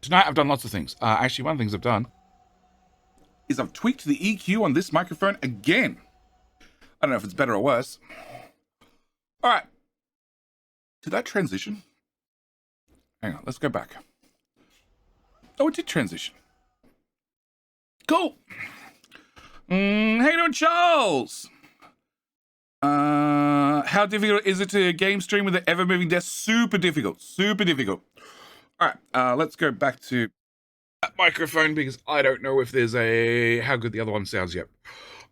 Tonight I've done lots of things. Actually, one of the things I've done is I've tweaked the EQ on this microphone again. I don't know if it's better or worse. All right. Did that transition? Hang on, let's go back. Oh, it did transition. Cool. How you doing, Charles? How difficult is it to game stream with the ever-moving desk? Super difficult. Super difficult. All right, let's go back to that microphone because I don't know if there's how good the other one sounds yet.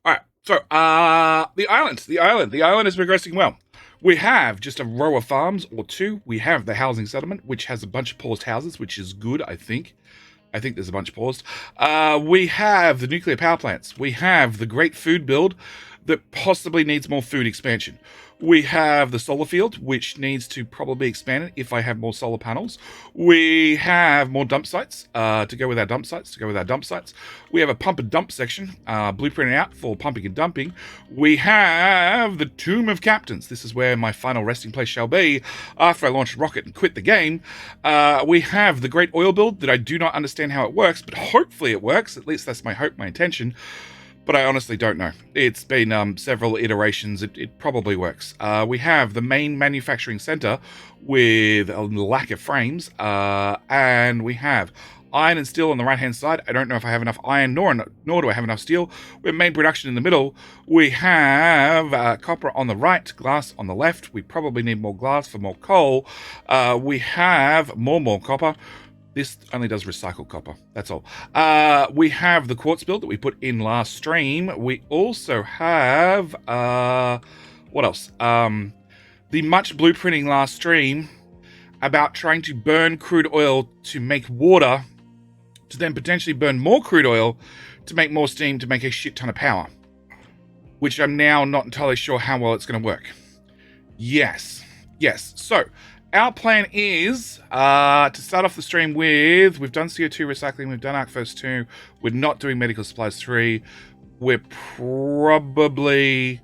All right, so the island is progressing well. We have just a row of farms or two. We have the housing settlement, which has a bunch of paused houses, which is good, I think. I think there's a bunch paused. We have the nuclear power plants. We have the great food build that possibly needs more food expansion. We have the solar field, which needs to probably expand it if I have more solar panels. We have more dump sites to go with our dump sites, We have a pump and dump section, blueprinted out for pumping and dumping. We have the Tomb of Captains. This is where my final resting place shall be after I launch a rocket and quit the game. We have the great oil build that I do not understand how it works, but hopefully it works. At least that's my hope, my intention. But I honestly don't know. It's been several iterations. It probably works. We have the main manufacturing center with a lack of frames. And we have iron and steel on the right-hand side. I don't know if I have enough iron, nor do I have enough steel. We have main production in the middle. We have copper on the right, glass on the left. We probably need more glass for more coal. We have more copper. This only does recycled copper. That's all. We have the quartz build that we put in last stream. We also have... what else? The much blueprinting last stream about trying to burn crude oil to make water, to then potentially burn more crude oil to make more steam to make a shit ton of power. Which I'm now not entirely sure how well it's going to work. Yes. So... our plan is to start off the stream with, we've done CO2 recycling, we've done ArcFirst 2, we're not doing medical supplies 3, we're probably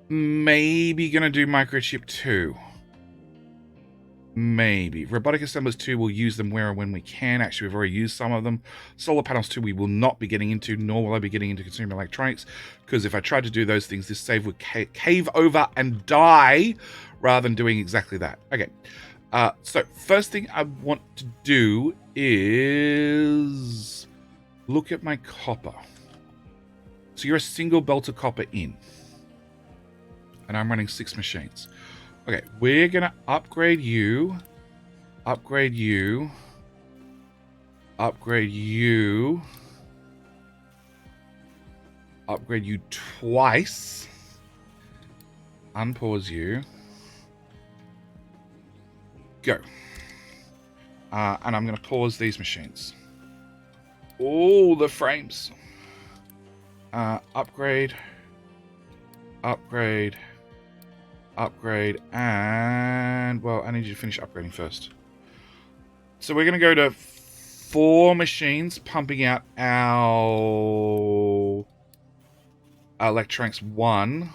maybe going to do microchip 2. Maybe. Robotic assemblers 2, we'll use them where and when we can. Actually, we've already used some of them. Solar panels 2, we will not be getting into, nor will I be getting into consumer electronics, because if I tried to do those things, this save would cave over and die, rather than doing exactly that. Okay. So, first thing I want to do is look at my copper. So, you're a single belt of copper in. And I'm running 6 machines. Okay, we're going to upgrade you, upgrade you twice, unpause you, go. And I'm going to pause these machines. All the frames. Upgrade, and well, I need you to finish upgrading first. So we're going to go to 4 machines pumping out our electronics 1,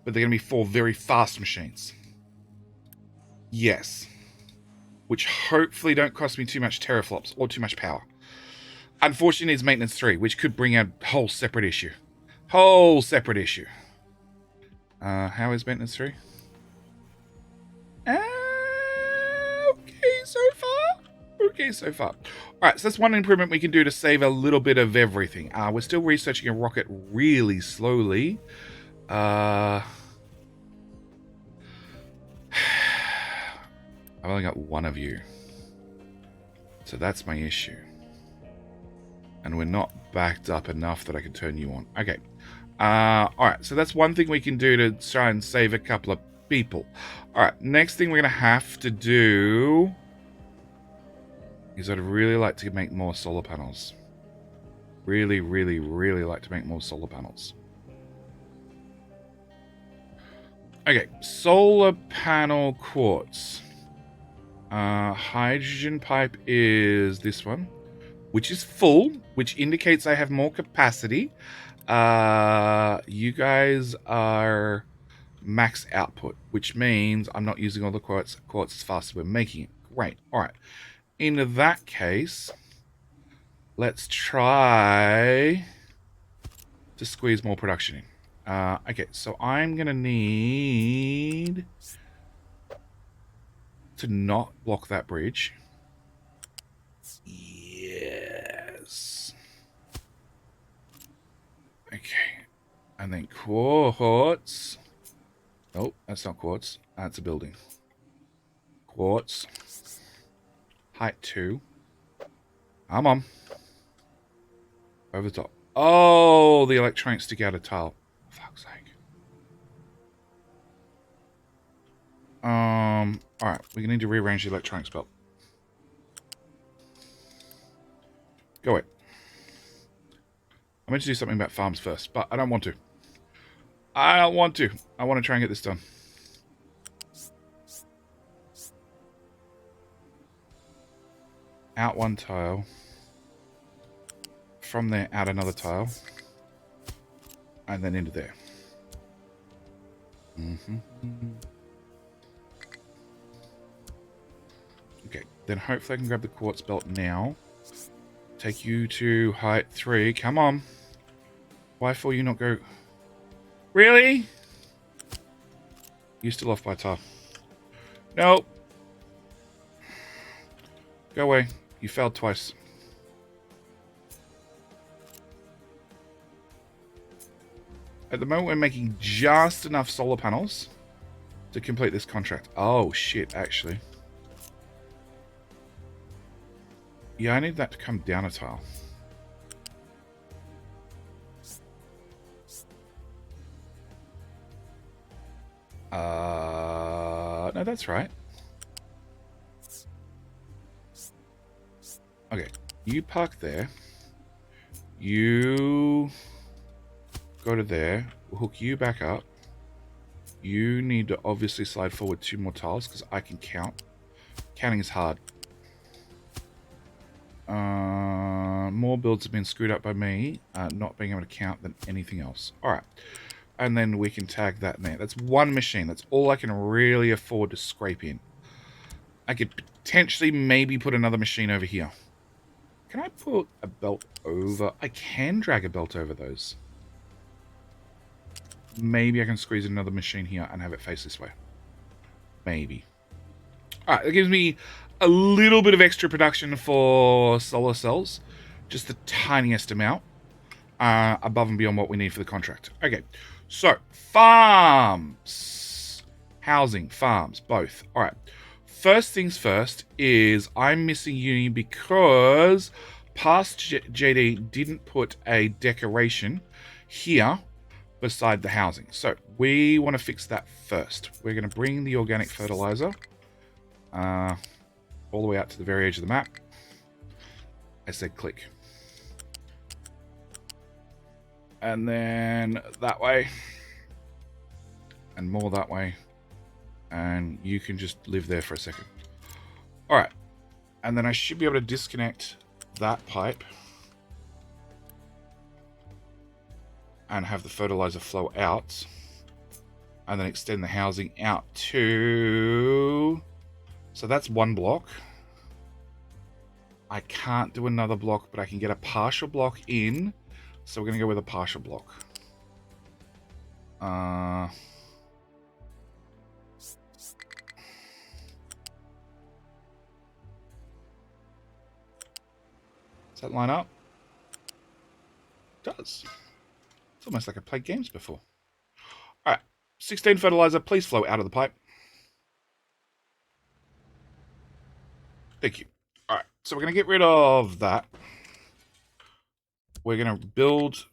but they're going to be 4 very fast machines. Yes, which hopefully don't cost me too much teraflops or too much power. Unfortunately, it's maintenance 3, which could bring a whole separate issue. How is maintenance 3? Okay so far. Alright, so that's one improvement we can do to save a little bit of everything. We're still researching a rocket really slowly. I've only got 1 of you. So that's my issue. And we're not backed up enough that I can turn you on. Okay. Alright, so that's one thing we can do to try and save a couple of people. Alright, next thing we're going to have to do is I'd really like to make more solar panels. Really like to make more solar panels. Okay, solar panel quartz. Hydrogen pipe is this one, which is full, which indicates I have more capacity. You guys are max output, which means I'm not using all the quartz as fast as we're making it. Great. All right. In that case, let's try to squeeze more production in. Okay, so I'm going to need to not block that bridge. Yes. Okay. And then quartz. Nope, that's not quartz. That's a building. Quartz. Height 2. Come on. Over the top. Oh, the electronics stick out of tile. For fuck's sake. Alright, we're gonna need to rearrange the electronics belt. Go away. I meant to do something about farms first, but I don't want to. I don't want to. I want to try and get this done. Out one tile. From there, out another tile. And then into there. Okay, then hopefully I can grab the quartz belt now. Take you to height 3. Come on. Why for you not go... Really? You're still off by a tile. Nope. Go away. You failed twice. At the moment, we're making just enough solar panels to complete this contract. Oh, shit, actually. Yeah, I need that to come down a tile. No, that's right. Okay, you park there. You go to there. We'll hook you back up. You need to obviously slide forward 2 more tiles because I can count. Counting is hard. More builds have been screwed up by me not being able to count than anything else. Alright. And then we can tag that in there. That's one machine. That's all I can really afford to scrape in. I could potentially maybe put another machine over here. Can I put a belt over? I can drag a belt over those. Maybe I can squeeze another machine here and have it face this way. Maybe. Alright, that gives me a little bit of extra production for solar cells. Just the tiniest amount. Above and beyond what we need for the contract. Okay, so farms. Housing, farms, both. Alright. First things first is I'm missing uni because past JD didn't put a decoration here beside the housing. So we want to fix that first. We're going to bring the organic fertilizer all the way out to the very edge of the map. I said click. And then that way. And more that way. And you can just live there for a second. Alright. And then I should be able to disconnect that pipe. And have the fertilizer flow out. And then extend the housing out to... So that's one block. I can't do another block, but I can get a partial block in. So we're going to go with a partial block. Does that line up? It does. It's almost like I played games before. Alright. 16 fertilizer, please flow out of the pipe. Thank you. Alright, so we're going to get rid of that. We're going to build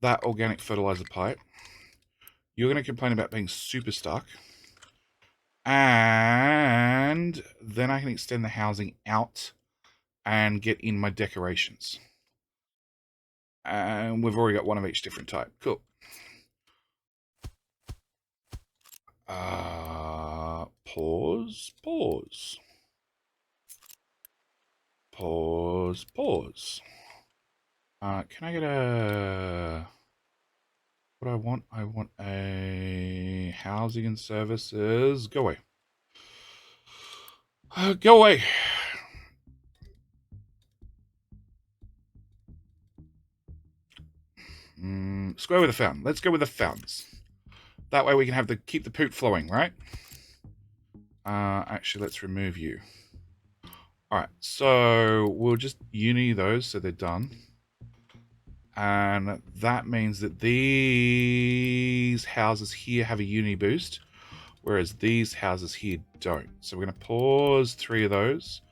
that organic fertilizer pipe. You're going to complain about being super stuck. And then I can extend the housing out and get in my decorations. And we've already got one of each different type. Cool. Pause. Can I get a... What I want a housing and services. Go away. Go away. Let's go with the fountain. Let's go with the fountains. That way we can have keep the poop flowing, right? Actually, let's remove you. All right, so we'll just uni those so they're done. And that means that these houses here have a uni boost, whereas these houses here don't. So we're going to pause 3 of those,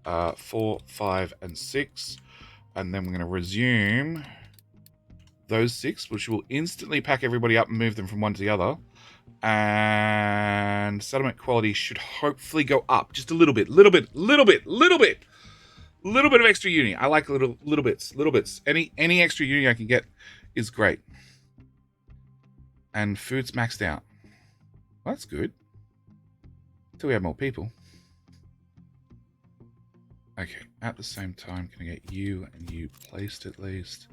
4, 5, and 6, and then we're going to resume those 6, which will instantly pack everybody up and move them from one to the other. And settlement quality should hopefully go up just a little bit of extra uni. I like little bits. Any extra uni I can get is great. And food's maxed out. Well, that's good. Until we have more people. Okay, at the same time, can I get you and you placed at least?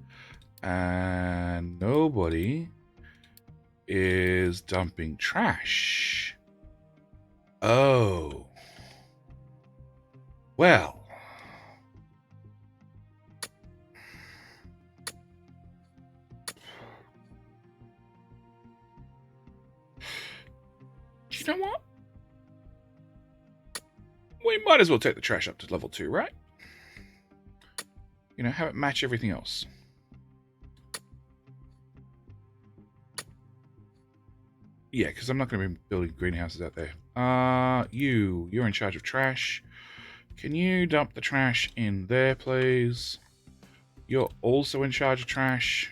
And nobody is dumping trash. Oh. Well. You know what? We might as well take the trash up to level 2, right? You know, have it match everything else. Yeah, because I'm not going to be building greenhouses out there. You're in charge of trash. Can you dump the trash in there, please? You're also in charge of trash.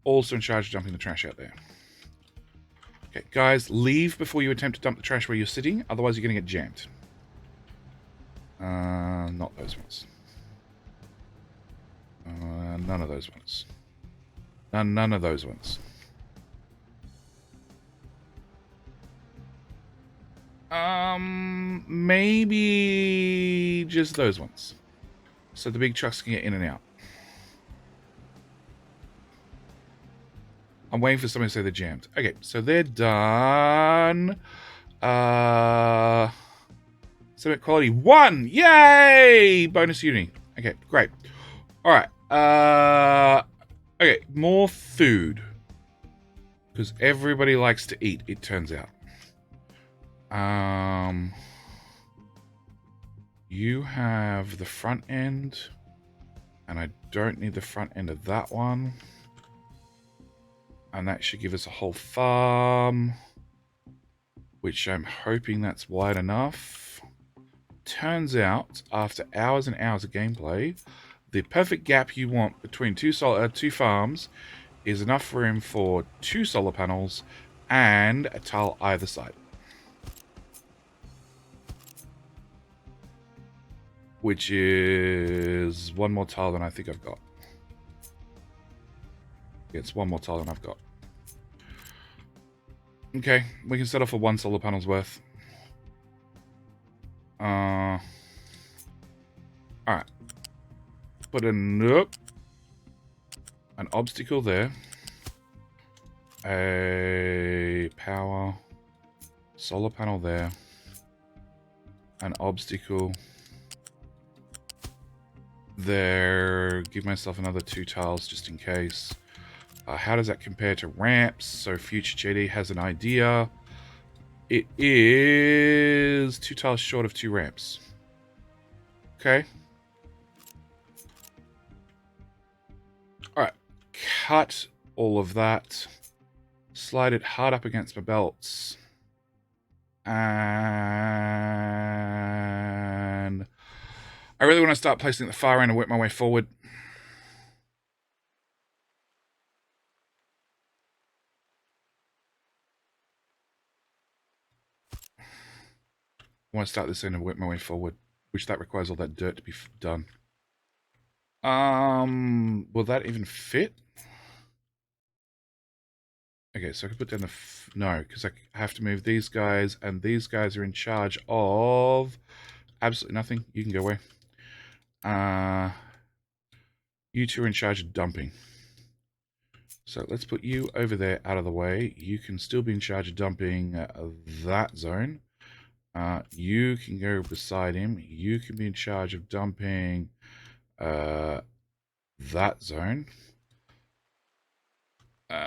Also in charge of dumping the trash out there. Okay, guys, leave before you attempt to dump the trash where you're sitting. Otherwise, you're going to get jammed. Not those ones. None of those ones. None of those ones. Maybe just those ones. So the big trucks can get in and out. I'm waiting for someone to say they're jammed. Okay, so they're done. Cement quality 1! Yay! Bonus uni. Okay, great. All right. Okay, more food. Because everybody likes to eat, it turns out. You have the front end, and I don't need the front end of that one. And that should give us a whole farm, which I'm hoping that's wide enough. Turns out, after hours and hours of gameplay, the perfect gap you want between two farms is enough room for 2 solar panels and a tile either side. Which is 1 more tile than I think I've got. It's 1 more tile than I've got. Okay, we can settle for 1 solar panel's worth. Alright. Put an obstacle there. A power solar panel there. An obstacle there. Give myself another 2 tiles just in case. How does that compare to ramps? So future JD has an idea. It is 2 tiles short of 2 ramps. Okay. Alright. Cut all of that. Slide it hard up against my belts. And I really want to start placing at the far end and work my way forward. I want to start this end and work my way forward, which that requires all that dirt to be done. Will that even fit? Okay, so I can put down the... no, because I have to move these guys, and these guys are in charge of absolutely nothing. You can go away. You two are in charge of dumping. So let's put you over there out of the way. You can still be in charge of dumping that zone. You can go beside him. You can be in charge of dumping that zone. And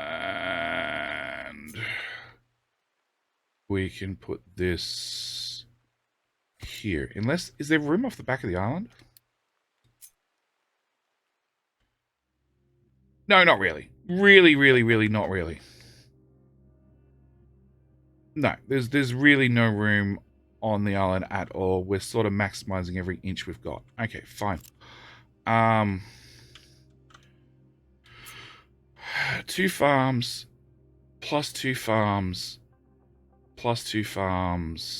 we can put this here. Unless, is there room off the back of the island? No, not really. Really not really. No, there's really no room on the island at all. We're sort of maximizing every inch we've got. Okay, fine. 2 farms, plus 2 farms, plus 2 farms.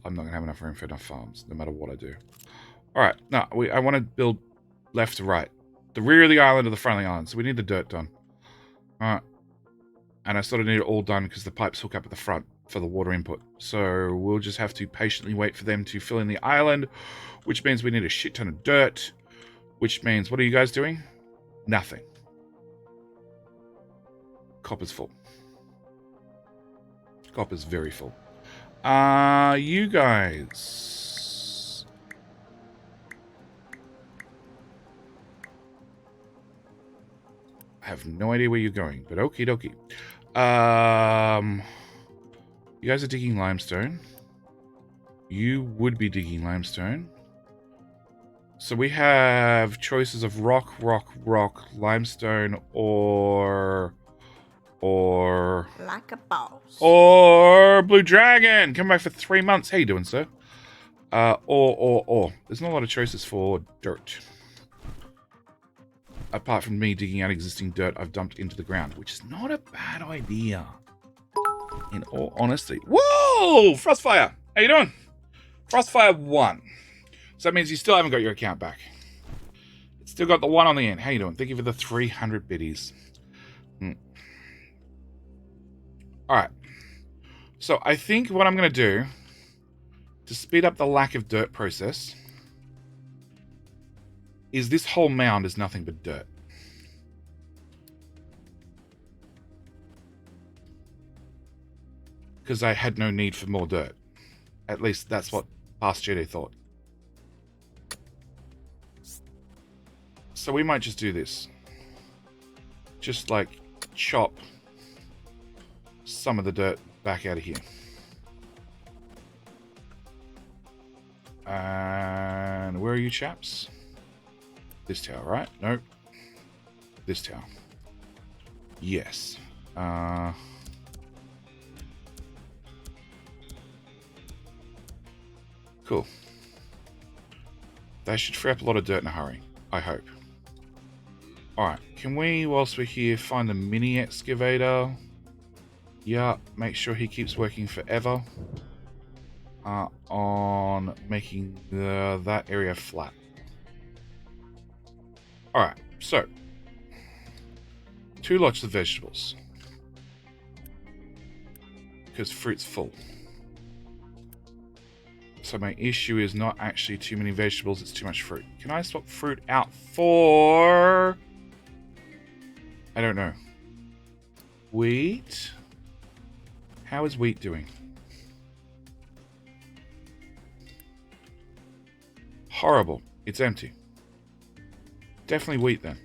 I'm not going to have enough room for enough farms, no matter what I do. Alright, no, I want to build left to right. The rear of the island or the front of the island, so we need the dirt done. Alright. And I sort of need it all done because the pipes hook up at the front for the water input. So we'll just have to patiently wait for them to fill in the island, which means we need a shit ton of dirt, which means, what are you guys doing? Nothing. Copper's full. Copper's very full. You guys. I have no idea where you're going, but okie dokie. You guys are digging limestone. You would be digging limestone. So we have choices of rock, limestone, or like a boss. Or Blue Dragon. Come back for 3 months. How you doing, sir? Or. There's not a lot of choices for dirt. Apart from me digging out existing dirt I've dumped into the ground, which is not a bad idea. In all honesty. Whoa! Frostfire! How you doing? Frostfire 1. So that means you still haven't got your account back. It's still got the 1 on the end. How you doing? Thank you for the 300 biddies. Alright. So I think what I'm going to do to speed up the lack of dirt process is this whole mound is nothing but dirt. Because I had no need for more dirt. At least that's what Past Jedi thought. So we might just do this. Just like chop some of the dirt back out of here. And where are you chaps? This tower, right? Nope. This tower. Yes. Cool. They should free up a lot of dirt in a hurry, I hope. Alright, can we, whilst we're here, find the mini excavator? Yeah, make sure he keeps working forever on making that area flat. Alright, so 2 lots of vegetables. Because fruit's full. So my issue is not actually too many vegetables, it's too much fruit. Can I swap fruit out for... I don't know. Wheat? How is wheat doing? Horrible. It's empty. Definitely wheat then.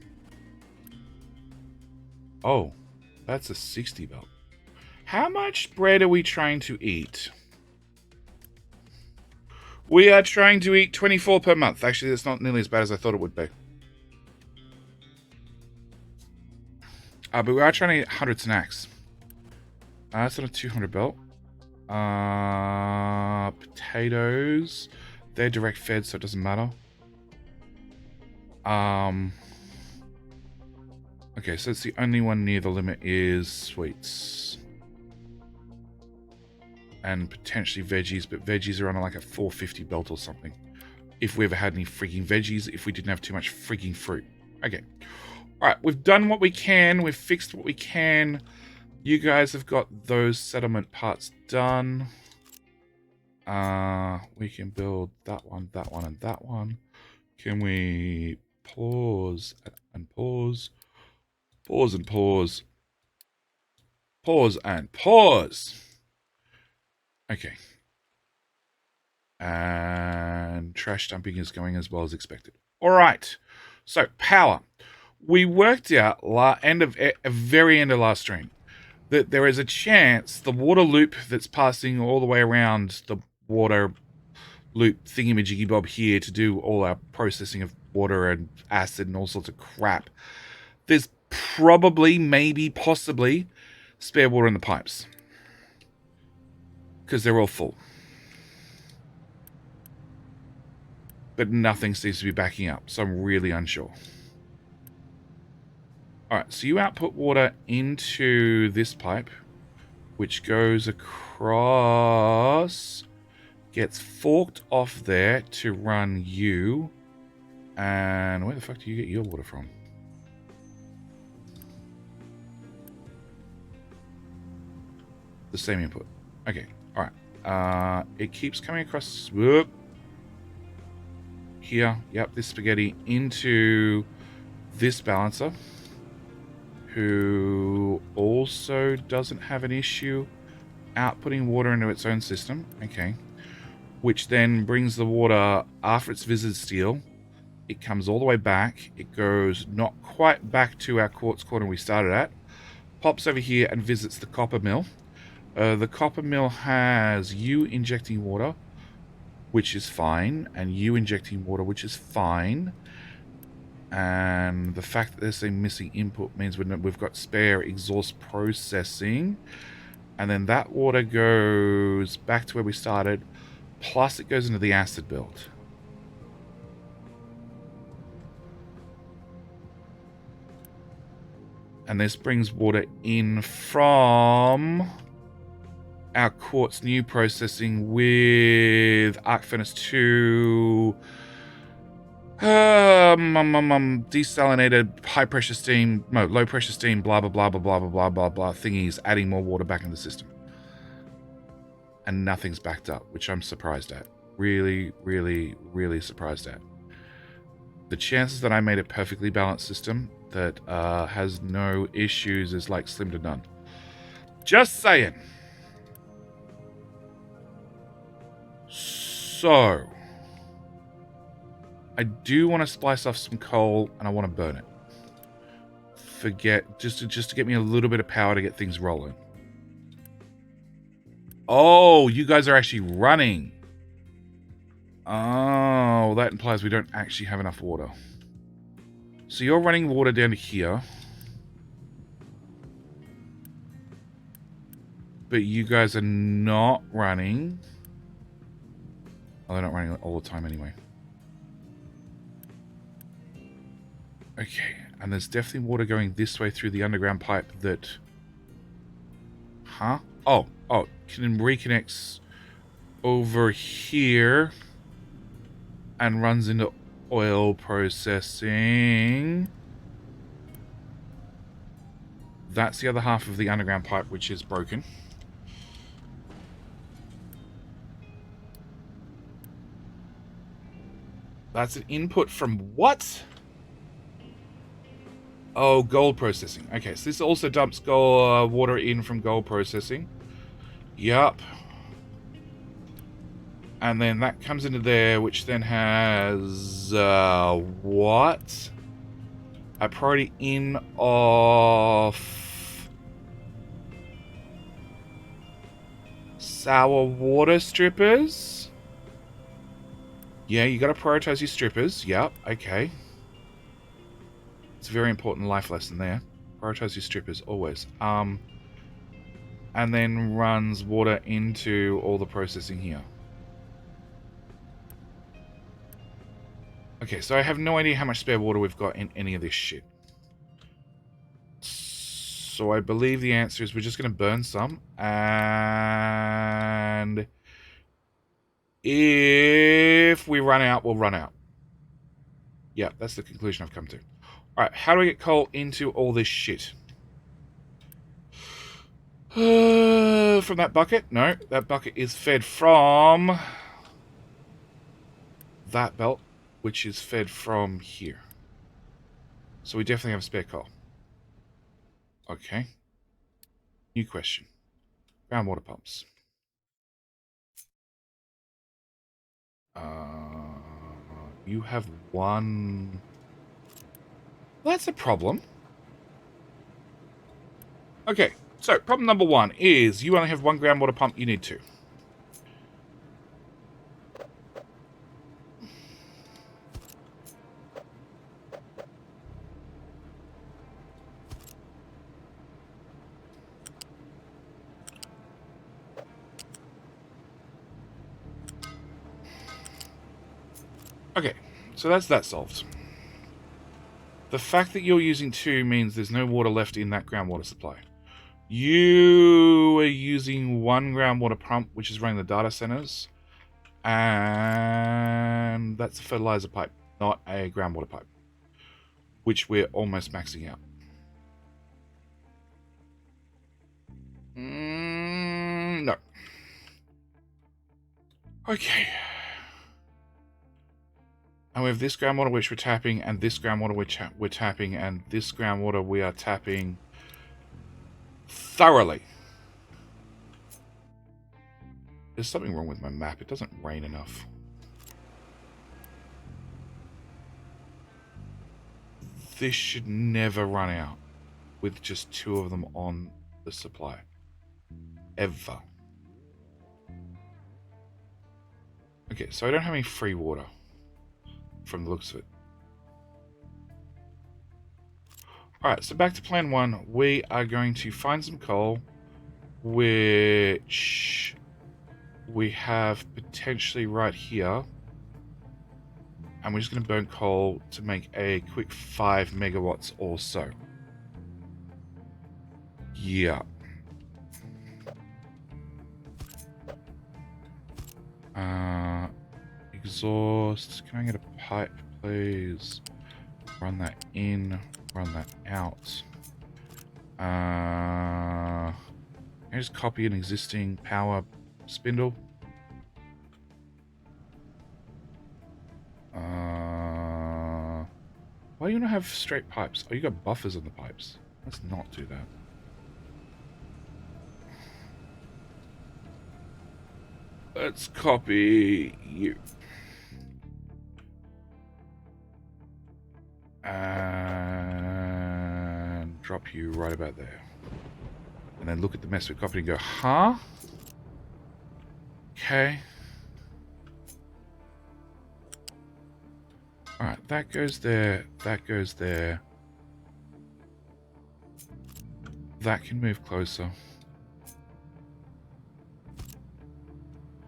Oh, that's a 60 belt. How much bread are we trying to eat? We are trying to eat 24 per month. Actually, that's not nearly as bad as I thought it would be. But we are trying to eat 100 snacks. That's on a 200 belt. Potatoes. They're direct fed, so it doesn't matter. Okay, so it's the only one near the limit is sweets. And potentially veggies, but veggies are on like a 450 belt or something. If we ever had any freaking veggies, if we didn't have too much freaking fruit. Okay. Alright, we've done what we can. We've fixed what we can. You guys have got those settlement parts done. We can build that one, and that one. Can we pause and pause? Pause and pause. Pause and pause. Okay. And trash dumping is going as well as expected. All right. So power. We worked out very end of last stream that there is a chance the water loop that's passing all the way around the water loop thingy-majiggy bob here to do all our processing of water and acid and all sorts of crap. There's probably, maybe, possibly spare water in the pipes because they're all full. But nothing seems to be backing up, so I'm really unsure. Alright, so you output water into this pipe, which goes across, gets forked off there to run you, and where the fuck do you get your water from? The same input. Okay, alright. It keeps coming across, whoop, here, yep, this spaghetti into this balancer, who also doesn't have an issue outputting water into its own system. Okay. Which then brings the water after it's visited steel. It comes all the way back. It goes not quite back to our quartz corner we started at. Pops over here and visits the copper mill. The copper mill has you injecting water, which is fine, and you injecting water, which is fine. And the fact that there's a missing input means we've got spare exhaust processing. And then that water goes back to where we started, plus it goes into the acid belt. And this brings water in from our quartz new processing with arc furnace 2... desalinated high pressure steam, no, low pressure steam, blah, blah, blah, blah, blah, blah, blah, blah, blah, thingies, adding more water back into the system. And nothing's backed up, which I'm surprised at. Really, really, really surprised at. The chances that I made a perfectly balanced system that has no issues is like slim to none. Just saying. So... I do want to splice off some coal, and I want to burn it. Just to get me a little bit of power to get things rolling. Oh, you guys are actually running. Oh, that implies we don't actually have enough water. So you're running water down to here. But you guys are not running. Oh, they're not running all the time anyway. Okay, and there's definitely water going this way through the underground pipe that... Huh? Oh, can reconnects over here and runs into oil processing. That's the other half of the underground pipe, which is broken. That's an input from what? Oh, gold processing. Okay, so this also dumps gold, water in from gold processing. Yup. And then that comes into there, which then has... what? A priority in of... sour water strippers? Yeah, you gotta prioritize your strippers. Yup, okay. It's a very important life lesson there. Prioritize your strippers, always. And then runs water into all the processing here. Okay, so I have no idea how much spare water we've got in any of this shit. So I believe the answer is we're just going to burn some. And if we run out, we'll run out. Yeah, that's the conclusion I've come to. Alright, how do I get coal into all this shit? From that bucket? No, that bucket is fed from that belt, which is fed from here. So we definitely have spare coal. Okay. New question. Groundwater pumps. You have one. Well, that's a problem. Okay, so problem number one is you only have one groundwater pump. You need two. Okay, so that's that solved. The fact that you're using two means there's no water left in that groundwater supply. You are using one groundwater pump, which is running the data centers, and that's a fertilizer pipe, not a groundwater pipe, which we're almost maxing out. No. Okay. And we have this groundwater which we're tapping, and this groundwater we're tapping, and this groundwater we are tapping thoroughly. There's something wrong with my map. It doesn't rain enough. This should never run out with just two of them on the supply. Ever. Okay, so I don't have any free water from the looks of it. Alright, so back to plan one. We are going to find some coal, which we have potentially right here. And we're just going to burn coal to make a quick 5 megawatts or so. Yeah. Exhaust. Can I get a pipe, please? Run that in. Run that out. Can I just copy an existing power spindle? Why do you not have straight pipes? Oh, you got buffers on the pipes. Let's not do that. Let's copy you. And drop you right about there. And then look at the mess we copied and go, huh? Okay. Alright, that goes there. That goes there. That can move closer.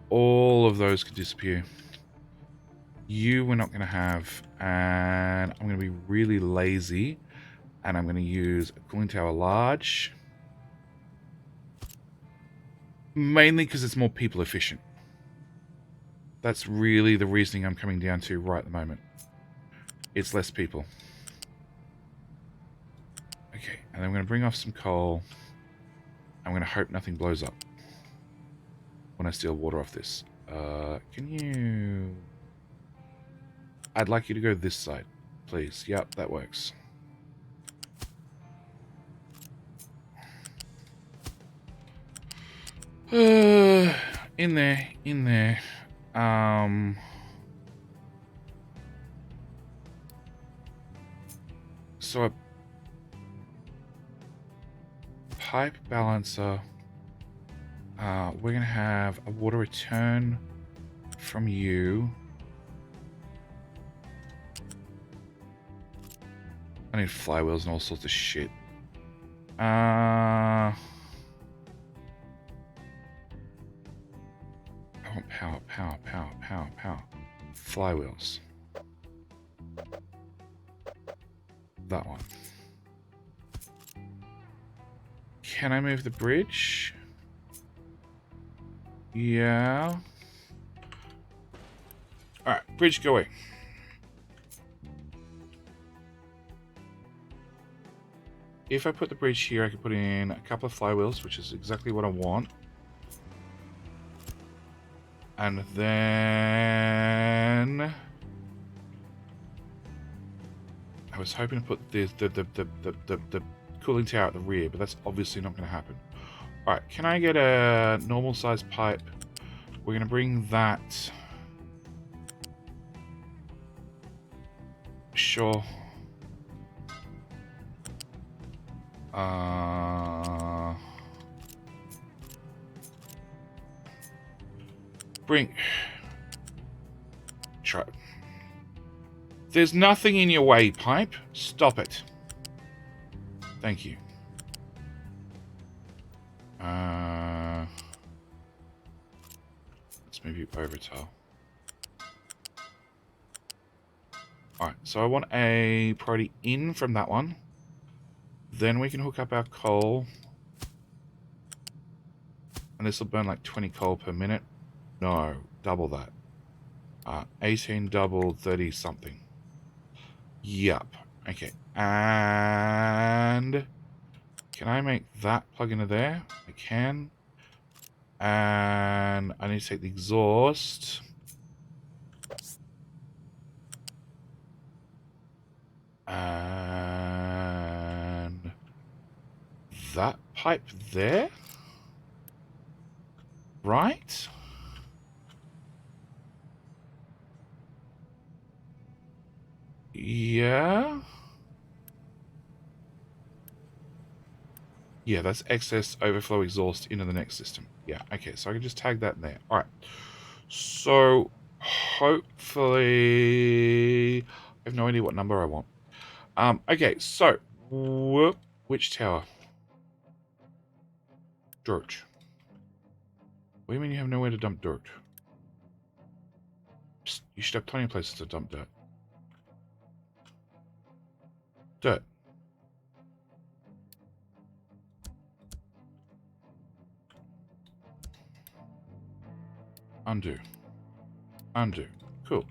All of those could disappear. You we're not going to have. And I'm going to be really lazy. And I'm going to use a cooling tower large. Mainly because it's more people efficient. That's really the reasoning I'm coming down to right at the moment. It's less people. Okay, and then I'm going to bring off some coal. I'm going to hope nothing blows up when I steal water off this. Can you... I'd like you to go this side, please. Yep, that works. In there. So a pipe balancer. We're gonna have a water return from you. I need flywheels and all sorts of shit. I want power. Flywheels. That one. Can I move the bridge? Yeah. Alright, bridge, go away. If I put the bridge here, I could put in a couple of flywheels, which is exactly what I want. And then... I was hoping to put the cooling tower at the rear, but that's obviously not going to happen. Alright, can I get a normal sized pipe? We're going to bring that. Sure. Bring. Try. There's nothing in your way, pipe. Stop it. Thank you. Let's move you over, Tile. Alright, so I want a priority in from that one. Then we can hook up our coal. And this will burn like 20 coal per minute. No, double that. 18 double 30 something. Yup. Okay. And can I make that plug into there? I can. And I need to take the exhaust. And that pipe there? Right? Yeah. Yeah, that's excess overflow exhaust into the next system. Yeah, okay, so I can just tag that in there. All right. So, hopefully... I have no idea what number I want. Okay, so... Which tower? Dirt. What do you mean you have nowhere to dump dirt? Psst, you should have plenty of places to dump dirt. Dirt. Undo. Undo. Cool.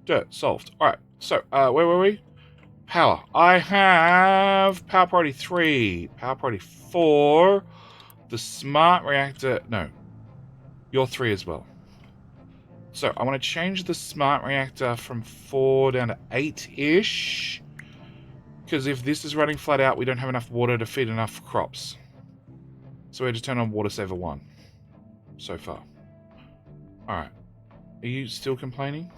Dirt. Solved. Alright. So, where were we? Power. I have power priority 3. Power priority 4. The smart reactor... No. You're 3 as well. So, I want to change the smart reactor from 4 down to 8-ish. Because if this is running flat out, we don't have enough water to feed enough crops. So we had to turn on Water Saver 1. So far. Alright. Are you still complaining?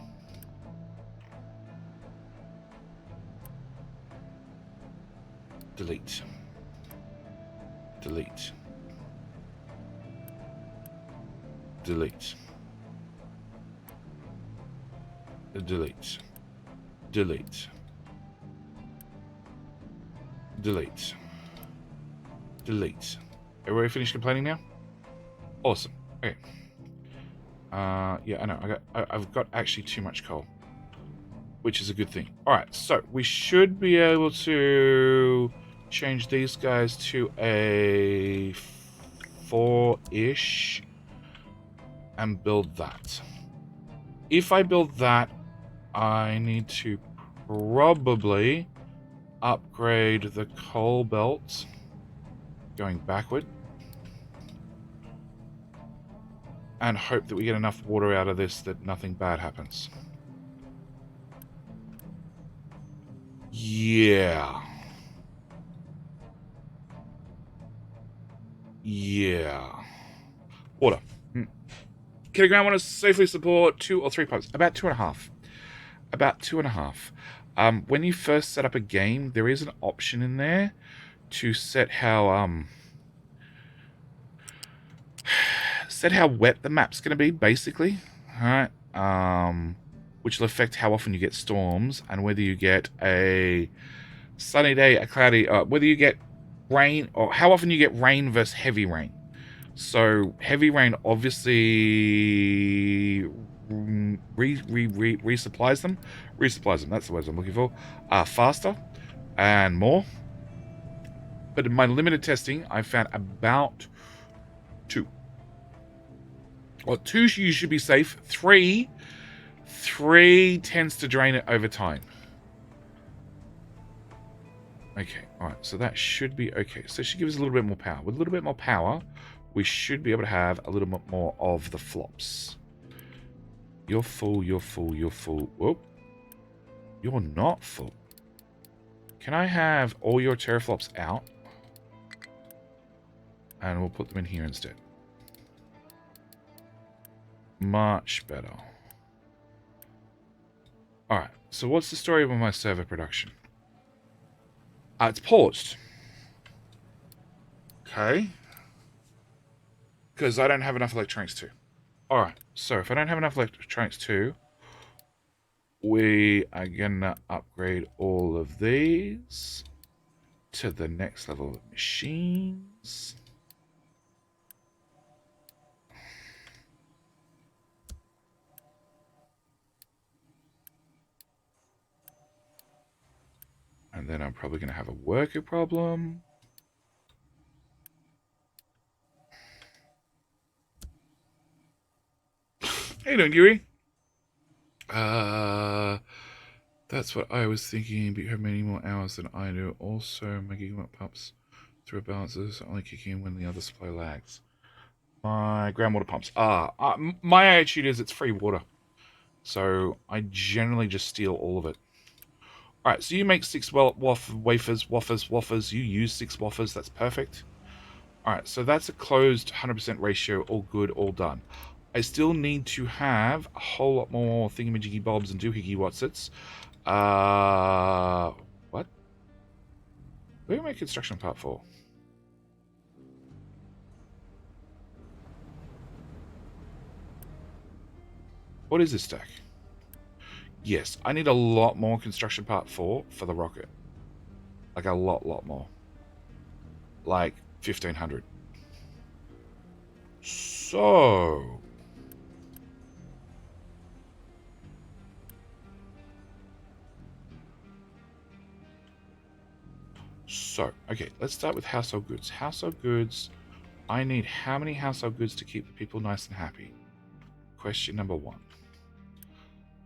Delete. Delete. Delete. Delete. Delete. Delete. Delete. Everybody finished complaining now? Awesome. Okay. Yeah, I know. I've got actually too much coal, which is a good thing. All right, so we should be able to change these guys to a 4-ish and build that. If I build that, I need to probably upgrade the coal belt going backward and hope that we get enough water out of this that nothing bad happens. Yeah. Yeah. Water. Can a ground water safely support 2 or 3 pipes? About 2.5. About 2.5. When you first set up a game, there is an option in there to set how wet the map's going to be, basically. All right. Which will affect how often you get storms and whether you get a sunny day, a cloudy, whether you get rain, or how often you get rain versus heavy rain. So heavy rain obviously resupplies them. That's the words I'm looking for. Faster and more. But in my limited testing, I found about 2. Well, 2 you should be safe. 3 tends to drain it over time. Okay, all right, so that should be okay. So it should give us a little bit more power. With a little bit more power, we should be able to have a little bit more of the flops. You're full, you're full, you're full. Whoop. You're not full. Can I have all your teraflops out? And we'll put them in here instead. Much better. Alright, so what's the story of my server production? It's paused. Okay. Because I don't have enough electronics too. Alright, so if I don't have enough electronics too, we are gonna upgrade all of these to the next level of machines. And then I'm probably going to have a worker problem. How you doing, Yuri? That's what I was thinking, but you have many more hours than I do. Also, my gigawatt pumps through balances only kicking in when the other supply lags. My groundwater pumps. My attitude is it's free water. So I generally just steal all of it. Alright, so you make 6 wafers. You use 6 wafers. That's perfect. Alright, so that's a closed 100% ratio. All good, all done. I still need to have a whole lot more thingamajiggy bobs and doohickey whatsits. What? Where am I construction part for? What is this stack? Yes, I need a lot more construction part 4 for the rocket. Like a lot more. Like 1,500. So... okay, let's start with household goods. Household goods, I need how many household goods to keep the people nice and happy? Question number 1.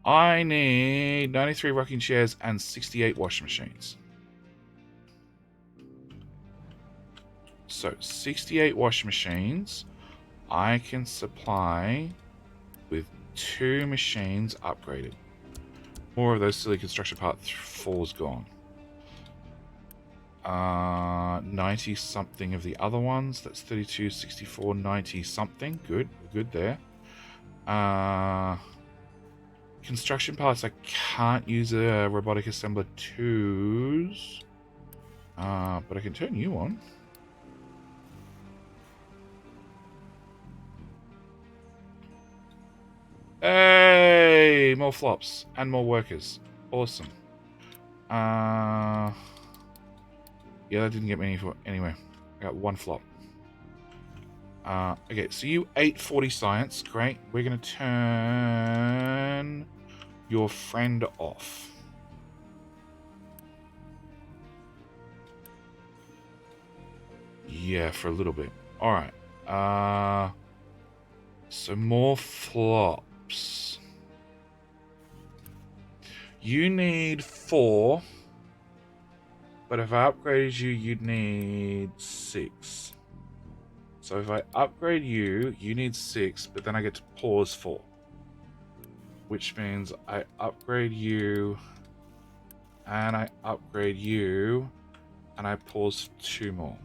I need 93 rocking chairs and 68 washing machines. So, 68 washing machines, I can supply with 2 machines upgraded. More of those silly construction part 4's gone. 90 something of the other ones. That's 32, 64, 90 something. Good, we're good there. Construction parts, I can't use a robotic assembler 2s. But I can turn you on. Hey, more flops and more workers. Awesome. Yeah, that didn't get me any for anyway. I got 1 flop. Okay, so you 840 science. Great. We're gonna turn your friend off. Yeah, for a little bit. Alright. So more flops. You need 4. But if I upgraded you, you'd need 6. So if I upgrade you, you need 6, but then I get to pause 4. Which means I upgrade you, and I upgrade you, and I pause 2 more.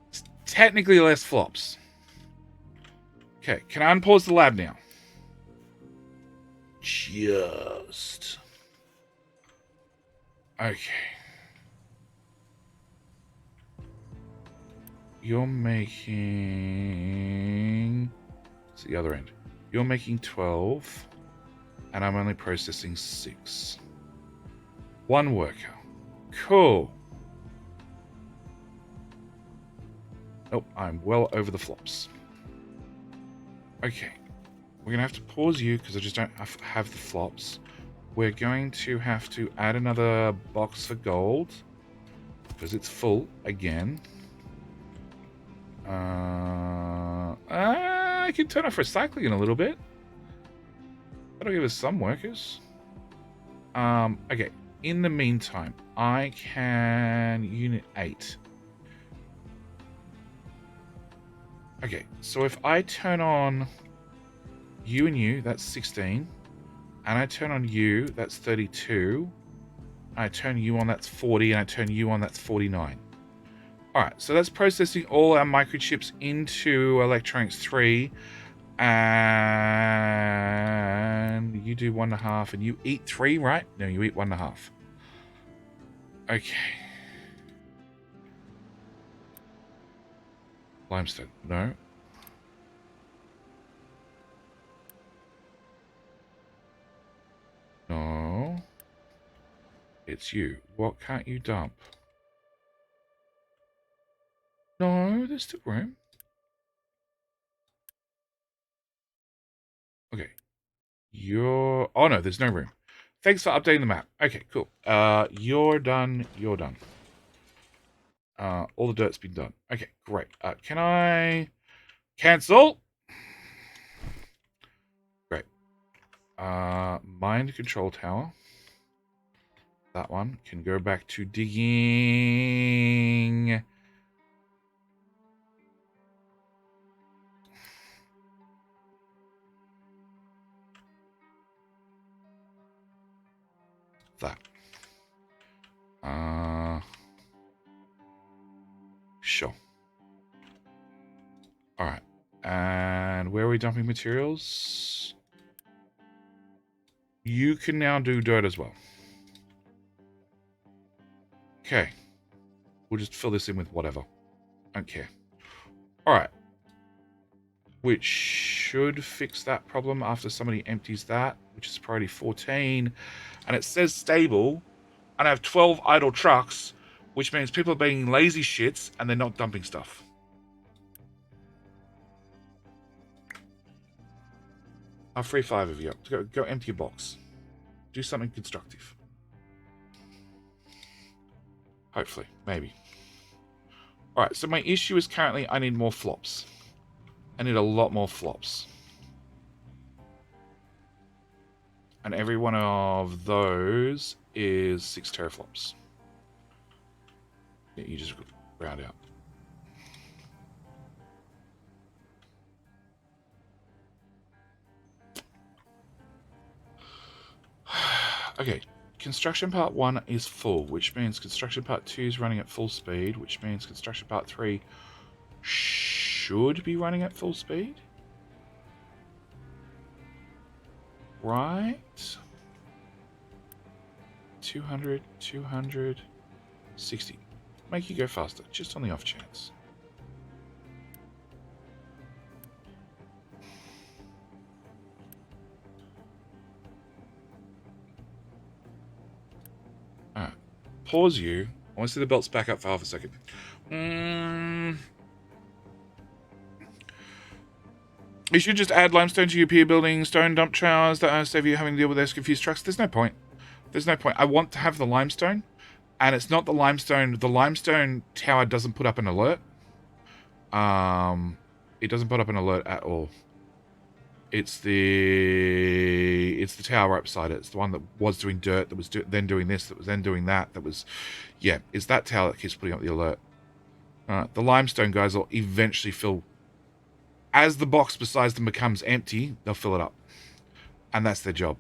It's technically less flops. Okay, can I unpause the lab now? Just... Okay. You're making... It's the other end. You're making 12, and I'm only processing 6. 1 worker. Cool. Oh, I'm well over the flops. Okay. We're going to have to pause you because I just don't have the flops. We're going to have to add another box for gold because it's full again. I can turn off recycling in a little bit. That'll give us some workers. Okay. In the meantime, I can unit 8. Okay, so if I turn on you and you, that's 16. and I turn on you, that's 32. I turn you on, that's 40, and I turn you on, that's 49. All right, so that's processing all our microchips into Electronics 3, and you do 1.5, and you eat 3, right? No, you eat 1.5. Okay. Limestone, no. No. It's you. What can't you dump? No, there's still room. Okay. Oh no, there's no room. Thanks for updating the map. Okay, cool. You're done. You're done. All the dirt's been done. Okay, great. Can I cancel? Great. Mind control tower. That one can go back to digging. That. Sure. All right. And where are we dumping materials? You can now do dirt as well. Okay. We'll just fill this in with whatever. Don't care. All right. Which should fix that problem after somebody empties that, which is priority 14. And it says stable, and I have 12 idle trucks, which means people are being lazy shits and they're not dumping stuff. I'll free 5 of you. Go empty your box. Do something constructive. Hopefully. Maybe. Alright, so my issue is currently I need more flops. I need a lot more flops. And every one of those is 6 teraflops. Yeah, you just round out. Okay, construction part 1 is full, which means construction part 2 is running at full speed, which means construction part 3 should be running at full speed. Right? 200, 200, 60. Make you go faster, just on the off chance. Alright. Pause you. I want to see the belts back up for half a second. You should just add limestone to your pier building, stone dump trails that save you having to deal with those confused trucks. There's no point. There's no point. I want to have the limestone, and it's not the limestone. The limestone tower doesn't put up an alert. It doesn't put up an alert at all. It's the tower right beside it. It's the one that was doing dirt, that was then doing this, that was then doing that. That was, yeah. It's that tower that keeps putting up the alert. The limestone guys will eventually fill. As the box beside them becomes empty, they'll fill it up, and that's their job.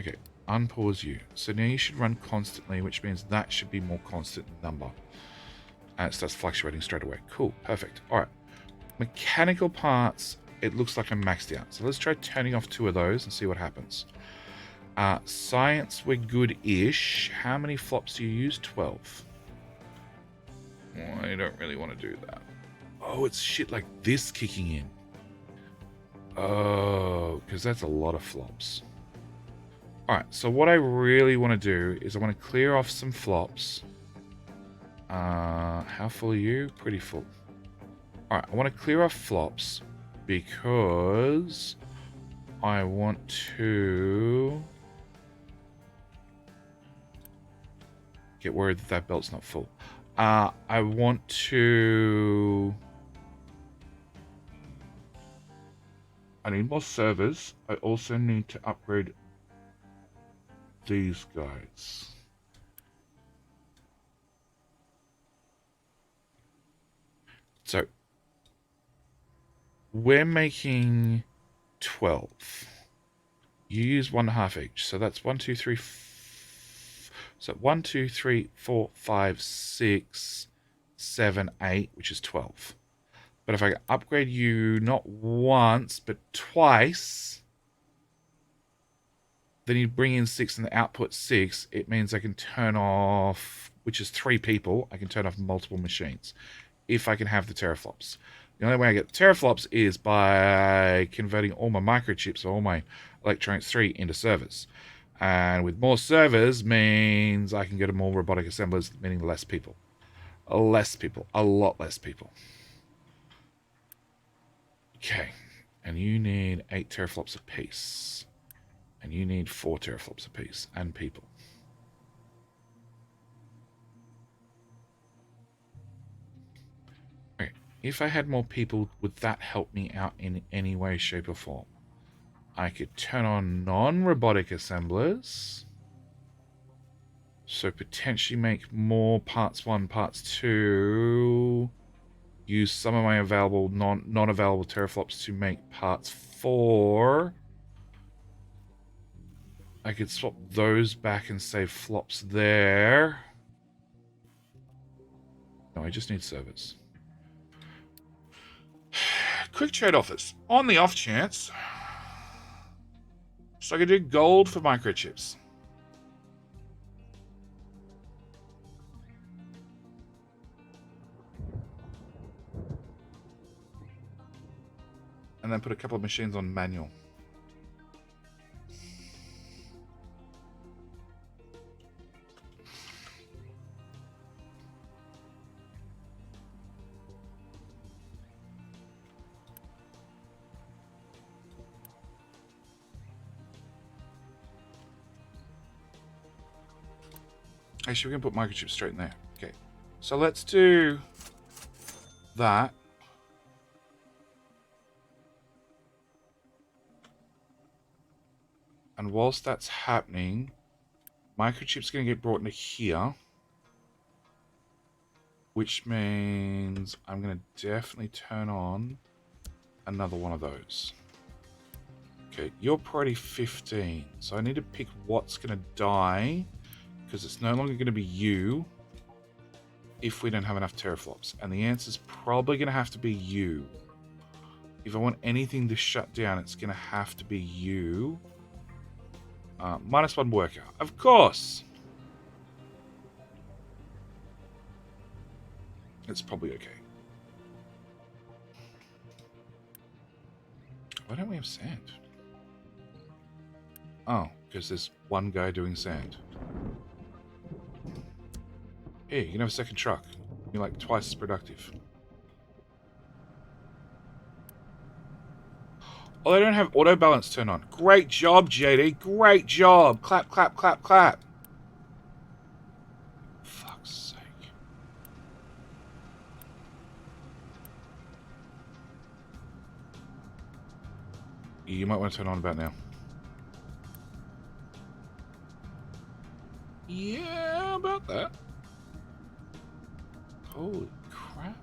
Okay, unpause you. So now you should run constantly, which means that should be more constant number. And it starts fluctuating straight away. Cool, perfect. All right. Mechanical parts, it looks like I'm maxed out. So let's try turning off 2 of those and see what happens. Science, we're good-ish. How many flops do you use? 12. Well, I don't really want to do that. Oh, it's shit like this kicking in. Oh, because that's a lot of flops. Alright, so what I really want to do is I want to clear off some flops. How full are you? Pretty full. Alright, I want to clear off flops because I want to get worried that that belt's not full. I want to... I need more servers. I also need to upgrade these guys. So we're making 12. You use 1.5 each. So that's 1, 2, 3. So 1, 2, 3, 4, 5, 6, 7, 8, which is 12. But if I upgrade you not once, but twice, then you bring in 6 and the output 6, it means I can turn off, which is 3 people, I can turn off multiple machines if I can have the teraflops. The only way I get the teraflops is by converting all my microchips or all my electronics 3 into servers. And with more servers means I can go to more robotic assemblers, meaning less people. Less people. A lot less people. Okay. And you need 8 teraflops apiece. And you need 4 teraflops apiece. And people. Okay. If I had more people, would that help me out in any way, shape, or form? I could turn on non-robotic assemblers. So potentially make more parts 1, parts 2. Use some of my available non-available teraflops to make parts 4. I could swap those back and save flops there. No, I just need servers. Quick trade offers. On the off chance. So I could do gold for microchips. And then put a couple of machines on manual. Actually, we can put microchips straight in there. Okay. So let's do that. And whilst that's happening, microchips going to get brought into here. Which means I'm going to definitely turn on another one of those. Okay, you're priority 15. So I need to pick what's going to die. Because it's no longer going to be you. If we don't have enough teraflops. And the answer is probably going to have to be you. If I want anything to shut down, it's going to have to be you. -1 worker. Of course! It's probably okay. Why don't we have sand? Oh, because there's one guy doing sand. Hey, you can have a second truck. You're like twice as productive. Oh, they don't have auto balance turned on. Great job, JD. Great job. Clap, clap, clap, clap. Fuck's sake. You might want to turn on about now. Yeah, about that. Holy crap.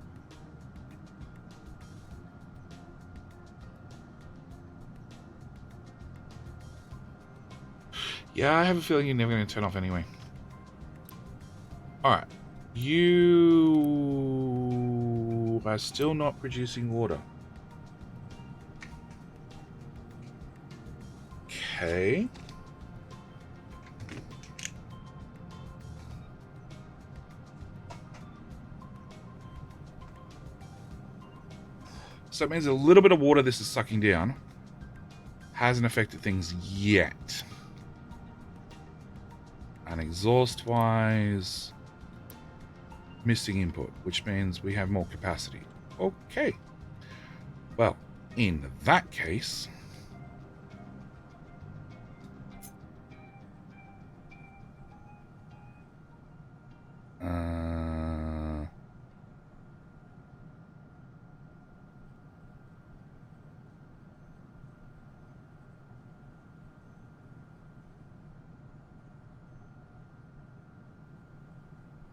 Yeah, I have a feeling you're never going to turn off anyway. Alright. You are still not producing water. Okay. So it means a little bit of water this is sucking down hasn't affected things yet. And exhaust-wise, missing input, which means we have more capacity. Okay. Well, in that case...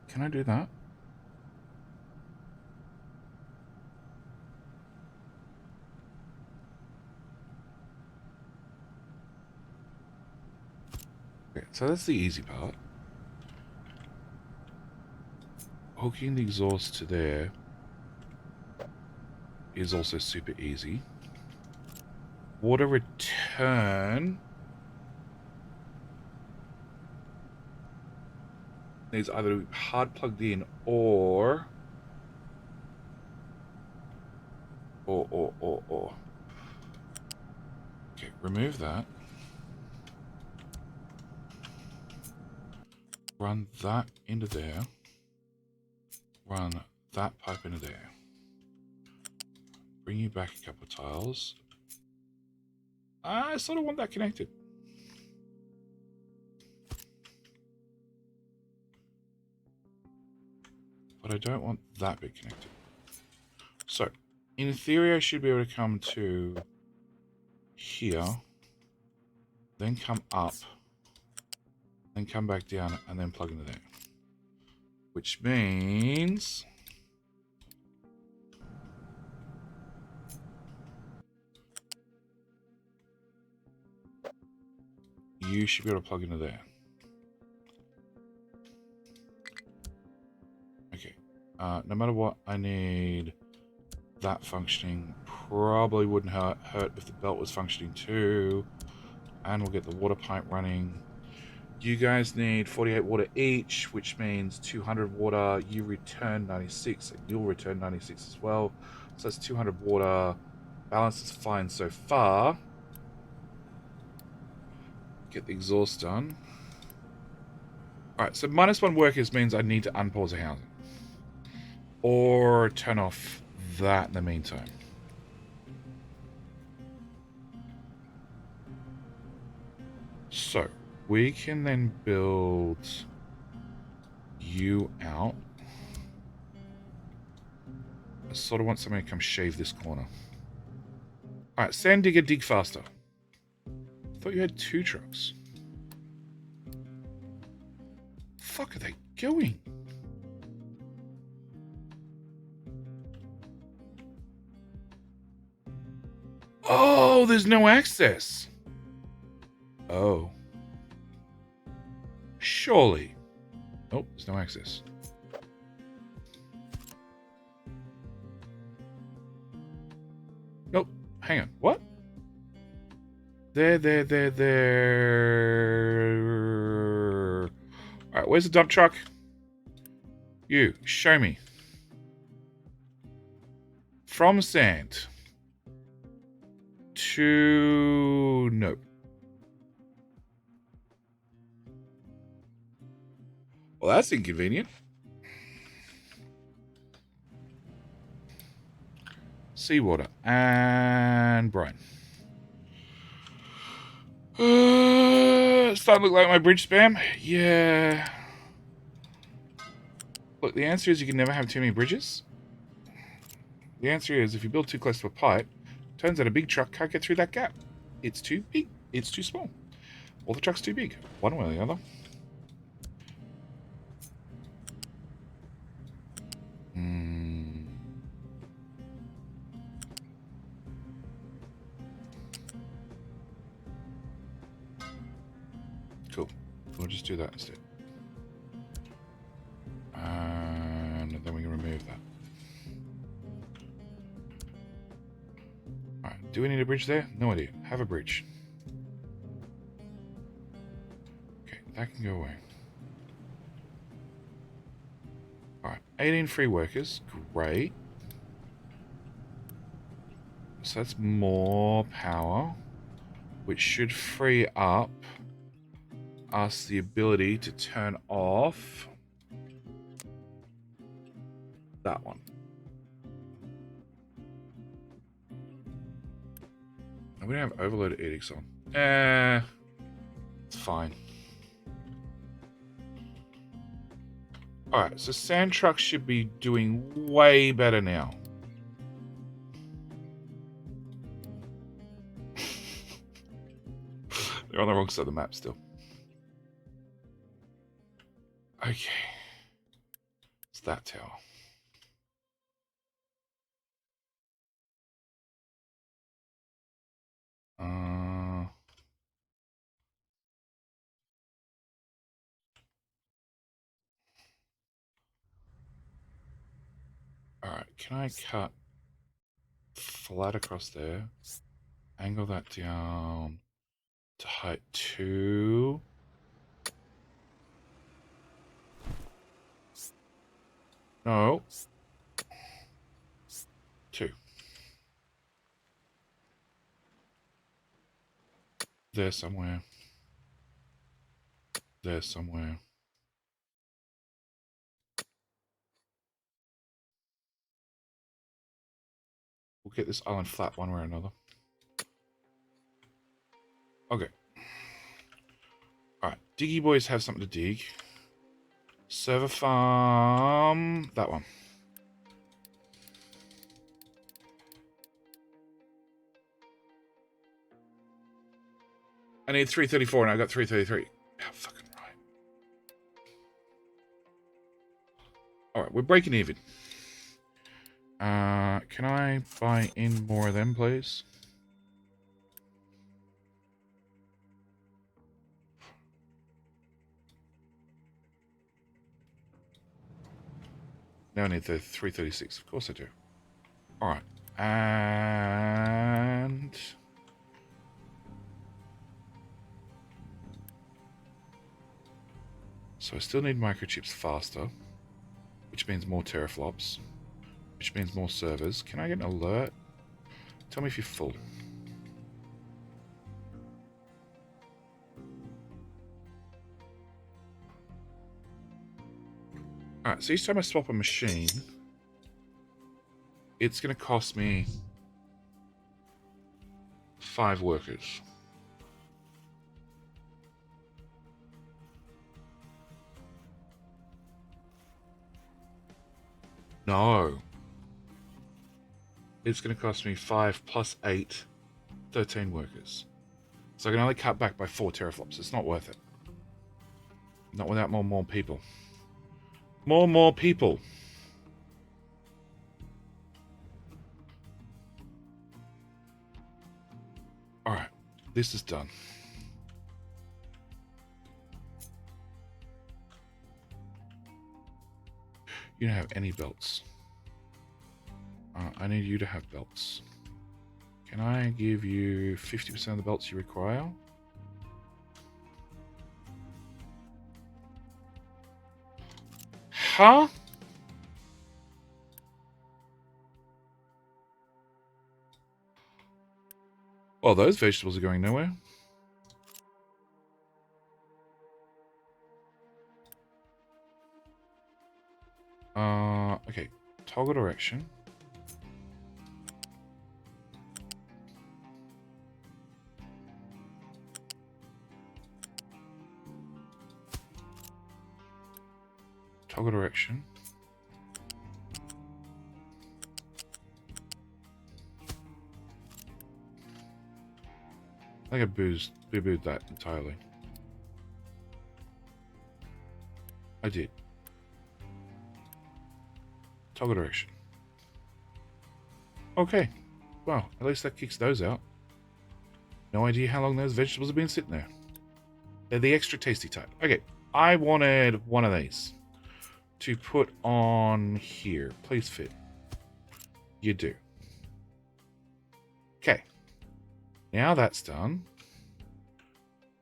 can I do that? So that's the easy part. Hooking the exhaust to there is also super easy. Water return needs either to be hard plugged in or. Okay, remove that. Run that into there. Run that pipe into there. Bring you back a couple of tiles. I sort of want that connected. But I don't want that bit connected. So, in theory, I should be able to come to here, then come up, then come back down, and then plug into there. Which means you should be able to plug into there. Okay. No matter what, I need that functioning. Probably wouldn't hurt if the belt was functioning too. And we'll get the water pipe running. You guys need 48 water each, which means 200 water. You return 96, and you'll return 96 as well. So that's 200 water. Balance is fine so far. Get the exhaust done. Alright, so -1 workers means I need to unpause the housing. Or turn off that in the meantime. So, we can then build you out. I sort of want somebody to come shave this corner. Alright, sand digger, dig faster. I thought you had 2 trucks. Fuck are they going? Oh, there's no access. Oh. Surely. Nope, there's no access. Nope. Hang on. What? There. Alright, where's the dump truck? You, show me. From sand to... Nope. Well, that's inconvenient. Seawater and brine. Starting to look like my bridge spam. Yeah. Look, the answer is you can never have too many bridges. The answer is if you build too close to a pipe, turns out a big truck can't get through that gap. It's too big. It's too small. Or the truck's too big. One way or the other. Cool. We'll just do that instead. And then we can remove that. Alright, do we need a bridge there? No idea. Have a bridge. Okay, that can go away. Alright, 18 free workers. Great. So that's more power, which should free up us the ability to turn off that one. And we don't have overloaded edicts on. It's fine. Alright, so sand trucks should be doing way better now. They're on the wrong side of the map still. Okay. It's that tower. can I cut flat across there? Angle that down to height 2. No. 2. There somewhere. There somewhere. We'll get this island flat one way or another. Okay. Alright. Diggy boys have something to dig. Server farm. That one. I need 334 and I got 333. How fucking right. Alright, we're breaking even. Can I buy in more of them, please? Now I need the 336. Of course I do. Alright. And... so I still need microchips faster, which means more teraflops, which means more servers. Can I get an alert? Tell me if you're full. Alright, so each time I swap a machine, it's going to cost me 5 workers. No. It's going to cost me 5 plus 8, 13 workers. So I can only cut back by 4 teraflops. It's not worth it. Not without more people. More people. Alright, this is done. You don't have any belts. I need you to have belts. Can I give you 50% of the belts you require? Huh? Well, those vegetables are going nowhere. Okay. Toggle direction. Toggle direction. I think I boo-booed that entirely. I did. Toggle direction. Okay. Well, at least that kicks those out. No idea how long those vegetables have been sitting there. They're the extra tasty type. Okay. I wanted one of these to put on here. Please fit. You do. Okay. Now that's done.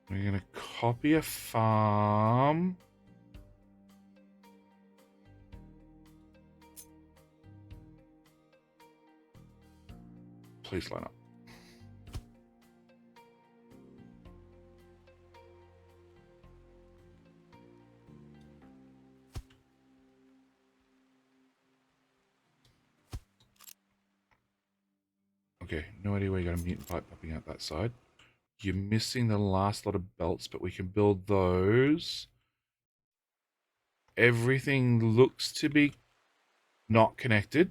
We're going to copy a farm. Please line up. Okay, no idea where you got a mutant pipe popping out that side. You're missing the last lot of belts, but we can build those. Everything looks to be not connected.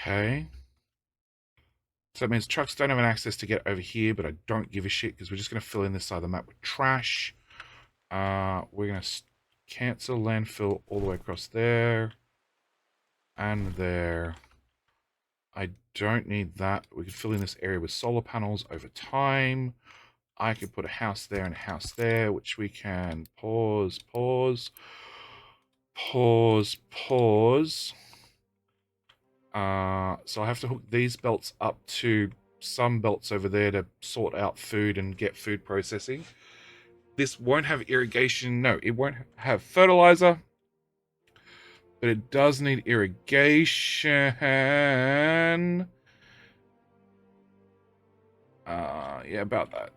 Okay. So that means trucks don't have an access to get over here, but I don't give a shit because we're just going to fill in this side of the map with trash. We're going to cancel landfill all the way across there. And there. I don't need that. We could fill in this area with solar panels over time. I could put a house there and a house there, which we can pause. So I have to hook these belts up to some belts over there to sort out food and get food processing. This won't have irrigation. No, it won't have fertilizer, but it does need irrigation. Yeah, about that.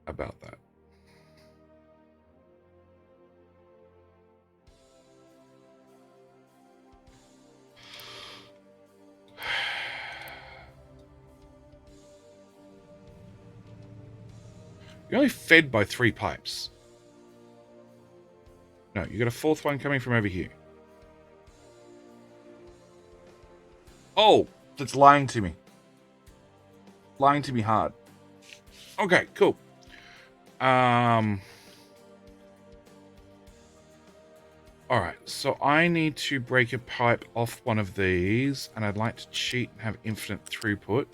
About that. You're only fed by 3 pipes. No, you got a 4th one coming from over here. Oh, that's lying to me. Lying to me hard. Okay, cool. Alright, so I need to break a pipe off one of these, and I'd like to cheat and have infinite throughput.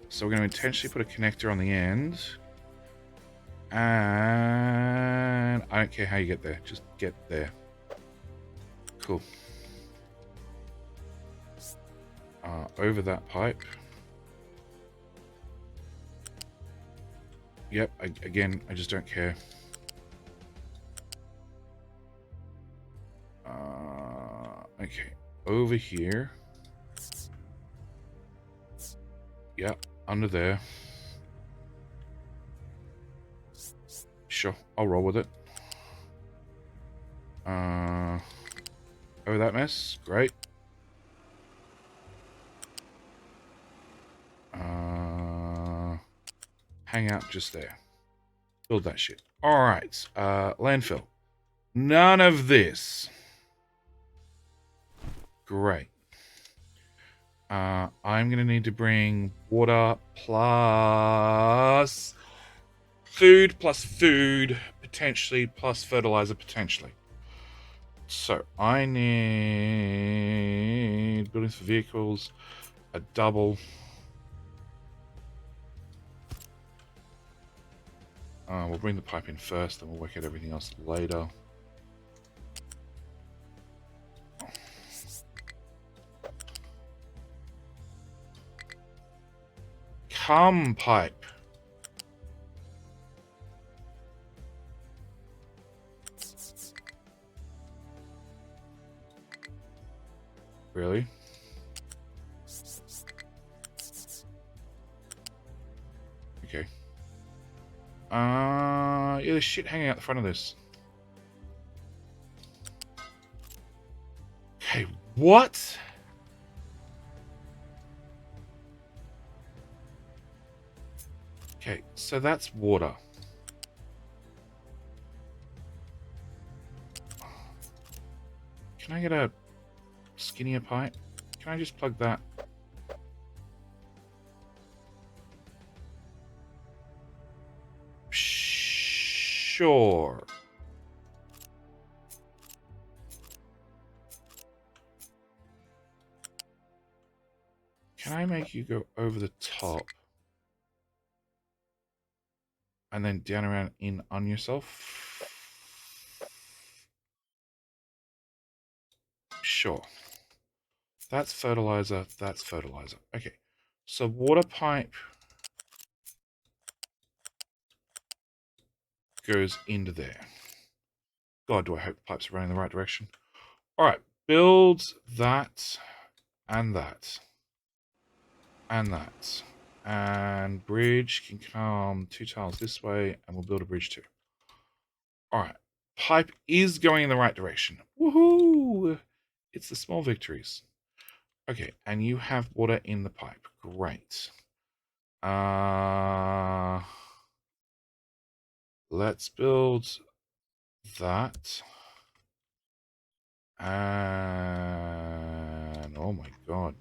So we're going to intentionally put a connector on the end. And I don't care how you get there, just get there. Cool. Over that pipe. Yep, again, I just don't care. Okay, over here. Yep, under there. Sure, I'll roll with it. Over that mess, great. Hang out just there. Build that shit. Alright, landfill. None of this. Great. I'm going to need to bring water plus food, potentially, plus fertilizer, potentially. So I need buildings for vehicles, a double. We'll bring the pipe in first, and we'll work out everything else later. Come, pipe. Really? Okay. Yeah, there's shit hanging out the front of this. Okay, what? Okay, so that's water. Can I get a skinnier pipe? Can I just plug that? Sure. Can I make you go over the top? And then down around in on yourself? Sure. That's fertilizer, that's fertilizer. Okay. So water pipe goes into there. God, do I hope the pipes are running in the right direction. Alright, build that and that. And that. And bridge can come 2 tiles this way, and we'll build a bridge too. Alright. Pipe is going in the right direction. Woohoo! It's the small victories. Okay, and you have water in the pipe. Great. Let's build that. And oh my god.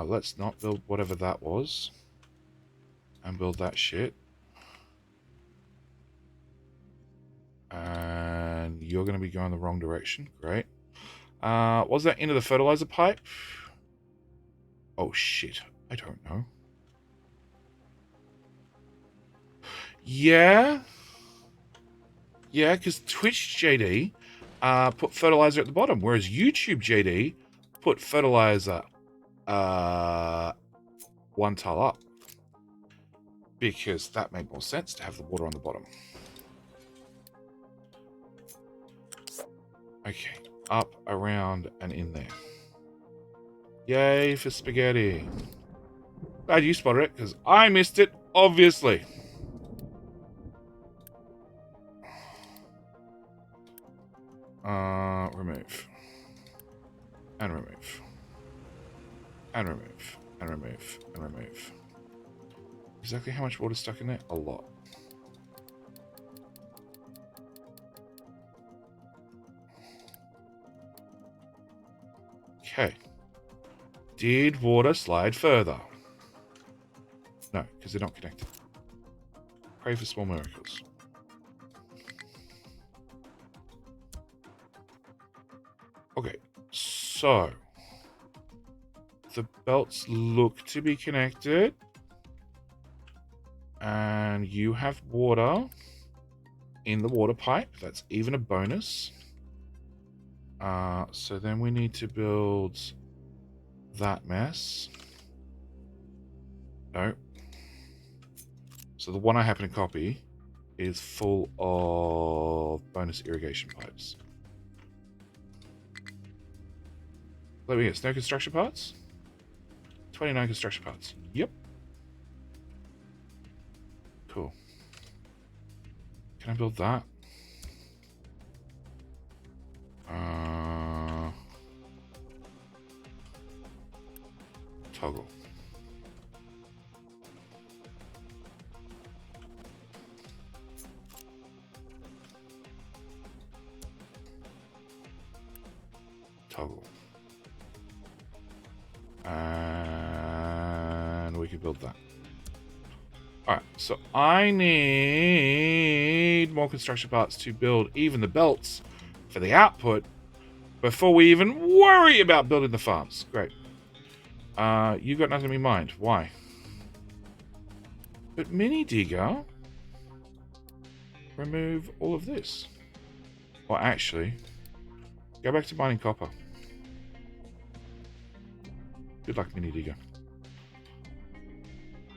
Let's not build whatever that was. And build that shit. you're going to be going the wrong direction. Great. Was that into the fertilizer pipe? Oh, shit. I don't know. Yeah. Yeah, because Twitch JD put fertilizer at the bottom, whereas YouTube JD put fertilizer one tile up. Because that made more sense to have the water on the bottom. Okay. Up, around, and in there. Yay for spaghetti. Glad you spotted it, because I missed it, obviously. Remove. And remove. And remove. And remove. And remove. Exactly how much water stuck in there? A lot. Okay. Did water slide further? No, because they're not connected. Pray for small miracles. Okay, so the belts look to be connected. And you have water in the water pipe. That's even a bonus. So then we need to build that mess. No. So the one I happen to copy is full of bonus irrigation pipes. Let me guess, no construction parts? 29 construction parts. Yep. Cool. Can I build that? Toggle. Toggle. And we can build that. Alright, so I need more construction parts to build even the belts for the output before we even worry about building the farms. Great. You've got nothing in mind. Why? But Mini Digger, remove all of this. Or actually, go back to mining copper. Good luck, Mini Digger.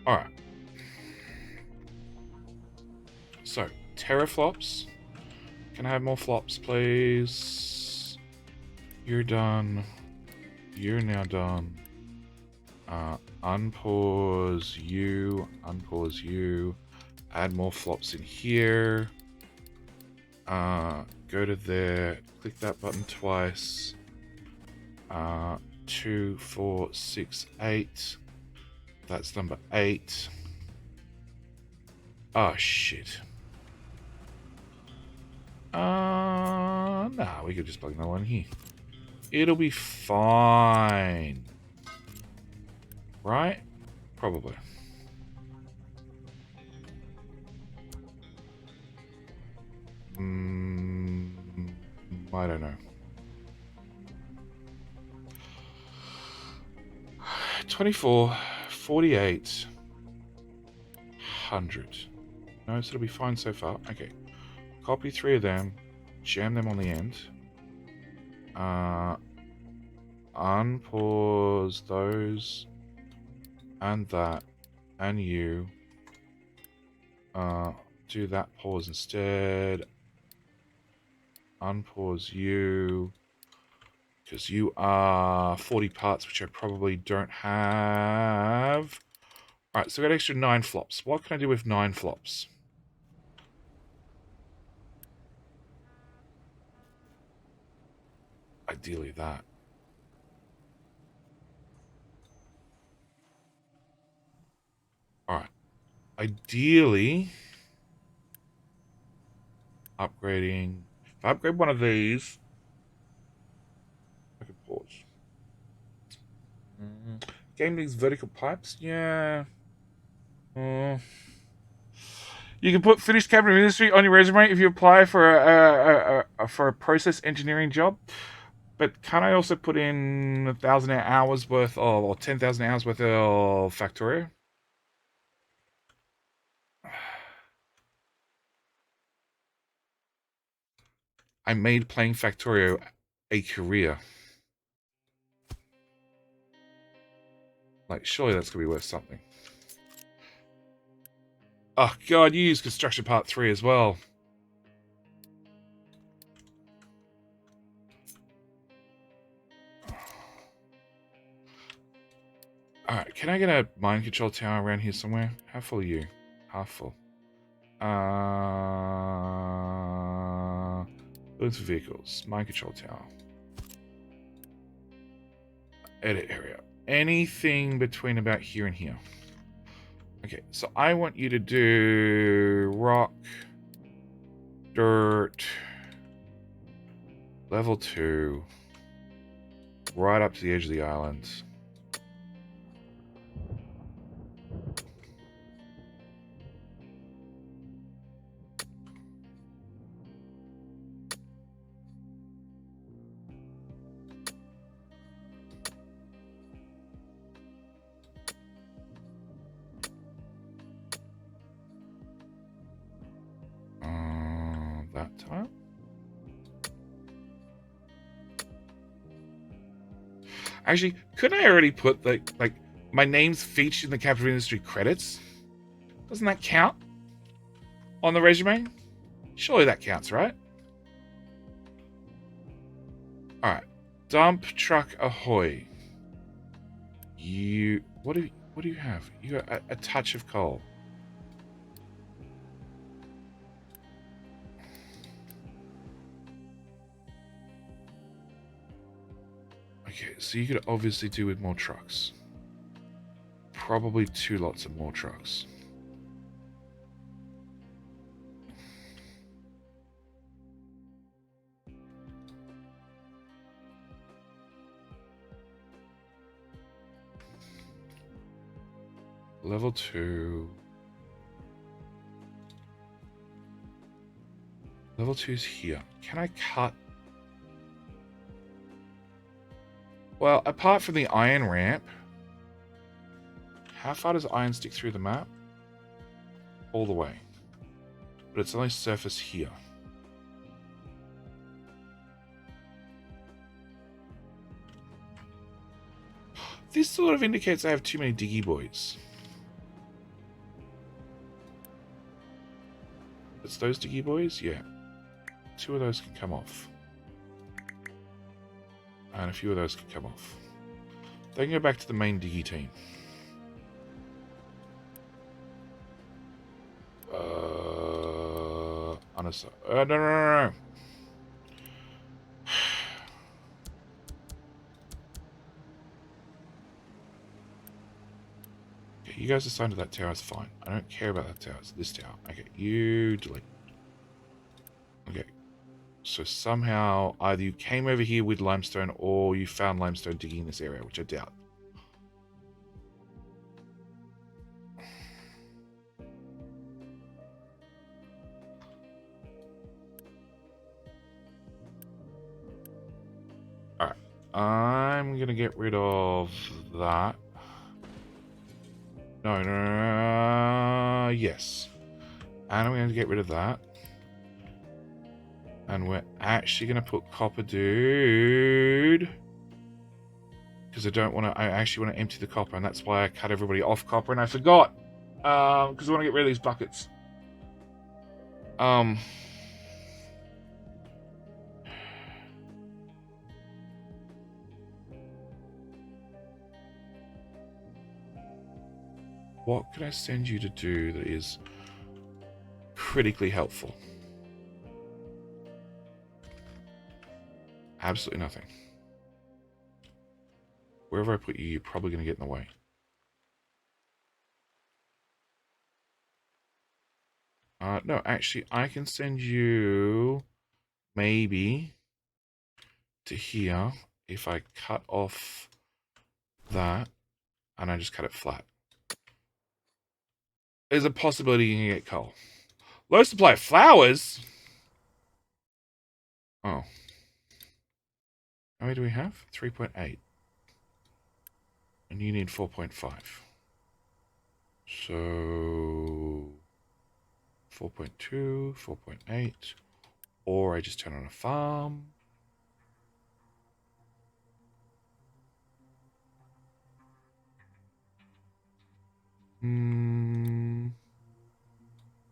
Alright. So, teraflops. Can I have more flops, please? You're done. You're now done. Unpause you. Unpause you. Add more flops in here. Go to there. Click that button twice. 2, 4, 6, 8. That's number 8. Oh, shit. Nah, we could just plug that one here. It'll be fine. Right? Probably. I don't know. 24, 48, 100. No, so it'll be fine so far. Okay. Copy 3 of them. Jam them on the end. Unpause those. And that. And you. Do that pause instead. Unpause you. Because you are 40 parts, which I probably don't have. Alright, so I got extra 9 flops. What can I do with 9 flops? Ideally that. Alright. Ideally, upgrading. If I upgrade one of these, I can pause. Game needs vertical pipes? Yeah. You can put finished cabinet industry on your resume if you apply for a process engineering job. But can I also put in 1,000 hours worth of, or 10,000 hours worth of Factorio? I made playing Factorio a career. Like, surely that's gonna be worth something. Oh god, you use Construction Part 3 as well. Alright, can I get a mind control tower around here somewhere? How full are you? Half full. Buildings for vehicles. Mind control tower. Edit area. Anything between about here and here. Okay, so I want you to do rock, dirt, level 2, right up to the edge of the island. That time. Actually, couldn't I already put like my name's featured in the capital industry credits? Doesn't that count on the resume? Surely that counts, right? All right, dump truck ahoy. You what do you have? You got a touch of coal. Okay, so you could obviously do with more trucks. Probably 2 lots of more trucks. Level 2. Level 2's here. Can I cut? Well, apart from the iron ramp, how far does iron stick through the map? All the way. But it's only surface here. This sort of indicates I have too many diggy boys. It's those diggy boys? Yeah. 2 of those can come off. And a few of those can come off. They can go back to the main diggy team. No. Okay, you guys assign to that tower, it's fine. I don't care about that tower, it's this tower. Okay, you delete. Okay. So somehow either you came over here with limestone or you found limestone digging in this area, which I doubt. Alright. I'm going to get rid of that. No. Yes. And I'm going to get rid of that. And we're actually going to put copper, dude. Because I actually want to empty the copper, and that's why I cut everybody off copper, and I forgot. Because I want to get rid of these buckets. What can I send you to do that is critically helpful? Absolutely nothing. Wherever I put you, you're probably going to get in the way. No, actually, I can send you maybe to here if I cut off that and I just cut it flat. There's a possibility you can get coal. Low supply of flowers? Oh. How many do we have? 3.8. And you need 4.5. So 4.2, 4.8. Or I just turn on a farm.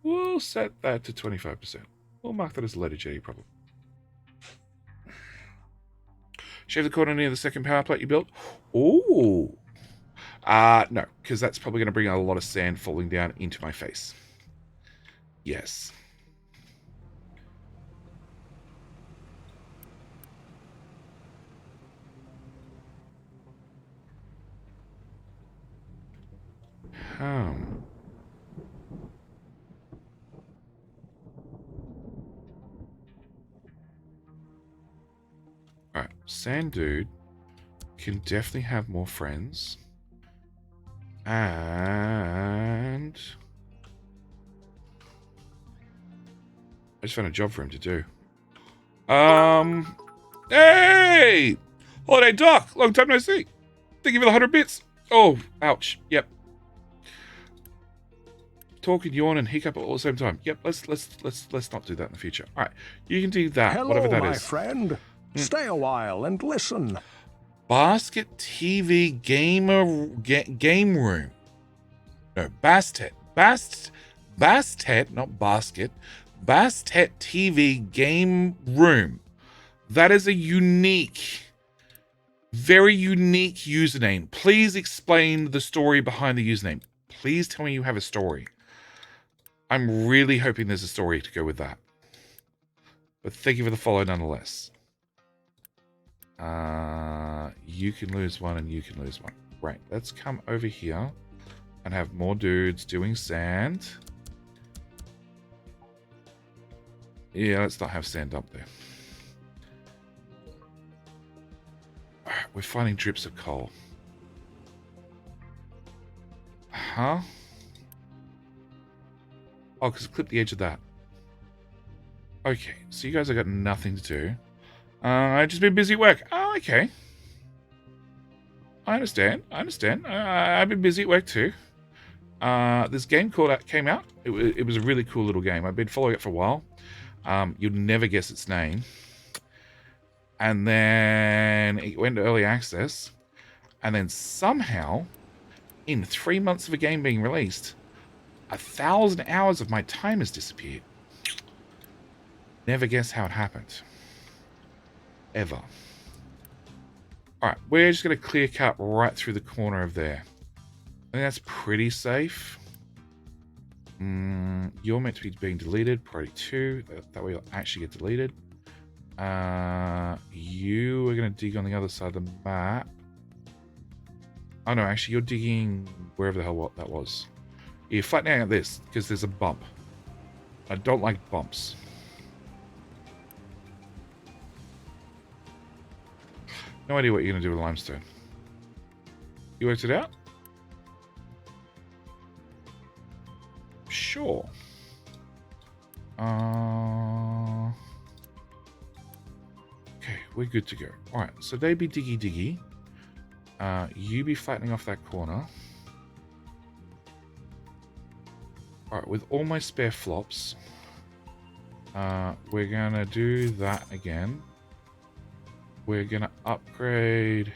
We'll set that to 25%. We'll mark that as a letter J problem. Shave the corner near the second power plant you built. Ooh. No, because that's probably going to bring a lot of sand falling down into my face. Yes. Alright, Sand Dude can definitely have more friends. And I just found a job for him to do. Hey! Holiday Doc! Long time no see. Thank you for the 100 bits. Oh, ouch. Yep. Talk and yawn and hiccup all at the same time. Yep, let's not do that in the future. All right, you can do that. Hello, whatever that my is. friend. Stay a while and listen. Basket TV game room. No, Bastet, not basket. Bastet TV game room. That is a unique, very unique username. Please explain the story behind the username. Please tell me you have a story. I'm really hoping there's a story to go with that. But thank you for the follow nonetheless. You can lose one and you can lose one. Right, let's come over here and have more dudes doing sand. Yeah, let's not have sand up there. We're finding drips of coal. Huh? Oh, because clip the edge of that. Okay, so you guys have got nothing to do. I've just been busy at work. Oh, okay. I understand. I've been busy at work too. This game came out. It was a really cool little game. I've been following it for a while. You'd never guess its name. And then it went to early access. And then somehow, in 3 months of a game being released, 1,000 hours of my time has disappeared. Never guess how it happened. Ever. Alright, we're just going to clear cut right through the corner of there. I think that's pretty safe. You're meant to be being deleted. Priority 2. That way you'll actually get deleted. You are going to dig on the other side of the map. Oh no, actually you're digging wherever the hell that was. You're flattening out this because there's a bump. I don't like bumps. No idea what you're going to do with limestone. You worked it out? Sure. Okay, we're good to go. Alright, so they be diggy. You be flattening off that corner. Alright, with all my spare flops, we're going to do that again. We're going to upgrade.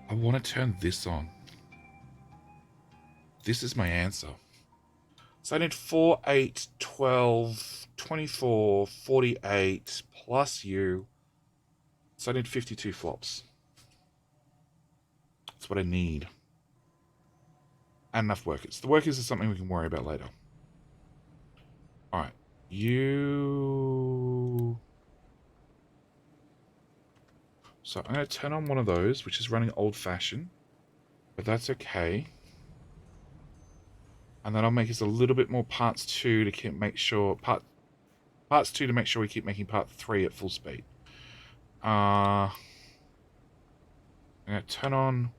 I want to turn this on. This is my answer. So I need 4, 8, 12, 24, 48, plus you. So I need 52 flops. That's what I need. And enough workers. The workers is something we can worry about later. Alright. You... So I'm going to turn on one of those, which is running old-fashioned. But that's okay. And then I'll make us a little bit more parts 2 to make sure... Parts 2 to make sure we keep making part 3 at full speed. I'm going to turn on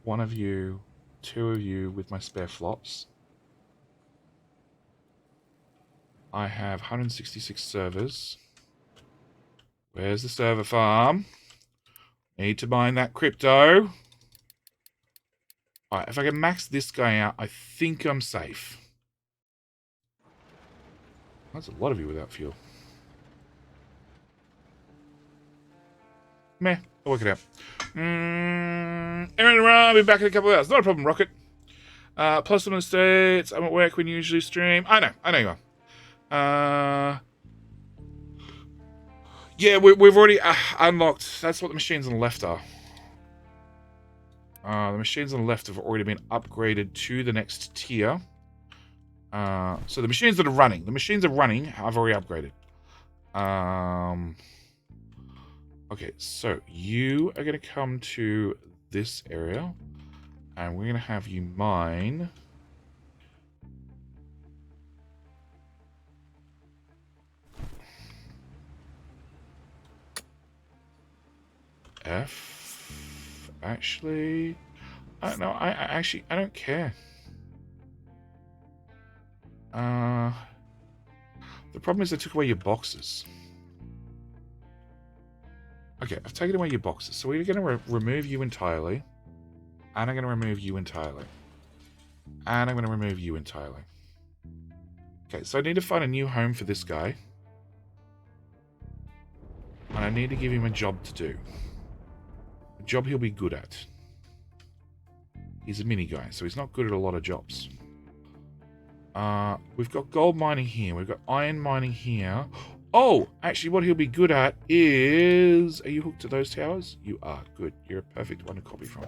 one of you 2 of you with my spare flops. I have 166 servers. Where's the server farm? Need to mine that crypto. Alright, if I can max this guy out, I think I'm safe. That's a lot of you without fuel. Meh, I'll work it out. Aaron, I'll be back in a couple of hours. Not a problem, Rocket. Plus on the States, I'm at work when you usually stream. I know you are. Yeah, we've already unlocked. That's what the machines on the left are. The machines on the left have already been upgraded to the next tier. So the machines that are running. The machines are running. I've already upgraded. Okay, so you are going to come to this area. And we're going to have you mine... F. Actually, I don't know. I don't care. The problem is I took away your boxes. Okay, I've taken away your boxes. So we're going to remove you entirely. And I'm going to remove you entirely. And I'm going to remove you entirely. Okay, so I need to find a new home for this guy. And I need to give him a job to do. A job he'll be good at. He's a mini guy, so he's not good at a lot of jobs. We've got gold mining here. We've got iron mining here. Oh, actually what he'll be good at is... Are you hooked to those towers? You are. Good. You're a perfect one to copy from.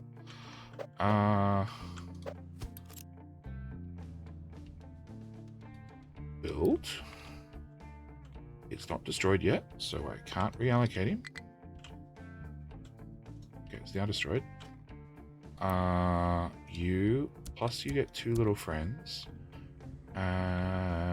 Build. It's not destroyed yet, so I can't reallocate him. Okay, it's now destroyed. You, plus you get 2 little friends. And...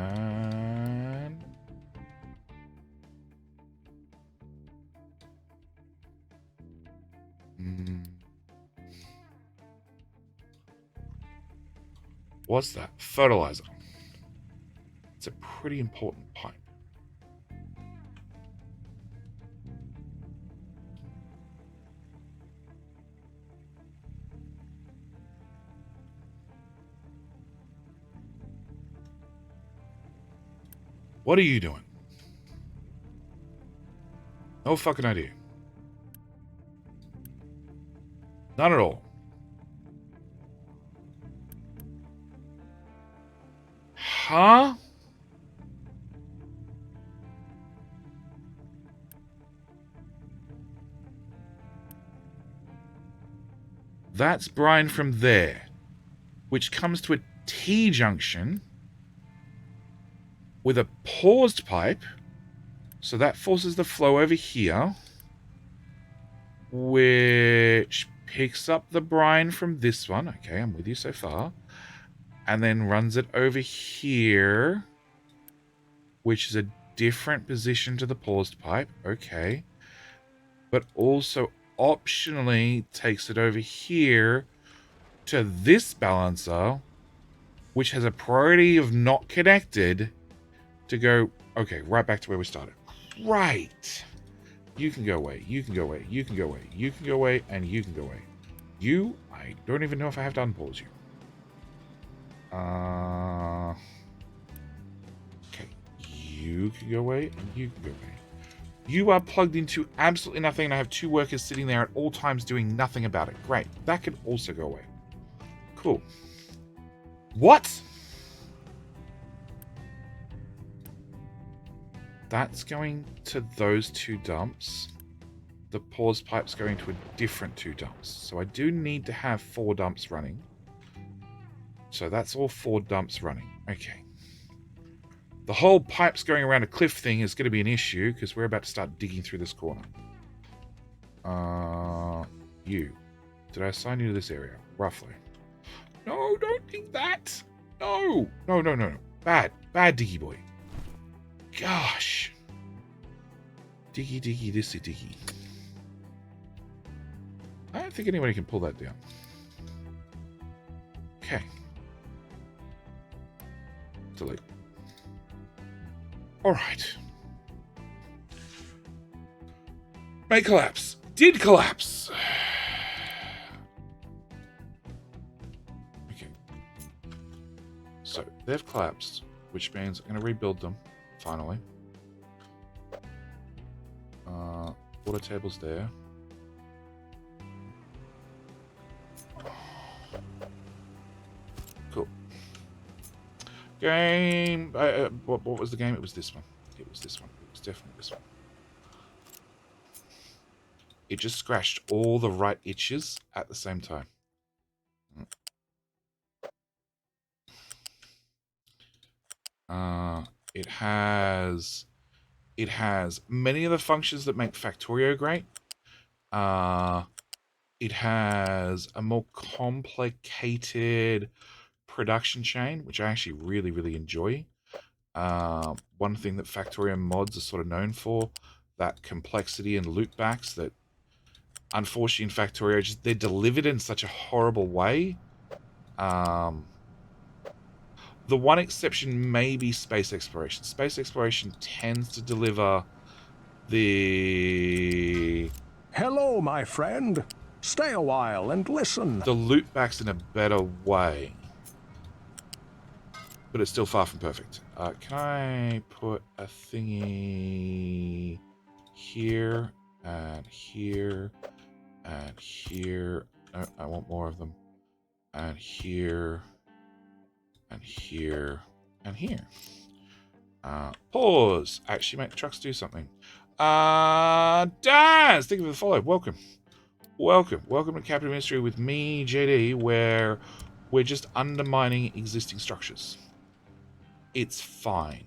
What's that? Fertilizer. It's a pretty important pipe. What are you doing? No fucking idea. None at all. Huh? That's brine from there, which comes to a T-junction with a paused pipe, so that forces the flow over here, which picks up the brine from this one. Okay, I'm with you so far. And then runs it over here, which is a different position to the paused pipe. Okay. But also optionally takes it over here to this balancer, which has a priority of not connected, to go, okay, right back to where we started. Right. You can go away. You can go away. You can go away. You can go away. And you can go away. You, I don't even know if I have to unpause you. Okay. You can go away. And you can go away. You are plugged into absolutely nothing. And I have 2 workers sitting there at all times doing nothing about it. Great. That can also go away. Cool. What? That's going to those 2 dumps. The pause pipe's going to a different 2 dumps. So I do need to have 4 dumps running. So that's all 4 dumps running. Okay. The whole pipes going around a cliff thing is going to be an issue because we're about to start digging through this corner. You. Did I assign you to this area? Roughly. No, don't think that. No. No, no, no, no. Bad. Bad diggy boy. Gosh. Diggy, diggy, thisy, diggy. I don't think anybody can pull that down. Okay. Delete. All right. May collapse. Did collapse. Okay. So they've collapsed, which means I'm going to rebuild them finally. Water table's there. Cool. Game. What was the game? It was this one. It was this one. It was definitely this one. It just scratched all the right itches at the same time. It has many of the functions that make Factorio great. It has a more complicated production chain, which I actually really, really enjoy. One thing that Factorio mods are sort of known for, that complexity and loopbacks that, unfortunately, in Factorio, they're delivered in such a horrible way. The one exception may be space exploration. Space exploration tends to deliver the Hello, my friend. Stay a while and listen. loopbacks in a better way. But it's still far from perfect. Can I put a thingy here and here and here? No, I want more of them. And here and here and here. Pause. Actually make the trucks do something. Daz, thank you for the follow. Welcome. Welcome to Capital Mystery with me, JD, where we're just undermining existing structures. It's fine.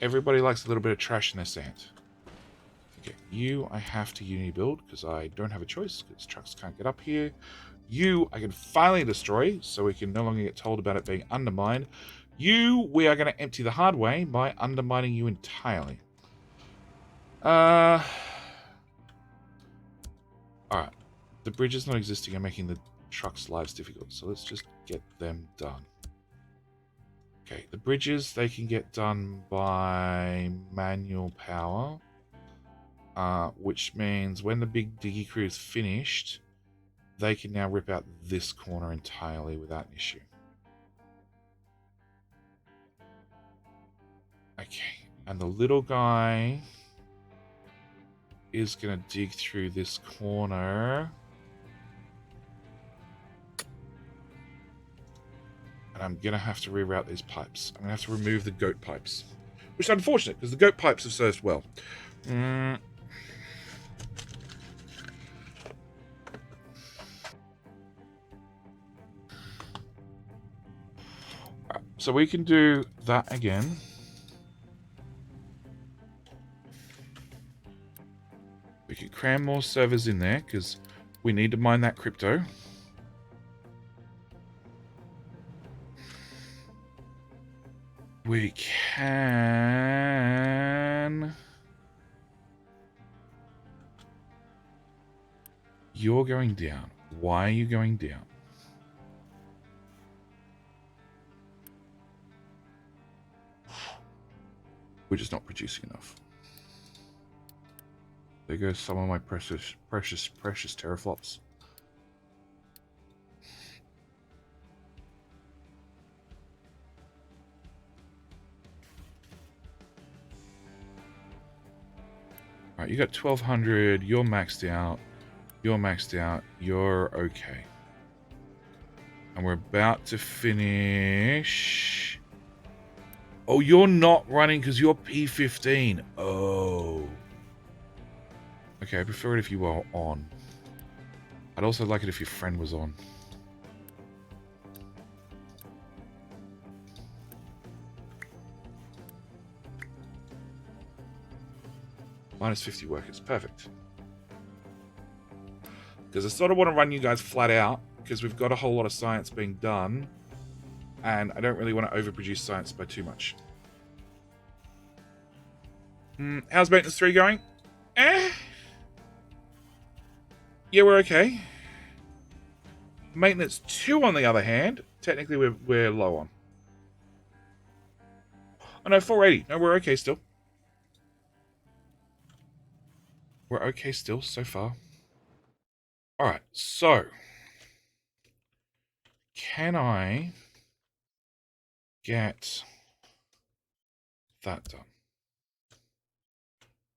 Everybody likes a little bit of trash in their sand. Okay, you I have to uni build because I don't have a choice because trucks can't get up here. You I can finally destroy so we can no longer get told about it being undermined. You we are going to empty the hard way by undermining you entirely. Alright. The bridges not existing are making the trucks' lives difficult, so let's just get them done. Okay, the bridges, they can get done by manual power, which means when the big diggy crew is finished, they can now rip out this corner entirely without an issue. Okay, and the little guy is going to dig through this corner. And I'm going to have to reroute these pipes. I'm going to have to remove the goat pipes. Which is unfortunate, because the goat pipes have served well. So we can do that again. We can cram more servers in there, because we need to mine that crypto. We can... You're going down. Why are you going down? We're just not producing enough. There goes some of my precious teraflops. Alright, you got 1200, you're maxed out, you're maxed out, you're okay. And we're about to finish... Oh, you're not running because you're P15. Oh. Okay, I prefer it if you were on. I'd also like it if your friend was on. Minus 50 workers. Perfect. Because I sort of want to run you guys flat out, because we've got a whole lot of science being done, and I don't really want to overproduce science by too much. How's maintenance 3 going? Yeah, we're okay. Maintenance 2, on the other hand, technically we're low on. Oh no, 480. No, we're okay still. We're okay still so far. Alright, so can I get that done?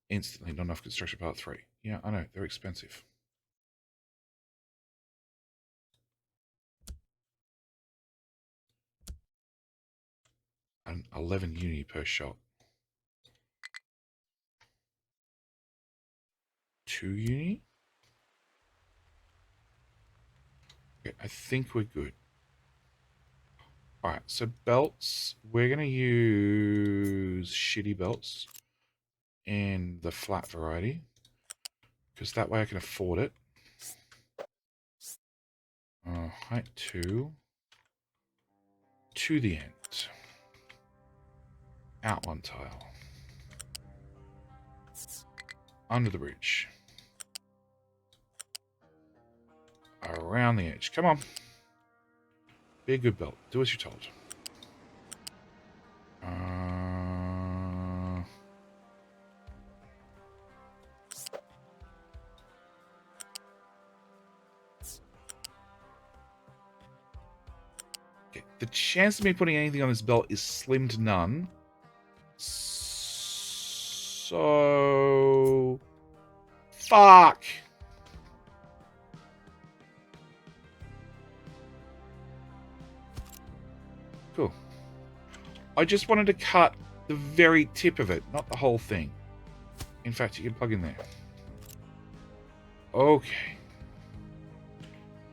Instantly, not enough construction part 3. Yeah, I know, they're expensive. And 11 uni per shot. 2 uni? Okay, I think we're good. Alright, so belts, we're going to use shitty belts in the flat variety, because that way I can afford it. Height 2 to the end. Out one tile. Under the bridge. Around the edge. Come on. Be a good belt. Do as you're told. Okay. The chance of me putting anything on this belt is slim to none. So... Fuck! Cool. I just wanted to cut the very tip of it, not the whole thing. In fact, you can plug in there. Okay.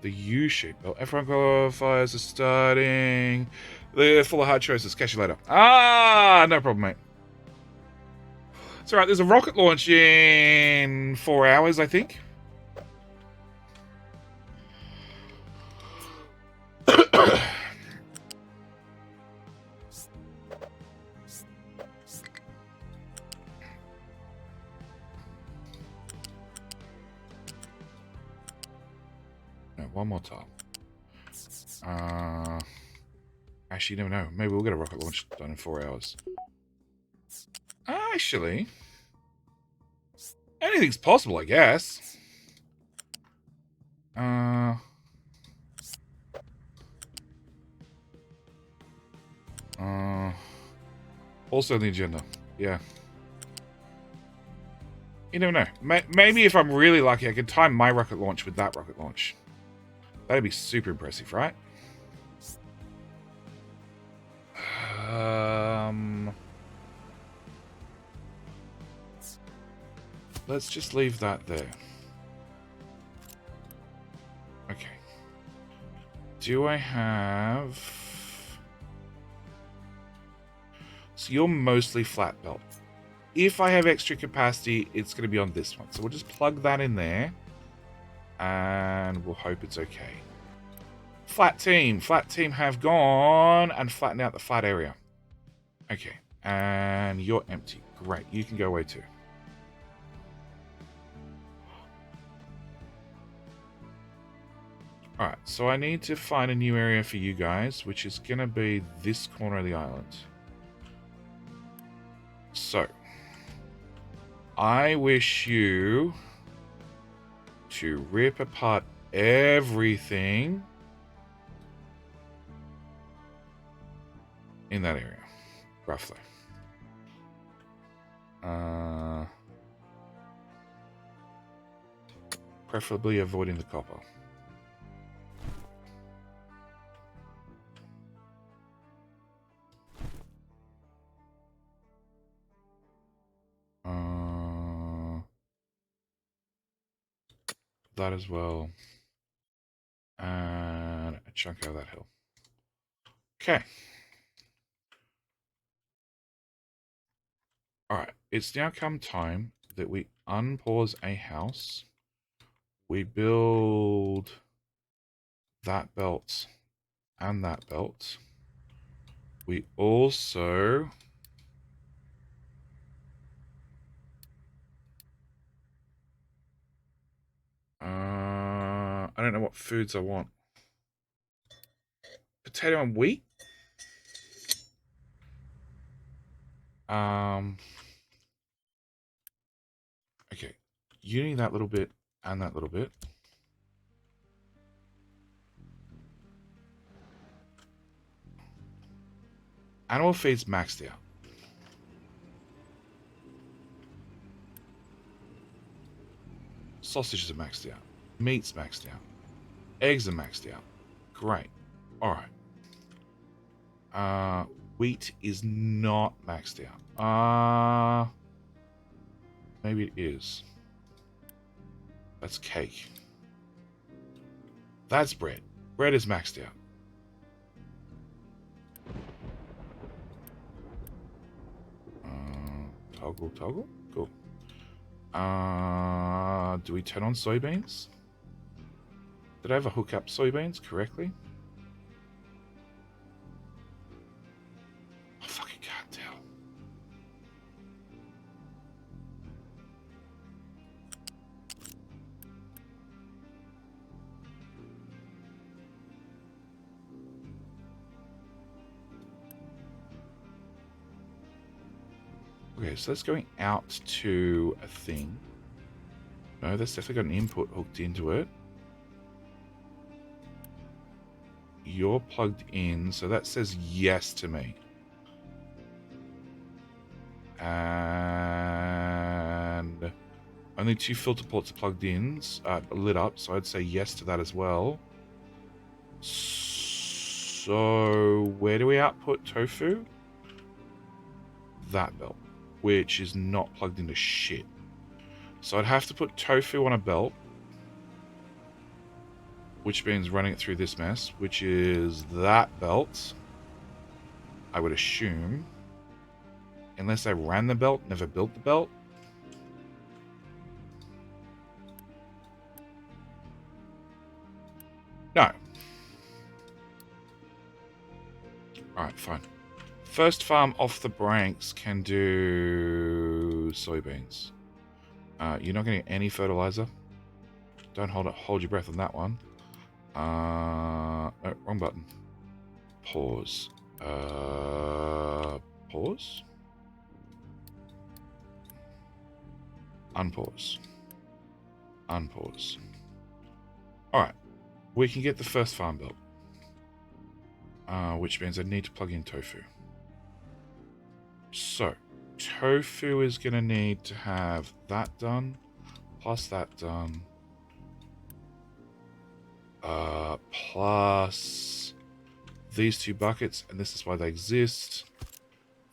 The U-shape belt. F1 qualifiers are starting. They're full of hard choices. Catch you later. Ah, no problem, mate. It's alright, there's a rocket launch in 4 hours, I think. No, one more time. Actually, you never know. Maybe we'll get a rocket launch done in 4 hours. Actually, anything's possible, I guess. Also the agenda. Yeah. You never know. Maybe if I'm really lucky, I can time my rocket launch with that rocket launch. That'd be super impressive, right? Let's just leave that there. Okay. Do I have... So you're mostly flat belt. If I have extra capacity, it's going to be on this one. So we'll just plug that in there. And we'll hope it's okay. Flat team. Flat team have gone and flattened out the flat area. Okay. And you're empty. Great. You can go away too. Alright, so I need to find a new area for you guys, which is going to be this corner of the island. So, I wish you to rip apart everything in that area, roughly. Preferably avoiding the copper. That as well. And a chunk out of that hill. Okay. Alright, it's now come time that we unpause a house. We build that belt and that belt. We also... I don't know what foods I want. Potato and wheat. Okay. You need that little bit and that little bit. Animal feed's maxed out. Sausages are maxed out. Meat's maxed out. Eggs are maxed out. Great. Alright. Wheat is not maxed out. Maybe it is. That's cake. That's bread. Bread is maxed out. Toggle. Cool. Do we turn on soybeans? Did I ever hook up soybeans correctly? I fucking can't tell. Okay, so that's going out to a thing. No, that's definitely got an input hooked into it. You're plugged in, so that says yes to me. And only 2 filter ports are plugged in, lit up, so I'd say yes to that as well. So where do we output tofu? That belt, which is not plugged into shit. So I'd have to put tofu on a belt, which means running it through this mess, which is that belt, I would assume. Unless I ran the belt, never built the belt. No. Alright, fine. First farm off the ranks can do soybeans. You're not going to get any fertilizer. Don't hold your breath on that one. No, wrong button. Pause. Pause. Unpause. Unpause. Alright. We can get the first farm built. Which means I need to plug in tofu. So, tofu is going to need to have that done, plus that done, plus these 2 buckets, and this is why they exist.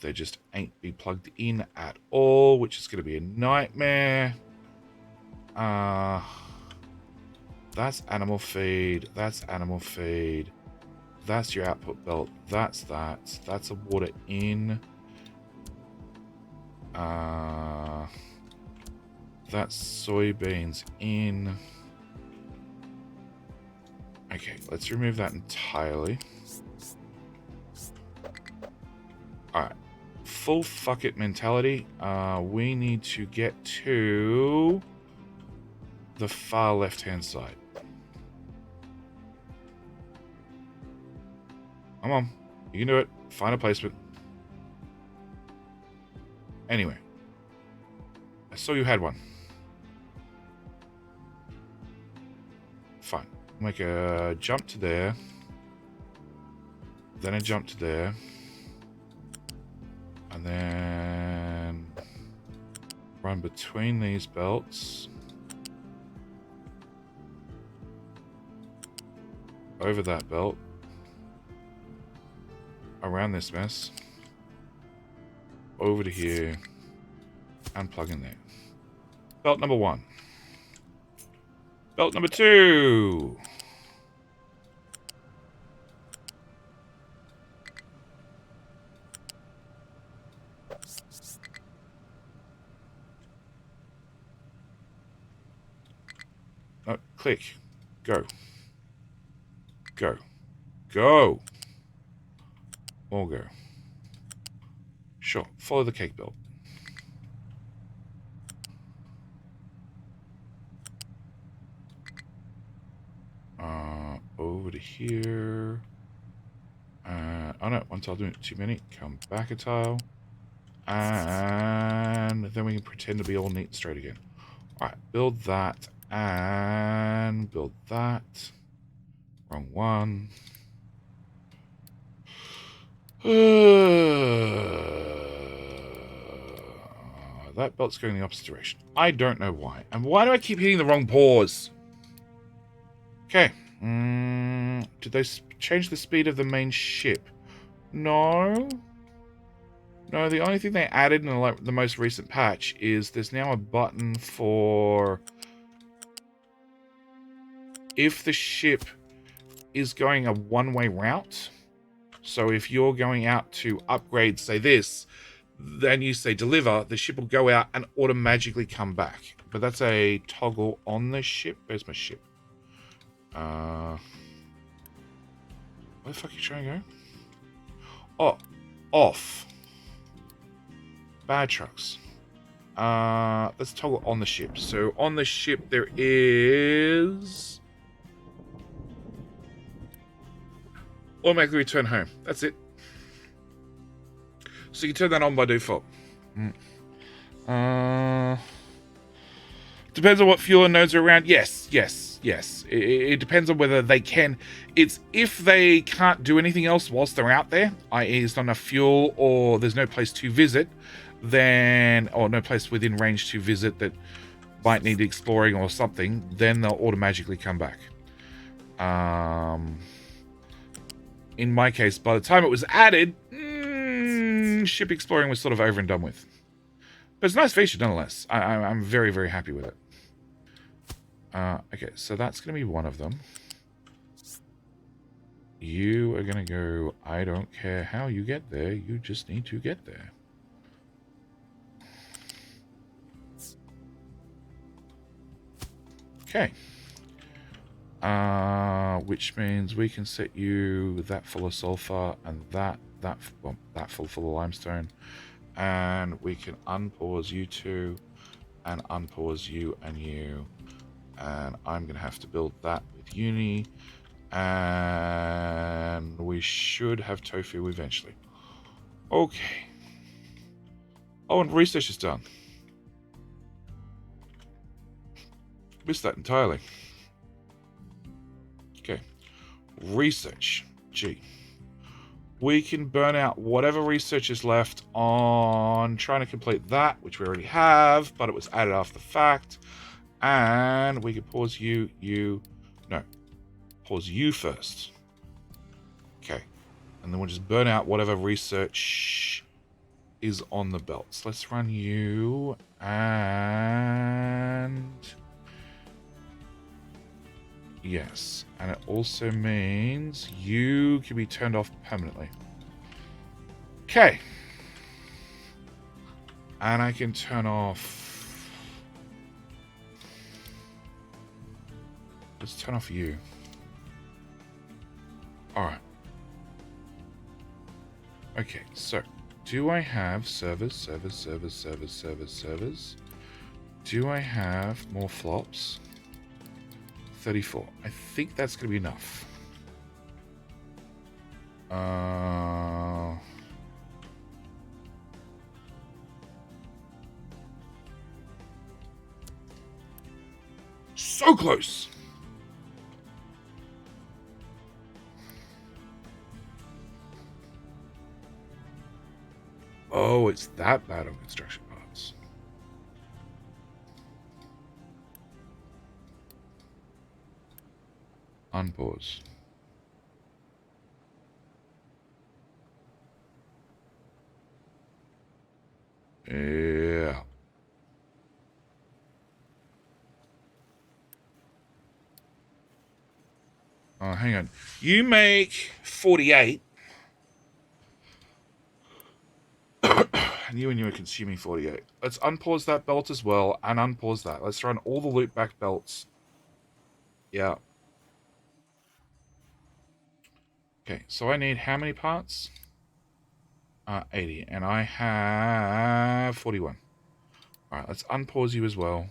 They just ain't be plugged in at all, which is going to be a nightmare. That's animal feed. That's animal feed. That's your output belt. That's that. That's a water in. That's soybeans in. Okay, let's remove that entirely. Alright. Full fuck it mentality. We need to get to the far left-hand side. Come on. You can do it. Find a placement. Anyway. I saw you had one. Fine. Make a jump to there. Then a jump to there. And then run between these belts. Over that belt. Around this mess. Over to here. And plug in there. Belt number 1. Belt number 2. No, click. Go. Go. Go. More go. Sure. Follow the cake belt. Over to here. Oh no, one tile doing it too many. Come back a tile. And then we can pretend to be all neat and straight again. Alright, build that and build that. Wrong one. That belt's going the opposite direction. I don't know why. And why do I keep hitting the wrong pause? Okay. Did they change the speed of the main ship? No. No, the only thing they added in the most recent patch is there's now a button for if the ship is going a one-way route. So if you're going out to upgrade, say this, then you say deliver, the ship will go out and automatically come back. But that's a toggle on the ship. Where's my ship? Where the fuck are you trying to go? Oh, off. Bad trucks. Let's toggle on the ship. So on the ship there is automatically return home. That's it. So you can turn that on by default. Depends on what fuel nodes are around. Yes. It depends on whether they can. It's if they can't do anything else whilst they're out there, i.e. there's not enough fuel or there's no place to visit, then, or no place within range to visit that might need exploring or something, then they'll automatically come back. In my case, by the time it was added, ship exploring was sort of over and done with. But it's a nice feature nonetheless. I'm very, very happy with it. Okay, so that's going to be one of them. You are going to go, I don't care how you get there, you just need to get there. Okay. Which means we can set you that full of sulfur and that full of limestone. And we can unpause you two and unpause you and you. And I'm going to have to build that with uni. And we should have tofu eventually. Okay. Oh, and research is done. Missed that entirely. Okay. Research. Gee. We can burn out whatever research is left on trying to complete that, which we already have, but it was added after the fact. And we can pause you. No. Pause you first. Okay. And then we'll just burn out whatever research is on the belts. Let's run you and... Yes, and it also means you can be turned off permanently. Okay. And I can turn off... Let's turn off you. Alright. Okay, so do I have servers? Do I have more flops? 34. I think that's going to be enough. So close. Oh, it's that bad on construction parts. Unpause. Yeah. Oh, hang on. You make 48. And you are consuming 48. Let's unpause that belt as well and unpause that. Let's run all the loot back belts. Yeah. Okay, so I need how many parts? 80. And I have 41. Alright, let's unpause you as well.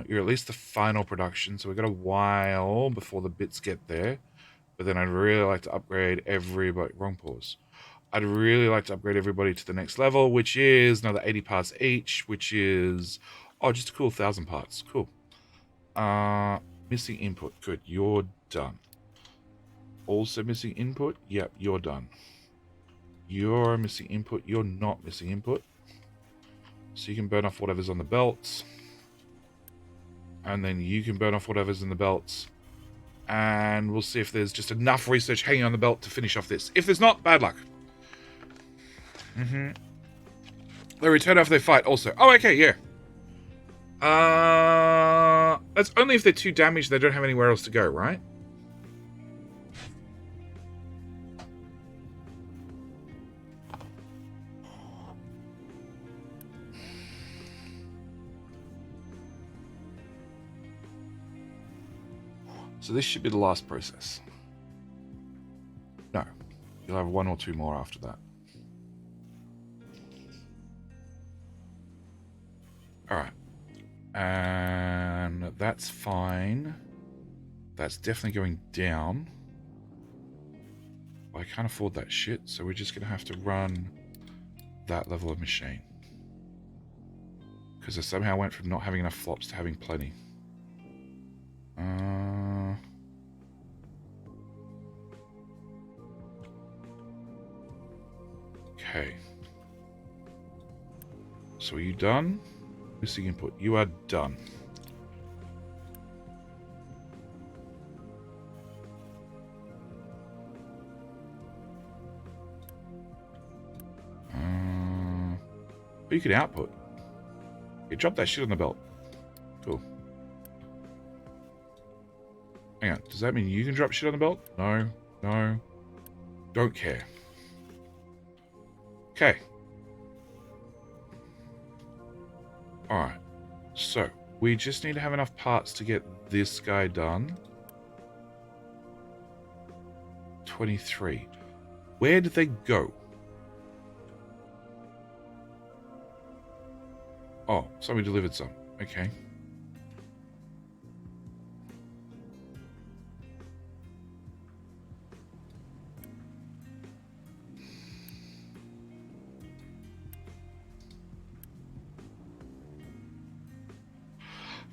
You're at least the final production, so we've got a while before the bits get there. But then I'd really like to upgrade everybody. Wrong pause. I'd really like to upgrade everybody to the next level, which is another 80 parts each, which is, oh, just a cool 1,000 parts. Cool. Missing input. Good. You're done. Also missing input. Yep, you're done. You're missing input. You're not missing input. So you can burn off whatever's on the belts. And then you can burn off whatever's in the belts. And we'll see if there's just enough research hanging on the belt to finish off this. If there's not, bad luck. They return after they fight also. Oh, okay, yeah. That's only if they're too damaged they don't have anywhere else to go, right? So this should be the last process. No. You'll have one or two more after that. Alright. And that's fine. That's definitely going down. I can't afford that shit, so we're just going to have to run that level of machine. Because I somehow went from not having enough flops to having plenty. Okay. So are you done? Missing input. You are done. But you can output. You drop that shit on the belt. Cool. Hang on. Does that mean you can drop shit on the belt? No. No. Don't care. Okay. Alright. So, we just need to have enough parts to get this guy done. 23. Where did they go? Oh, somebody delivered some. Okay.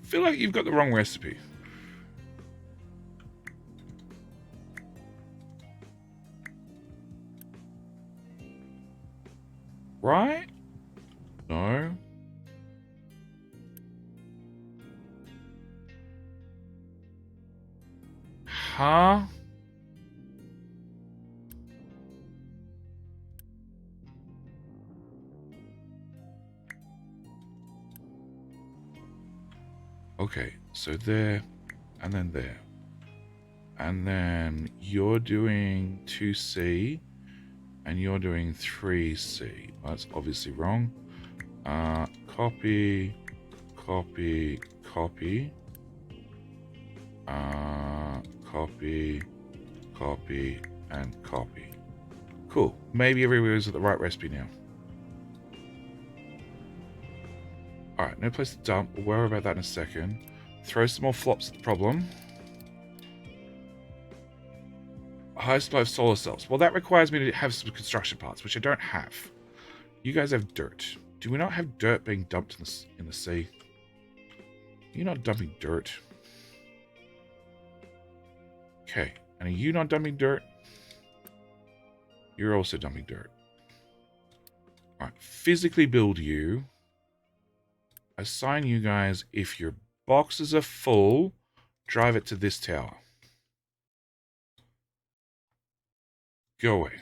I feel like you've got the wrong recipe. Right? No. Huh? Okay, so there, and then there. And then you're doing 2C, and you're doing 3C. Well, that's obviously wrong. Copy, copy, copy. Copy, copy, and copy. Cool. Maybe everywhere is at the right recipe now. Alright, no place to dump. We'll worry about that in a second. Throw some more flops at the problem. High supply of solar cells. Well, that requires me to have some construction parts, which I don't have. You guys have dirt. Do we not have dirt being dumped in the sea? You're not dumping dirt. Okay. And are you not dumping dirt? You're also dumping dirt. Alright. Physically build you. Assign you guys, if your boxes are full, drive it to this tower. Go away.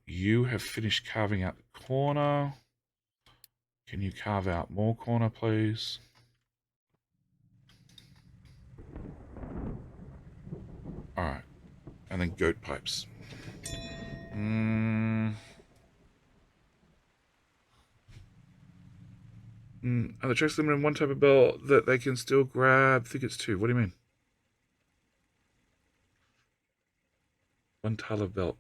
You have finished carving out the corner. Can you carve out more corner, please? Alright. And then goat pipes. Are the tracks limited in one type of belt that they can still grab? I think it's 2. What do you mean? One tile of belt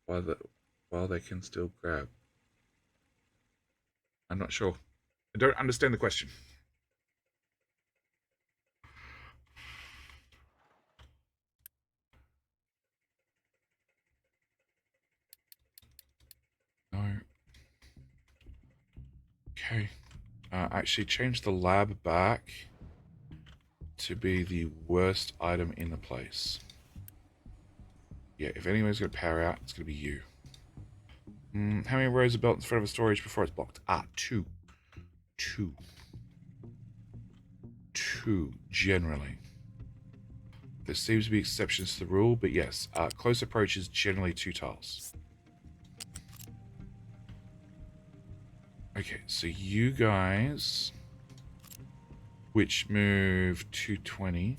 while they can still grab. I'm not sure. I don't understand the question. Okay. Actually, change the lab back to be the worst item in the place. Yeah, if anyone's going to power out, it's going to be you. How many rows are built in front of a storage before it's blocked? 2. 2. 2, generally. There seems to be exceptions to the rule, but yes, close approach is generally 2 tiles. Okay, so you guys, which move 220.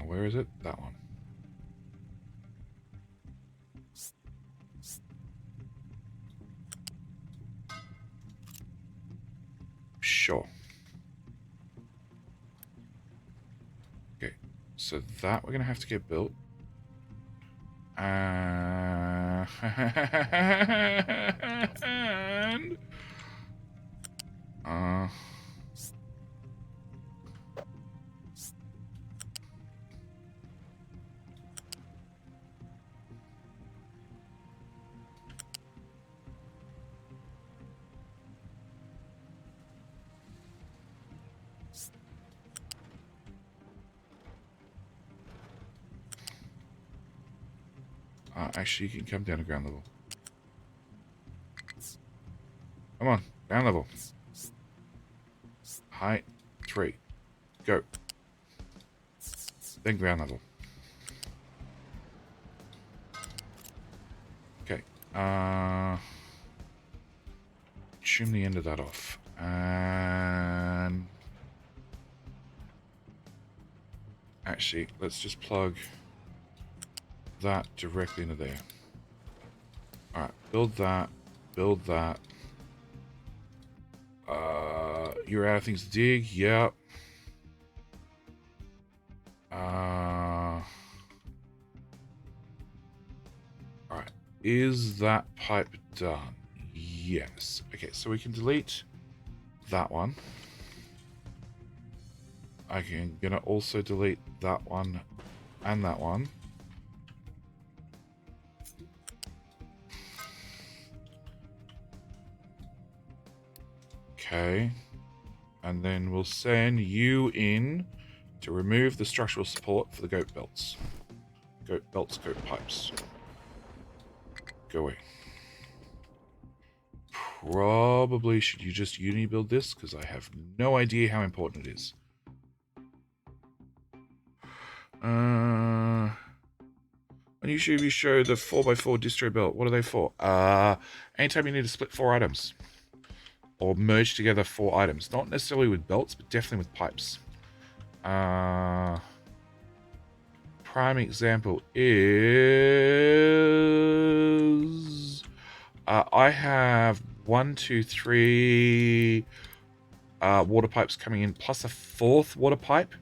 Where is it? That one. Sure. Okay, so that we're going to have to get built. And... actually, you can come down to ground level. Come on, ground level. Height 3. Go. Then ground level. Okay. Trim the end of that off. And... actually, let's just plug that directly into there. Alright, build that. Build that. You're out of things to dig? Yep. Alright. Is that pipe done? Yes. Okay, so we can delete that one. I'm gonna also delete that one and that one. Okay. And then we'll send you in to remove the structural support for the goat belts. Goat belts, goat pipes. Go away. Probably should you just uni build this, because I have no idea how important it is. On YouTube you show the 4x4 distro belt. What are they for? Anytime you need to split 4 items. Or merge together 4 items. Not necessarily with belts, but definitely with pipes. Prime example is... I have 1, 2, 3 water pipes coming in, plus a 4th water pipe.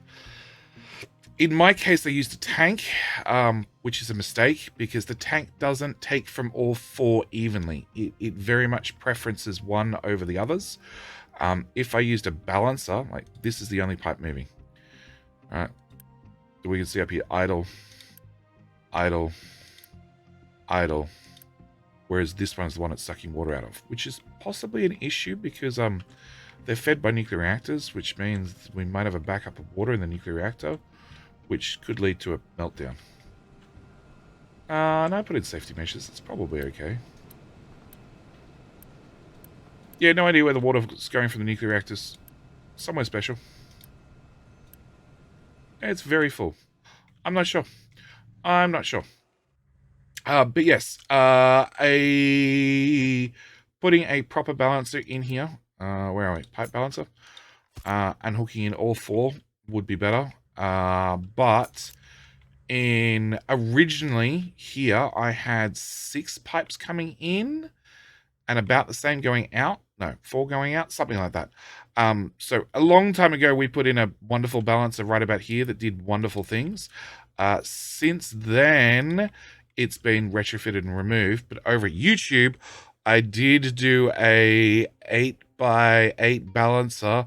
In my case, I used a tank, which is a mistake, because the tank doesn't take from all 4 evenly. It very much preferences one over the others. If I used a balancer, like this is the only pipe moving. Alright. We can see up here, idle, idle, idle. Whereas this one is the one that's sucking water out of, which is possibly an issue because they're fed by nuclear reactors, which means we might have a backup of water in the nuclear reactor, which could lead to a meltdown. And I put in safety measures. It's probably okay. Yeah, no idea where the water is going from the nuclear reactors. Somewhere special. It's very full. I'm not sure. I'm not sure. But yes, putting a proper balancer in here. Where are we? Pipe balancer. And hooking in all 4 would be better. But originally here I had 6 pipes coming in and about the same going out. No, 4 going out, something like that. So a long time ago we put in a wonderful balancer right about here that did wonderful things. Since then it's been retrofitted and removed, but over at YouTube I did do a 8x8 balancer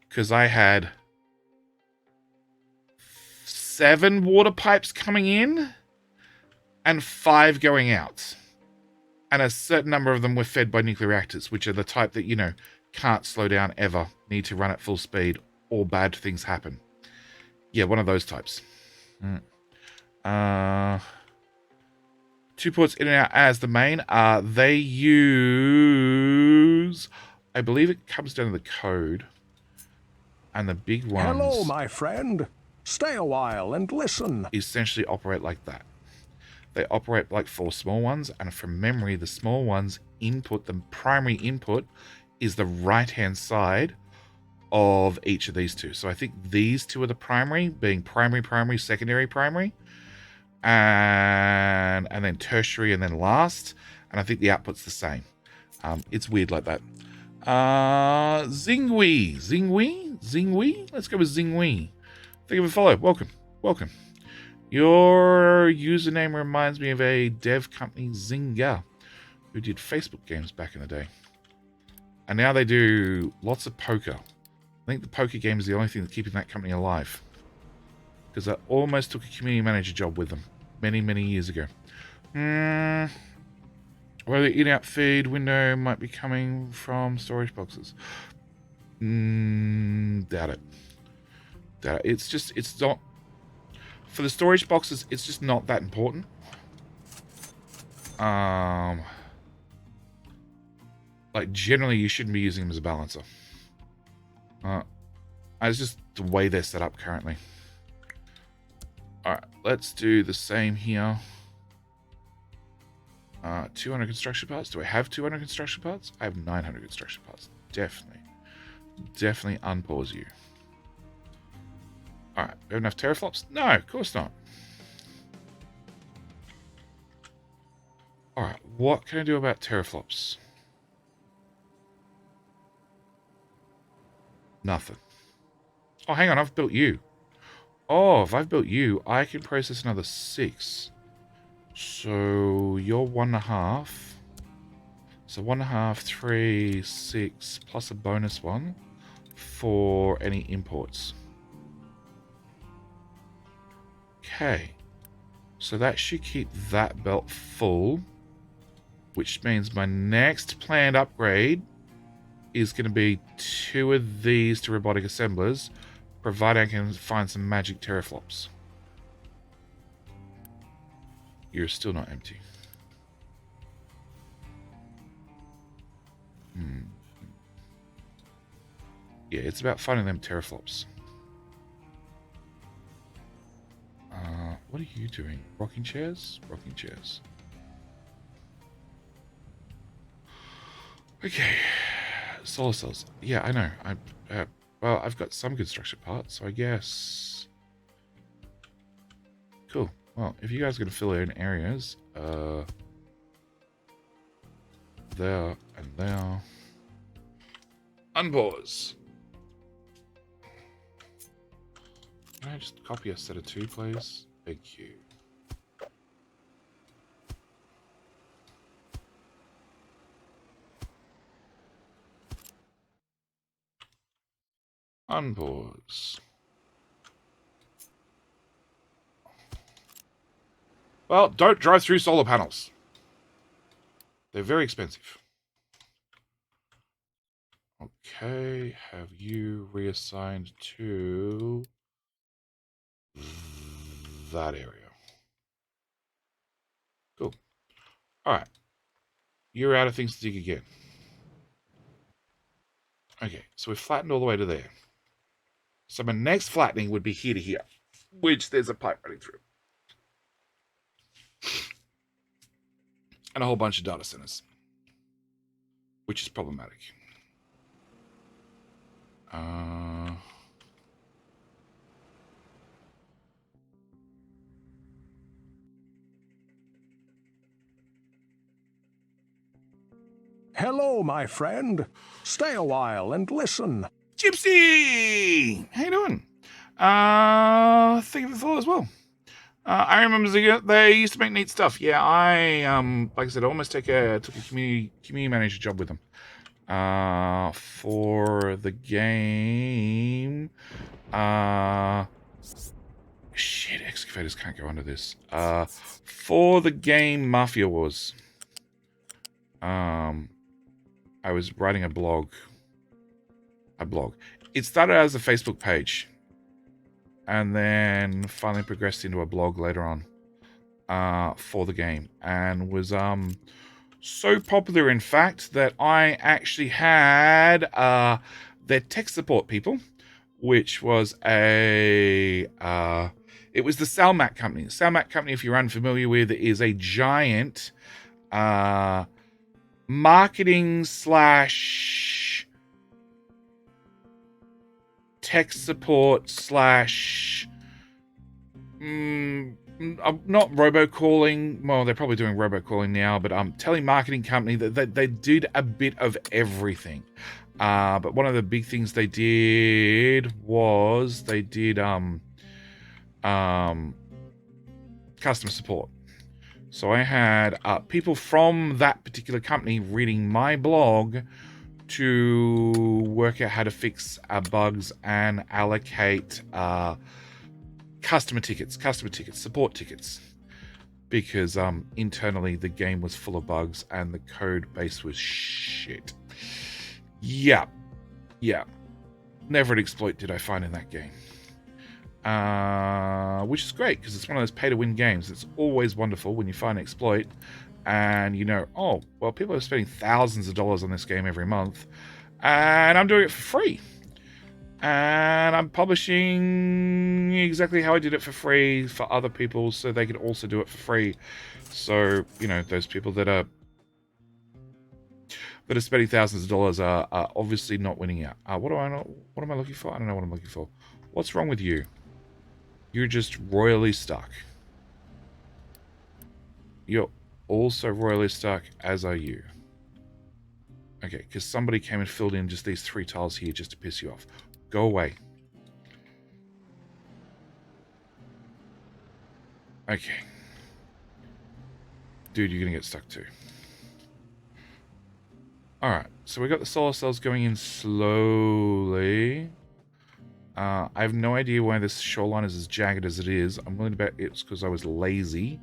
because I had 7 water pipes coming in and 5 going out. And a certain number of them were fed by nuclear reactors, which are the type that, you know, can't slow down ever, need to run at full speed, or bad things happen. Yeah, one of those types. 2 ports in and out as the main. They use... I believe it comes down to the code. And the big ones... Hello, my friend. Stay a while and listen. Essentially operate like that. They operate like 4 small ones, and from memory, the small ones input, the primary input is the right-hand side of each of these 2. So I think these 2 are the primary, being primary, secondary, primary, and then tertiary, and then last. And I think the output's the same. It's weird like that. Zingui. Let's go with Zingui. Thank you for the follow. Welcome. Your username reminds me of a dev company, Zynga, who did Facebook games back in the day. And now they do lots of poker. I think the poker game is the only thing that's keeping that company alive. Because I almost took a community manager job with them many years ago. Where the in-out feed window might be coming from storage boxes. Doubt it. It's not... For the storage boxes, it's just not that important. Like, generally, you shouldn't be using them as a balancer. It's just the way they're set up currently. Alright, let's do the same here. 200 construction parts. Do I have 200 construction parts? I have 900 construction parts. Definitely unpause you. Alright, we have enough teraflops? No, of course not. Alright, what can I do about teraflops? Nothing. Oh, hang on, I've built you. Oh, if I've built you, I can process another 6. So, you're 1.5. So 1.5, 3, 6, plus a bonus one for any imports. Okay, so that should keep that belt full, which means my next planned upgrade is going to be 2 of these to robotic assemblers, provided I can find some magic teraflops. You're still not empty. Yeah, it's about finding them teraflops. What are you doing? Rocking chairs? Rocking chairs. Okay. Solar cells. Yeah, I know. Well, I've got some construction parts, so I guess... Cool. Well, if you guys are going to fill in areas, there and there. Unpause. Can I just copy a set of 2, please? Thank you. Unpause. Well, don't drive through solar panels. They're very expensive. Okay, have you reassigned to that area? Cool. Alright. You're out of things to dig again. Okay, so we've flattened all the way to there. So my next flattening would be here to here, which there's a pipe running through. And a whole bunch of data centers, which is problematic. Hello, my friend. Stay a while and listen. Gypsy! How you doing? Thank you for the follow as well. I remember they used to make neat stuff. Yeah, I like I said, I almost took a community manager job with them. For the game. Shit, excavators can't go under this. For the game Mafia Wars, I was writing a blog. It started as a Facebook page, and then finally progressed into a blog later on, for the game, and was so popular, in fact, that I actually had their tech support people, which was it was the Salmat company. Salmat company, if you're unfamiliar with, is a giant marketing / tech support / not robocalling. Well, they're probably doing robocalling now, but telemarketing company that they did a bit of everything. But one of the big things they did was they did customer support. So I had people from that particular company reading my blog to work out how to fix bugs and allocate customer tickets, support tickets, because internally the game was full of bugs and the code base was shit. Yeah. Never an exploit did I find in that game. Which is great, because it's one of those pay-to-win games. It's always wonderful when you find an exploit and you know, oh, well, people are spending thousands of dollars on this game every month, and I'm doing it for free. And I'm publishing exactly how I did it for free for other people so they can also do it for free. So, you know, those people that are spending thousands of dollars are obviously not winning out. What am I looking for? I don't know what I'm looking for. What's wrong with you? You're just royally stuck. You're also royally stuck, as are you. Okay, because somebody came and filled in just these 3 tiles here just to piss you off. Go away. Okay. Dude, you're going to get stuck too. Alright, so we got the solar cells going in slowly. I have no idea why this shoreline is as jagged as it is. I'm willing to bet it's because I was lazy.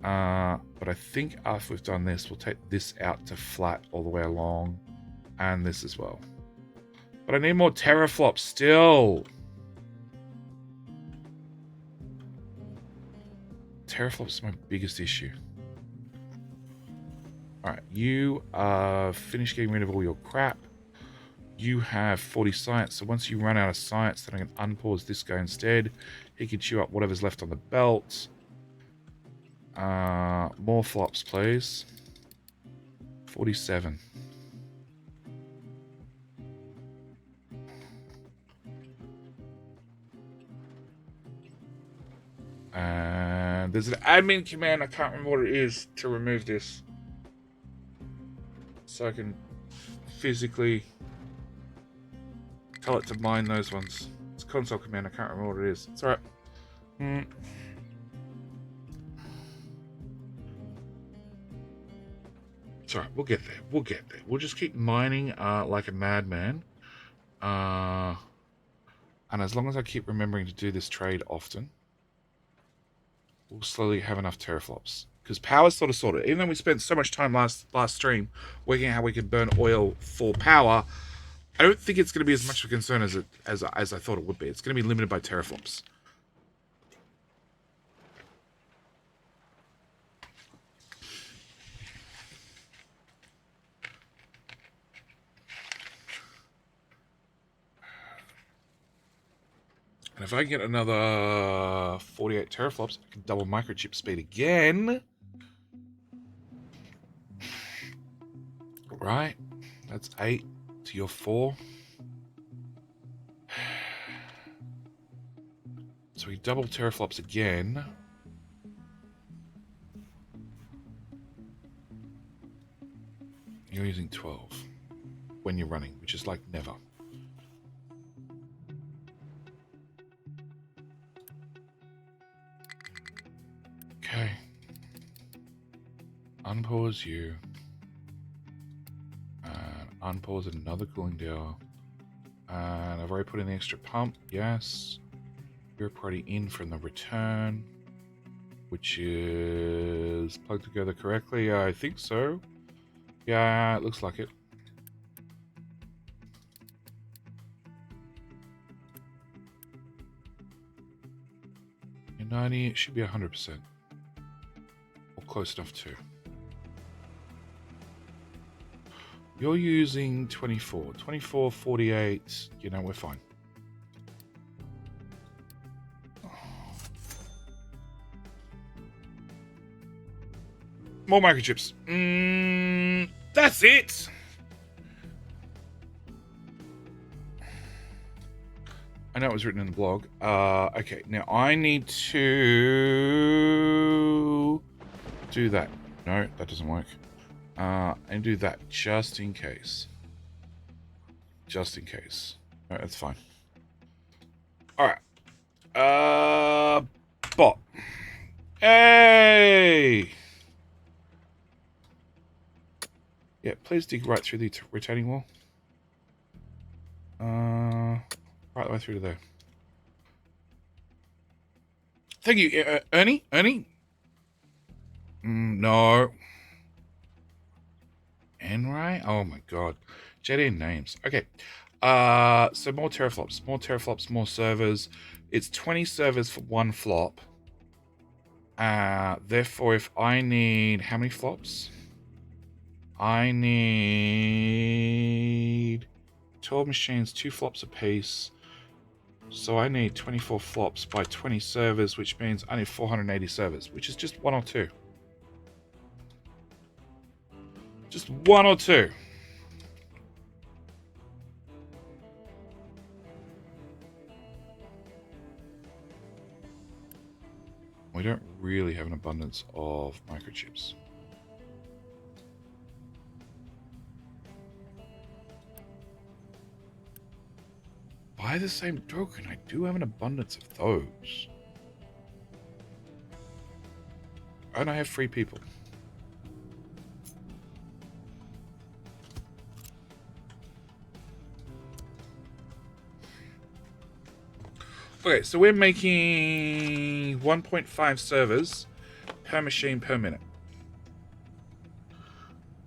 But I think after we've done this, we'll take this out to flat all the way along. And this as well. But I need more teraflops still. Teraflops is my biggest issue. Alright, you finished getting rid of all your crap. You have 40 science, so once you run out of science, then I can unpause this guy instead. He can chew up whatever's left on the belt. More flops, please. 47. And there's an admin command, I can't remember what it is, to remove this. So I can physically tell it to mine those ones. It's a console command, I can't remember what it is. It's alright. It's alright, we'll get there. We'll just keep mining like a madman. And as long as I keep remembering to do this trade often, we'll slowly have enough teraflops. Because power's sort of sorted. Even though we spent so much time last stream working out how we could burn oil for power, I don't think it's going to be as much of a concern as I thought it would be. It's going to be limited by teraflops. And if I get another 48 teraflops, I can double microchip speed again. Right, that's 8 to your 4. So we double teraflops again. You're using 12 when you're running, which is like never. Okay. Unpause you. And unpause another cooling tower. And I've already put in the extra pump, yes. You're already in from the return, which is plugged together correctly. I think so. Yeah, it looks like it. In 90, it should be 100%. Or close enough to. You're using 24. 24, 48. You know, we're fine. More microchips. That's it. I know it was written in the blog. Okay, now I need to do that. No, that doesn't work. And do that just in case. Just in case. No, that's fine. All right. Bot. Hey. Yeah, please dig right through the retaining wall. Right the way through to there. Thank you, Ernie. Ernie. No. Enrai? Oh my god. JDN names. Okay. So more teraflops. More teraflops, more servers. It's 20 servers for one flop. Therefore, if I need... How many flops? I need 12 machines, 2 flops apiece. So I need 24 flops by 20 servers, which means I need 480 servers, which is just 1 or 2. Just 1 or 2. We don't really have an abundance of microchips. By the same token, I do have an abundance of those. And I have 3 people. Okay, so we're making 1.5 servers per machine per minute.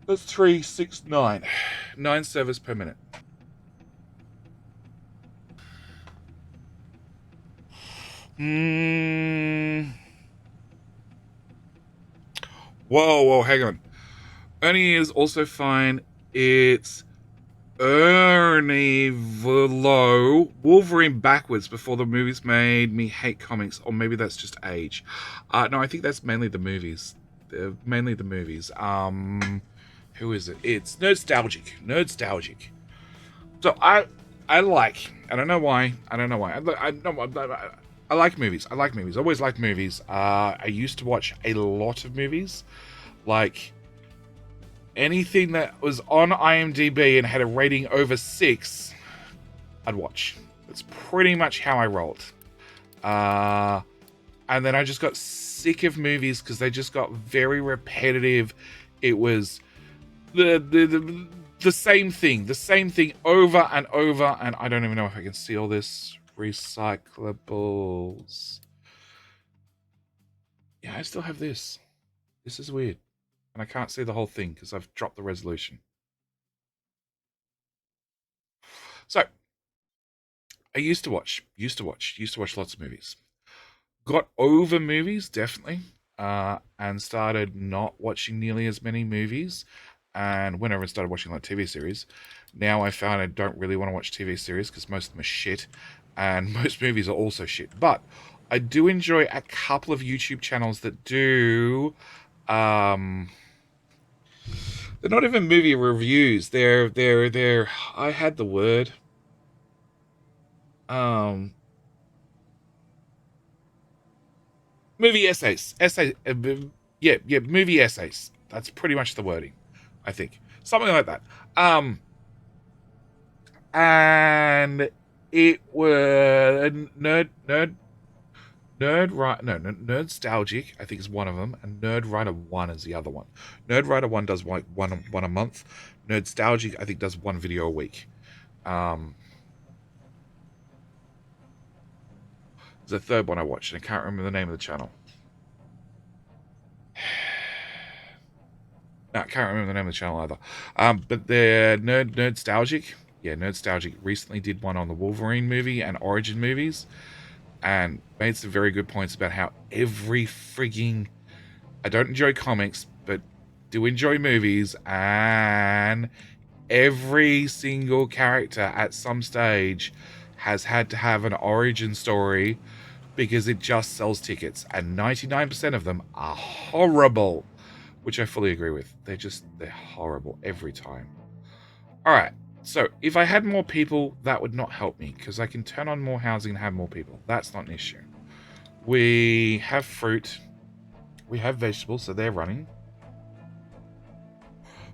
That's 3, 6, 9. 9 servers per minute. Whoa, hang on. Ernie is also fine. It's Ernie Velo. Wolverine backwards before the movies made me hate comics. Or maybe that's just age. No, I think that's mainly the movies. Mainly the movies. Who is it? It's Nerdstalgic. So I like... I don't know why. I like movies. I always like movies. I used to watch a lot of movies. Like... anything that was on IMDb and had a rating over 6, I'd watch. That's pretty much how I rolled. And then I just got sick of movies because they just got very repetitive. It was the same thing over and over. And I don't even know if I can see all this. Recyclables. Yeah, I still have this. This is weird. And I can't see the whole thing because I've dropped the resolution. So, I used to watch lots of movies. Got over movies, definitely, and started not watching nearly as many movies. And whenever I started watching like TV series, now I found I don't really want to watch TV series because most of them are shit, and most movies are also shit. But I do enjoy a couple of YouTube channels that do... they're not even movie reviews. They're I had the word. Movie essays. Movie essays. That's pretty much the wording, I think. Something like that. And it was Nerdstalgic, I think is one of them, and Nerdwriter 1 is the other one. Nerdwriter 1 does like one a month. Nerdstalgic, I think, does 1 video a week. There's a third one I watched, and I can't remember the name of the channel. No, I can't remember the name of the channel either. But the Nerdstalgic. Yeah, Nerdstalgic recently did one on the Wolverine movie and Origin movies, and made some very good points about how every frigging... I don't enjoy comics, but do enjoy movies, and every single character at some stage has had to have an origin story because it just sells tickets, and 99% of them are horrible, which I fully agree with. They're horrible every time. All right, so if I had more people, that would not help me, because I can turn on more housing and have more people. That's not an issue. We have fruit. We have vegetables, so they're running.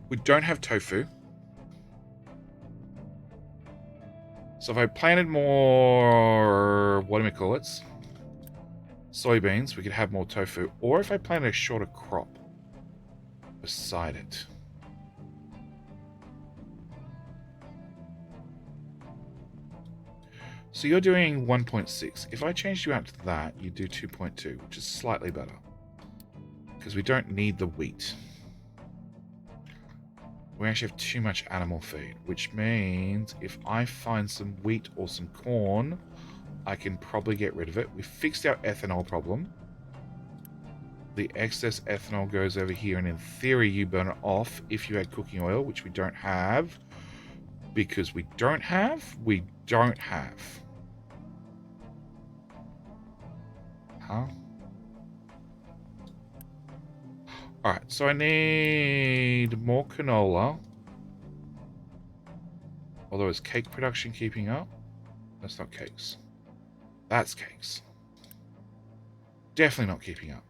We don't have tofu. So if I planted more, what do we call it? Soybeans, we could have more tofu. Or if I planted a shorter crop beside it. So you're doing 1.6. If I changed you out to that, you do 2.2, which is slightly better. Because we don't need the wheat. We actually have too much animal feed, which means if I find some wheat or some corn, I can probably get rid of it. We fixed our ethanol problem. The excess ethanol goes over here, and in theory, you burn it off if you had cooking oil, which we don't have. Because we don't have. Huh? Alright, so I need more canola. Although, is cake production keeping up? That's not cakes. That's cakes. Definitely not keeping up.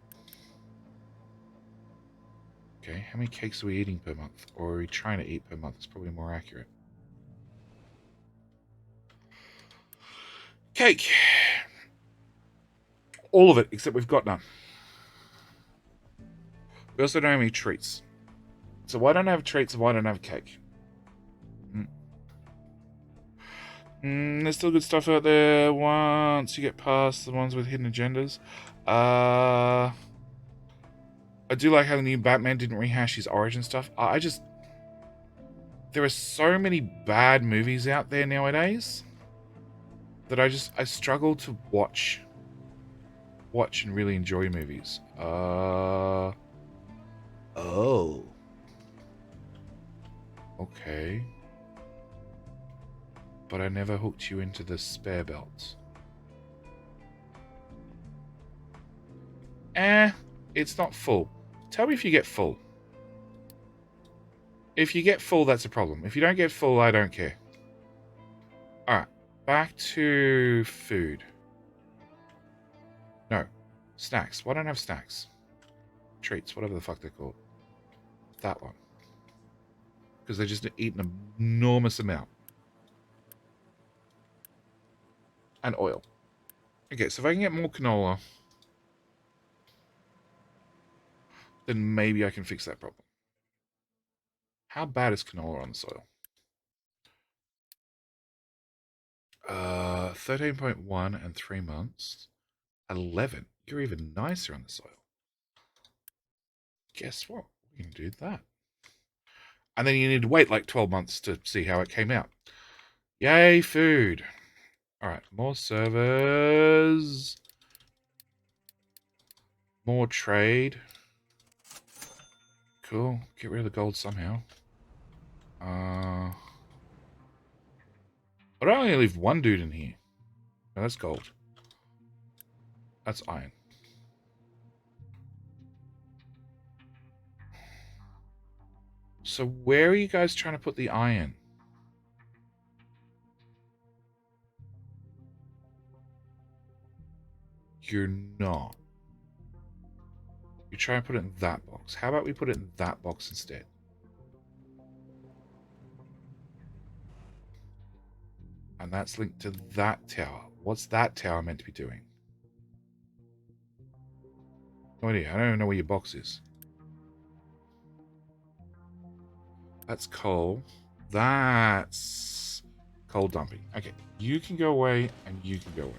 Okay, how many cakes are we eating per month? Or are we trying to eat per month? It's probably more accurate. Cake! All of it, except we've got none. We also don't have any treats. So why don't I have treats and why don't I have cake? There's still good stuff out there once you get past the ones with hidden agendas. I do like how the new Batman didn't rehash his origin stuff. There are so many bad movies out there nowadays that I struggle to watch and really enjoy movies. Oh. Okay. But I never hooked you into the spare belts. It's not full. Tell me if you get full. If you get full, that's a problem. If you don't get full, I don't care. Alright, back to food. No. Snacks. Why don't I have snacks? Treats, whatever the fuck they're called. That one. Because they just eat an enormous amount. And oil. Okay, so if I can get more canola, then maybe I can fix that problem. How bad is canola on the soil? 13.1 and 3 months. 11. You're even nicer on the soil. Guess what? We can do that. And then you need to wait like 12 months to see how it came out. Yay, food. Alright, more servers. More trade. Cool. Get rid of the gold somehow. But I only leave one dude in here. No, that's gold. That's iron. So where are you guys trying to put the iron? You're not. You try and put it in that box. How about we put it in that box instead? And that's linked to that tower. What's that tower meant to be doing? No idea. I don't even know where your box is. That's coal. That's coal dumping. Okay, you can go away and you can go away.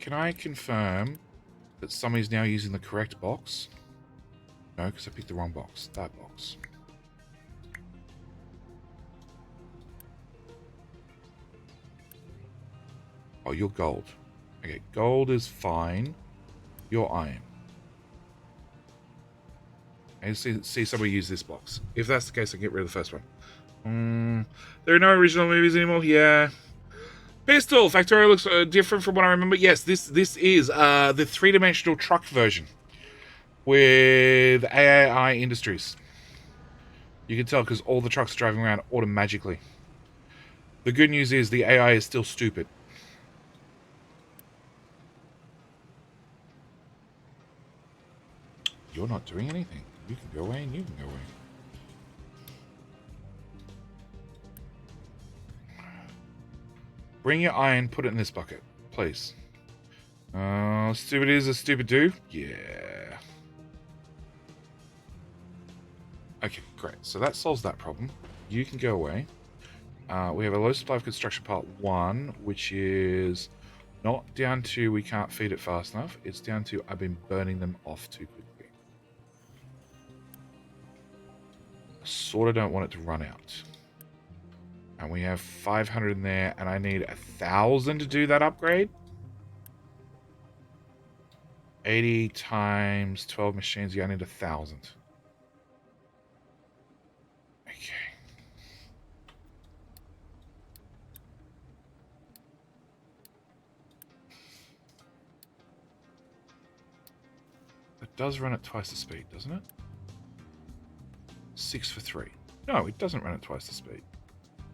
Can I confirm that somebody's now using the correct box? No, because I picked the wrong box. That box. Oh, you're gold. Okay, gold is fine. You're iron. I see somebody use this box. If that's the case, I can get rid of the first one. There are no original movies anymore. Yeah. Pistol Factorio looks different from what I remember. Yes, this is the three-dimensional truck version with AAI Industries. You can tell because all the trucks are driving around automatically. The good news is the AI is still stupid. You're not doing anything. You can go away and you can go away. Bring your iron, put it in this bucket, please. Stupid is a stupid do? Yeah. Okay, great. So that solves that problem. You can go away. We have a low supply of construction part 1, which is not down to we can't feed it fast enough. It's down to I've been burning them off too quickly. Sort of don't want it to run out. And we have 500 in there, and I need 1,000 to do that upgrade. 80 times 12 machines, yeah, I need 1,000. Okay. It does run at twice the speed, doesn't it? 6 for 3. No, it doesn't run at twice the speed.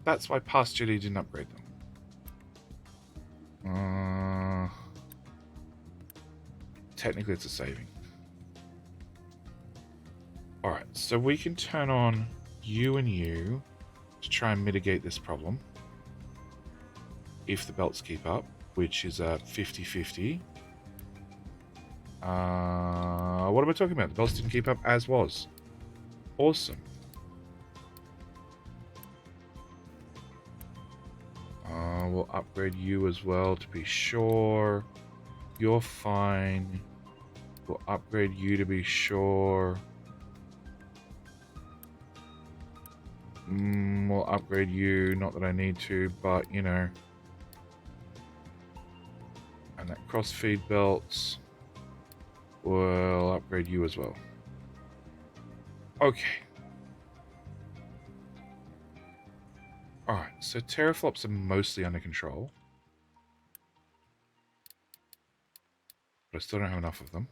That's why past GD didn't upgrade them. Technically, it's a saving. Alright, so we can turn on you and you to try and mitigate this problem. If the belts keep up, which is a 50-50. What am I talking about? The belts didn't keep up as was. Awesome. We'll upgrade you as well to be sure. You're fine. We'll upgrade you to be sure. We'll upgrade you. Not that I need to, but you know. And that cross-feed belts. We'll upgrade you as well. Okay. Alright, so teraflops are mostly under control. But I still don't have enough of them.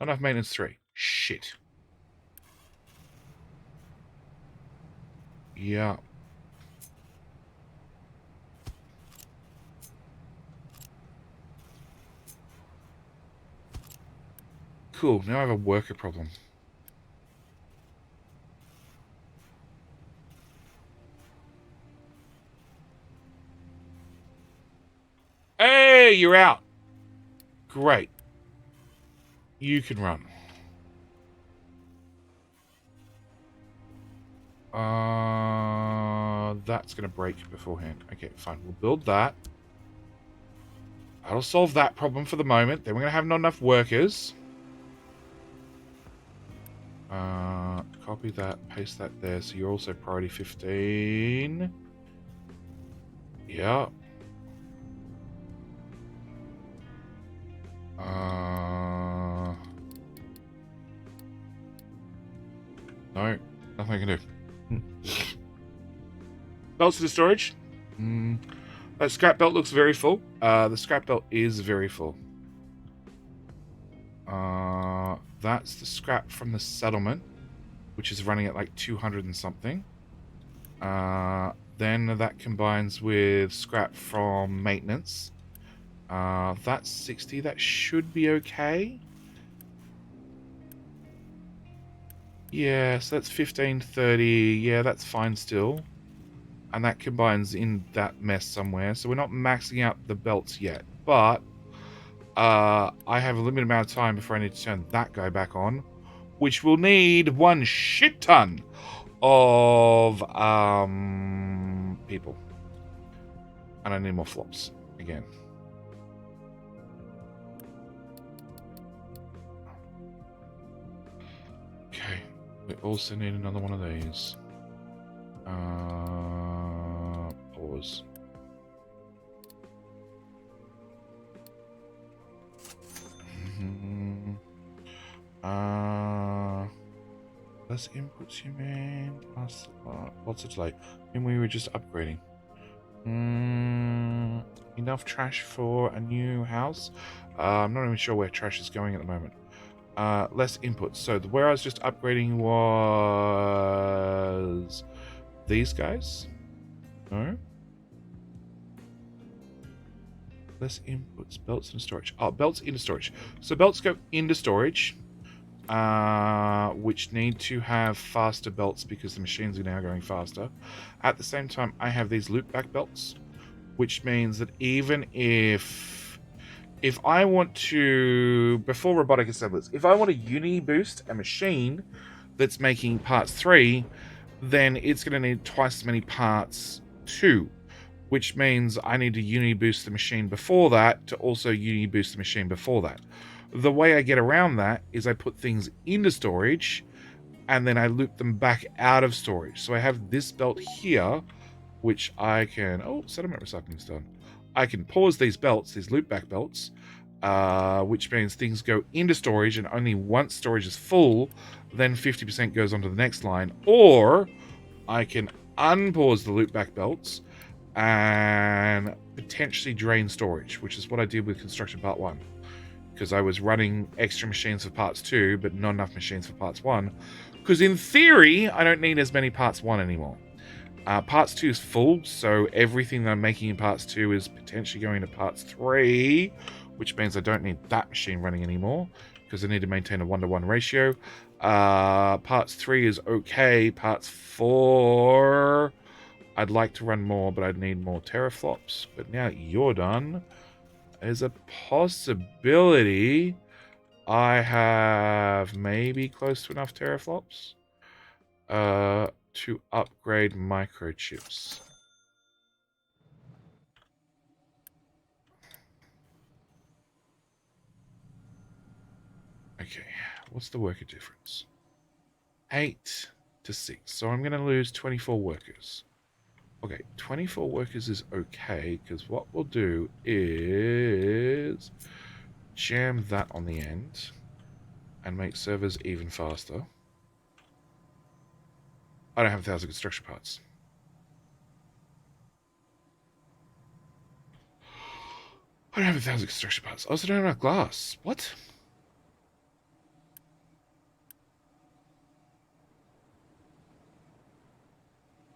Not enough maintenance 3. Shit. Yeah. Cool, now I have a worker problem. Hey, you're out. Great. You can run. That's going to break beforehand. Okay, fine. We'll build that. That'll solve that problem for the moment. Then we're going to have not enough workers. Copy that, paste that there. So you're also priority 15. Yeah. No, nothing I can do. Belts to the storage. That scrap belt looks very full. The scrap belt is very full. That's the scrap from the settlement, which is running at like 200 and something. Then that combines with scrap from maintenance. That's 60. That should be okay. Yeah, so that's 1530. Yeah, that's fine still. And that combines in that mess somewhere. So we're not maxing out the belts yet. But I have a limited amount of time before I need to turn that guy back on, which will need one shit ton of people. And I need more flops. again. Okay, we also need another one of these. Pause. Less inputs, you mean? Lots of delay. I mean, we were just upgrading. Enough trash for a new house? I'm not even sure where trash is going at the moment. Less inputs. So where I was just upgrading was these guys. No. Less inputs. Belts and storage. Oh, belts into storage. So belts go into storage. Which need to have faster belts because the machines are now going faster. At the same time, I have these loopback belts, which means that even if I want to, before robotic assemblers, if I want to uni boost a machine that's making parts 3, then it's going to need twice as many parts 2, which means I need to uni boost the machine before that to also uni boost the machine before that. The way I get around that is I put things into storage and then I loop them back out of storage. So I have this belt here, which I can... Oh, sediment recycling's done. I can pause these belts, these loopback belts, which means things go into storage and only once storage is full, then 50% goes onto the next line. Or I can unpause the loopback belts and potentially drain storage, which is what I did with construction part 1. Because I was running extra machines for parts 2, but not enough machines for parts 1. Because in theory, I don't need as many parts 1 anymore. Parts 2 is full, so everything that I'm making in parts 2 is potentially going to parts 3, which means I don't need that machine running anymore, because I need to maintain a 1-to-1 ratio. Parts 3 is okay. Parts 4, I'd like to run more, but I'd need more teraflops. But now you're done. There's a possibility I have maybe close to enough teraflops to upgrade microchips. Okay, what's the worker difference? 8 to 6. So I'm going to lose 24 workers. Okay, 24 workers is okay, because what we'll do is jam that on the end and make servers even faster. I don't have 1,000 construction parts. I don't have 1,000 construction parts. I also don't have enough glass. What?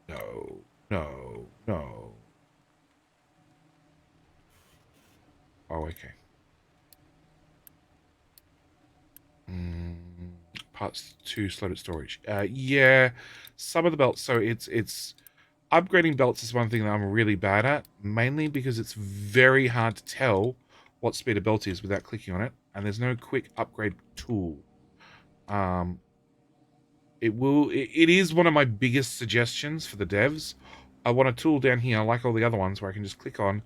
No. No. No. Oh, okay. Parts 2 slotted storage. Yeah, some of the belts. So it's upgrading belts is one thing that I'm really bad at, mainly because it's very hard to tell what speed a belt is without clicking on it, and there's no quick upgrade tool. It is one of my biggest suggestions for the devs. I want a tool down here, like all the other ones, where I can just click on,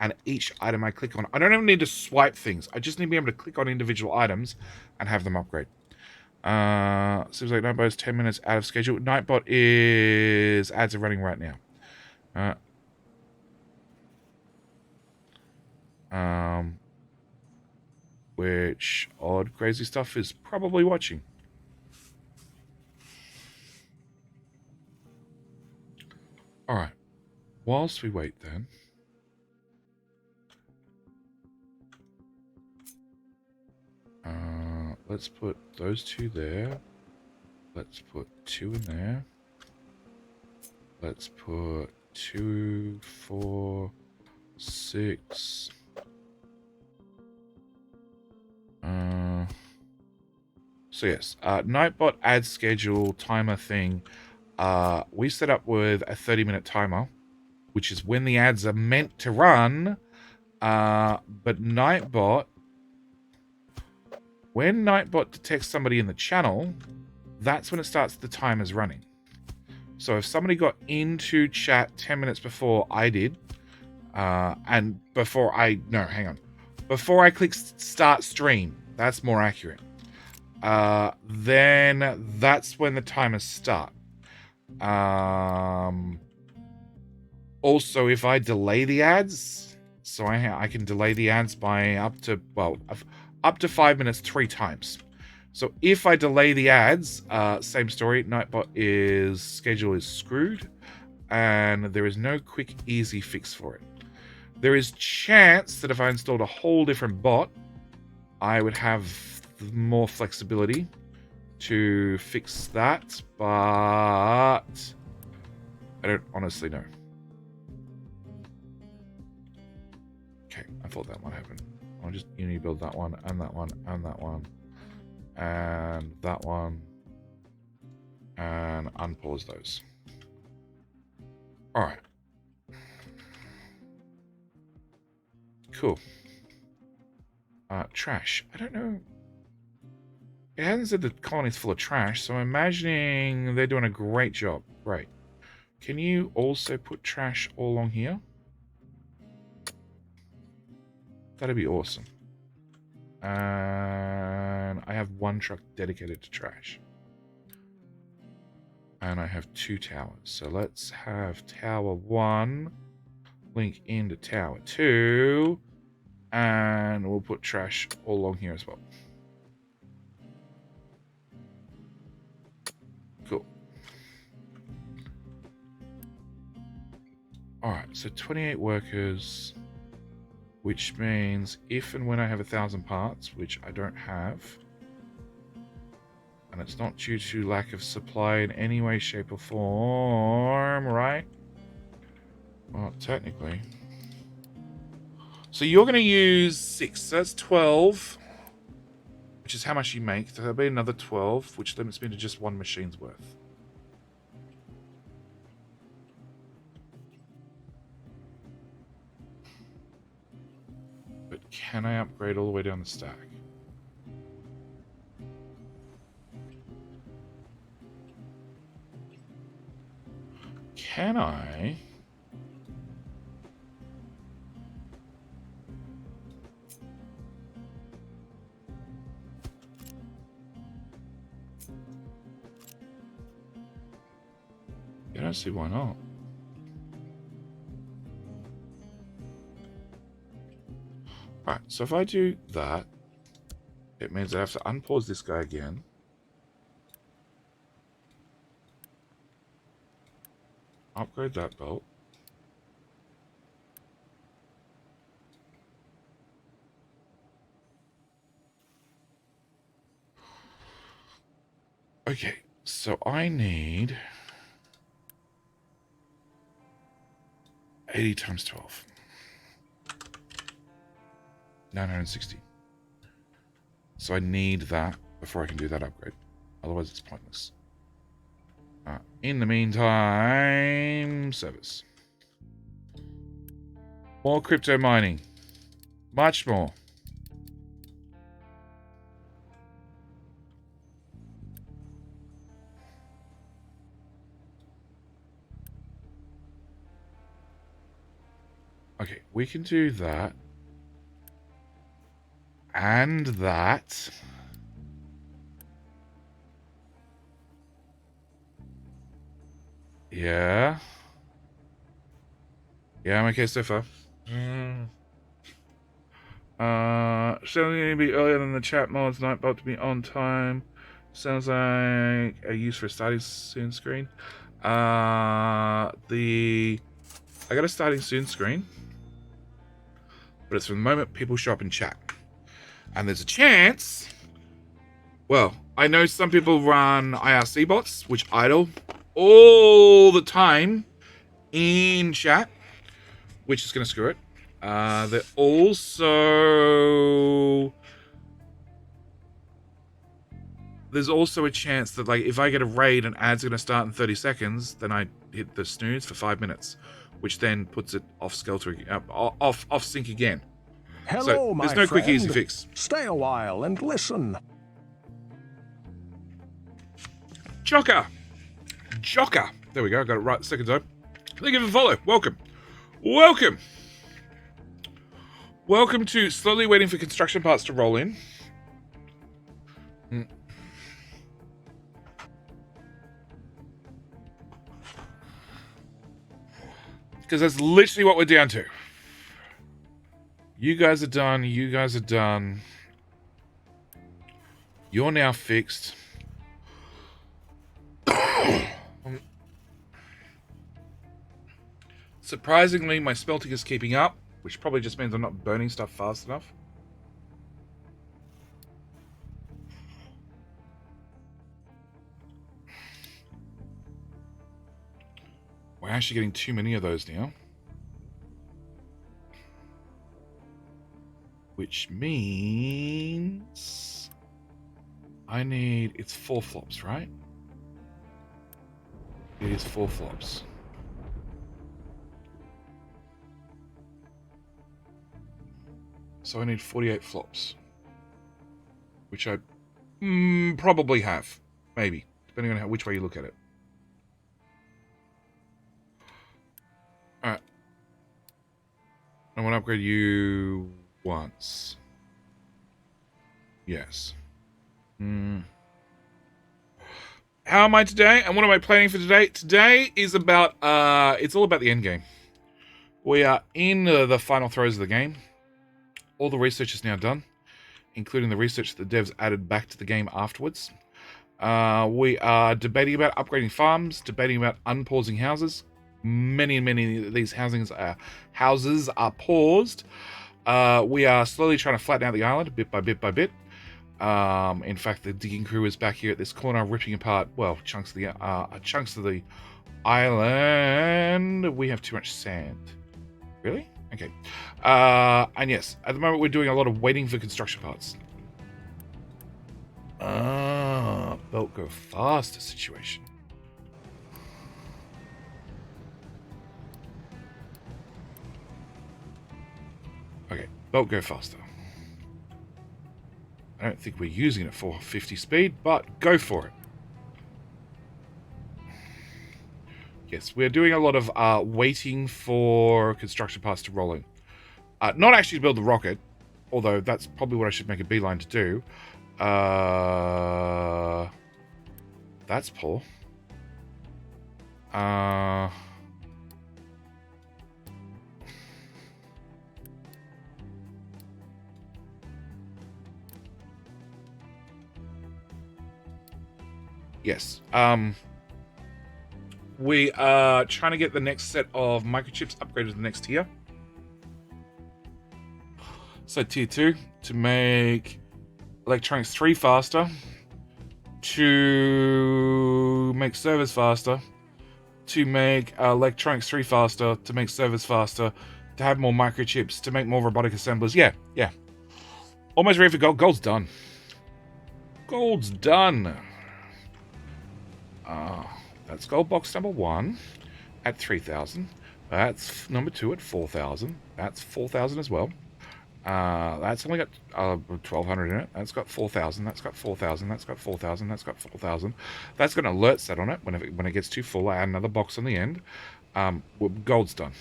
and each item I click on, I don't even need to swipe things. I just need to be able to click on individual items and have them upgrade. Seems like Nightbot is 10 minutes out of schedule. Nightbot is... ads are running right now. Which odd crazy stuff is probably watching. Alright. Whilst we wait then... let's put those 2 there. Let's put 2 in there. Let's put 2, 4, 6. So yes, Nightbot ad schedule timer thing. We set up with a 30-minute timer, which is when the ads are meant to run. But Nightbot, when Nightbot detects somebody in the channel, that's when it starts the timers running. So if somebody got into chat 10 minutes before I did, And before I click start stream, that's more accurate. Then that's when the timers start. Also, if I delay the ads, so I can delay the ads by up to 5 minutes 3 times. So if I delay the ads, same story, Nightbot schedule is screwed, and there is no quick, easy fix for it. There is chance that if I installed a whole different bot, I would have more flexibility to fix that, but I don't honestly know. Okay, I thought that might happen. I'll just Unity build that one, and that one, and that one, and that one, and unpause those. All right. Cool. Trash. I don't know. It hasn't said the colony's full of trash, so I'm imagining they're doing a great job. Right. Can you also put trash all along here? That'd be awesome. And I have 1 truck dedicated to trash. And I have 2 towers. So let's have tower 1 link into tower 2. And we'll put trash all along here as well. Cool. Alright, so 28 workers, which means if and when I have 1,000 parts, which I don't have, and it's not due to lack of supply in any way, shape, or form, right? Well, technically. So you're going to use 6, so that's 12, which is how much you make. So that'll be another 12, which limits me to just 1 machine's worth. But can I upgrade all the way down the stack? Can I? I don't see why not. Alright, so if I do that, it means I have to unpause this guy again. Upgrade that belt. Okay, so I need 80 times 12. 960. So I need that before I can do that upgrade. Otherwise it's pointless. In the meantime, service. More crypto mining. Much more. Okay, we can do that. And that. Yeah. Yeah, I'm okay so far. Still going to be earlier than the chat mods, Nightbot to be on time. Sounds like a use for a starting soon screen. I got a starting soon screen, but it's from the moment people show up in chat. And there's a chance, well, I know some people run IRC bots, which idle all the time in chat, which is going to screw it. They're also... There's also a chance that, like, if I get a raid and ads are going to start in 30 seconds, then I hit the snooze for 5 minutes, which then puts it off sync again. Hello, so my there's no friend. quick easy fix. Stay a while and listen. Jocker. There we go. I got it right the second time. Thank you for the follow. Welcome. Welcome to slowly waiting for construction parts to roll in. Because that's literally what we're down to. You guys are done. You guys are done. You're now fixed. Surprisingly, my smelting is keeping up, which probably just means I'm not burning stuff fast enough. We're actually getting too many of those now. Which means I need, it's 4 flops, right? It is 4 flops. So I need 48 flops. Which I probably have. Maybe. Depending on which way you look at it. Alright. I want to upgrade you once. Yes. How am I today? And what am I planning for today? Today is about, it's all about the end game. We are in the final throes of the game. All the research is now done, including the research that the devs added back to the game afterwards. We are debating about upgrading farms, debating about unpausing houses. Many of these houses are paused. We are slowly trying to flatten out the island bit by bit by bit. In fact, the digging crew is back here at this corner, ripping apart, well, chunks of the island. We have too much sand. Really? Okay. And yes, at the moment we're doing a lot of waiting for construction parts. Belt go faster situation. Okay, belt go faster. I don't think we're using it for 50 speed, but go for it. Yes, we're doing a lot of waiting for construction parts to roll in. Not actually to build the rocket, although that's probably what I should make a beeline to do. That's poor. Yes. We are trying to get the next set of microchips upgraded to the next tier. So tier 2 to make electronics 3 faster, to make servers faster, to make electronics 3 faster, to make servers faster, to have more microchips, to make more robotic assemblers. Yeah. Almost ready for gold. Gold's done. Gold's done. That's gold box number 1 at 3,000. That's number 2 at 4,000. That's 4,000 as well. That's only got 1,200 in it. That's got 4,000. That's got 4,000. That's got 4,000. That's got 4,000. That's got an alert set on it. When it gets too full, I add another box on the end. Well, gold's done.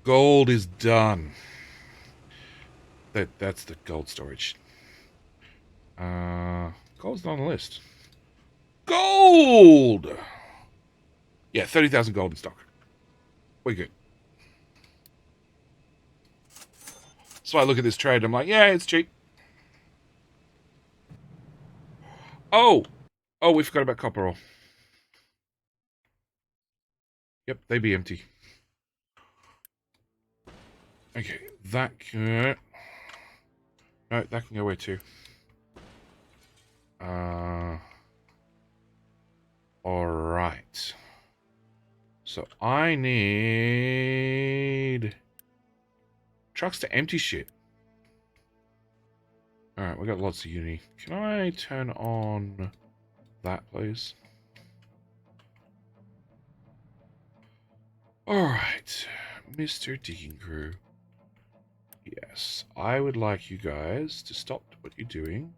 Gold is done. That's the gold storage. Gold's not on the list. Gold! Yeah, 30,000 gold in stock. We're good. So I look at this trade, I'm like, yeah, it's cheap. Oh, we forgot about copper ore. Yep, they be empty. Okay, that can... No, that can go away too. Alright. So I need trucks to empty shit. Alright, we got lots of uni. Can I turn on that, please? Alright, Mr. Digging Crew. Yes, I would like you guys to stop what you're doing.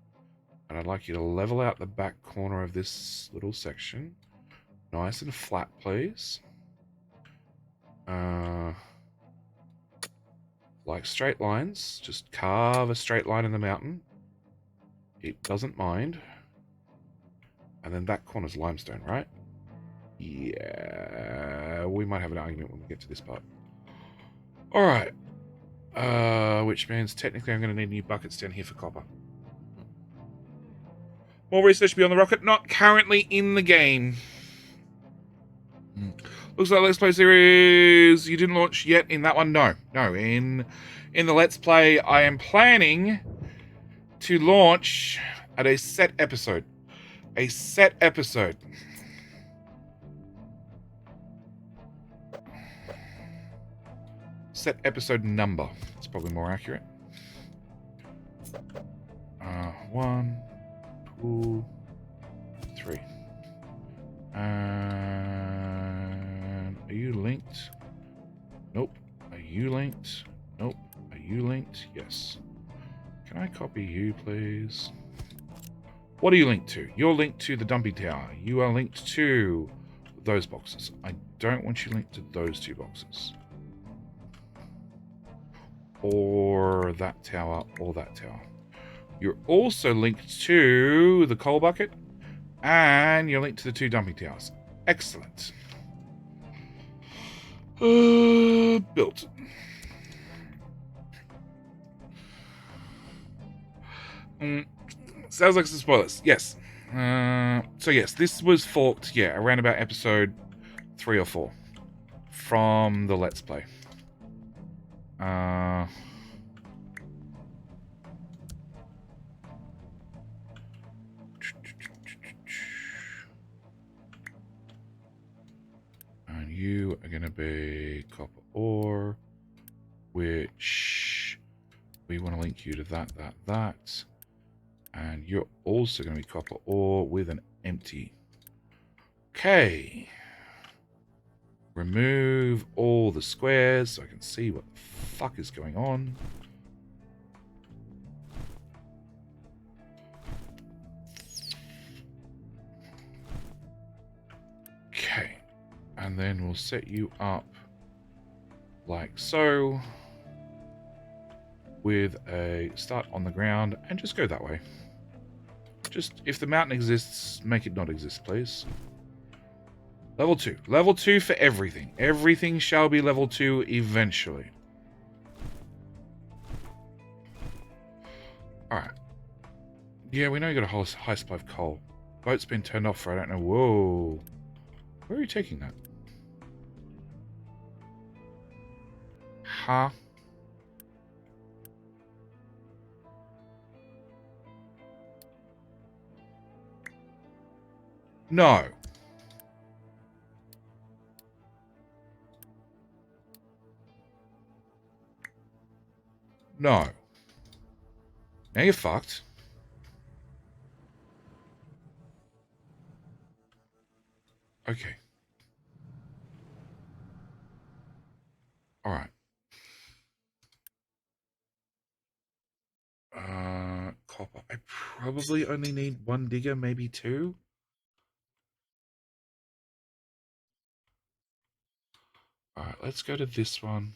And I'd like you to level out the back corner of this little section. Nice and flat, please. like straight lines. Just carve a straight line in the mountain. It doesn't mind. And then that corner's limestone, right? Yeah, we might have an argument when we get to this part. All right. Which means technically I'm going to need new buckets down here for copper. More research beyond the rocket, not currently in the game. Looks like Let's Play series you didn't launch yet in that one. No. In the Let's Play, I am planning to launch at a set episode. A set episode. Set episode number. It's probably more accurate. 1, 2, 3. And are you linked? Nope. Are you linked? Nope. Are you linked? Yes. Can I copy you, please? What are you linked to? You're linked to the dumping tower. You are linked to those boxes. I don't want you linked to those 2 boxes. Or that tower, or that tower. You're also linked to the coal bucket, and you're linked to the 2 dumping towers. Excellent. Built. Sounds like some spoilers. Yes. So yes, this was forked, yeah, around about episode 3 or 4 from the Let's Play. And you are going to be copper ore, which we want to link you to that. And you're also going to be copper ore with an empty. Okay. Remove all the squares so I can see what the fuck is going on. Okay. And then we'll set you up like so. With a start on the ground and just go that way. Just, if the mountain exists, make it not exist, please. Level 2. Level 2 for everything. Everything shall be level 2 eventually. Alright. Yeah, we know you got a high supply of coal. Boat's been turned off for I don't know. Whoa. Where are you taking that? Huh? No. No. Now you're fucked. Okay. Alright. Copper. I probably only need 1 digger, maybe 2. Alright, let's go to this one.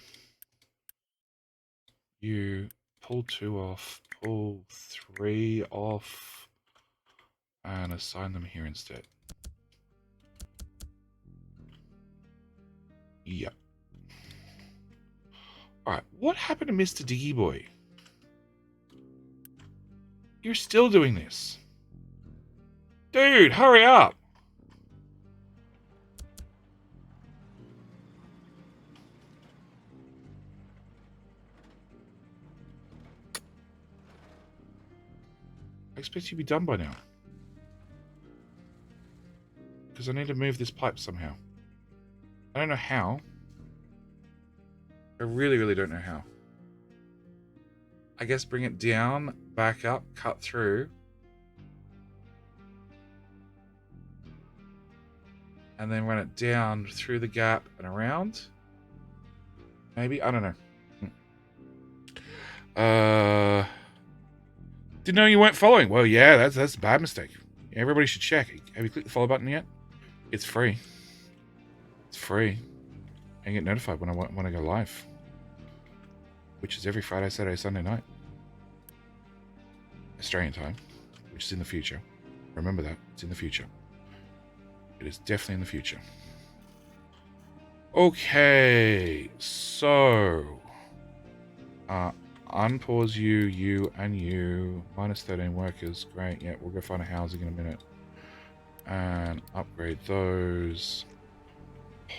You pull 2 off, pull 3 off, and assign them here instead. Yep. Alright, what happened to Mr. Diggy Boy? You're still doing this. Dude, hurry up! I expect you to be done by now. Because I need to move this pipe somehow. I don't know how. I really, really don't know how. I guess bring it down, back up, cut through. And then run it down through the gap and around. Maybe? I don't know. Didn't know you weren't following. Well, yeah, that's a bad mistake. Everybody should check. Have you clicked the follow button yet? It's free. It's free. And get notified when I go live. which is every Friday, Saturday, Sunday night. Australian time, which is in the future. Remember that. It's in the future. It is definitely in the future. Okay, so unpause you, and you. Minus 13 workers. Great. Yeah, we'll go find a housing in a minute. And upgrade those.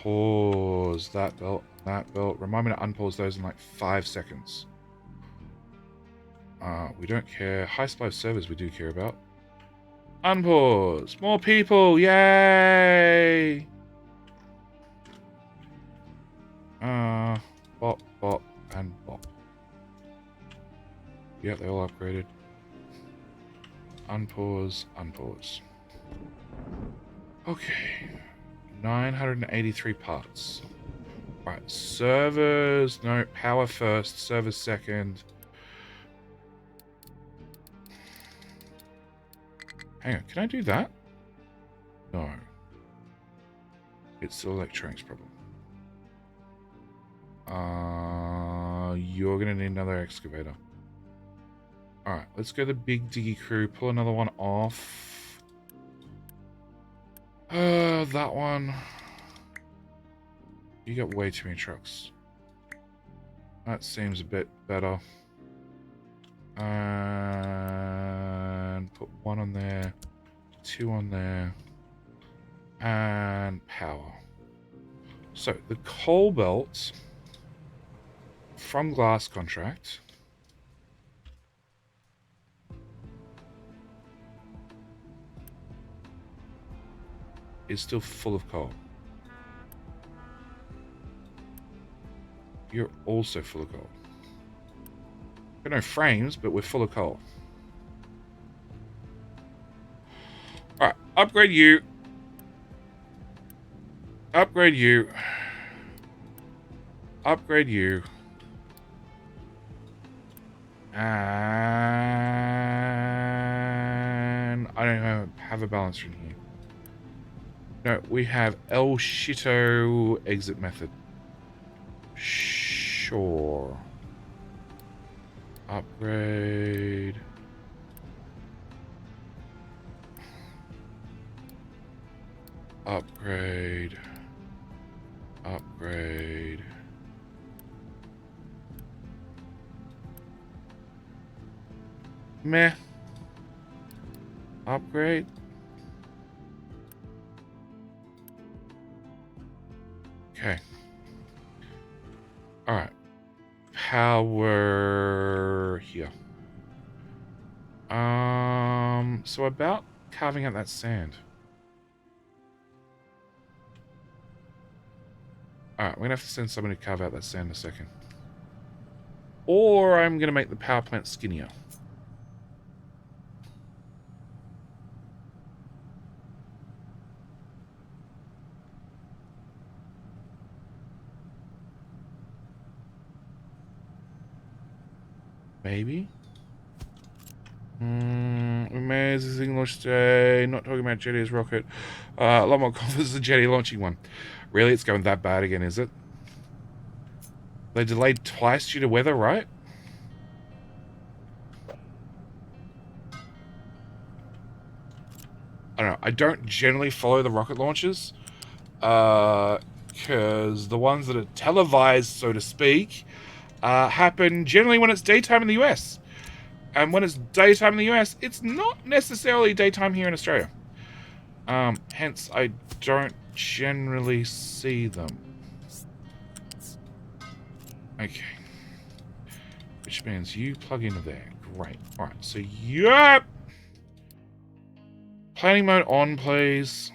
Pause that belt, that belt. Remind me to unpause those in like 5 seconds. We don't care. High supply servers we do care about. Unpause. More people. Yay! Bop, bop, and bop. Yeah, they all upgraded. Unpause, unpause. Okay. 983 parts. Right, servers. No, power first, servers second. Hang on, can I do that? No. It's the electronics problem. You're gonna need another excavator. Alright, let's go the big diggy crew, pull another one off. That one. You got way too many trucks. That seems a bit better. And put one on there, 2 on there, and power. So the coal belt from glass contract is still full of coal. You're also full of coal. Got no frames, but we're full of coal. Alright, upgrade you. Upgrade you. Upgrade you. And I don't have a balancer in here. No, we have El Shito exit method. Sure. Upgrade. Upgrade. Upgrade. Meh. Upgrade. Okay. Alright. Power here. So about carving out that sand. Alright, we're gonna have to send somebody to carve out that sand in a second. Or I'm gonna make the power plant skinnier. Maybe? Amazing launch today. Not talking about Jetty as rocket. A lot more confidence the Jetty launching one. Really? It's going that bad again, is it? They delayed twice due to weather, right? I don't know. I don't generally follow the rocket launches. Because the ones that are televised, so to speak, happen generally when it's daytime in the US. And when it's daytime in the US, it's not necessarily daytime here in Australia. Hence, I don't generally see them. Okay. Which means you plug into there. Great. Alright, so yep! Planning mode on, please.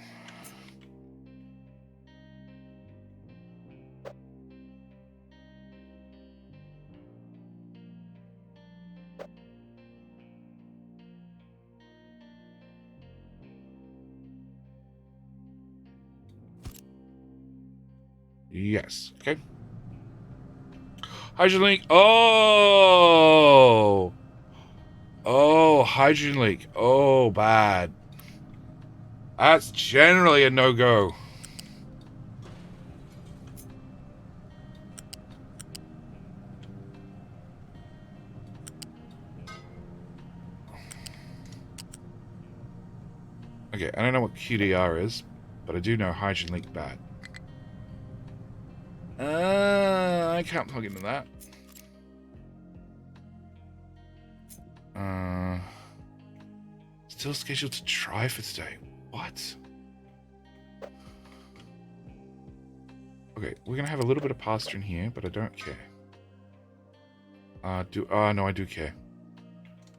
Yes. Okay. Hydrogen leak. Oh! Oh, hydrogen leak. Oh, bad. That's generally a no-go. Okay, I don't know what QDR is, but I do know hydrogen leak bad. I can't plug into that. Still scheduled to try for today. What? Okay, we're gonna have a little bit of pasta in here, but I don't care. No, I do care.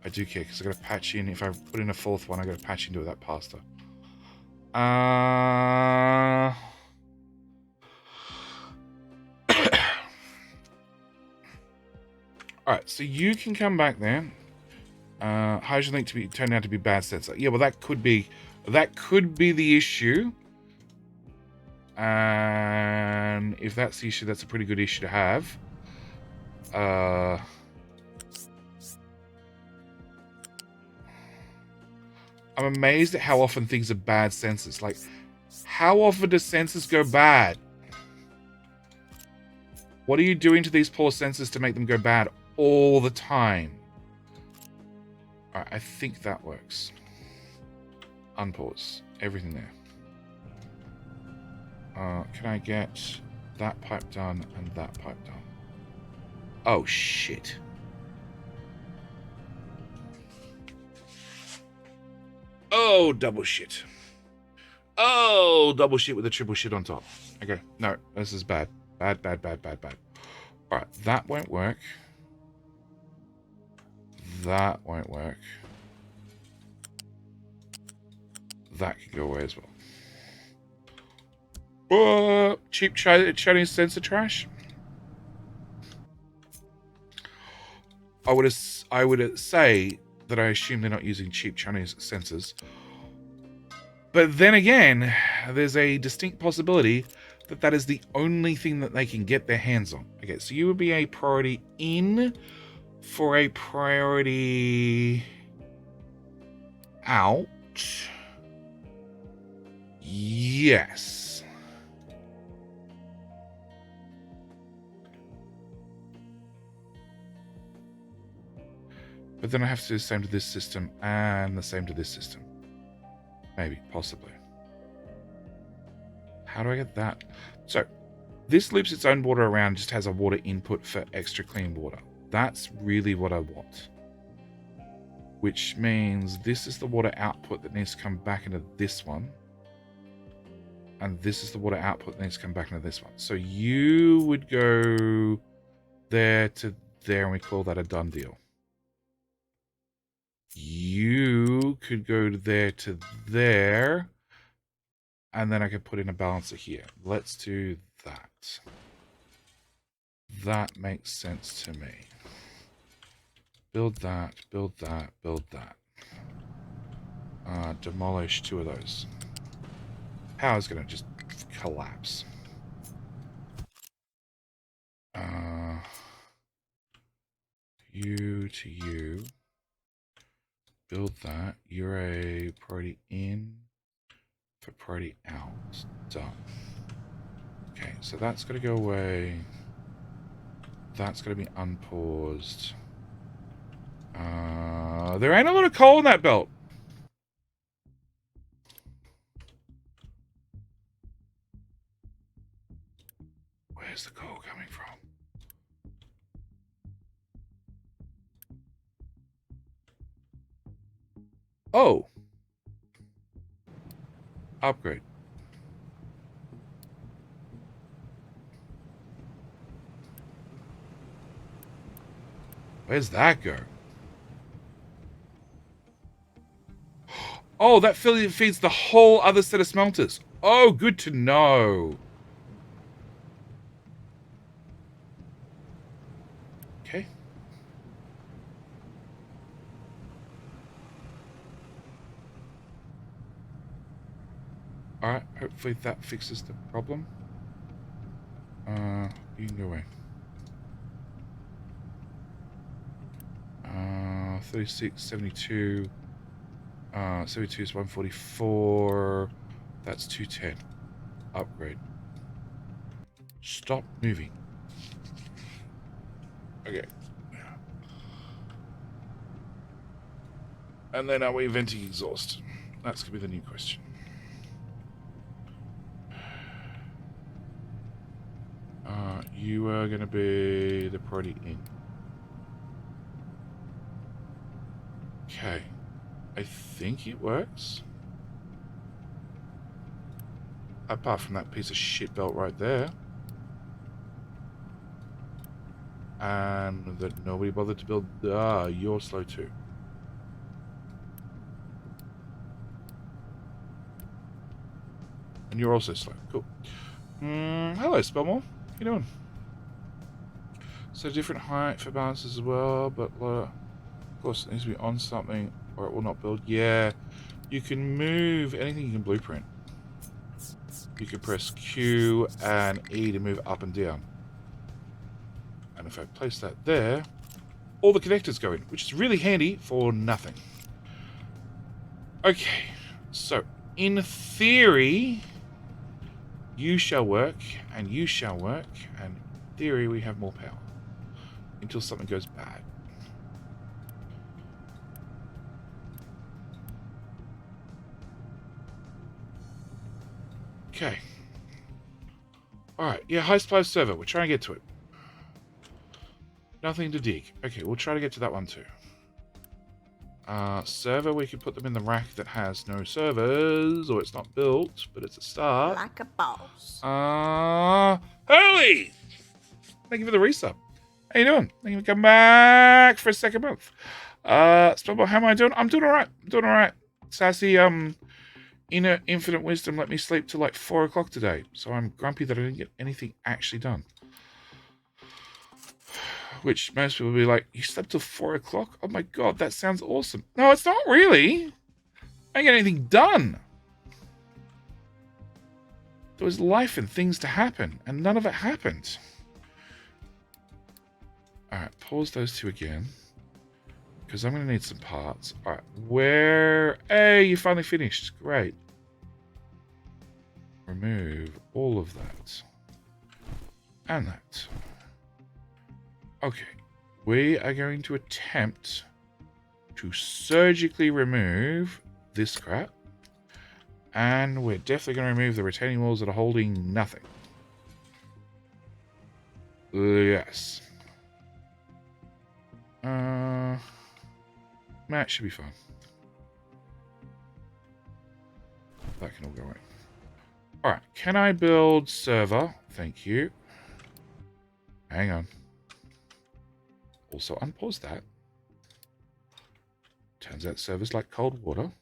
I do care because I gotta patch in. If I put in a fourth one, I gotta patch into that pasta. Alright, so you can come back there. Hydrogen leak to be turned out to be bad sensor. Yeah, well that could be the issue. And if that's the issue, that's a pretty good issue to have. I'm amazed at how often things are bad sensors. Like, how often do sensors go bad? What are you doing to these poor sensors to make them go bad all the time? Alright, I think that works. Unpause. Everything there. Can I get that pipe done and that pipe done? Oh, shit. Oh, double shit. Oh, double shit with a triple shit on top. Okay, no, this is bad. Bad. Alright, that won't work. That won't work. That could go away as well. Cheap Chinese sensor trash. I would say that I assume they're not using cheap Chinese sensors. But then again, there's a distinct possibility that that is the only thing that they can get their hands on. Okay, so you would be a priority in for a priority out. Yes. But then I have to do the same to this system and the same to this system. Maybe, possibly. How do I get that? So, this loops its own water around, just has a water input for extra clean water. That's really what I want. Which means this is the water output that needs to come back into this one. And this is the water output that needs to come back into this one. So you would go there to there, and we call that a done deal. You could go there to there, and then I could put in a balancer here. Let's do that. That makes sense to me. Build that, build that, build that. Demolish 2 of those. Power's gonna just collapse. You to you. Build that. You're a priority in for priority out. Done. Okay, so that's gonna go away. That's gonna be unpaused. There ain't a lot of coal in that belt. Where's the coal coming from? Oh. Upgrade. Where's that go? Oh, that feeds the whole other set of smelters. Oh, good to know. Okay. Alright, hopefully that fixes the problem. You can go away. 36, 72. 72 is 144. That's 210. Upgrade. Stop moving. Okay. And then are we venting exhaust? That's going to be the new question. You are going to be the priority in. Okay. I think it works. Apart from that piece of shit belt right there. And that nobody bothered to build. Ah, you're slow too. And you're also slow. Cool. Hello, Spellmore. How you doing? So different height for balances as well, but of course it needs to be on something or it will not build. Yeah, you can move anything you can blueprint. You can press Q and E to move up and down. And if I place that there, all the connectors go in, which is really handy for nothing. Okay, so in theory, you shall work, and you shall work, and in theory we have more power. Until something goes bad. Okay. Alright, yeah, high supply server. We're trying to get to it. Nothing to dig. Okay, we'll try to get to that one too. Server, we can put them in the rack that has no servers, or it's not built, but it's a start. Like a boss. Holy! Thank you for the resub. How you doing? Thank you for coming back for a second month. Spellball, how am I doing? I'm doing alright. I'm doing alright. Sassy, Inner Infinite Wisdom let me sleep till like 4 o'clock today, so I'm grumpy that I didn't get anything actually done. Which most people will be like, you slept till 4 o'clock? Oh my god, that sounds awesome. No, it's not really. I didn't get anything done. There was life and things to happen, and none of it happened. Alright, pause those two again. Because I'm going to need some parts. Alright, where... Hey, you finally finished. Great. Remove all of that. And that. Okay. We are going to attempt to surgically remove this crap. And we're definitely going to remove the retaining walls that are holding nothing. Yes. That should be fine. That can all go away. Alright, can I build server? Thank you. Hang on. Also unpause that. Turns out server's like cold water.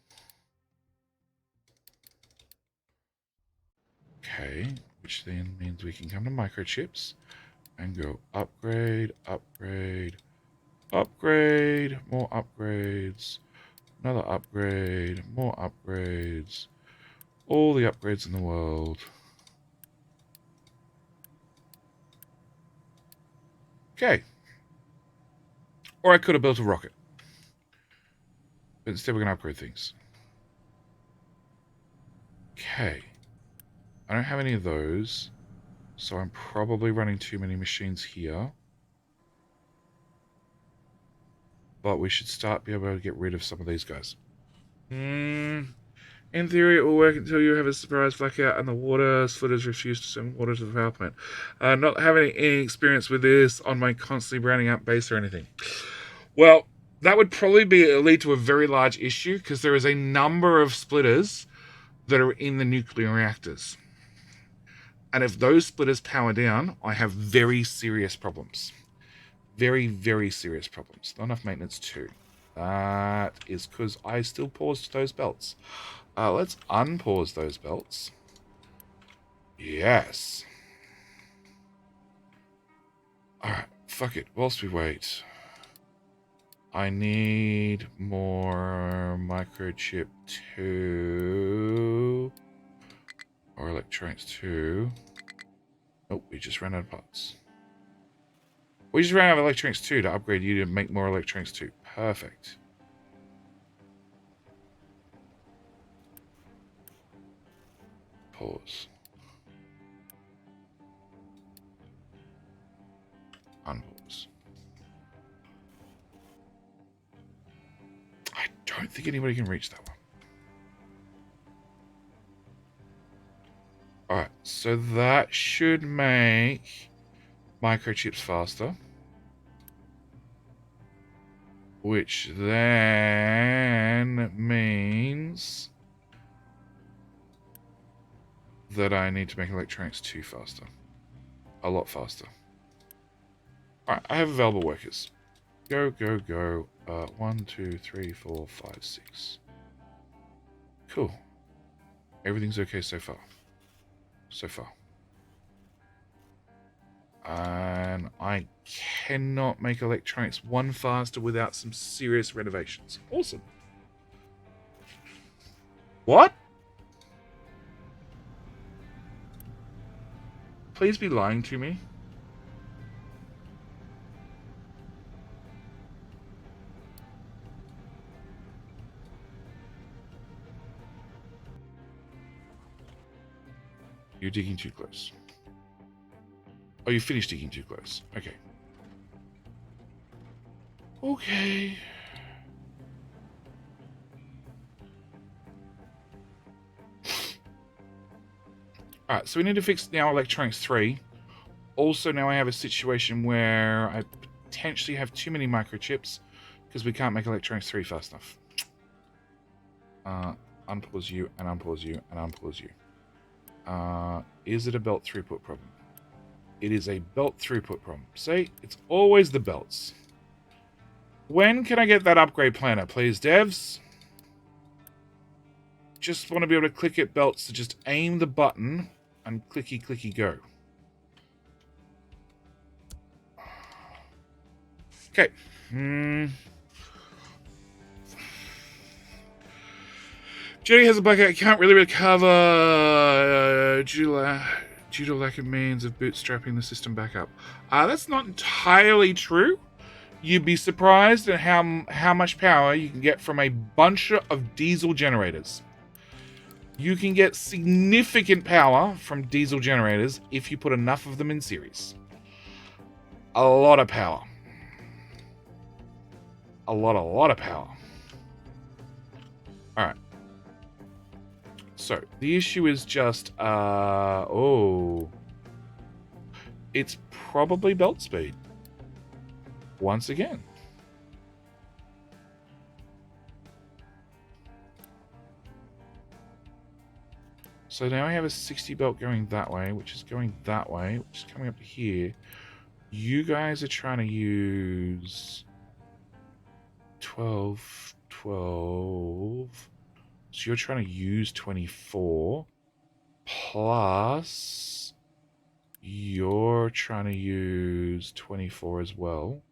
Okay, which then means we can come to microchips and go upgrade, upgrade, upgrade, more upgrades, another upgrade, more upgrades, all the upgrades in the world. Okay. Or I could have built a rocket. But instead we're going to upgrade things. Okay. I don't have any of those. So I'm probably running too many machines here. But we should start be able to get rid of some of these guys. In theory, it will work until you have a surprise blackout and the water splitters refuse to send water to the power plant. Not having any experience with this on my constantly browning out base or anything. Well, that would probably lead to a very large issue because there is a number of splitters that are in the nuclear reactors. And if those splitters power down, I have very serious problems. Very, very serious problems. Not enough maintenance too. That is because I still paused those belts. Let's unpause those belts. Yes. Alright, fuck it. Whilst we wait, I need more microchip 2. Or electronics 2. Nope, we just ran out of parts. We just ran out of electronics 2 to upgrade you to make more electronics 2. Perfect. Pause. Unpause. I don't think anybody can reach that one. Alright, so that should make microchips faster. Which then means that I need to make electronics 2 faster. A lot faster. Alright, I have available workers. Go, go, go. 1, 2, 3, 4, 5, 6. Cool. Everything's okay so far. So far. And I cannot make electronics 1 faster without some serious renovations. Awesome. What? Please be lying to me. You're digging too close. Oh, you finished digging too close. Okay. Okay. Alright, so we need to fix now electronics 3. Also, now I have a situation where I potentially have too many microchips because we can't make electronics 3 fast enough. Unpause you, and unpause you, and unpause you. Is it a belt throughput problem? It is a belt throughput problem. See, it's always the belts. When can I get that upgrade planner, please, devs? Just want to be able to click at belts to just aim the button and clicky, clicky, go. Okay. Jenny has a blackout. Can't really recover due to lack of means of bootstrapping the system back up. That's not entirely true. You'd be surprised at how much power you can get from a bunch of diesel generators. You can get significant power from diesel generators if you put enough of them in series. A lot of power. A lot of power. Alright. So, the issue is just, it's probably belt speed. Once again. So now I have a 60 belt going that way, which is going that way, which is coming up to here. You guys are trying to use 12, 12. So you're trying to use 24. Plus, you're trying to use 24 as well.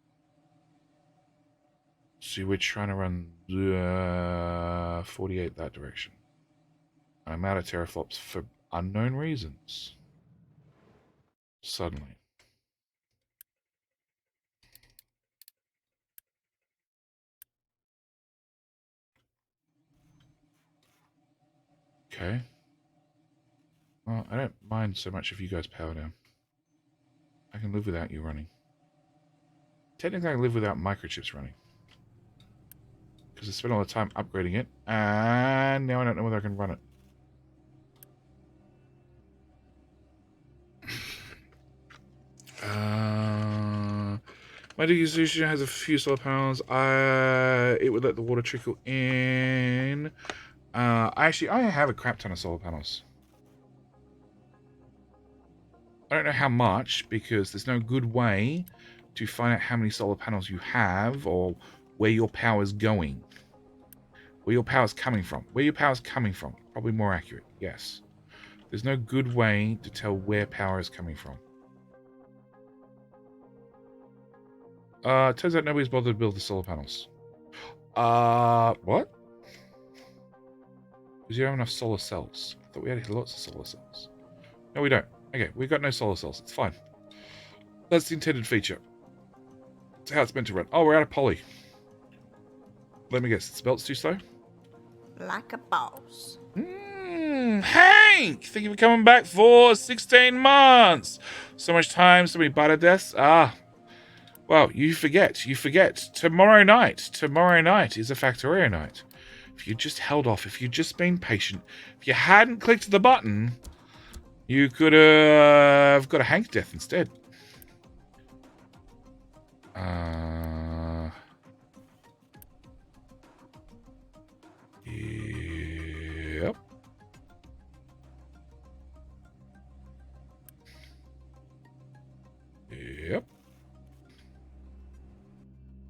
So we're trying to run 48 that direction. I'm out of teraflops for unknown reasons. Suddenly. Okay. Well, I don't mind so much if you guys power down. I can live without you running. Technically, I can live without microchips running. Because I spent all the time upgrading it, and now I don't know whether I can run it. My Digisution has a few solar panels. It would let the water trickle in. I have a crap ton of solar panels. I don't know how much, because there's no good way to find out how many solar panels you have or where your power is going. Where your power is coming from. Where your power is coming from. Probably more accurate, yes. There's no good way to tell where power is coming from. Turns out nobody's bothered to build the solar panels. What? Because you don't have enough solar cells. I thought we had lots of solar cells. No, we don't. Okay, we've got no solar cells. It's fine. That's the intended feature. It's how it's meant to run. Oh, we're out of poly. Let me guess. It's belts too slow? Like a boss. Hank! Thank you for coming back for 16 months. So much time, so many butter deaths. Well, you forget. You forget. Tomorrow night is a Factorio night. If you just held off, if you'd just been patient, if you hadn't clicked the button, You could have got a Hank death instead. Yep. Yep.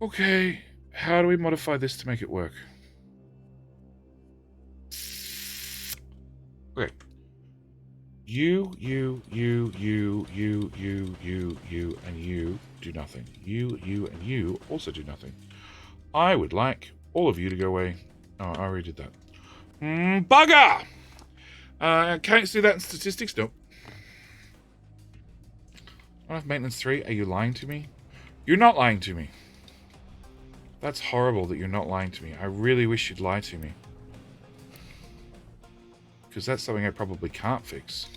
Okay, how do we modify this to make it work? Okay. You, and you do nothing. You, and you also do nothing. I would like all of you to go away. Oh, I already did that. Bugger! Can't see that in statistics? Nope. I have maintenance 3. Are you lying to me? You're not lying to me. That's horrible that you're not lying to me. I really wish you'd lie to me. Because that's something I probably can't fix.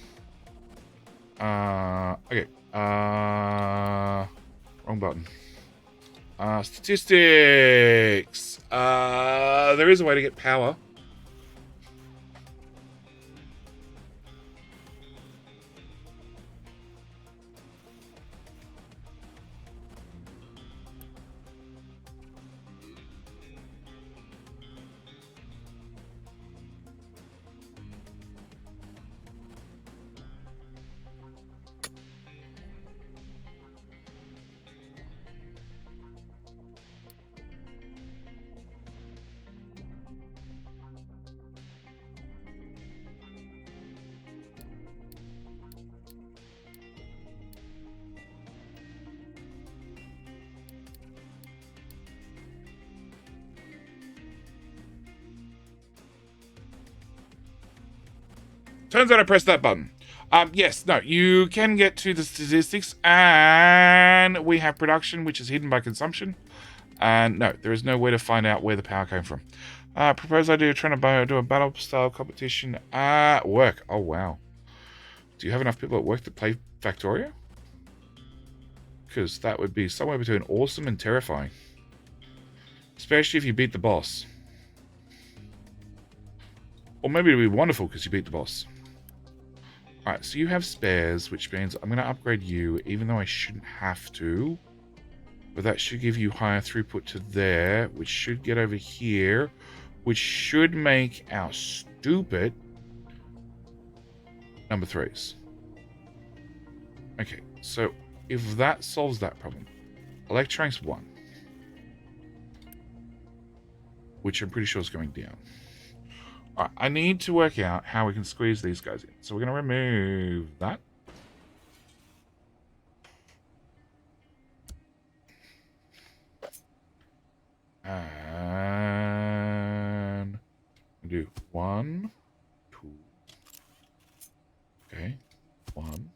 Okay. Wrong button. Statistics. There is a way to get power. Turns out I pressed that button. Yes, no, you can get to the statistics, and we have production, which is hidden by consumption. And no, there is no way to find out where the power came from. Proposed idea of trying to do a battle-style competition at work. Oh, wow. Do you have enough people at work to play Factorio? Because that would be somewhere between awesome and terrifying. Especially if you beat the boss. Or maybe it would be wonderful because you beat the boss. Alright, so you have spares, which means I'm going to upgrade you, even though I shouldn't have to. But that should give you higher throughput to there, which should get over here, which should make our stupid number 3s. Okay, so if that solves that problem, Electronics 1, which I'm pretty sure is going down. Alright, I need to work out how we can squeeze these guys in. So we're going to remove that. And do 1, 2. Okay, 1.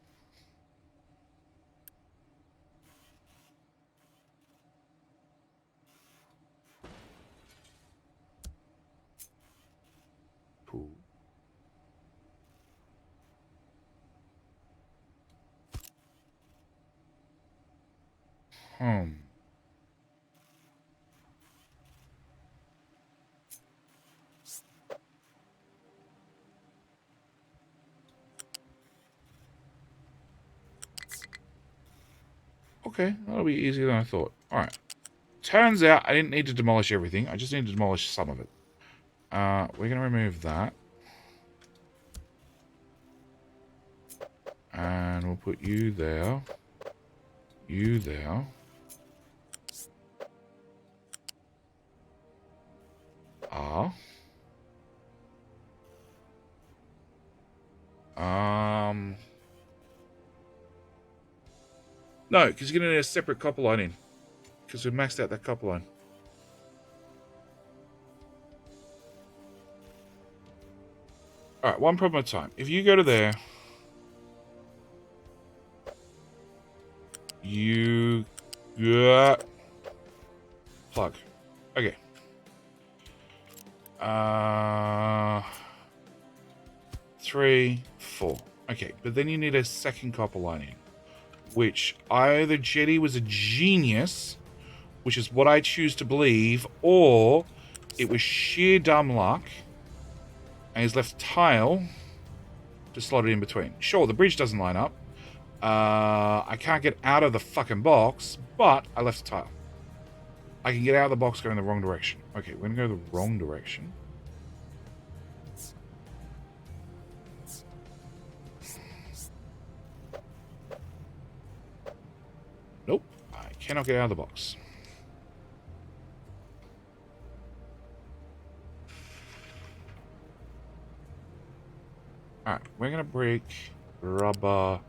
Okay, that'll be easier than I thought. Alright. Turns out I didn't need to demolish everything. I just need to demolish some of it. We're going to remove that. And we'll put you there. You there. No, because you're going to need a separate copper line in. Because we maxed out that copper line. Alright, one problem at a time. If you go to there... You... Plug. Okay. 3, 4. Okay, but then you need a second copper line in. Which either Jetty was a genius, which is what I choose to believe, or it was sheer dumb luck, and he's left a tile to slot it in between. Sure, the bridge doesn't line up. I can't get out of the fucking box, but I left a tile. I can get out of the box going the wrong direction. Okay, we're going to go the wrong direction. Nope, I cannot get out of the box. Alright, we're going to break rubber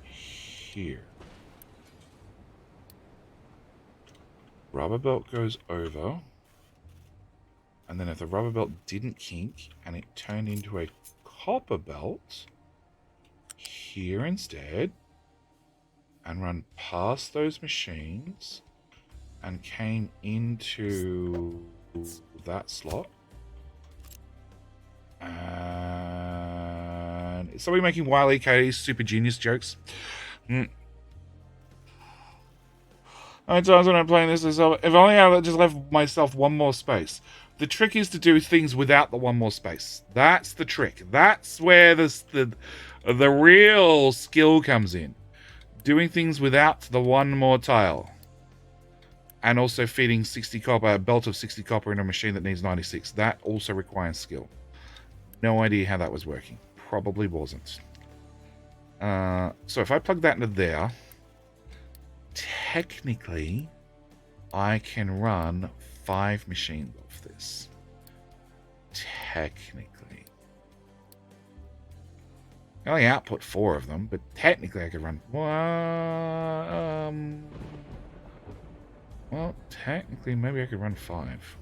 here. Rubber belt goes over. And then if the rubber belt didn't kink and it turned into a copper belt here instead and run past those machines and came into that slot. And is somebody making Wile E. Coyote's super genius jokes? How many times when I'm playing this, if only I just left myself one more space. The trick is to do things without the one more space. That's the trick. That's where the real skill comes in. Doing things without the one more tile. And also feeding 60 copper, a belt of 60 copper in a machine that needs 96. That also requires skill. No idea how that was working. Probably wasn't. So if I plug that into there, technically, I can run 5 machines off this. Technically. I only output 4 of them, but technically I could run... well, technically maybe I could run 5.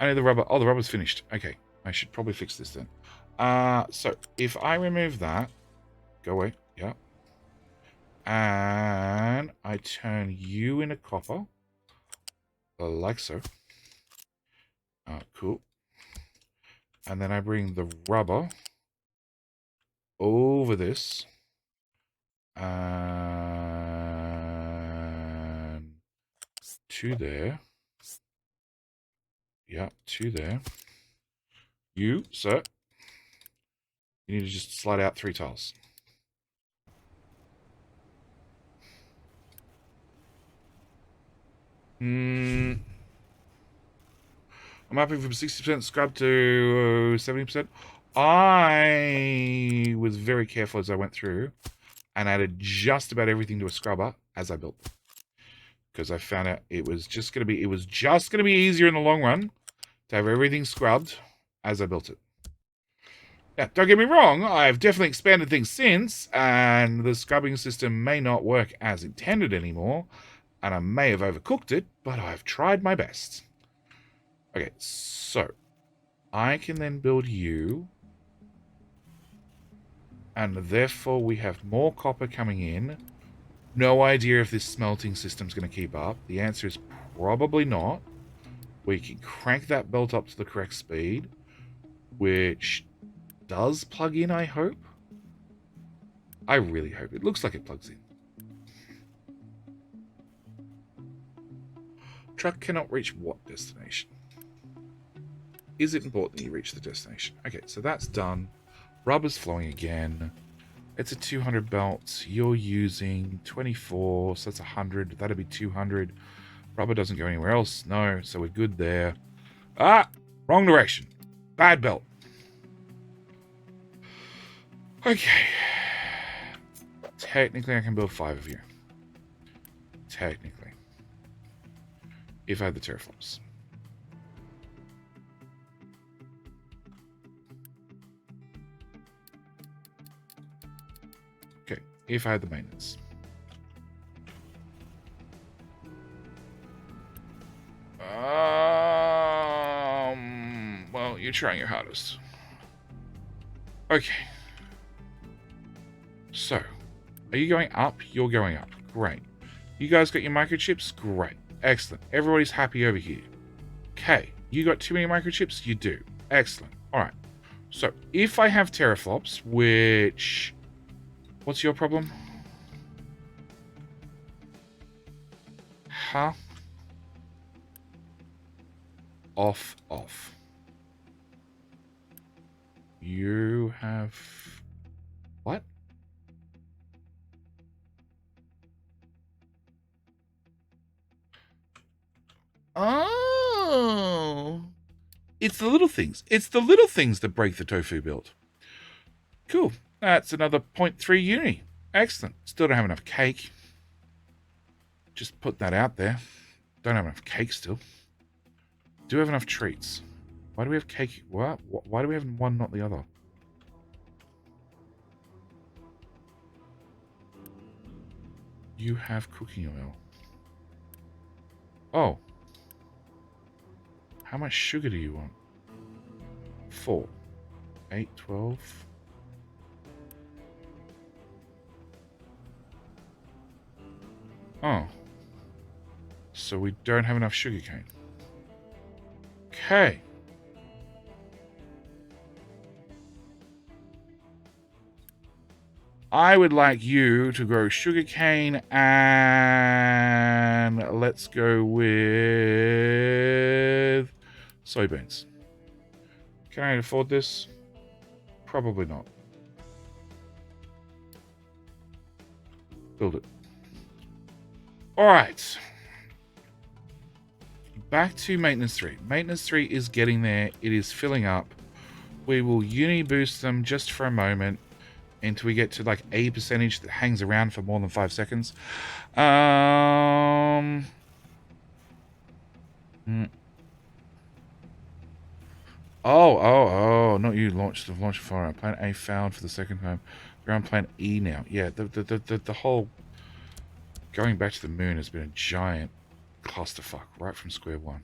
I need the rubber. Oh, the rubber's finished. Okay, I should probably fix this then. So if I remove that, go away. Yeah. And I turn you into copper, like so. Cool. And then I bring the rubber over this, and to there. Yeah, 2 there. You, sir, you need to just slide out 3 tiles. I'm upping from 60% scrub to 70%. I was very careful as I went through and added just about everything to a scrubber as I built, because I found out it was just going to be easier in the long run to have everything scrubbed as I built it. Now, don't get me wrong, I've definitely expanded things since, and the scrubbing system may not work as intended anymore, and I may have overcooked it, but I've tried my best. Okay, so I can then build you, and therefore we have more copper coming in. No idea if this smelting system's going to keep up. The answer is probably not. We can crank that belt up to the correct speed, which does plug in, I hope. I really hope. It looks like it plugs in. Truck cannot reach what destination? Is it important that you reach the destination? Okay, so that's done. Rubber's flowing again. It's a 200 belt. You're using 24, so that's 100. That'd be 200. Rubber doesn't go anywhere else. No, so we're good there. Ah, wrong direction. Bad belt. Okay. Technically, I can build 5 of you. Technically. If I had the teraflops. Okay, if I had the maintenance. Well, you're trying your hardest. Okay. So, are you going up? You're going up. Great. You guys got your microchips? Great. Excellent. Everybody's happy over here. Okay. You got too many microchips? You do. Excellent. All right. So if I have teraflops, which... What's your problem? Huh? Off. You have... What? Oh. It's the little things. It's the little things that break the tofu build. Cool. That's another 0.3 uni. Excellent. Still don't have enough cake. Just put that out there. Don't have enough cake still. Do have enough treats. Why do we have cake? What? Why do we have one, not the other? You have cooking oil. Oh. How much sugar do you want? 4. 8, 12. Oh. So we don't have enough sugarcane. Okay. I would like you to grow sugarcane and let's go with soybeans. Can I afford this? Probably not. Build it. All right. Back to maintenance 3. Maintenance 3 is getting there. It is filling up. We will uni boost them just for a moment until we get to like a percentage that hangs around for more than 5 seconds. Oh, not you. Launch fire. Plan A failed for the second time. We're on plan E now. Yeah, the whole going back to the moon has been a giant clusterfuck right from square one.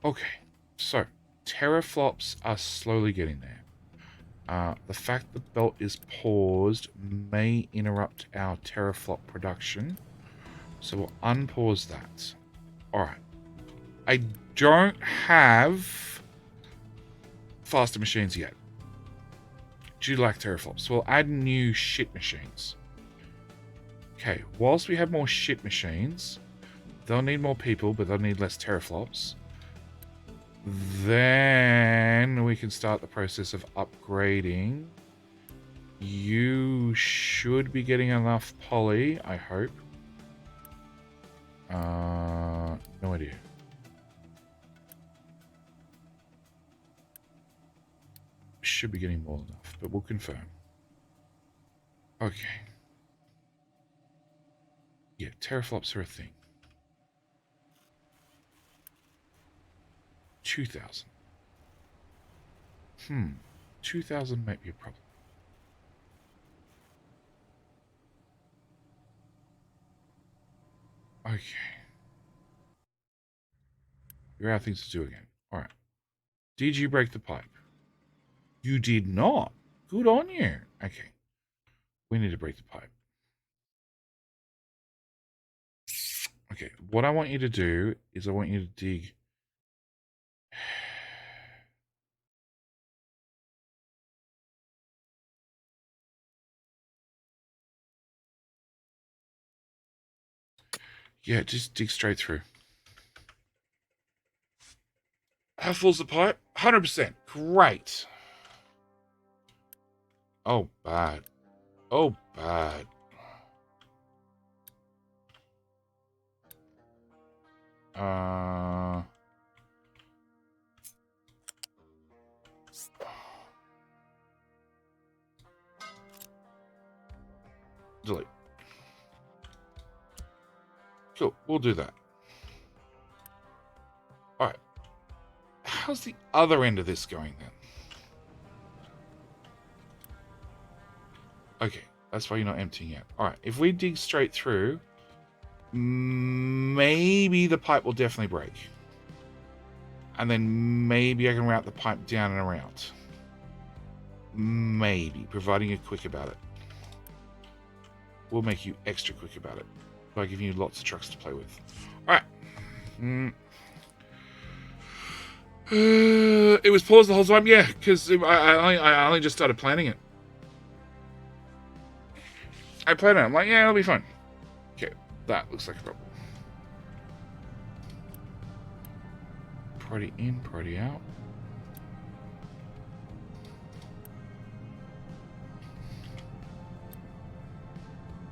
Okay, so teraflops are slowly getting there. The fact the belt is paused may interrupt our teraflop production, so we'll unpause that. Alright. I don't have faster machines yet. Do you like teraflops? So we'll add new shit machines. Okay, whilst we have more shit machines, they'll need more people, but they'll need less teraflops. Then we can start the process of upgrading. You should be getting enough poly, I hope. No idea. Should be getting more than enough, but we'll confirm. Okay. Yeah, teraflops are a thing. 2,000. 2,000 might be a problem. Okay. You're out of things to do again. Alright. Did you break the pipe? You did not. Good on you. Okay. We need to break the pipe. Okay. What I want you to do is I want you to dig... Yeah, just dig straight through. How full's the pipe? 100%. Great. Oh, bad. Oh, bad. Delete. Cool, we'll do that. Alright. How's the other end of this going then? Okay, that's why you're not emptying yet. Alright, if we dig straight through, maybe the pipe will definitely break. And then maybe I can route the pipe down and around. Maybe, providing you're quick about it. We'll make you extra quick about it by giving you lots of trucks to play with. Alright. It was paused the whole time, yeah, because I only just started planning it. I planned it. I'm like, yeah, it'll be fun. Okay, that looks like a problem. Party in, party out.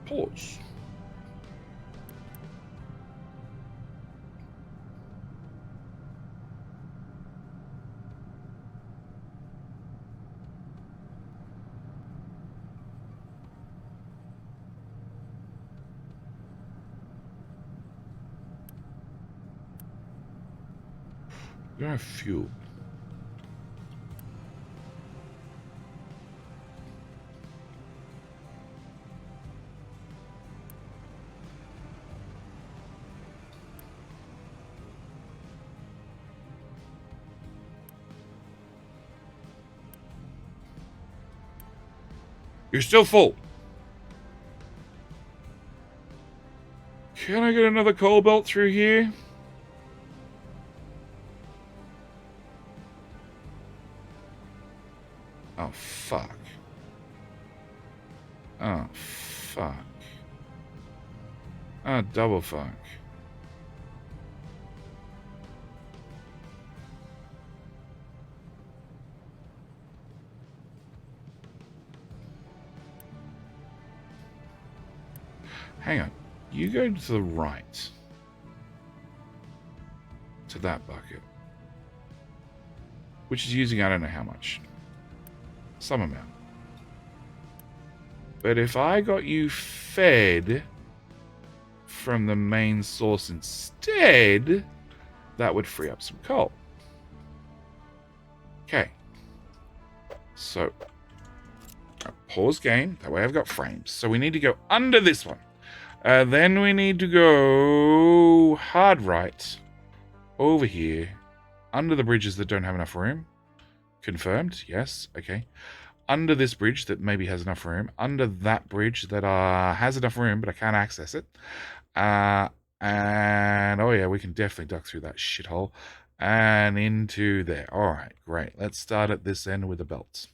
Pause. We don't have fuel. You're still full. Can I get another coal belt through here? Oh, fuck. Oh, fuck. Oh, double fuck. Hang on. You go to the right. To that bucket. Which is using, I don't know how much. Some amount. But if I got you fed from the main source instead, that would free up some coal. Okay. So, pause game. That way I've got frames. So we need to go under this one. Then we need to go hard right over here. Under the bridges that don't have enough room. Confirmed. Yes. Okay. Under this bridge that maybe has enough room. Under that bridge that has enough room, but I can't access it. And, oh yeah, we can definitely duck through that shithole. And into there. All right, great. Let's start at this end with the belts.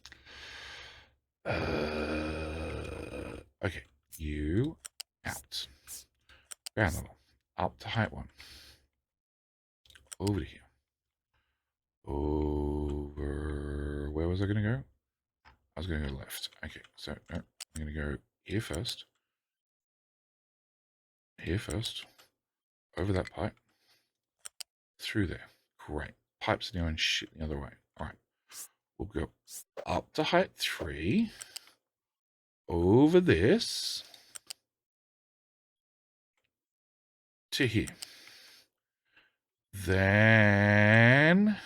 Okay, you out. Ground level. Up to height 1. Over to here. Over. Where was I going to go? I was going to go left. Okay, so no, I'm going to go here first. Here first. Over that pipe. Through there. Great. Pipes now and shit the other way. All right. We'll go up to height 3. Over this. To here. Then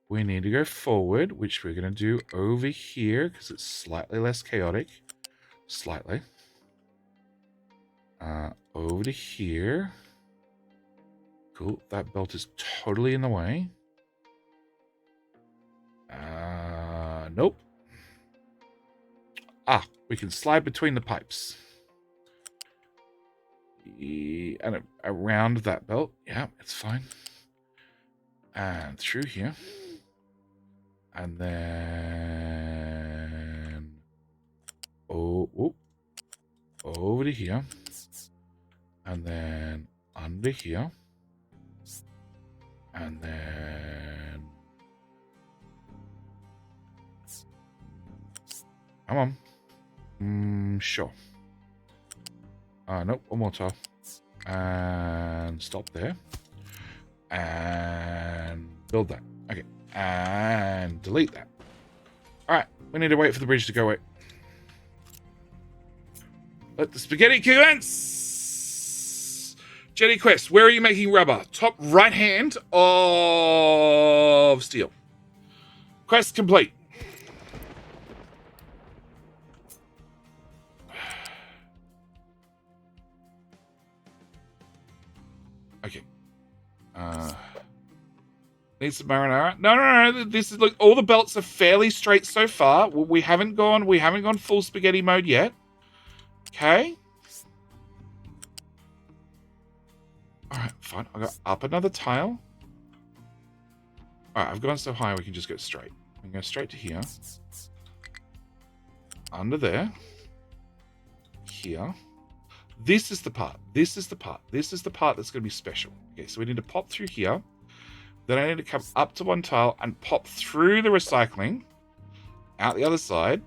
we need to go forward, which we're going to do over here because it's slightly less chaotic. Slightly. Over to here. Cool. That belt is totally in the way. Nope. Ah, we can slide between the pipes. And around that belt. Yeah, it's fine. And through here. And then over to here. And then under here. And then come on. Sure. Nope, one more time. And stop there. And build that. Okay. And delete that. Alright, we need to wait for the bridge to go away. Let the spaghetti commence! Jetty Quest, where are you making rubber? Top right hand of steel. Quest complete. Okay. Need some marinara. No. This is, look, all the belts are fairly straight so far. We haven't gone full spaghetti mode yet. Okay. All right, fine. I got up another tile. All right, I've gone so high we can just go straight. We can go straight to here. Under there. Here. This is the part. This is the part. This is the part that's going to be special. Okay, so we need to pop through here. Then I need to come up to one tile and pop through the recycling. Out the other side.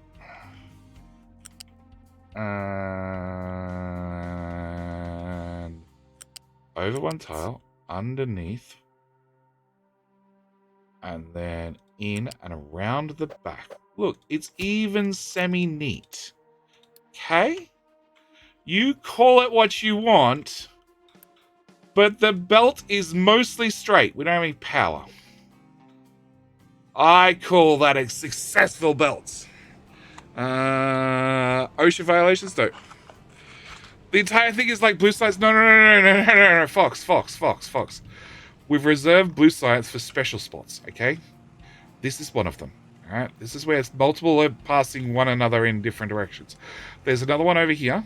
And over one tile. Underneath. And then in and around the back. Look, it's even semi-neat. Okay? You call it what you want, but the belt is mostly straight. We don't have any power. I call that a successful belt. Ocean violations? No. The entire thing is like blue science. No. Fox. We've reserved blue science for special spots, okay? This is one of them. All right, this is where it's multiple are passing one another in different directions. There's another one over here.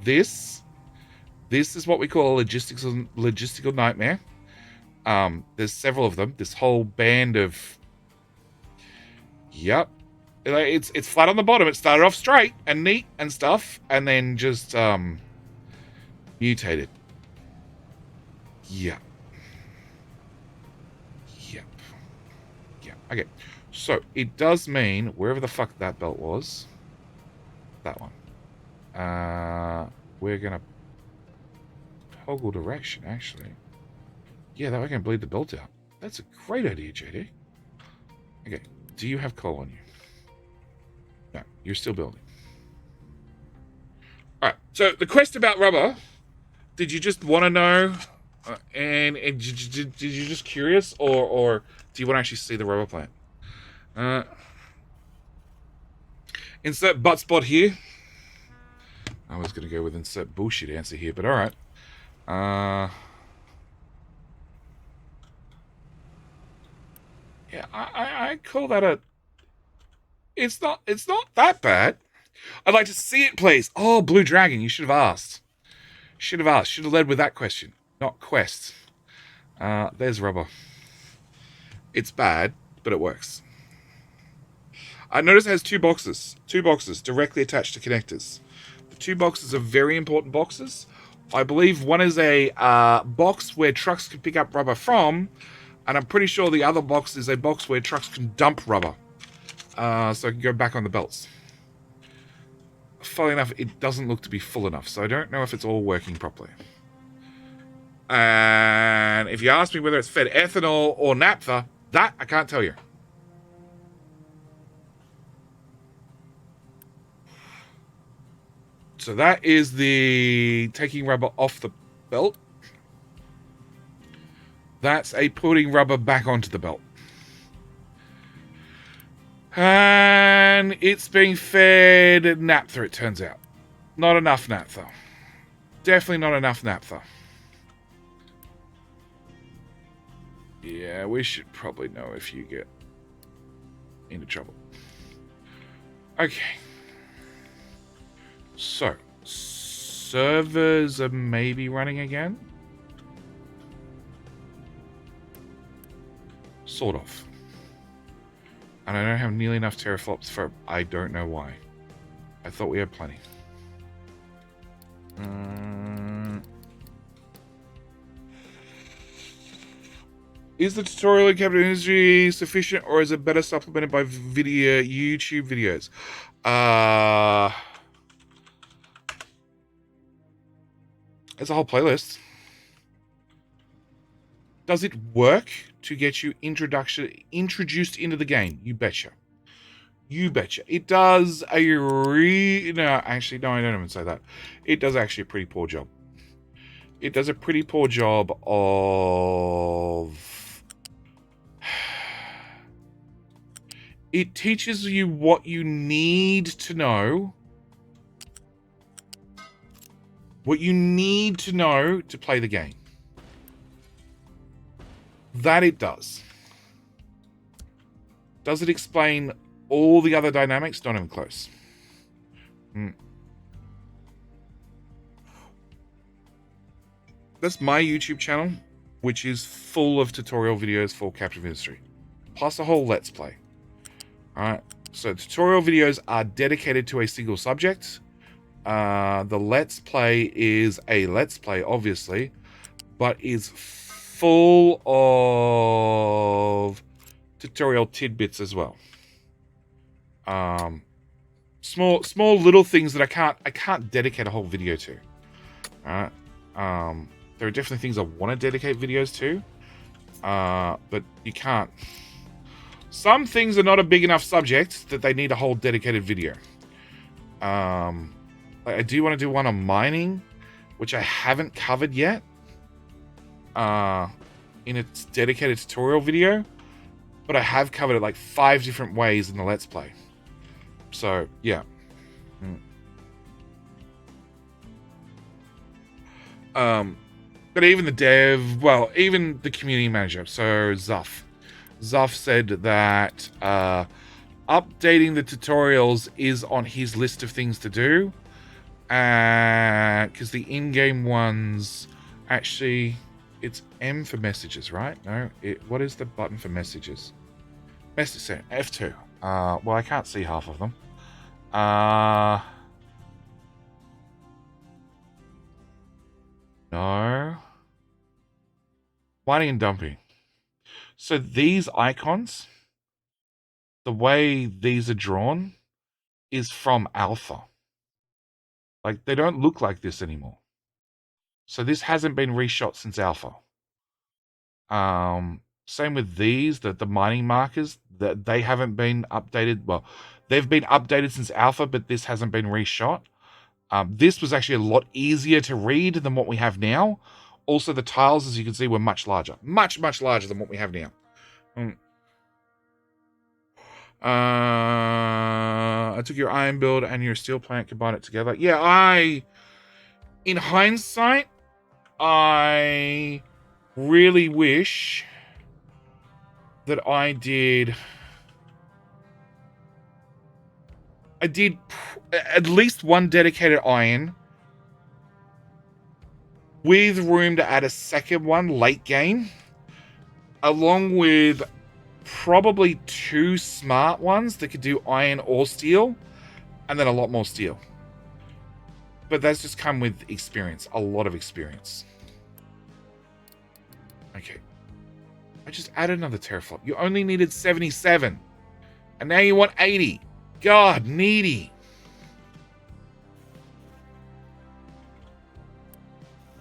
This is what we call a logistical nightmare. There's several of them. This whole band of, yep, it's flat on the bottom. It started off straight and neat and stuff, and then just mutated. Yep. Okay. So, it does mean, wherever the fuck that belt was, that one, we're going to toggle direction, actually. Yeah, that way I can bleed the belt out. That's a great idea, JD. Okay, do you have coal on you? No, you're still building. Alright, so the quest about rubber, did you just want to know, and did you just curious, or do you want to actually see the rubber plant? Insert butt spot here. I was going to go with insert bullshit answer here, but alright. Yeah, I call that a... It's not that bad. I'd like to see it, please. Oh, Blue Dragon, you should have asked. Should have led with that question, not quest. There's rubber. It's bad, but it works. I notice it has two boxes directly attached to connectors. The two boxes are very important boxes. I believe one is a box where trucks can pick up rubber from, and I'm pretty sure the other box is a box where trucks can dump rubber. So I can go back on the belts. Funnily enough, it doesn't look to be full enough, so I don't know if it's all working properly. And if you ask me whether it's fed ethanol or naphtha, that I can't tell you. So that is the taking rubber off the belt. That's a putting rubber back onto the belt. And it's being fed naphtha, it turns out. Not enough naphtha. Definitely not enough naphtha. Yeah, we should probably know if you get into trouble. Okay. So, servers are maybe running again? Sort of. And I don't have nearly enough teraflops for... I don't know why. I thought we had plenty. Is the tutorial in Capital Industry sufficient, or is it better supplemented by video YouTube videos? It's a whole playlist. Does it work to get you introduced into the game? You betcha. You betcha. It does a no, actually, no, I don't even say that. It does actually a pretty poor job. It does a pretty poor job of... It teaches you what you need to know. What you need to know to play the game. That it does. Does it explain all the other dynamics? Not even close. That's my YouTube channel. which is full of tutorial videos for Captive Industry, plus a whole Let's Play. All right, so tutorial videos are dedicated to a single subject. The Let's Play is a Let's Play, obviously, but is full of tutorial tidbits as well. Small little things that I can't dedicate a whole video to. All right. There are definitely things I want to dedicate videos to, but you can't. Some things are not a big enough subject that they need a whole dedicated video. I do want to do one on mining, which I haven't covered yet, in its dedicated tutorial video, but I have covered it like 5 different ways in the Let's Play. So, yeah. But even the dev, well, even the community manager, so Zuff said that updating the tutorials is on his list of things to do, because the in-game ones, actually, it's M for messages, right? No, what is the button for messages? Message F2. Well, I can't see half of them. No. Mining and dumping. So these icons, the way these are drawn is from alpha. Like, they don't look like this anymore. So this hasn't been reshot since alpha. Same with these, the mining markers, that they haven't been updated. Well, they've been updated since alpha, but this hasn't been reshot. This was actually a lot easier to read than what we have now. Also, the tiles, as you can see, were much larger. Much larger than what we have now. I took your iron build and your steel plant, combined it together. Yeah, in hindsight, I really wish that I did at least one dedicated iron with room to add a second one late game, along with probably 2 smart ones that could do iron or steel, and then a lot more steel. But that's just come with experience, a lot of experience. Okay. I just added another teraflop. You only needed 77. And now you want 80. God, needy.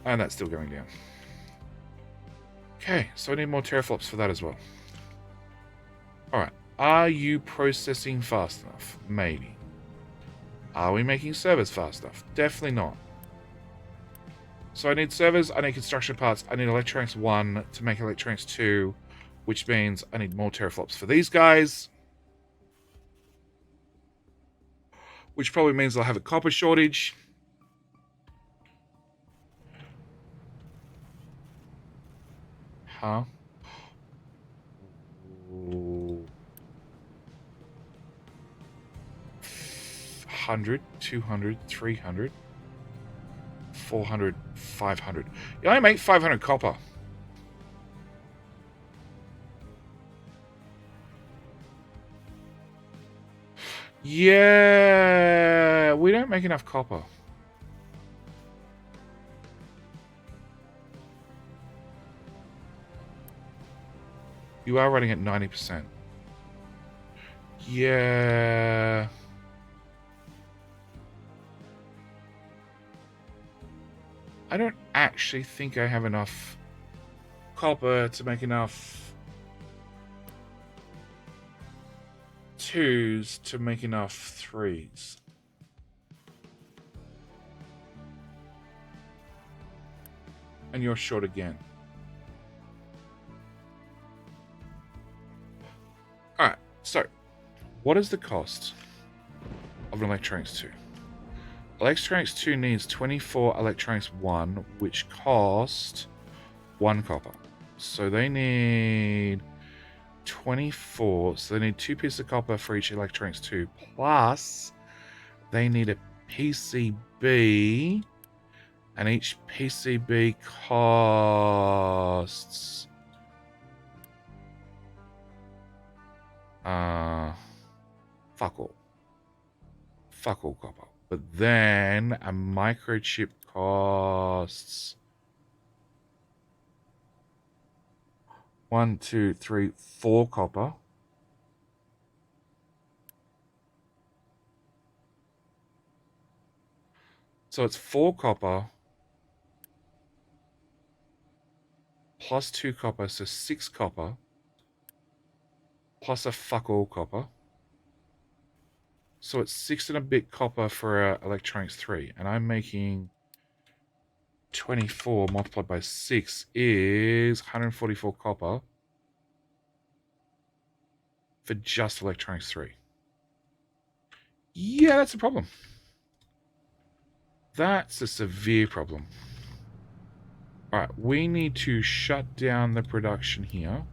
And that's still going down. Okay, so I need more teraflops for that as well. Alright. Are you processing fast enough? Maybe. Are we making servers fast enough? Definitely not. So I need servers, I need construction parts, I need electronics 1 to make electronics 2, which means I need more teraflops for these guys. Which probably means I'll have a copper shortage. Huh? Ooh. 100, 200, 300, 400, 500. Yeah, I make 500 copper. Yeah, we don't make enough copper. You are running at 90%. Yeah. I don't actually think I have enough copper to make enough 2s to make enough 3s. And you're short again. Alright, so what is the cost of an Electronics 2? Electronics 2 needs 24 Electronics 1, which cost 1 copper. So they need 24. So they need 2 pieces of copper for each Electronics 2. Plus, they need a PCB And each PCB costs... fuck all. Fuck all copper. But then a microchip costs 1, 2, 3, 4 copper. So it's 4 copper plus 2 copper, so 6 copper plus a fuck all copper. So it's 6 and a bit copper for electronics 3, and I'm making 24 multiplied by 6 is 144 copper for just electronics 3. Yeah, that's a problem. That's a severe problem. All right, we need to shut down the production here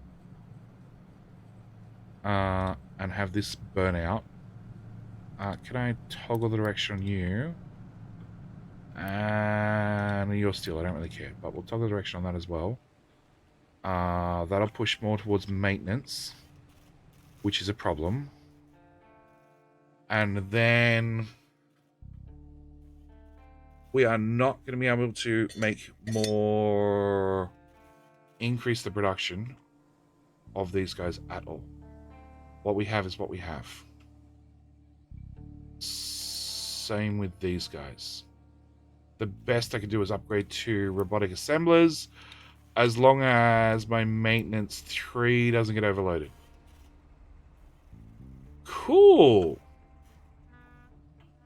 and have this burn out. Can I toggle the direction on you? And you're steel, I don't really care, but we'll toggle the direction on that as well. That'll push more towards maintenance, which is a problem. And then we are not going to be able to make more, increase the production of these guys at all. What we have is what we have. Same with these guys. The best I can do is upgrade to robotic assemblers, as long as my maintenance 3 doesn't get overloaded. Cool.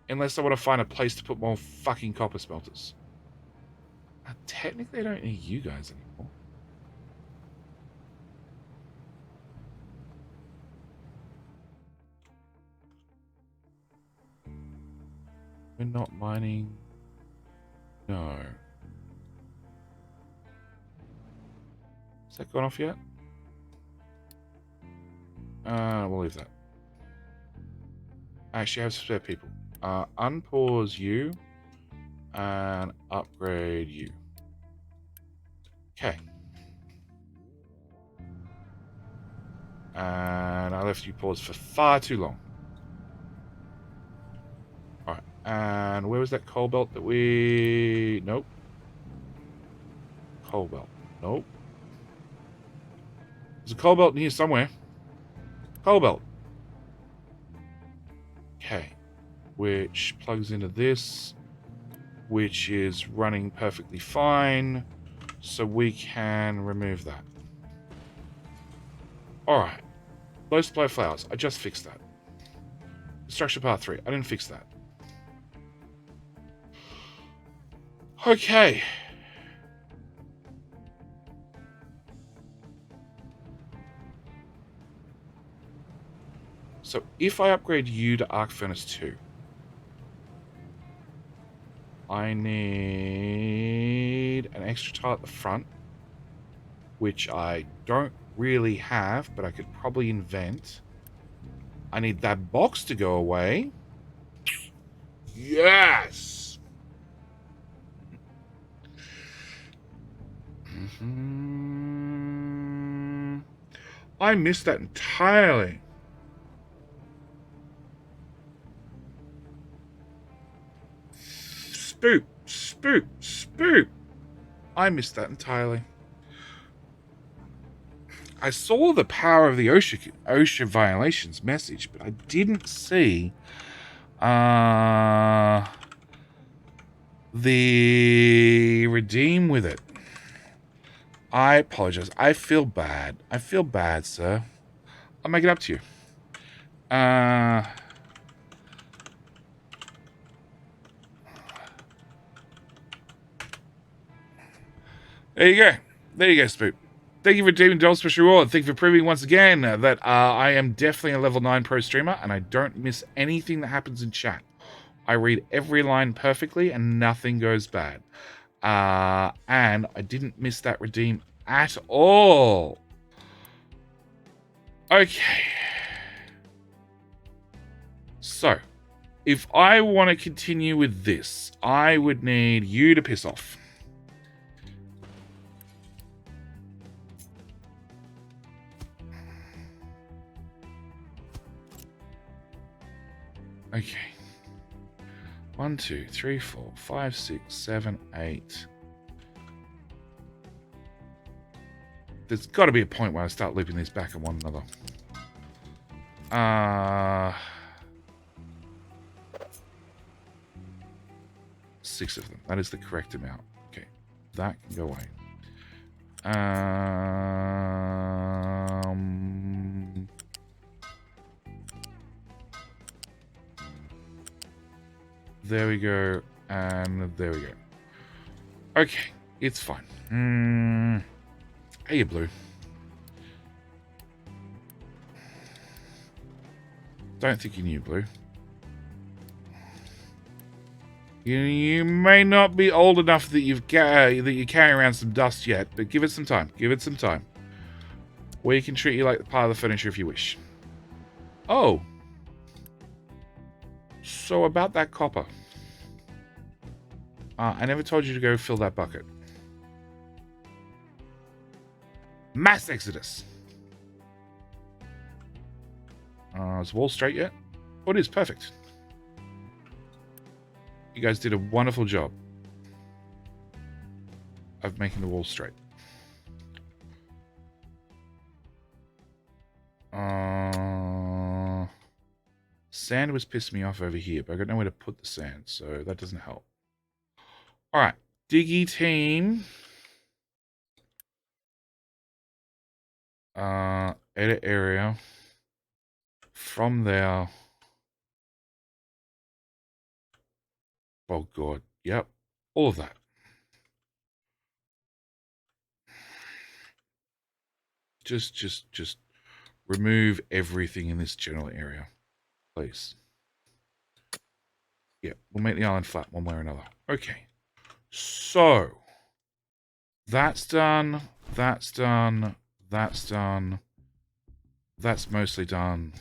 Unless I want to find a place to put more fucking copper smelters. Technically, I don't need you guys anymore. We're not mining. No. Has that gone off yet? We'll leave that. I actually have spare people. Unpause you and upgrade you. Okay. And I left you paused for far too long. Alright, and where was that coal belt that we... Nope. Coal belt. Nope. There's a coal belt in here somewhere. Coal belt. Okay. Which plugs into this, which is running perfectly fine, so we can remove that. Alright. Low supply of flowers. I just fixed that. Structure path 3. I didn't fix that. Okay. So if I upgrade you to Arc Furnace 2, I need an extra tile at the front, which I don't really have, but I could probably invent. I need that box to go away. Yes! I missed that entirely. Spoop, spoop, spoop. I missed that entirely. I saw the power of the OSHA violations message, but I didn't see the redeem with it. I apologize. I feel bad. I feel bad, sir. I'll make it up to you. There you go. There you go, Spoop. Thank you for redeeming Dollar Special Reward. Thank you for proving once again that I am definitely a level 9 pro streamer and I don't miss anything that happens in chat. I read every line perfectly and nothing goes bad. And I didn't miss that redeem at all. Okay. So, if I want to continue with this, I would need you to piss off. Okay. 1, 2, 3, 4, 5, 6, 7, 8. There's got to be a point where I start looping these back on one another. 6 of them. That is the correct amount. Okay. That can go away. There we go. And there we go. Okay. It's fine. Hey, you blue. Don't think you knew, blue. You may not be old enough that you carry around some dust yet, but give it some time. Give it some time. We can treat you like part of the furniture if you wish. Oh. So about that copper. I never told you to go fill that bucket. Mass exodus. Is the wall straight yet? Oh, it is. Perfect. You guys did a wonderful job of making the wall straight. Sand was pissing me off over here, but I got nowhere to put the sand, so that doesn't help. All right, Diggy team. Edit area. From there. Oh god, yep, all of that. Just remove everything in this general area, please. Yeah, we'll make the island flat one way or another. Okay, so that's done. That's done. That's done. That's mostly done.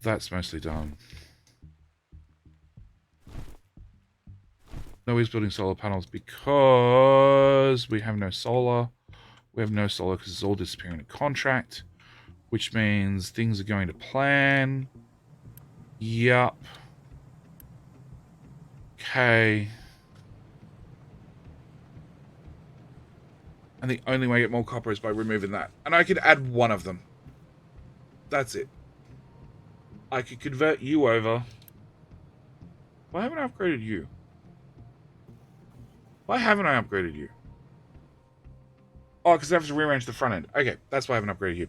That's mostly done. No, he's building solar panels because we have no solar. We have no solar because it's all disappearing in contract, which means things are going to plan. Yup. Okay. And the only way to get more copper is by removing that. And I could add one of them. That's it. I could convert you over. Why haven't I upgraded you? Why haven't I upgraded you? Oh, because I have to rearrange the front end. Okay, that's why I haven't upgraded you.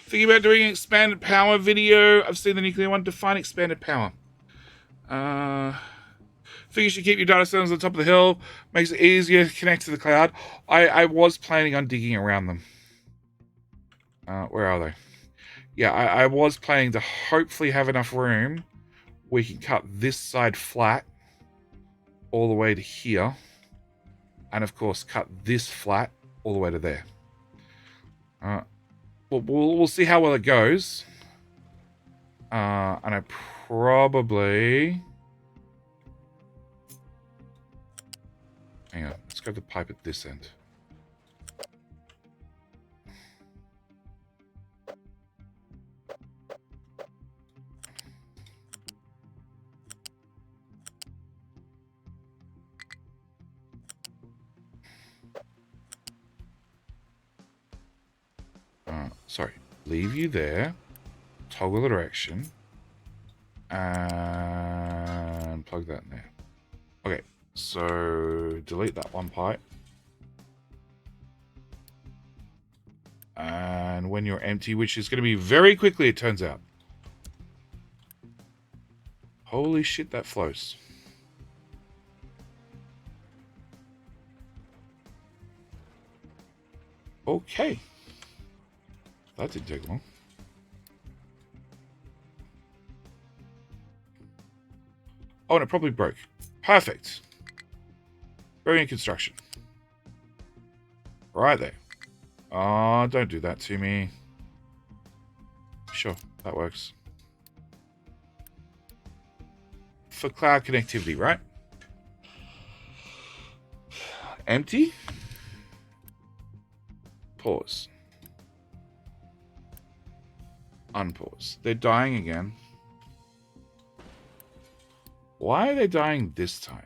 Thinking about doing an expanded power video. I've seen the nuclear one. Define expanded power. Think you should keep your data centers on top of the hill. Makes it easier to connect to the cloud. I was planning on digging around them. Where are they? Yeah, I was planning to hopefully have enough room. We can cut this side flat all the way to here. And of course, cut this flat all the way to there. We'll see how well it goes. And I probably... Hang on, let's grab the pipe at this end. Sorry, leave you there, toggle the direction, and plug that in there. Okay, so delete that one pipe. And when you're empty, which is going to be very quickly, it turns out. Holy shit, that flows. Okay. That didn't take long. Oh, and it probably broke. Perfect. Brilliant construction. Right there. Oh, don't do that to me. sure. That works. For cloud connectivity, right? Empty. Pause. Unpause. They're dying again. Why are they dying this time?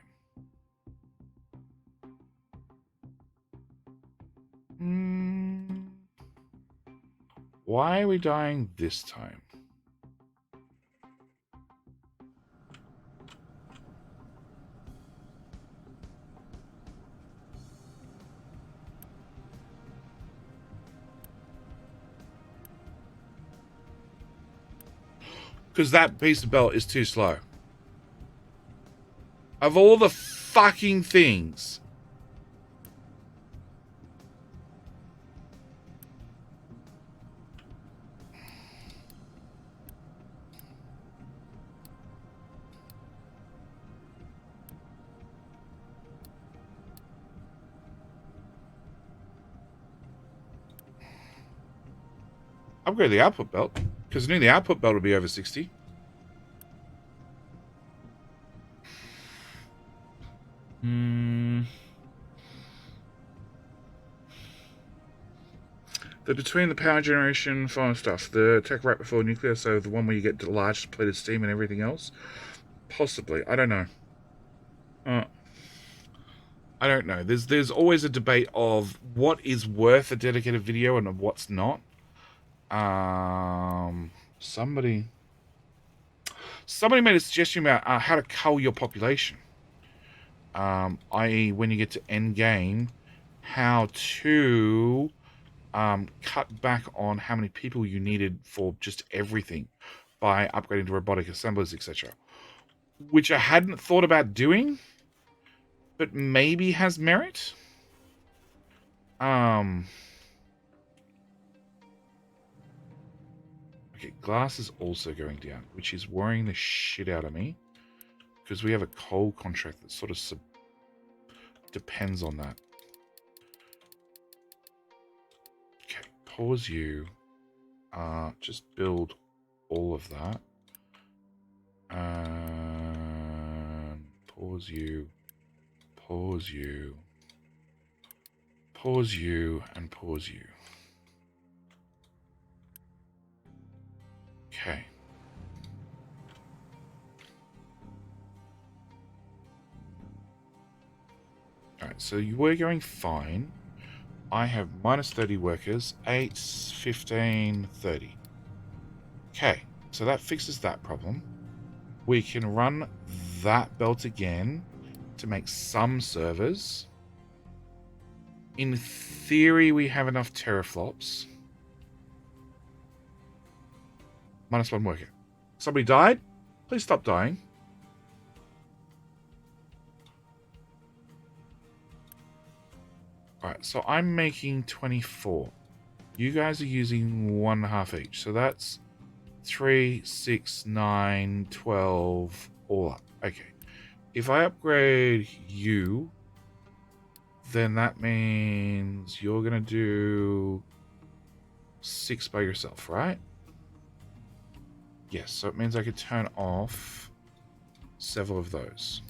Why are we dying this time? Because that piece of belt is too slow. Of all the fucking things. Upgrade the output belt. Because I knew the output belt would be over 60. The between the power generation fire stuff, the tech right before nuclear, so the one where you get the large depleted steam and everything else? Possibly. I don't know. I don't know. There's always a debate of what is worth a dedicated video and what's not. Somebody made a suggestion about how to cull your population. I.e., when you get to end game, how to cut back on how many people you needed for just everything by upgrading to robotic assemblers, etc. Which I hadn't thought about doing, but maybe has merit. Okay, glass is also going down, which is worrying the shit out of me. Because we have a coal contract that sort of depends on that. Okay, pause you. Just build all of that. Pause you. Pause you. Pause you and pause you. Okay. Alright, so you were going fine. I have minus 30 workers, 8, 15, 30. Okay, so that fixes that problem. We can run that belt again to make some servers. In theory, we have enough teraflops. Minus 1 worker. Somebody died? Please stop dying. Alright, so I'm making 24. You guys are using 1.5 each. So that's 3, 6, 9, 12, all up. Okay. If I upgrade you, then that means you're going to do 6 by yourself, right? Yes, so it means I could turn off several of those.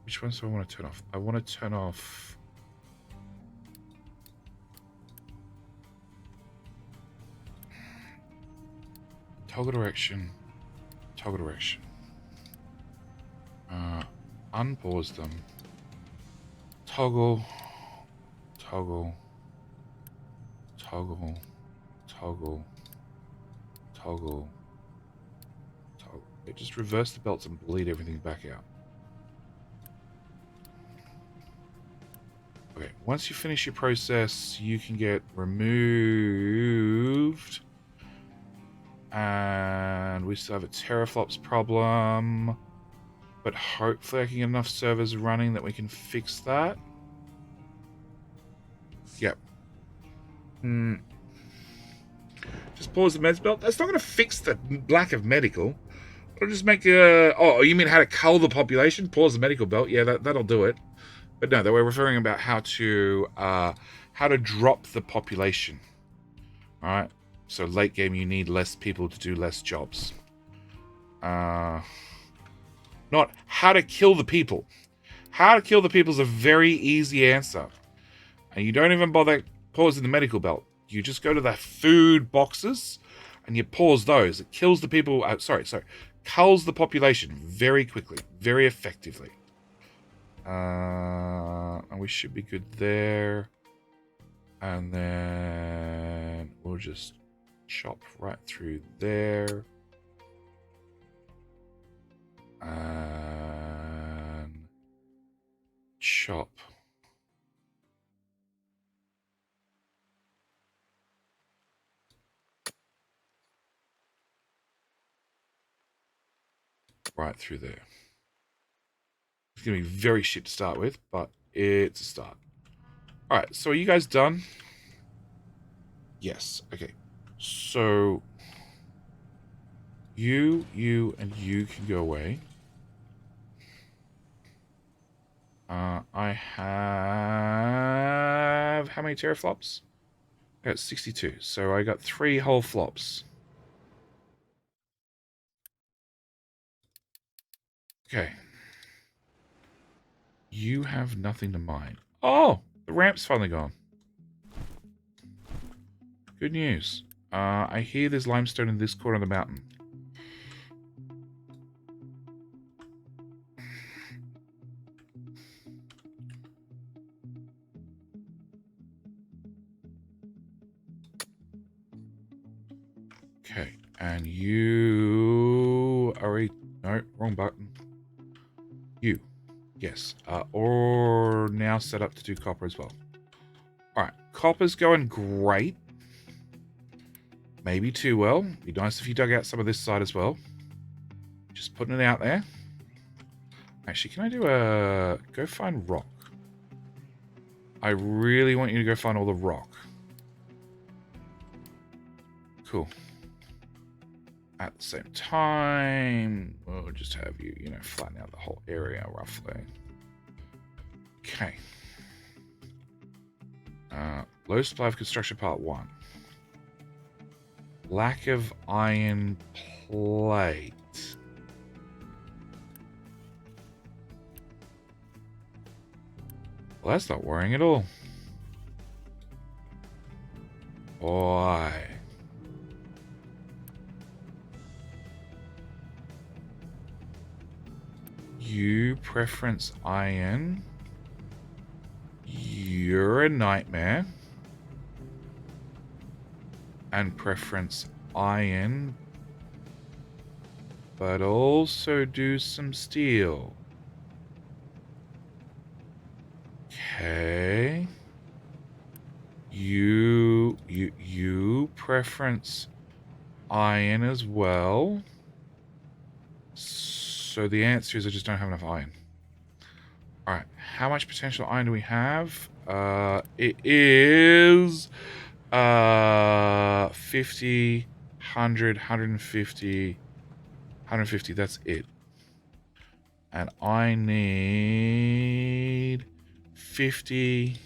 Which ones do I want to turn off? I want to turn off... Toggle direction. Toggle direction. Unpause them. Toggle. Toggle. Toggle. Toggle. Toggle. Toggle. Okay, just reverse the belts and bleed everything back out. Okay, once you finish your process, you can get removed. And we still have a teraflops problem. But hopefully I can get enough servers running that we can fix that. Yep. Just pause the meds belt. That's not going to fix the lack of medical. It'll just make... oh, you mean how to cull the population? Pause the medical belt. Yeah, that'll do it. But no, they were referring about how how to drop the population. All right. So late game, you need less people to do less jobs. Not how to kill the people. How to kill the people is a very easy answer. And you don't even bother pausing the medical belt. You just go to the food boxes and you pause those. It kills the people. Culls the population very quickly, very effectively. And we should be good there. And then we'll just chop right through there. And chop. Right through there. It's going to be very shit to start with, but it's a start. Alright, so are you guys done? Yes, okay. So, you, and you can go away. I have... How many teraflops? I got 62, so I got 3 whole flops. Okay. You have nothing to mine. Oh! The ramp's finally gone. Good news. I hear there's limestone in this corner of the mountain. Okay, and you are a... No, wrong button. You. Yes. Or now set up to do copper as well. Alright, copper's going great. Maybe too well. Be nice if you dug out some of this side as well. Just putting it out there. Actually, can I do a... Go find rock. I really want you to go find all the rock. Cool. At the same time, we'll just have you, flatten out the whole area roughly. Okay. Low supply of construction part 1. Lack of iron plate. Well, that's not worrying at all. Why? You preference iron. You're a nightmare. And preference iron. But also do some steel. Okay. You preference iron as well. So the answer is I just don't have enough iron. Alright, how much potential iron do we have? It is 50, 100, 150, 150, that's it. And I need 50.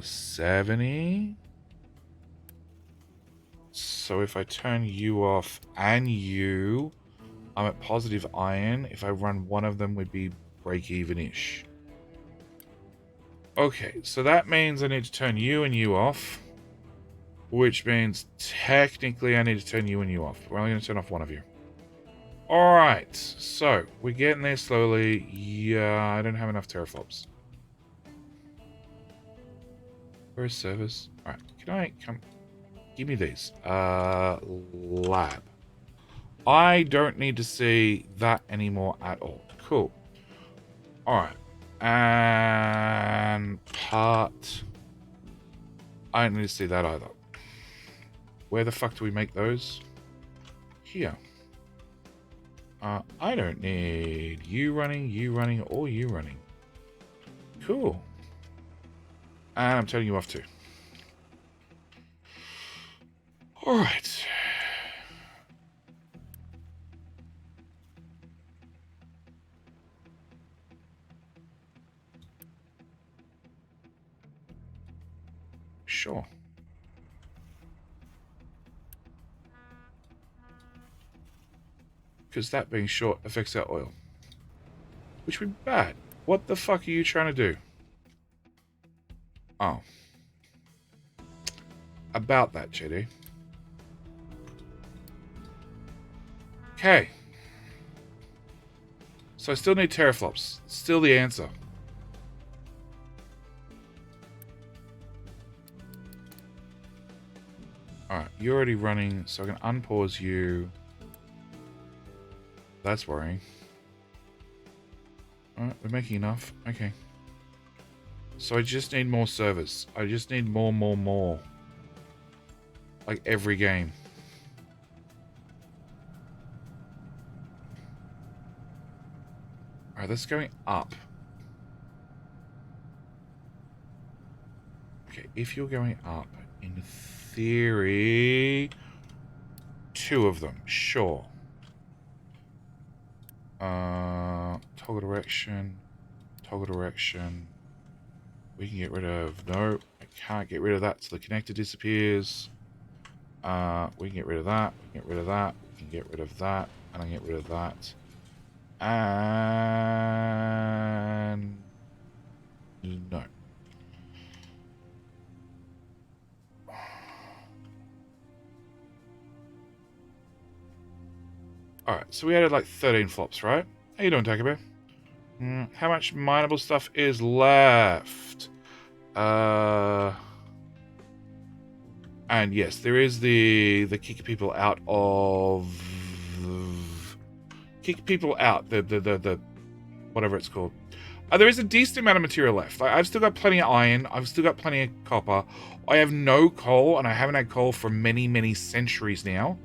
70. So if I turn you off and you, I'm at positive iron. If I run one of them, would be break even-ish. Okay, so that means I need to turn you and you off. Which means technically I need to turn you and you off. We're only going to turn off one of you. Alright, so we're getting there slowly. Yeah, I don't have enough teraflops. Where's servers? Alright, can I come... Give me these. Lab. I don't need to see that anymore at all. Cool. Alright. And part... I don't need to see that either. Where the fuck do we make those? Here. I don't need you running, or you running. Cool. And I'm turning you off too. Alright. sure. Because that being short affects our oil. Which would be bad. What the fuck are you trying to do? Oh. About that, JD. Okay. So I still need teraflops. Still the answer. Alright, you're already running, so I can unpause you. That's worrying. Alright, we're making enough. Okay. So I just need more servers. I just need more. Like every game. Alright, that's going up. Okay, if you're going up, in theory, 2 of them, sure. Toggle direction. We can get rid of, no, I can't get rid of that, so the connector disappears. We can get rid of that, we can get rid of that, we can get rid of that, and I can get rid of that. And no. Alright, so we added like 13 flops, right? How you doing, Takabe? How much mineable stuff is left? And yes, there is the kick people out of... Kick people out, the whatever it's called. There is a decent amount of material left. I've still got plenty of iron. I've still got plenty of copper. I have no coal, and I haven't had coal for many centuries now.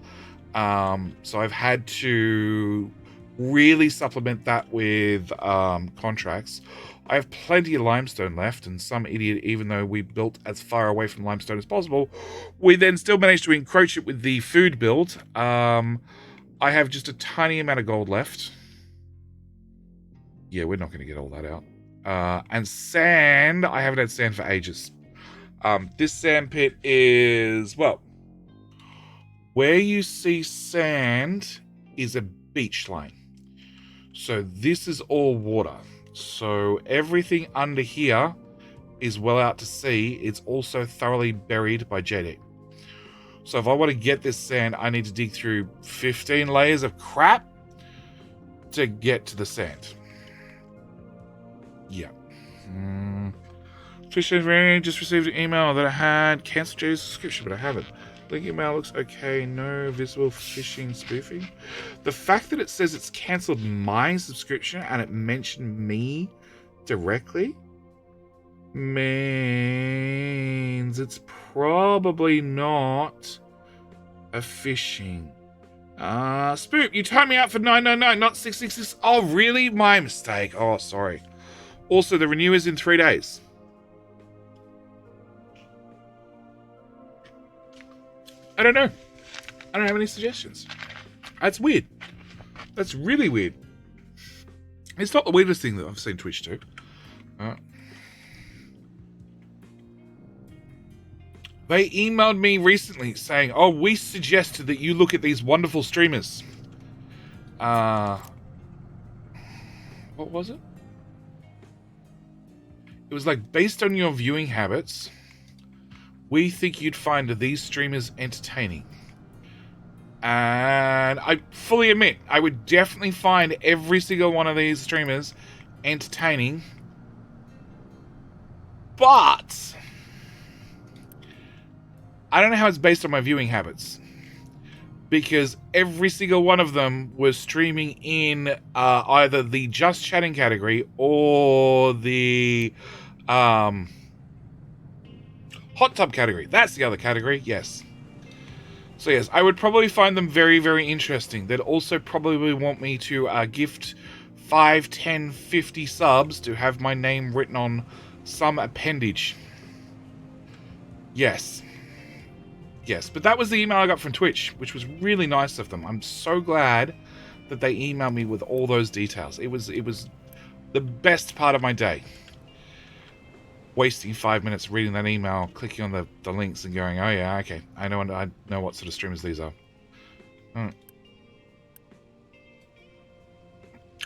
So I've had to really supplement that with contracts. I have plenty of limestone left, and some idiot, even though we built as far away from limestone as possible, we then still managed to encroach it with the food build. I have just a tiny amount of gold left. Yeah, we're not going to get all that out. And sand, I haven't had sand for ages. This sand pit is, well, where you see sand is a beach line. So this is all water. So everything under here is well out to sea. It's also thoroughly buried by JD. So if I want to get this sand, I need to dig through 15 layers of crap to get to the sand. Yeah. Twitch just received an email that I had cancelled JD's subscription, but I haven't. Link email looks okay. No visible phishing spoofing. The fact that it says it's cancelled my subscription and it mentioned me directly means it's probably not a phishing. Spoop, you timed me out for 999, not 666. Oh, really? My mistake. Oh, sorry. Also, the renew is in 3 days. I don't know. I don't have any suggestions. That's weird. That's really weird. It's not the weirdest thing that I've seen Twitch do. They emailed me recently saying, oh, we suggested that you look at these wonderful streamers. What was it? It was like, based on your viewing habits, we think you'd find these streamers entertaining. And I fully admit, I would definitely find every single one of these streamers entertaining. But I don't know how it's based on my viewing habits. Because every single one of them was streaming in either the Just Chatting category or the Hot Tub category. That's the other category, yes. So yes, I would probably find them very, very interesting. They'd also probably want me to gift 5, 10, 50 subs to have my name written on some appendage. Yes. Yes, but that was the email I got from Twitch, which was really nice of them. I'm so glad that they emailed me with all those details. It was the best part of my day. wasting 5 minutes reading that email, clicking on the links and going, oh yeah, okay, I know what sort of streamers these are.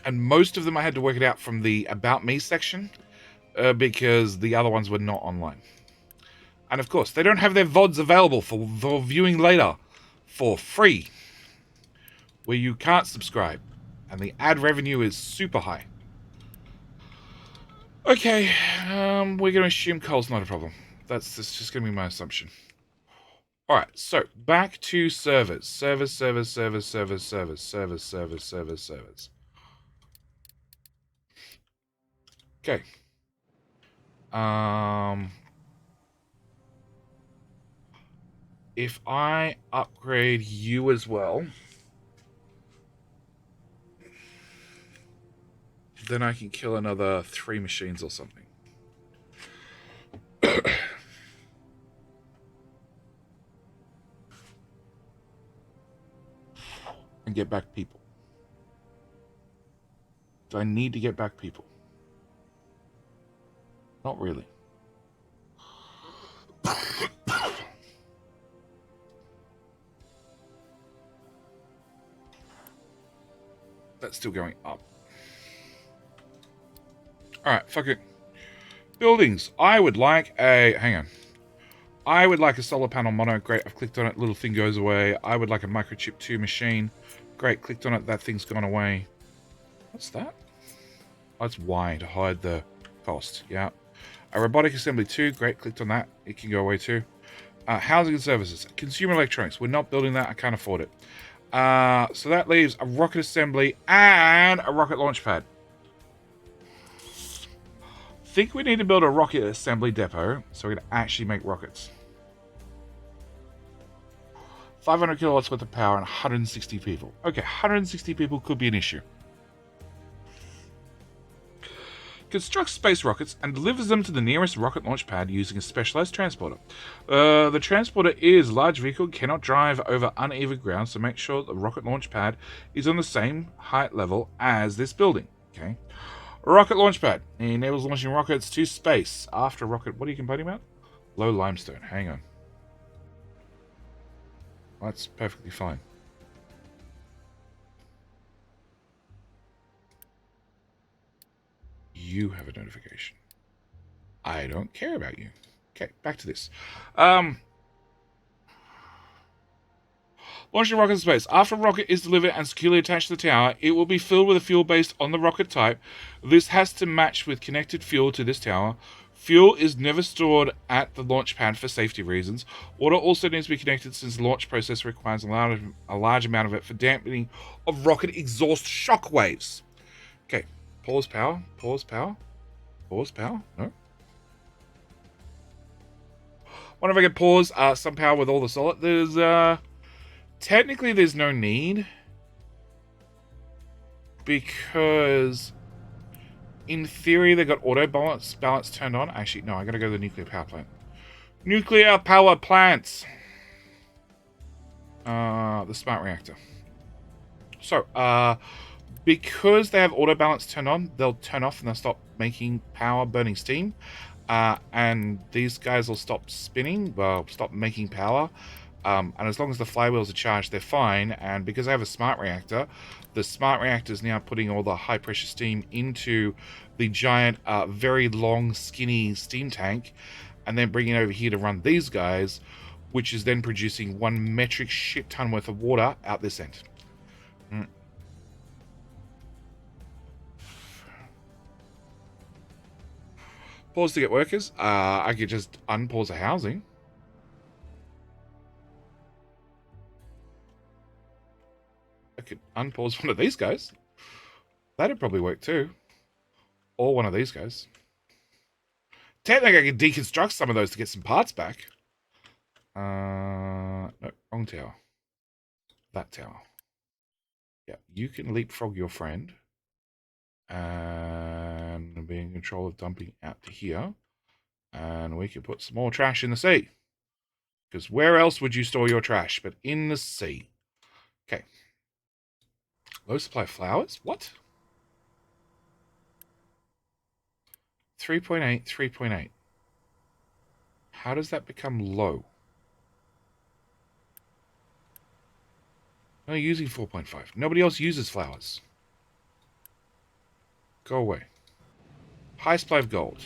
And most of them I had to work it out from the About Me section because the other ones were not online. And of course, they don't have their VODs available for viewing later for free, where you can't subscribe, and the ad revenue is super high. Okay, we're going to assume coal's not a problem. That's just going to be my assumption. All right, so back to servers. Servers. Okay. If I upgrade you as well, then I can kill another 3 machines or something. And get back people. Do I need to get back people? Not really. That's still going up. Alright, fuck it. Buildings. I would like a... Hang on. I would like a solar panel mono. Great, I've clicked on it. Little thing goes away. I would like a microchip 2 machine. Great, clicked on it. That thing's gone away. What's that? Oh, it's Y to hide the cost. Yeah. A robotic assembly 2. Great, clicked on that. It can go away too. Housing and services. Consumer electronics. We're not building that. I can't afford it. So that leaves a rocket assembly and a rocket launch pad. Think we need to build a rocket assembly depot so we can actually make rockets. 500 kilowatts worth of power and 160 people. Okay, 160 people could be an issue. Constructs space rockets and delivers them to the nearest rocket launch pad using a specialized transporter. The transporter is a large vehicle, cannot drive over uneven ground, so make sure the rocket launch pad is on the same height level as this building. Okay. Rocket launch pad enables launching rockets to space. After rocket, what are you complaining about? Low limestone. Hang on. That's perfectly fine. You have a notification. I don't care about you. Okay, back to this. Launching rocket to space. After a rocket is delivered and securely attached to the tower, it will be filled with a fuel based on the rocket type. This has to match with connected fuel to this tower. Fuel is never stored at the launch pad for safety reasons. Water also needs to be connected since the launch process requires a large amount of it for dampening of rocket exhaust shock waves. Okay, pause power, pause power, pause power. No. What if I can pause some power with all the solid? Technically, there's no need because, in theory, they got auto balance turned on. Actually, no, I gotta go to the nuclear power plant. Nuclear power plants. The smart reactor. So, because they have auto balance turned on, they'll turn off and they'll stop making power, burning steam, and these guys will stop spinning. Well, stop making power. And as long as the flywheels are charged, they're fine. And because I have a smart reactor, the smart reactor is now putting all the high pressure steam into the giant, very long, skinny steam tank, and then bringing it over here to run these guys, which is then producing 1 metric shit ton worth of water out this end. Pause to get workers. I could just unpause the housing. I could unpause one of these guys. That'd probably work too. Or one of these guys. Technically, I could deconstruct some of those to get some parts back. No, wrong tower. That tower. Yeah, you can leapfrog your friend. And be in control of dumping out to here. And we can put some more trash in the sea. Because where else would you store your trash but in the sea? Okay. Low supply of flowers? What? 3.8, 3.8. How does that become low? I'm using 4.5. Nobody else uses flowers. Go away. High supply of gold.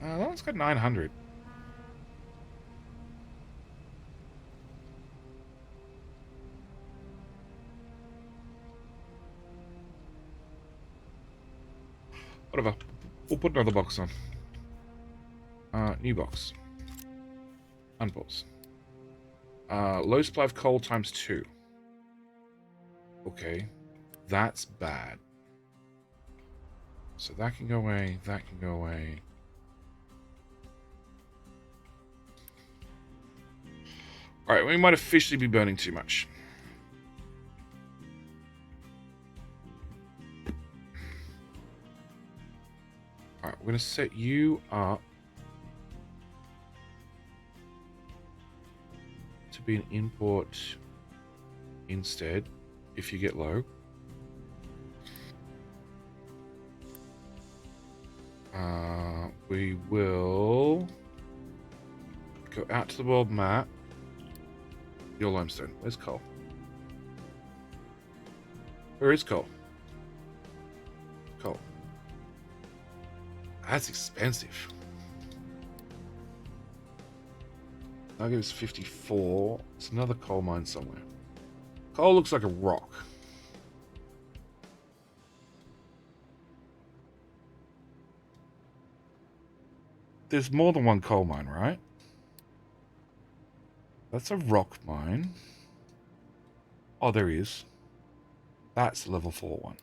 That one's got 900. Whatever. We'll put another box on. New box. Unpause. Low supply of coal times 2. Okay. That's bad. So that can go away. That can go away. Alright, we might officially be burning too much. Alright, we're going to set you up to be an import instead if you get low. We will go out to the world map. Your limestone. Where's coal? Where is coal? Coal. That's expensive. Nugget is 54. It's another coal mine somewhere. Coal looks like a rock. There's more than one coal mine, right? That's a rock mine. Oh, there he is. That's a level 4 one.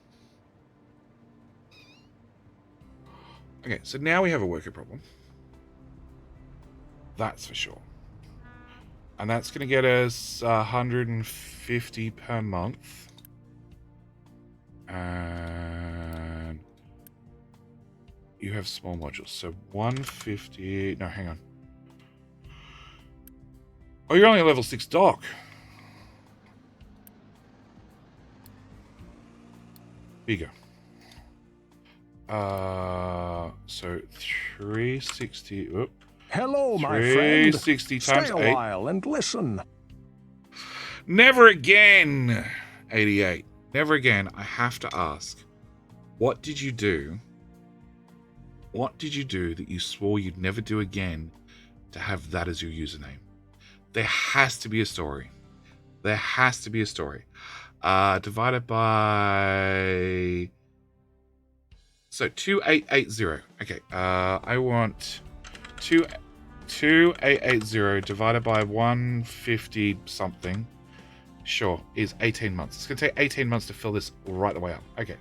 Okay, so now we have a worker problem. That's for sure. And that's going to get us 150 per month. And you have small modules. So 150... No, hang on. Oh, you're only a level 6 dock. Bigger. So 360... Whoop. Hello, my friend. 360 times Stay a 8. while and listen. Never again, 88. Never again. I have to ask, what did you do? What did you do that you swore you'd never do again to have that as your username? There has to be a story. There has to be a story. Divided by... So, 2880. Okay, I want 2880 divided by 150 something. Sure, is 18 months. It's going to take 18 months to fill this right the way up. Okay.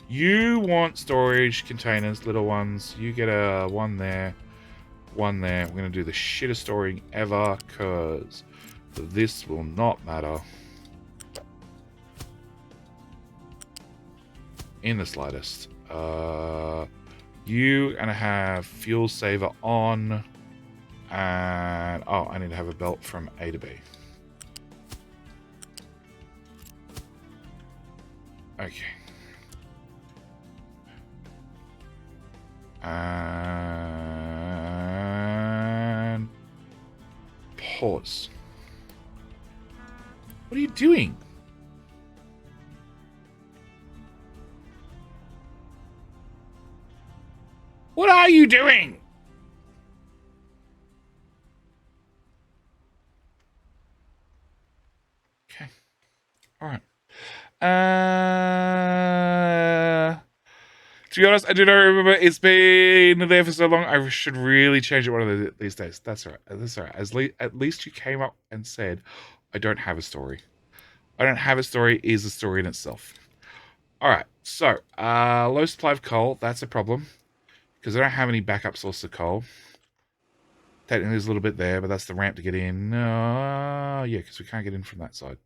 You want storage containers, little ones. You get a one there, one there. We're going to do the shittest storing ever because this will not matter in the slightest. You gonna have fuel saver on, and oh, I need to have a belt from A to B. Okay. And pause. What are you doing? What are you doing? Okay. All right. To be honest, I do not remember. It's been there for so long. I should really change it one of these days. That's all right. That's all right. At least you came up and said, I don't have a story. I don't have a story is a story in itself. All right. So, low supply of coal. That's a problem. Because I don't have any backup source of coal. Technically, there's a little bit there, but that's the ramp to get in. Yeah, because we can't get in from that side.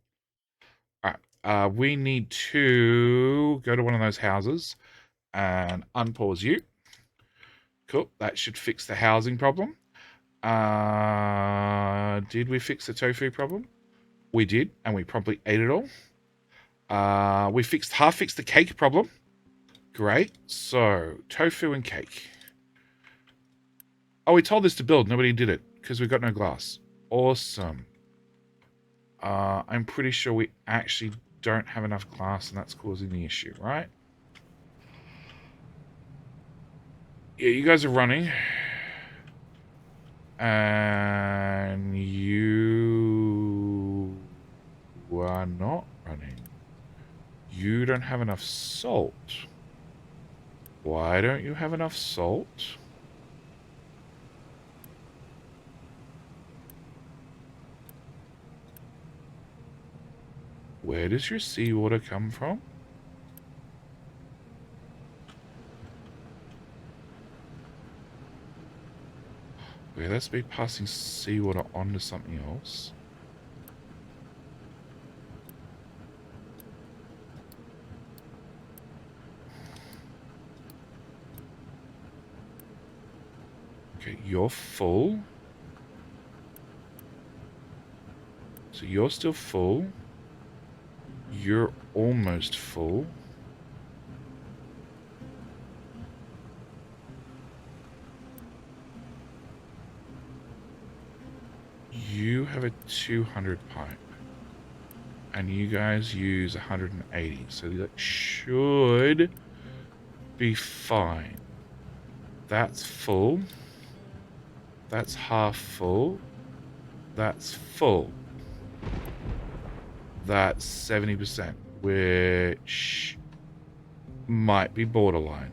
All right. We need to go to one of those houses and unpause you. Cool. That should fix the housing problem. Did we fix the tofu problem? We did, and we promptly ate it all. We half fixed the cake problem. Great. So, tofu and cake. Oh, we told this to build. Nobody did it because we've got no glass. Awesome. I'm pretty sure we actually don't have enough glass and that's causing the issue, right? Yeah, you guys are running. And you are not running. You don't have enough salt. Why don't you have enough salt? Where does your seawater come from? Okay, let's be passing seawater onto something else. Okay, you're full. So you're still full. You're almost full. You have a 200 pipe. And you guys use 180. So that should be fine. That's full. That's half full. That's full. That's 70%, which might be borderline.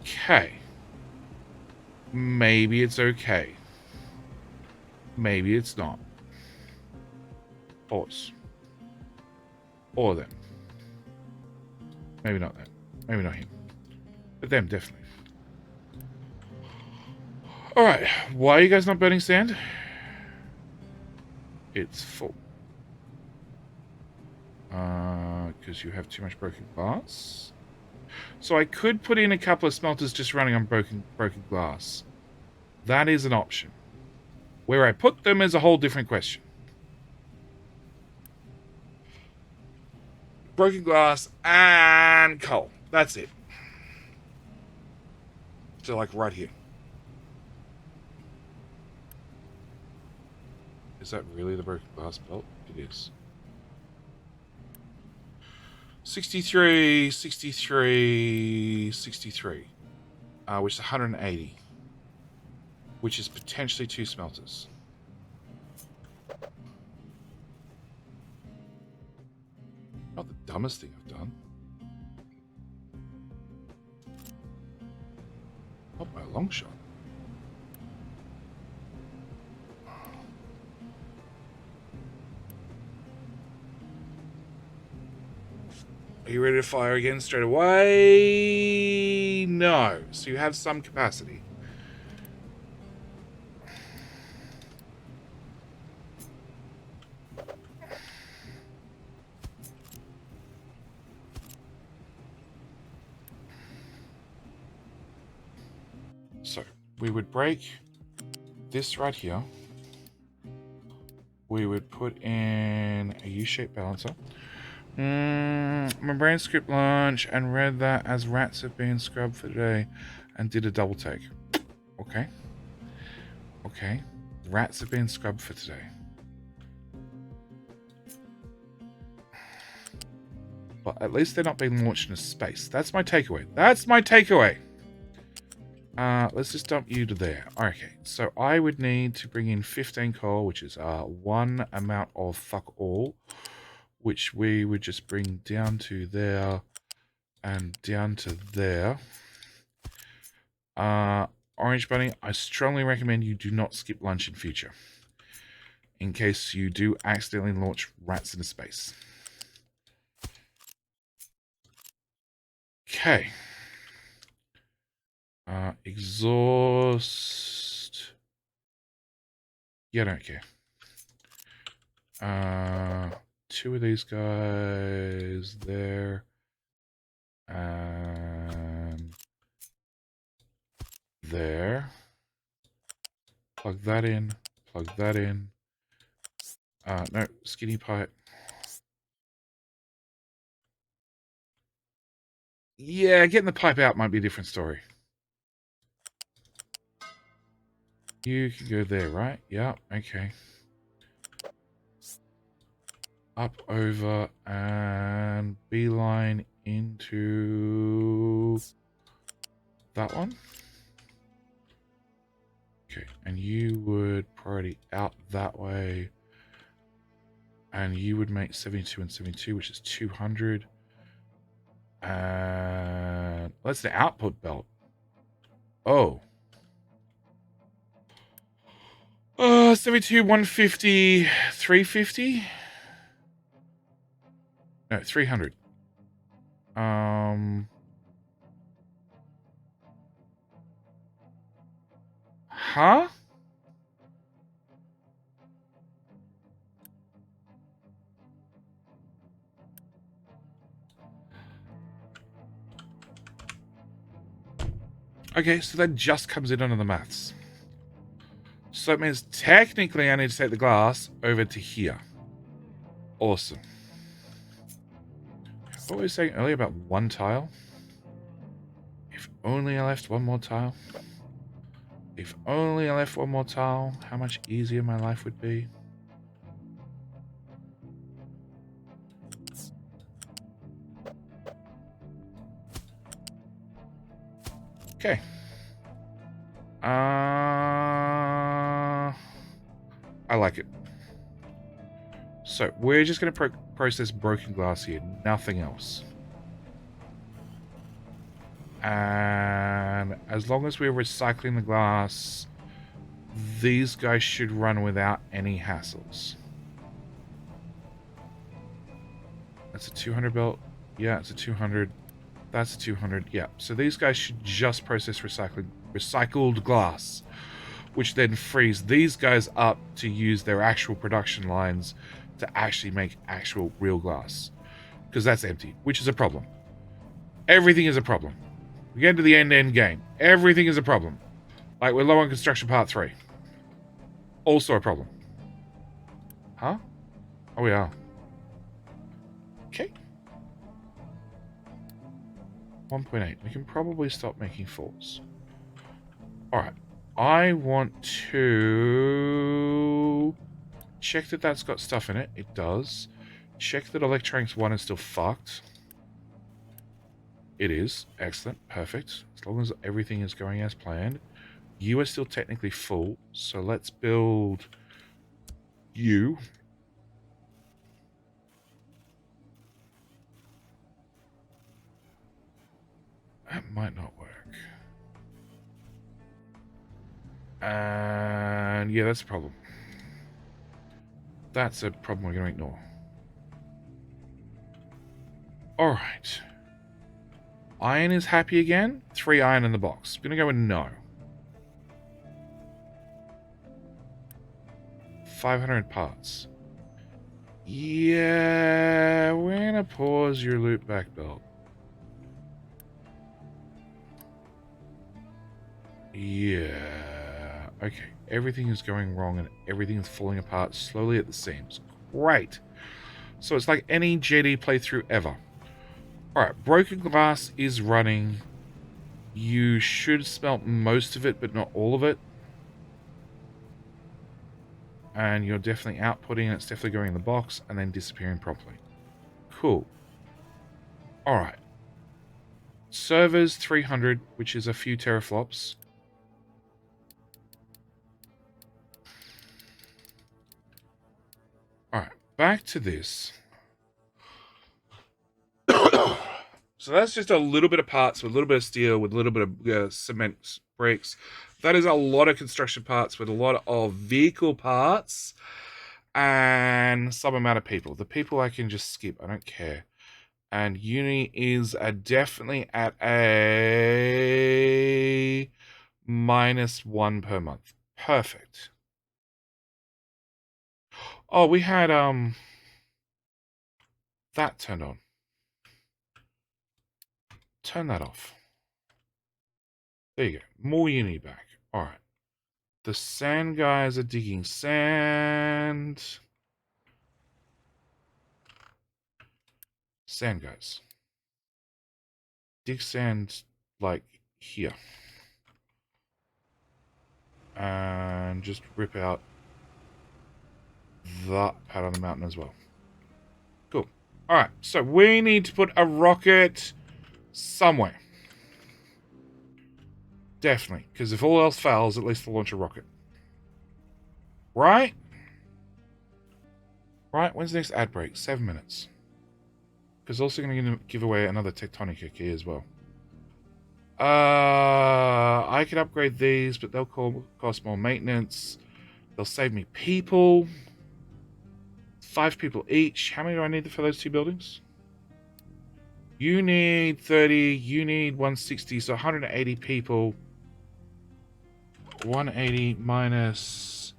Okay. Maybe it's okay. Maybe it's not. Pause. Or them. Maybe not them. Maybe not him. But them, definitely. Alright, why are you guys not burning sand? It's full. Because you have too much broken glass. So I could put in a couple of smelters just running on broken glass. That is an option. Where I put them is a whole different question. Broken glass and coal. That's it. So like right here. Is that really the broken glass belt? It is. 63, 63, 63. Which is 180. Which is potentially 2 smelters. Not the dumbest thing I've done. Not by a long shot. Are you ready to fire again straight away? No. So you have some capacity. So we would break this right here. We would put in a U-shaped balancer. My brain skipped lunch and read that as rats have been scrubbed for today and did a double take. Okay. Okay. Rats have been scrubbed for today. But at least they're not being launched into space. That's my takeaway. That's my takeaway. Let's just dump you to there. Okay, so I would need to bring in 15 coal, which is 1 amount of fuck all, which we would just bring down to there and down to there. Orange Bunny, I strongly recommend you do not skip lunch in future, in case you do accidentally launch rats into space. Okay. Exhaust. Yeah, I don't care. 2 of these guys there. And there. Plug that in. Plug that in. No, skinny pipe. Yeah, getting the pipe out might be a different story. You can go there, right? Yeah, okay. Up, over, and beeline into that one. Okay, and you would priority out that way. And you would make 72 and 72, which is 200. And that's the output belt. Oh. 72, 150, 350? No, 300. Huh? Okay, so that just comes in under the maths. So it means technically I need to take the glass over to here. Awesome. What were we saying earlier about one tile? If only I left one more tile. If only I left one more tile, how much easier my life would be. Okay. I like it. So we're just going to process broken glass here, nothing else. And as long as we're recycling the glass, these guys should run without any hassles. That's a 200 belt. Yeah, it's a 200. That's a 200. Yeah, so these guys should just process recycled glass, which then frees these guys up to use their actual production lines to actually make actual real glass. Because that's empty, which is a problem. Everything is a problem. We get into the end game. Everything is a problem. Like we're low on construction part 3. Also a problem. Huh? Oh, we are. Okay. 1.8. We can probably stop making 4s. Alright. I want to check that that's got stuff in it. It does. Check that electronics 1 is still fucked. It is. Excellent. Perfect. As long as everything is going as planned. You are still technically full, so let's build you. That might not work. And yeah, that's a problem. That's a problem we're going to ignore. Alright. Iron is happy again. 3 iron in the box. I'm going to go with no. 500 parts. Yeah, we're going to pause your loop back belt. Yeah. Okay. Everything is going wrong and everything is falling apart slowly at the seams. Great. So it's like any JD playthrough ever. Alright, broken glass is running. You should smelt most of it, but not all of it. And you're definitely outputting it. It's definitely going in the box and then disappearing properly. Cool. Alright. Servers 300, which is a few teraflops. Alright, back to this. So that's just a little bit of parts with a little bit of steel, with a little bit of cement bricks. That is a lot of construction parts with a lot of vehicle parts and some amount of people. The people I can just skip. I don't care. And uni is definitely at a -1 per month. Perfect. Oh, we had that turned on. Turn that off. There you go. More uni back. All right. The sand guys are digging sand. Sand guys. Dig sand like here. And just rip out that part on the mountain as well. Cool. Alright, so we need to put a rocket somewhere. Definitely, because if all else fails, at least we'll launch a rocket. Right? Right, when's the next ad break? 7 minutes. Because also going to give away another Tectonica key as well. I could upgrade these, but they'll cost more maintenance. They'll save me people. 5 people each. How many do I need for those 2 buildings? You need 30. You need 160. So 180 people. 180 minus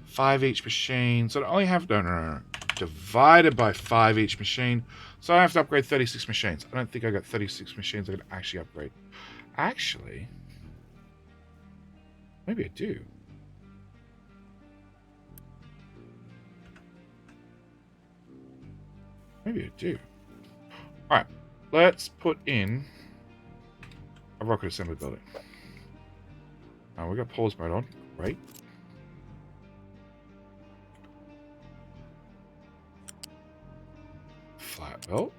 5 each machine. So I only have... No. Divided by 5 each machine. So I have to upgrade 36 machines. I don't think I got 36 machines I can actually upgrade. Actually, maybe I do. Maybe I do. Alright, let's put in a rocket assembly building. We got pause mode on. Great. Flat belt.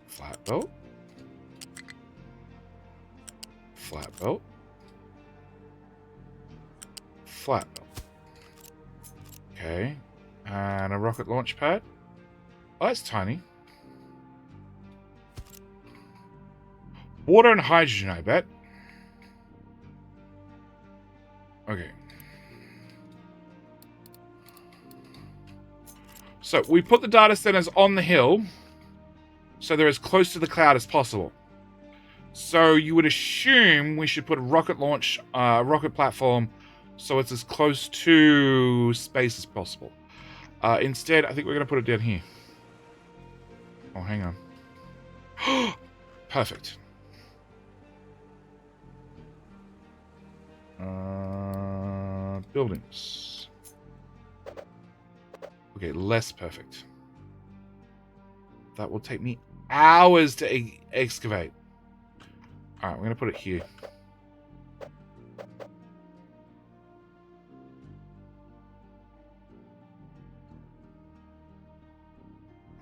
Flat belt. Flat belt. Flat belt. Okay. And a rocket launch pad. Oh, that's tiny. Water and hydrogen, I bet. Okay. So we put the data centers on the hill so they're as close to the cloud as possible. So you would assume we should put a rocket launch, rocket platform so it's as close to space as possible. Instead, I think we're going to put it down here. Oh, hang on. Perfect. Buildings. Okay, less perfect. That will take me hours to excavate. Alright, we're going to put it here.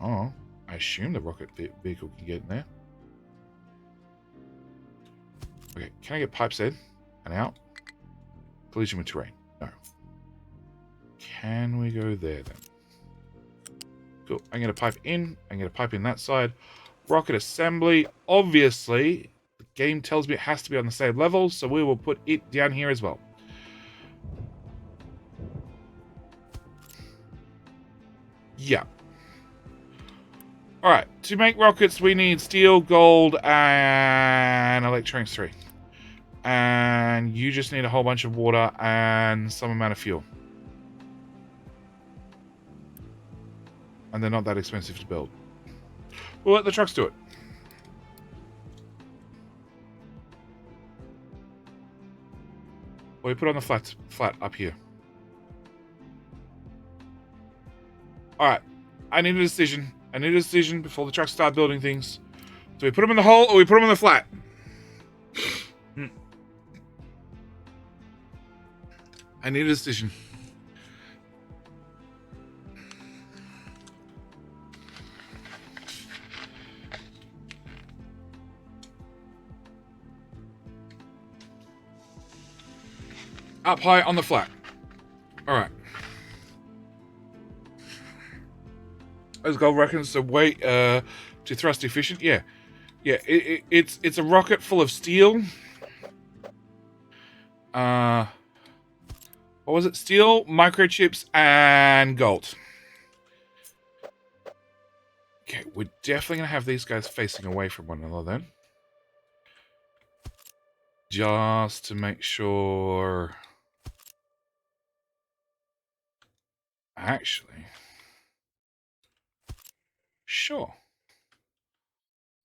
Oh, I assume the rocket vehicle can get in there. Okay, can I get pipes in and out? Collision with terrain. No. Can we go there then? Cool. I'm going to pipe in. I'm going to pipe in that side. Rocket assembly. Obviously, the game tells me it has to be on the same level, so we will put it down here as well. Yeah. Alright, to make rockets, we need steel, gold, and electronics 3. And you just need a whole bunch of water and some amount of fuel. And they're not that expensive to build. We'll let the trucks do it. Well, we put on the flat up here. Alright, I need a decision. I need a decision before the trucks start building things. Do we put them in the hole or we put them in the flat? I need a decision. Up high on the flat. Alright. As Gold reckons, the weight to thrust efficient. Yeah. Yeah, it's a rocket full of steel. What was it? Steel, microchips, and gold. Okay, we're definitely going to have these guys facing away from one another then. Just to make sure... Actually... Sure.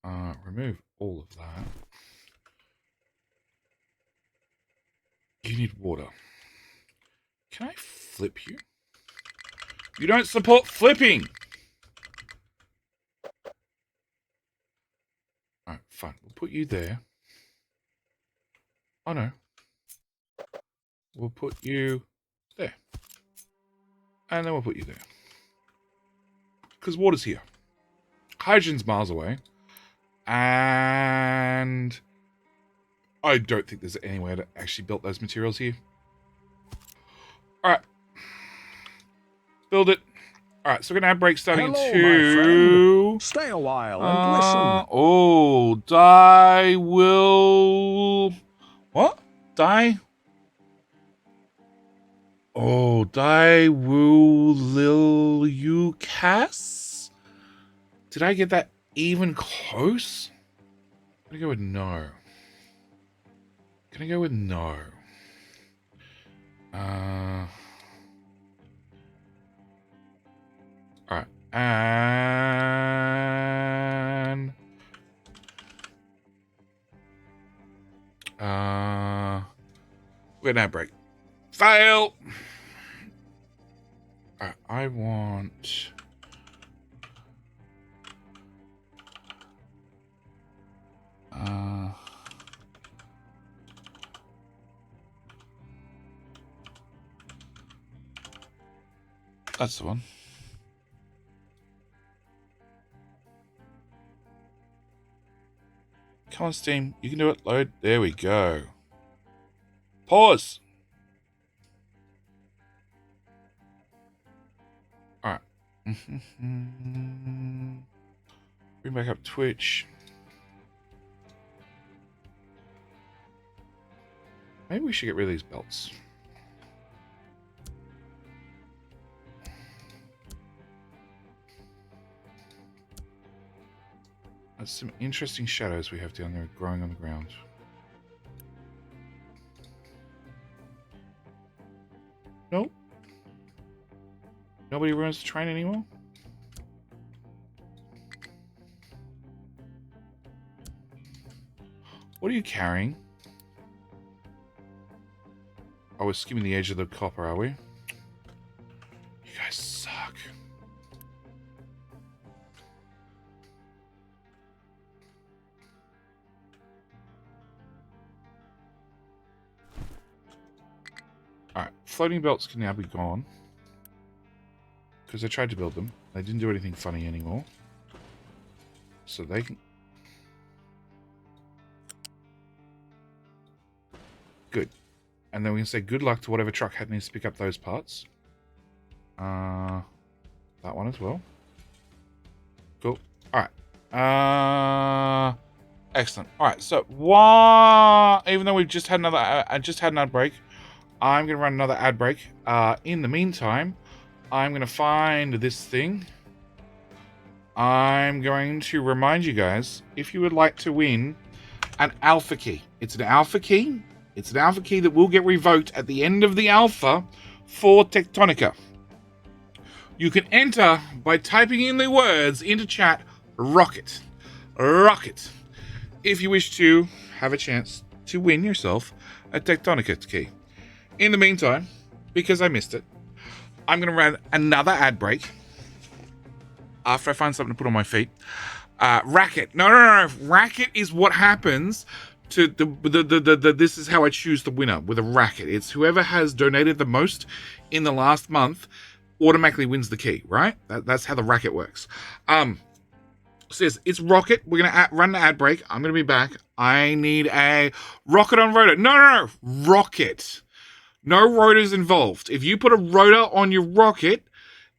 Remove all of that. You need water. Can I flip you? You don't support flipping! Alright, fine. We'll put you there. Oh no. We'll put you there. And then we'll put you there. Because water's here. Hydrogen's miles away. And I don't think there's any way to actually build those materials here. Alright. Build it. Alright, so we're going to have break starting Hello, in my 2. friend. Stay a while and listen. Oh, die will... What? Die? Oh, die will lil you Cass? Did I get that even close? I'm gonna go with no. Gonna go with no. Alright. And... we're gonna have break. Fail! Alright, I want... that's the one. Come on, Steam. You can do it. Load. There we go. Pause. Alright. Bring back up Twitch. Maybe we should get rid of these belts. There's some interesting shadows we have down there growing on the ground. Nope. Nobody runs the train anymore? What are you carrying? Oh, we're skimming the edge of the copper, are we? You guys suck. Alright, floating belts can now be gone. Because I tried to build them. They didn't do anything funny anymore. So they can... Good. And then we can say good luck to whatever truck needs to pick up those parts. That one as well. Cool. Alright. Excellent. Alright, so even though we've just had another ad break, I'm gonna run another ad break. In the meantime, I'm gonna find this thing. I'm going to remind you guys, if you would like to win an alpha key. It's an alpha key. It's an alpha key that will get revoked at the end of the alpha for Tectonica. You can enter by typing in the words into chat, rocket. Rocket. If you wish to have a chance to win yourself a Tectonica key. In the meantime, because I missed it, I'm going to run another ad break after I find something to put on my feet. Racket. No. Racket is what happens to this is how I choose the winner with a racket. It's whoever has donated the most in the last month automatically wins the key, right? That's how the racket works. Says it's rocket. We're gonna run the ad break. I'm gonna be back. I need a rocket on rotor. No, rocket. No rotors involved. If you put a rotor on your rocket,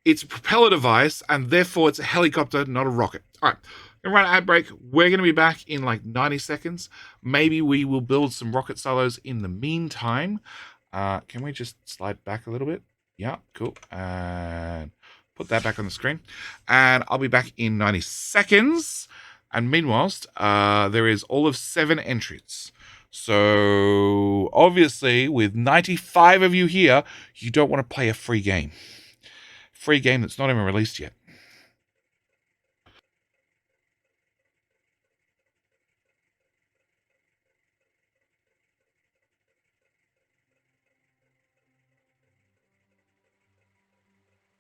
it's a propeller device, and therefore it's a helicopter, not a rocket. All right. Gonna run an ad break. We're gonna be back in like 90 seconds. Maybe we will build some rocket silos in the meantime. Can we just slide back a little bit? Yeah, cool. And put that back on the screen. And I'll be back in 90 seconds. And meanwhile, there is all of 7 entries. So obviously, with 95 of you here, you don't want to play a free game. Free game that's not even released yet.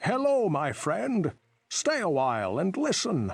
Hello, my friend. Stay a while and listen.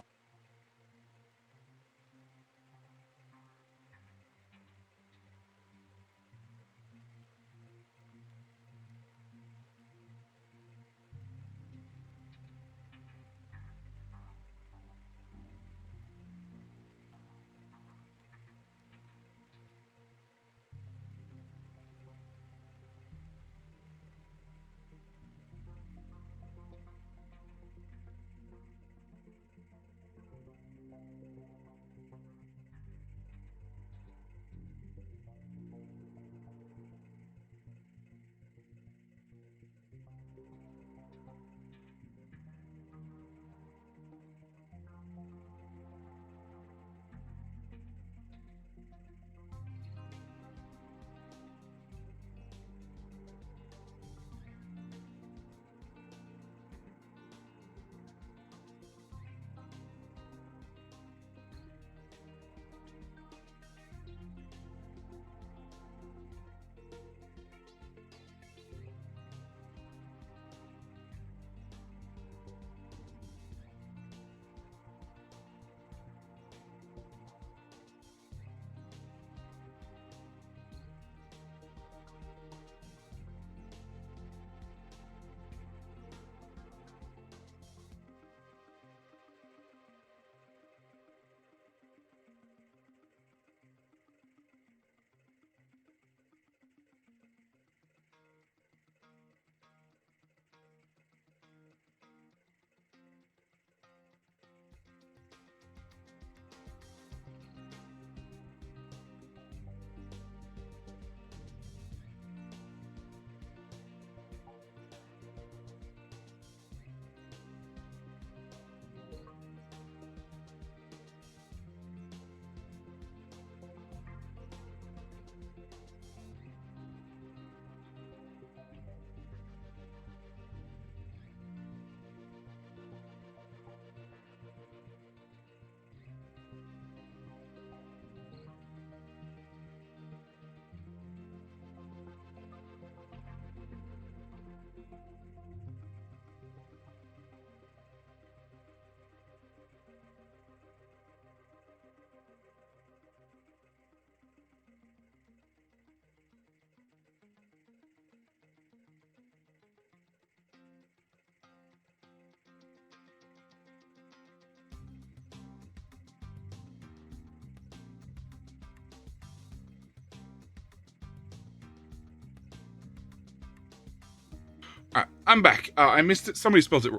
I'm back. I missed it. Somebody spelled it.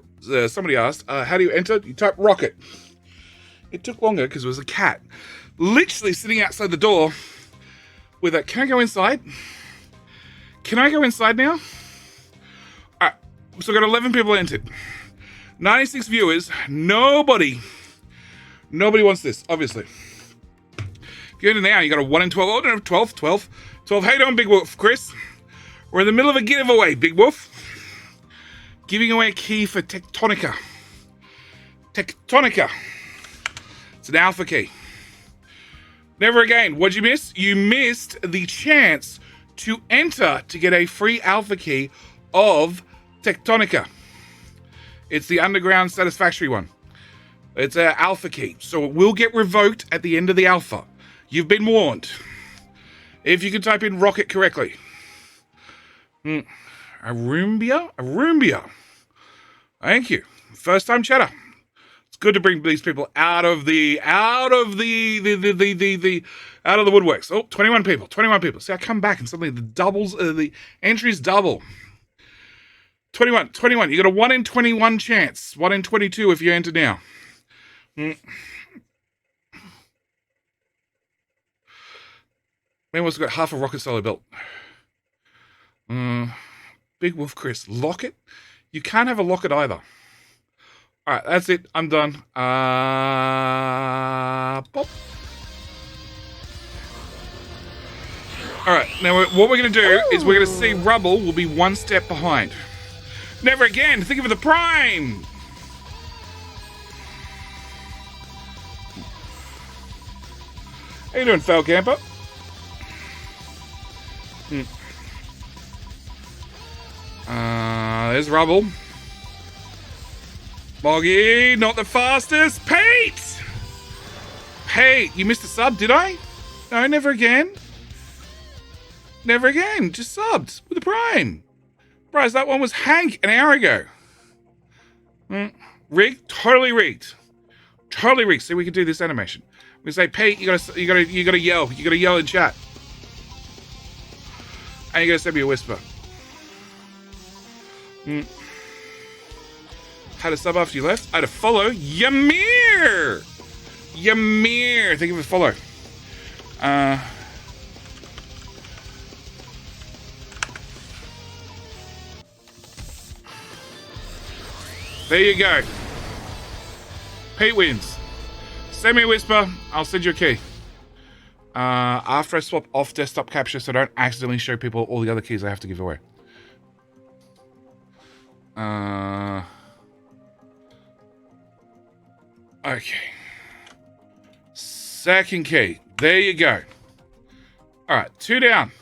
Somebody asked, how do you enter? You type rocket. It took longer because it was a cat. Literally sitting outside the door with a, can I go inside? Can I go inside now? All right, so we've got 11 people entered. 96 viewers. Nobody wants this, obviously. If you enter now, you got a 1 in 12. Oh, no, 12. How you doing, Big Wolf? Chris? We're in the middle of a giveaway, Big Wolf. Giving away a key for Tectonica. Tectonica. It's an alpha key. Never again. What'd you miss? You missed the chance to enter to get a free alpha key of Tectonica. It's the underground satisfactory one. It's an alpha key. So it will get revoked at the end of the alpha. You've been warned. If you can type in rocket correctly. Arumbia. Thank you. First time chatter. It's good to bring these people out of the woodworks. Oh, 21 people. See, I come back and suddenly the entries double. 21. You got a 1 in 21 chance. 1 in 22 if you enter now. Meanwhile, got half a rocket solo built. Big Wolf Chris. Locket? You can't have a locket either. Alright, that's it. I'm done. Pop. Alright, now what we're going to do is we're going to see Rubble will be 1 step behind. Never again! Think of the Prime! How you doing, Fel Camper? There's Rubble. Boggy, not the fastest. Pete! Pete, you missed a sub, did I? No, never again. Never again. Just subbed with a Prime. Bros, that one was Hank an hour ago. Rigged? Totally rigged. Totally rigged. See, we can do this animation. We say, Pete, you gotta yell. You gotta yell in chat. And you gotta send me a whisper. Had a sub after you left. I had a follow. Ymir! Thank you for the follow. There you go. Pete wins. Send me a whisper. I'll send you a key. After I swap off desktop capture so I don't accidentally show people all the other keys I have to give away. Okay. Second key. There you go. Alright, 2 down.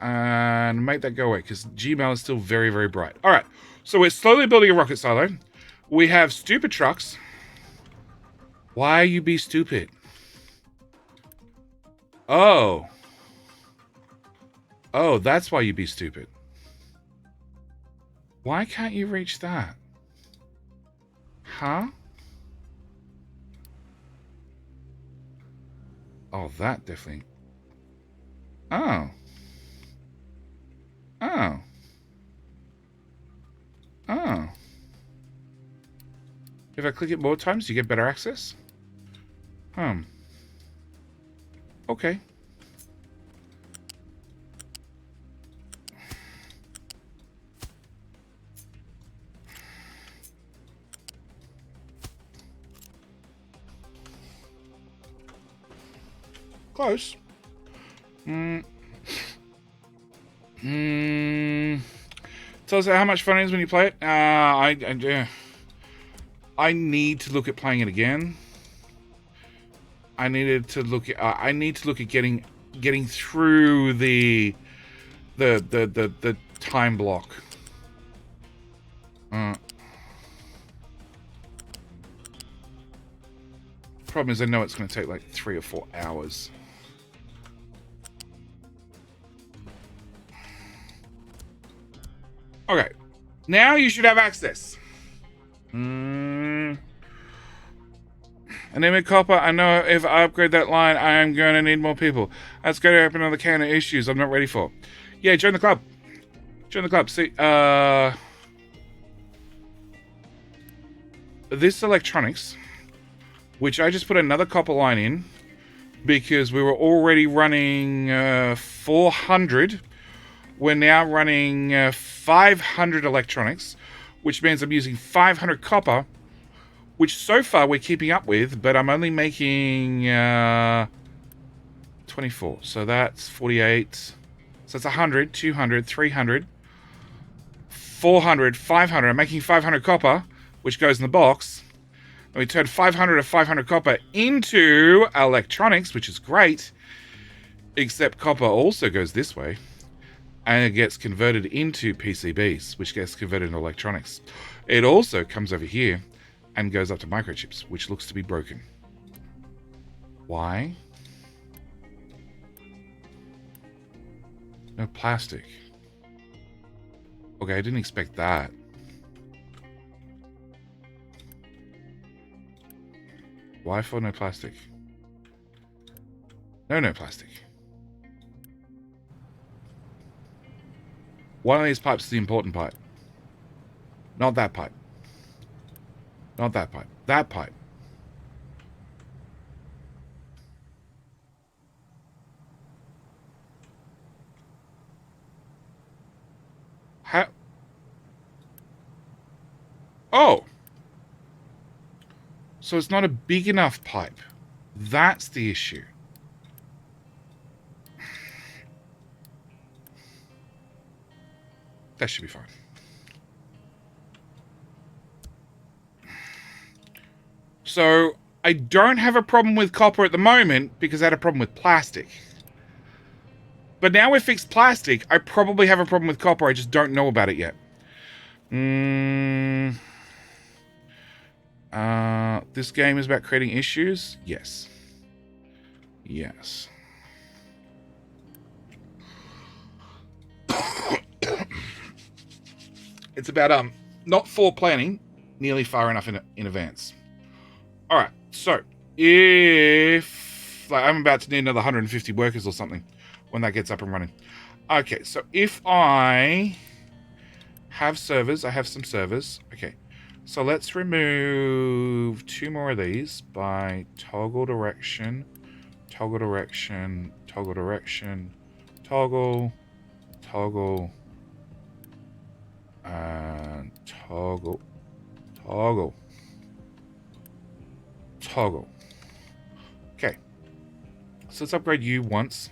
And make that go away because Gmail is still very, very bright. Alright, so we're slowly building a rocket silo. We have stupid trucks. Why you be stupid? Oh, that's why you be stupid. Why can't you reach that? Huh? Oh, that definitely. Oh. If I click it more times, you get better access? Okay. Close. Tell us how much fun it is when you play it. I need to look at playing it again. I need to look at getting through the time block. Problem is, I know it's going to take like 3 or 4 hours. Okay, now you should have access. Anemic Copper, I know if I upgrade that line, I am going to need more people. That's going to open another can of issues I'm not ready for. Yeah, join the club. Join the club. See, this electronics, which I just put another copper line in because we were already running 400. We're now running 500 electronics, which means I'm using 500 copper, which so far we're keeping up with, but I'm only making 24. So that's 48. So that's 100, 200, 300, 400, 500. I'm making 500 copper, which goes in the box. And we turn 500 of 500 copper into electronics, which is great. Except copper also goes this way. And it gets converted into PCBs, which gets converted into electronics. It also comes over here and goes up to microchips, which looks to be broken. Why? No plastic. Okay, I didn't expect that. Why for no plastic? No plastic. One of these pipes is the important pipe. Not that pipe. Not that pipe. That pipe. How? Oh. So it's not a big enough pipe. That's the issue. That should be fine. So I don't have a problem with copper at the moment because I had a problem with plastic. But now we've fixed plastic, I probably have a problem with copper. I just don't know about it yet. This game is about creating issues? Yes. Yes. It's about not planning nearly far enough in advance. All right, so if I'm about to need another 150 workers or something when that gets up and running. Okay, so if I have servers, I have some servers. Okay, so let's remove 2 more of these by toggle direction, toggle direction, toggle direction, toggle, toggle, and toggle, toggle, toggle. Okay, so let's upgrade you once.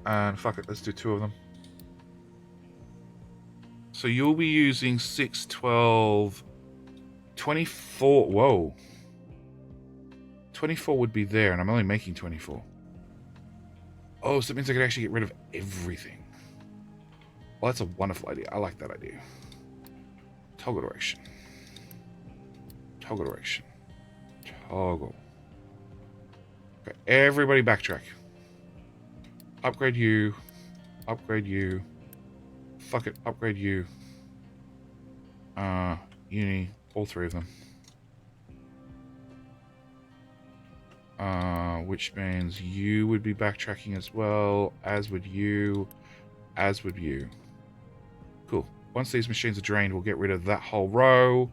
And fuck it, let's do 2 of them. So you'll be using 6, 12, 24. Whoa. 24 would be there, and I'm only making 24. Oh, so that means I could actually get rid of everything. Well, that's a wonderful idea. I like that idea. Toggle direction. Toggle direction. Toggle. Okay, everybody backtrack. Upgrade you. Upgrade you. Fuck it. Upgrade you. Uni. All 3 of them. Which means you would be backtracking as well, as would you, as would you. Cool. Once these machines are drained, we'll get rid of that whole row.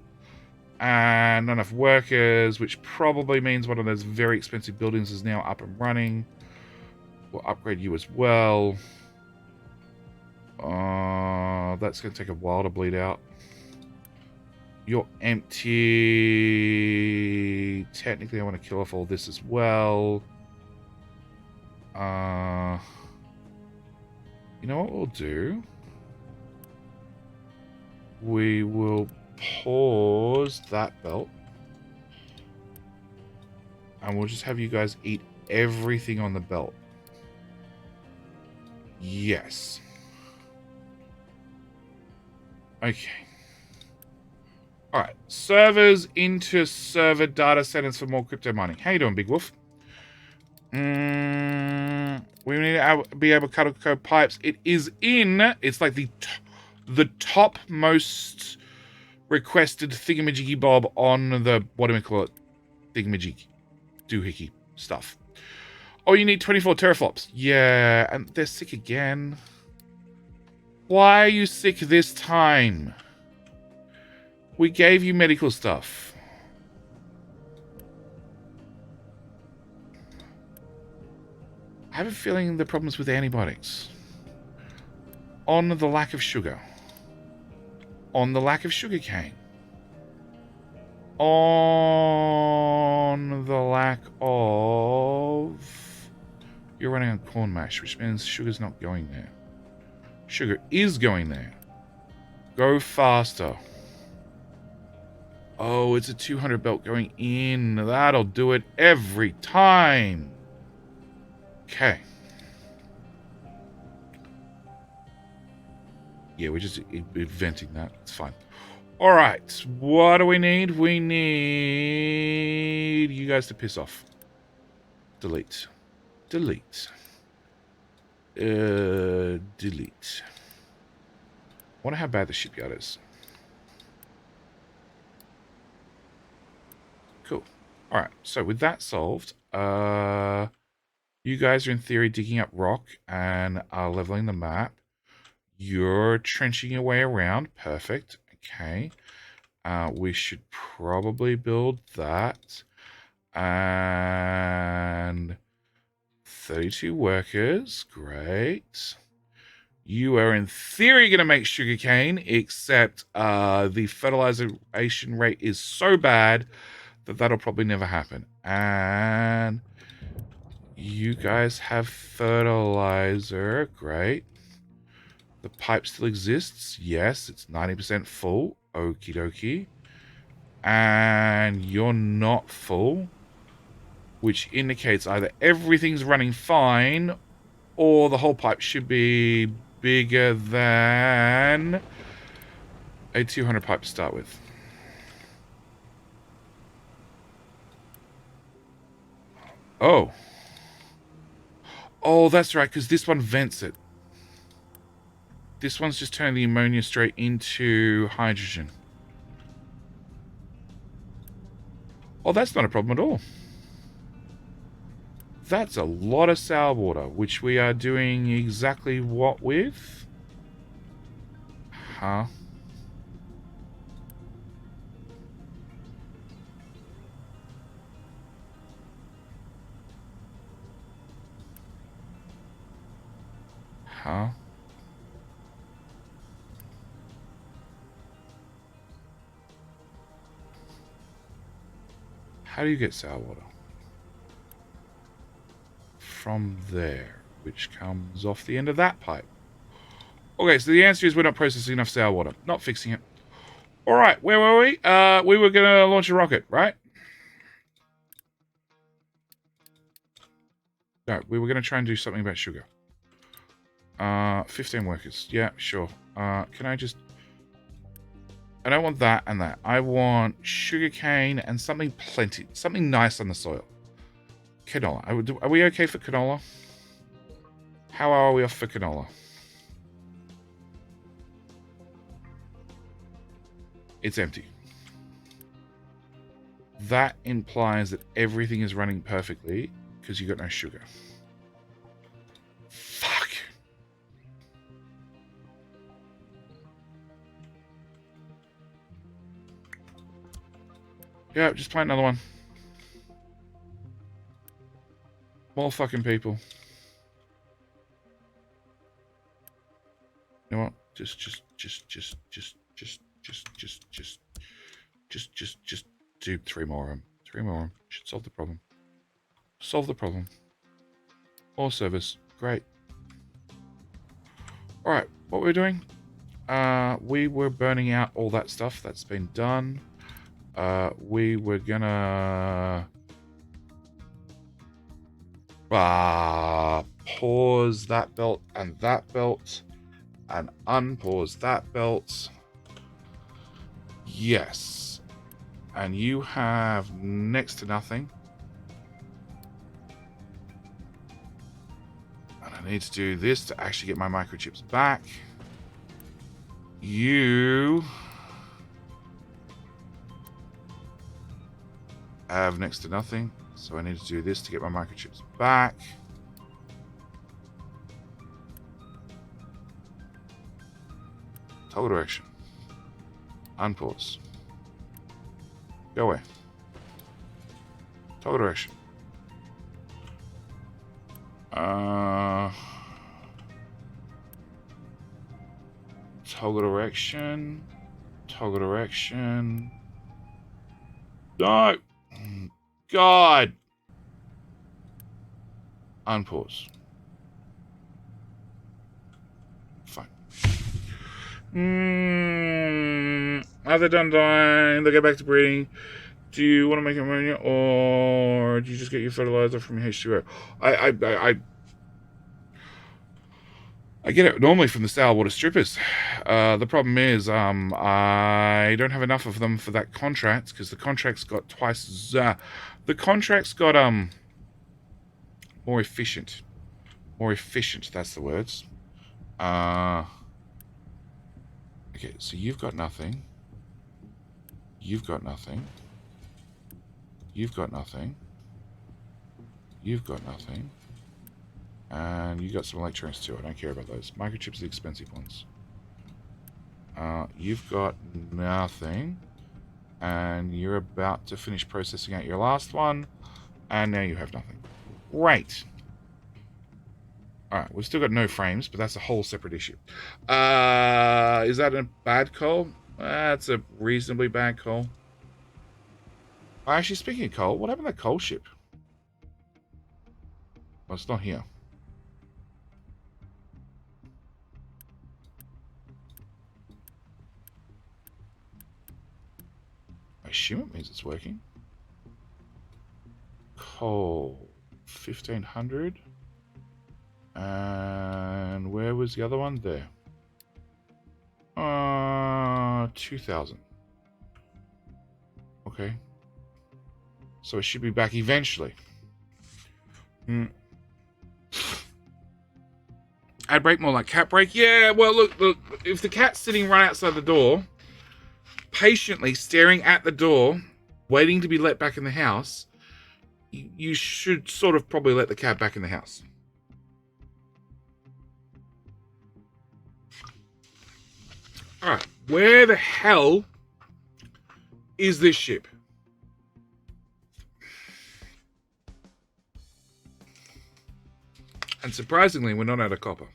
And not enough workers, which probably means one of those very expensive buildings is now up and running. We'll upgrade you as well. That's going to take a while to bleed out. You're empty. Technically, I want to kill off all this as well. You know what we'll do? We will pause that belt. And we'll just have you guys eat everything on the belt. Yes. Okay. Alright. Servers into server data centers for more crypto mining. How you doing, Big Wolf? We need to be able to cut code pipes. It is in... It's like the top most requested thingamajiggy bob on the... What do we call it? Thingamajig. Doohickey stuff. Oh, you need 24 teraflops. Yeah, and they're sick again. Why are you sick this time? We gave you medical stuff. I have a feeling the problem's with antibiotics. On the lack of sugar. On the lack of sugar cane. On the lack of... You're running on corn mash, which means sugar's not going there. Sugar is going there. Go faster. Oh, it's a 200 belt going in. That'll do it every time. Okay. Yeah, we're just venting that. It's fine. All right. What do we need? We need you guys to piss off. Delete. Delete. Delete. I wonder how bad the shipyard is. Cool. All right. So with that solved, you guys are in theory digging up rock and leveling the map. You're trenching your way around. Perfect. Okay. We should probably build that. And 32 workers. Great. You are in theory going to make sugarcane, except the fertilization rate is so bad that that'll probably never happen. And you guys have fertilizer. Great. The pipe still exists. Yes, it's 90% full. Okie dokie. And you're not full, which indicates either everything's running fine or the whole pipe should be bigger than a 200 pipe to start with. Oh. Oh, that's right, because this one vents it. This one's just turning the ammonia straight into hydrogen. Oh, that's not a problem at all. That's a lot of sour water, which we are doing exactly what with? Huh? Huh? How do you get sour water? From there, which comes off the end of that pipe. Okay, so the answer is we're not processing enough sour water. Not fixing it. All right, where were we? We were going to launch a rocket, right? No, we were going to try and do something about sugar. 15 workers. Yeah, sure. Can I just... I don't want that and that. I want sugarcane and something plenty. Something nice on the soil. Canola. Are we okay for canola? How are we off for canola? It's empty. That implies that everything is running perfectly because you got no sugar. Fuck. Yeah, just plant another one. More fucking people. You know what? Just do 3 more of them. 3 more of them. Should solve the problem. Solve the problem. More service. Great. Alright, what we're doing? We were burning out all that stuff. That's been done. We were gonna... pause that belt and unpause that belt. Yes. And you have next to nothing. And I need to do this to actually get my microchips back. You have next to nothing. So I need to do this to get my microchips back. Toggle direction. Unpause. Go away. Toggle direction. Toggle direction. Toggle direction. No! God! Unpause. Fine. Have they done dying? They go back to breeding. Do you want to make ammonia, or do you just get your fertilizer from your H2O? I get it normally from the sour water strippers. The problem is, I don't have enough of them for that contract because the contract's got twice as. The contract's got more efficient. More efficient. That's the words. Okay, so you've got nothing. You've got nothing. You've got nothing. You've got nothing. And you got some electronics too. I don't care about those. Microchips are the expensive ones. You've got nothing. And you're about to finish processing out your last one. And now you have nothing. Great. Alright, we've still got no frames, but that's a whole separate issue. Is that a bad call? That's a reasonably bad call. Actually, speaking of coal, what happened to that coal ship? Well, it's not here. I assume it means it's working. Coal. 1,500. And where was the other one? There. 2,000. Okay. So it should be back eventually. Ad break, more like cat break. Yeah, well, look, if the cat's sitting right outside the door, patiently staring at the door, waiting to be let back in the house, you should sort of probably let the cat back in the house. Alright, where the hell is this ship? And surprisingly, we're not out of copper.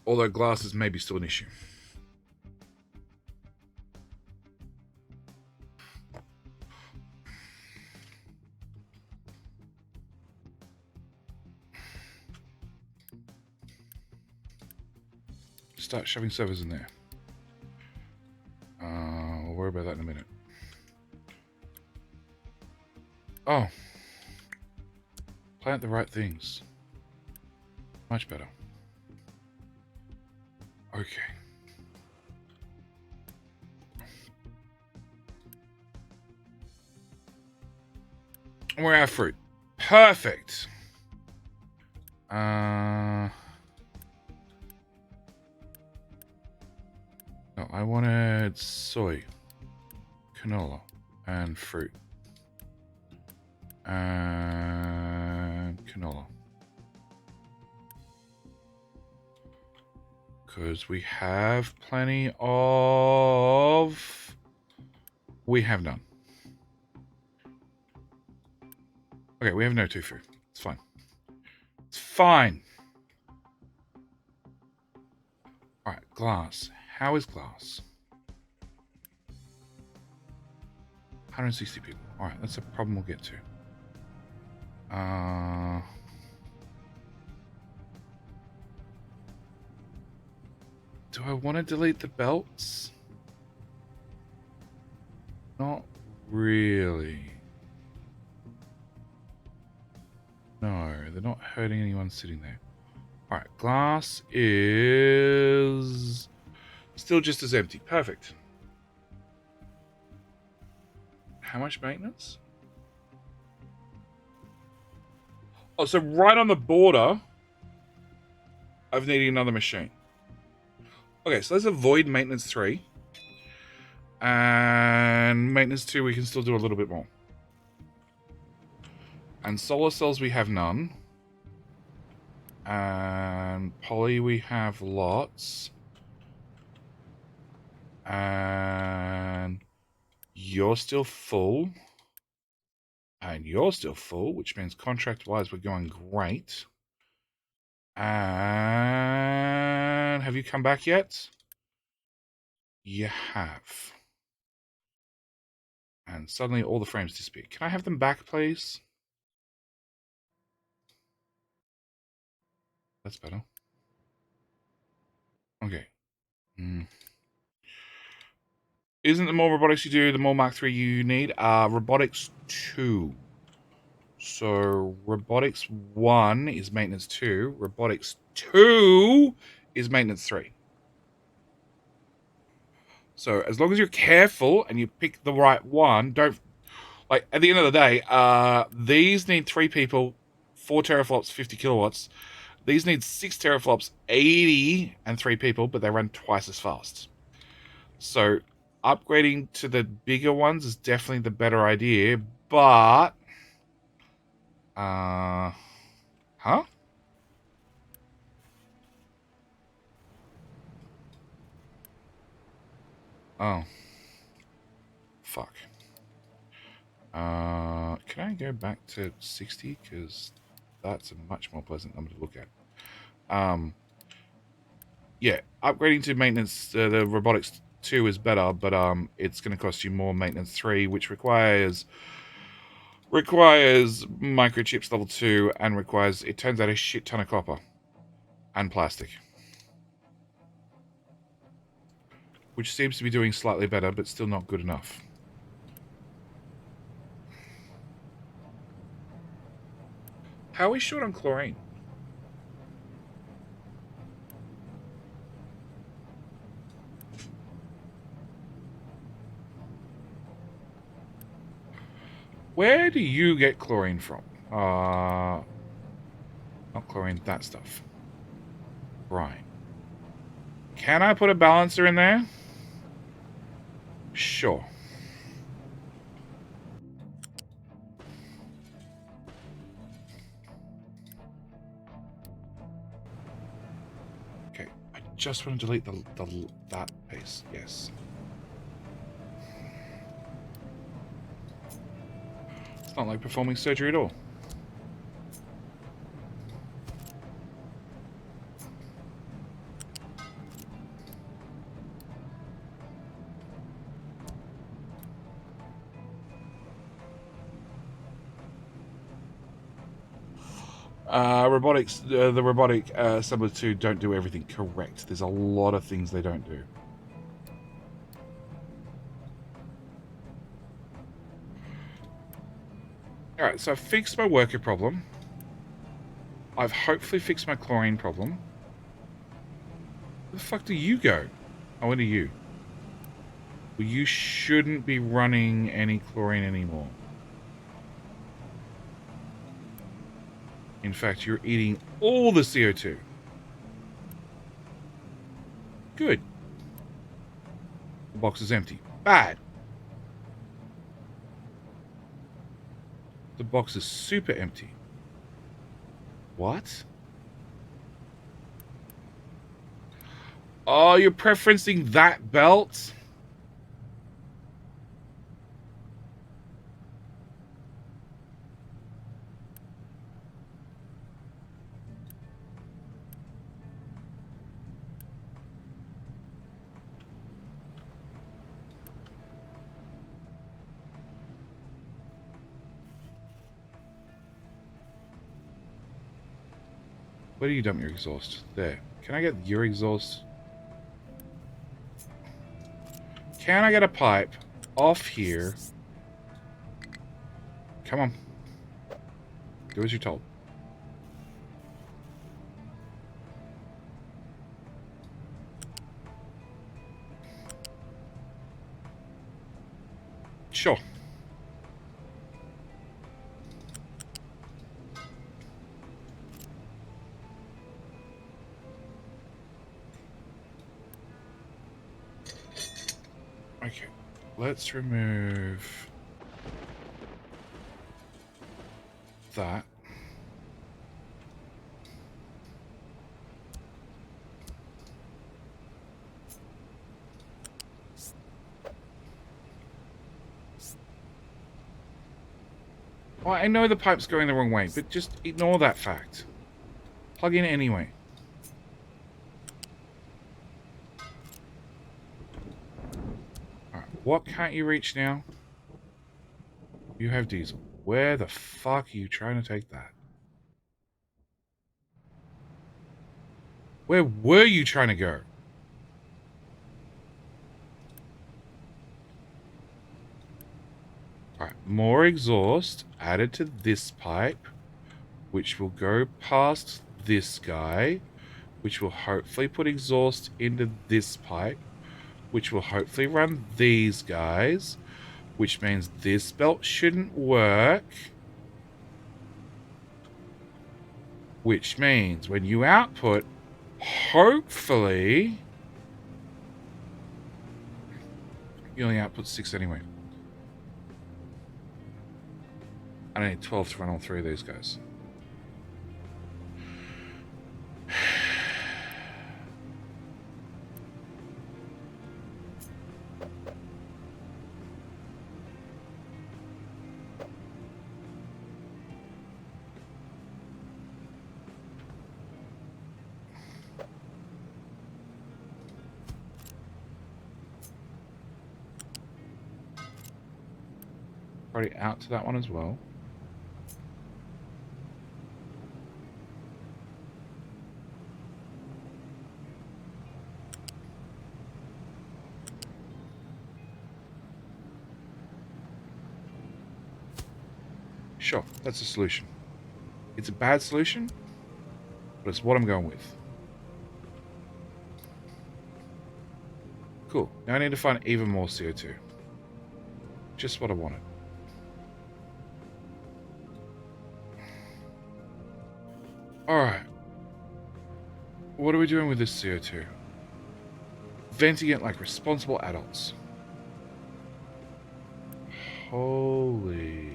Although glass is maybe still an issue. Start shoving servers in there. We'll worry about that in a minute. Oh. Plant the right things. Much better. Okay. We're out of fruit. Perfect. No, I wanted soy, canola, and fruit. And canola. Because we have plenty of... We have none. Okay, we have no tofu. It's fine. It's fine. Alright, glass. How is glass? 160 people. Alright, that's a problem we'll get to. Do I want to delete the belts? Not really. No, they're not hurting anyone sitting there. Alright, glass is still just as empty. Perfect. How much maintenance? Oh, so right on the border of needing another machine. Okay, so let's avoid maintenance 3. And maintenance 2, we can still do a little bit more. And solar cells, we have none. And poly, we have lots. And you're still full. And you're still full, which means contract-wise we're going great. And have you come back yet? You have. And suddenly all the frames disappear. Can I have them back, please? That's better. Okay. Isn't the more robotics you do, the more Mark III you need? Robotics 2. So robotics 1 is maintenance 2. Robotics 2 is maintenance 3. So as long as you're careful and you pick the right one, don't... Like, at the end of the day, these need 3 people, 4 teraflops, 50 kilowatts. These need 6 teraflops, 80, and 3 people, but they run twice as fast. So upgrading to the bigger ones is definitely the better idea, but... Huh? Oh. Fuck. Can I go back to 60? Because that's a much more pleasant number to look at. Yeah, upgrading to maintenance, the robotics 2 is better, but it's going to cost you more maintenance 3, which requires microchips level 2 and requires, it turns out, a shit ton of copper and plastic, which seems to be doing slightly better, but still not good enough. How are we short on chlorine? Where do you get chlorine from? Not chlorine, that stuff. Right. Can I put a balancer in there? Sure. Okay, I just want to delete that piece. Yes. It's not like performing surgery at all. The robotic assemblers 2 don't do everything correct. There's a lot of things they don't do. Alright, so I've fixed my worker problem. I've hopefully fixed my chlorine problem. Where the fuck do you go? Oh, into you. Well, you shouldn't be running any chlorine anymore. In fact, you're eating all the CO2. Good. The box is empty. Bad. The box is super empty. What? Oh, you're preferencing that belt? Where do you dump your exhaust? There. Can I get your exhaust? Can I get a pipe off here? Come on. Do as you're told. Sure. Okay, let's remove that. Well, I know the pipe's going the wrong way, but just ignore that fact. Plug in anyway. Alright, what can't you reach now? You have diesel. Where the fuck are you trying to take that? Where were you trying to go? Alright, more exhaust added to this pipe, which will go past this guy, which will hopefully put exhaust into this pipe, which will hopefully run these guys, which means this belt shouldn't work, which means when you output, hopefully, you only output 6 anyway. I need 12 to run all 3 of these guys. Already out to that one as well. Sure, that's a solution. It's a bad solution, but it's what I'm going with. Cool. Now I need to find even more CO2. Just what I wanted. Alright. What are we doing with this CO2? Venting it like responsible adults. Holy...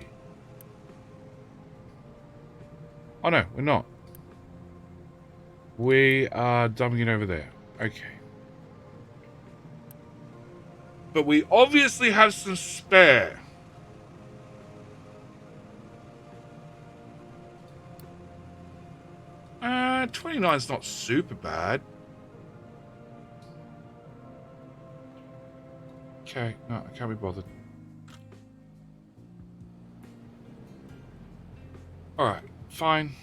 Oh no, we're not. We are dumping it over there. Okay. But we obviously have some spare. Uh, 29's not super bad. Okay, no, I can't be bothered. Alright, fine.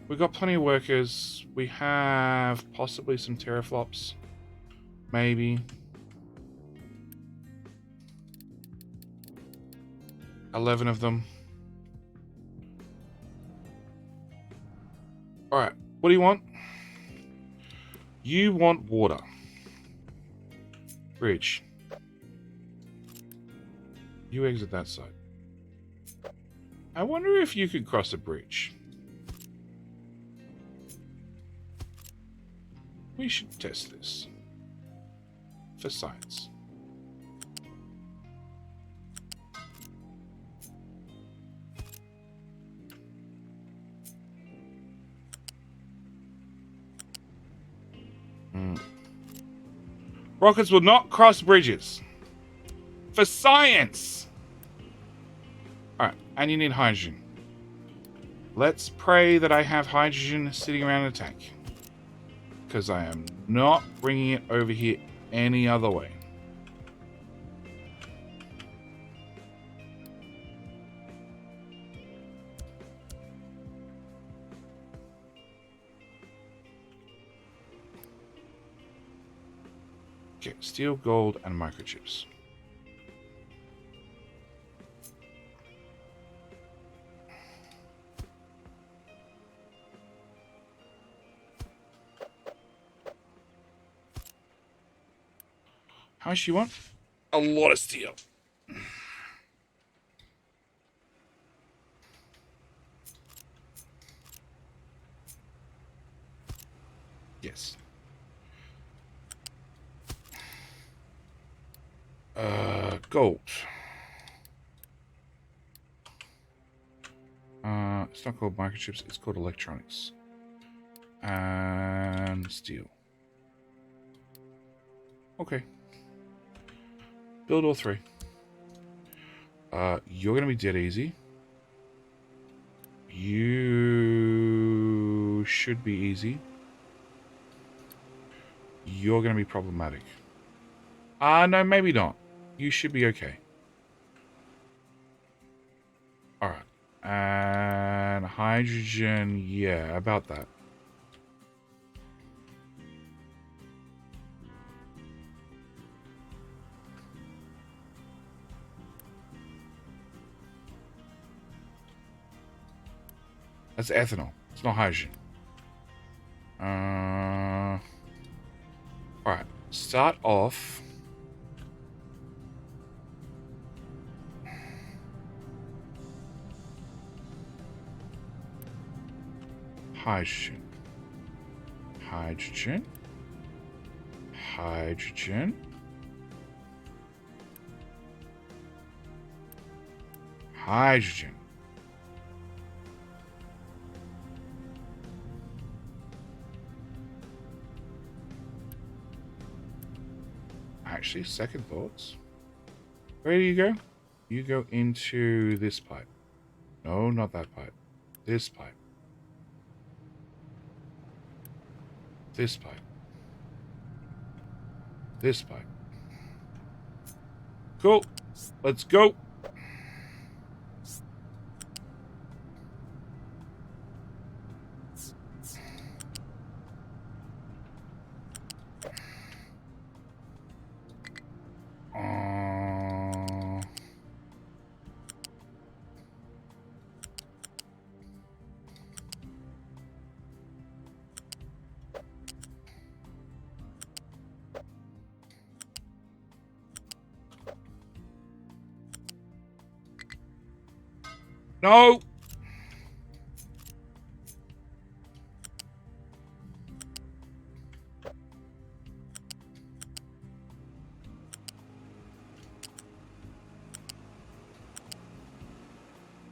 We've got plenty of workers. We have possibly some teraflops. Maybe. 11 of them. Alright, what do you want? You want water. Bridge. You exit that side. I wonder if you could cross a bridge. We should test this. For science. Rockets will not cross bridges. For science! Alright, and you need hydrogen. Let's pray that I have hydrogen sitting around in a tank. Because I am not bringing it over here any other way. Okay, steel, gold, and microchips. How much do you want? A lot of steel. Yes. Gold. It's not called microchips, it's called electronics. And steel. Okay. Build all 3. You're gonna be dead easy. You should be easy. You're going to be problematic. No, maybe not. You should be okay. Alright. And hydrogen, yeah, about that. That's ethanol. It's not hydrogen. Alright. Start off. Hydrogen. Hydrogen. Hydrogen. Hydrogen. Actually, second thoughts. Where do you go? You go into this pipe. No, not that pipe. This pipe. This pipe. This pipe. Cool. Let's go. No.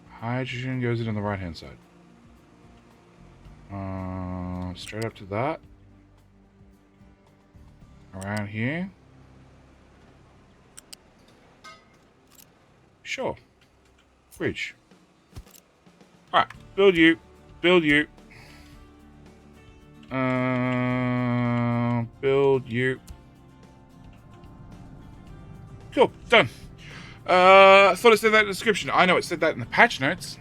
Hydrogen goes in on the right-hand side. Straight up to that. Around here. Sure. Bridge. Alright, build you. Build you. Build you. Cool, done. I thought it said that in the description. I know it said that in the patch notes.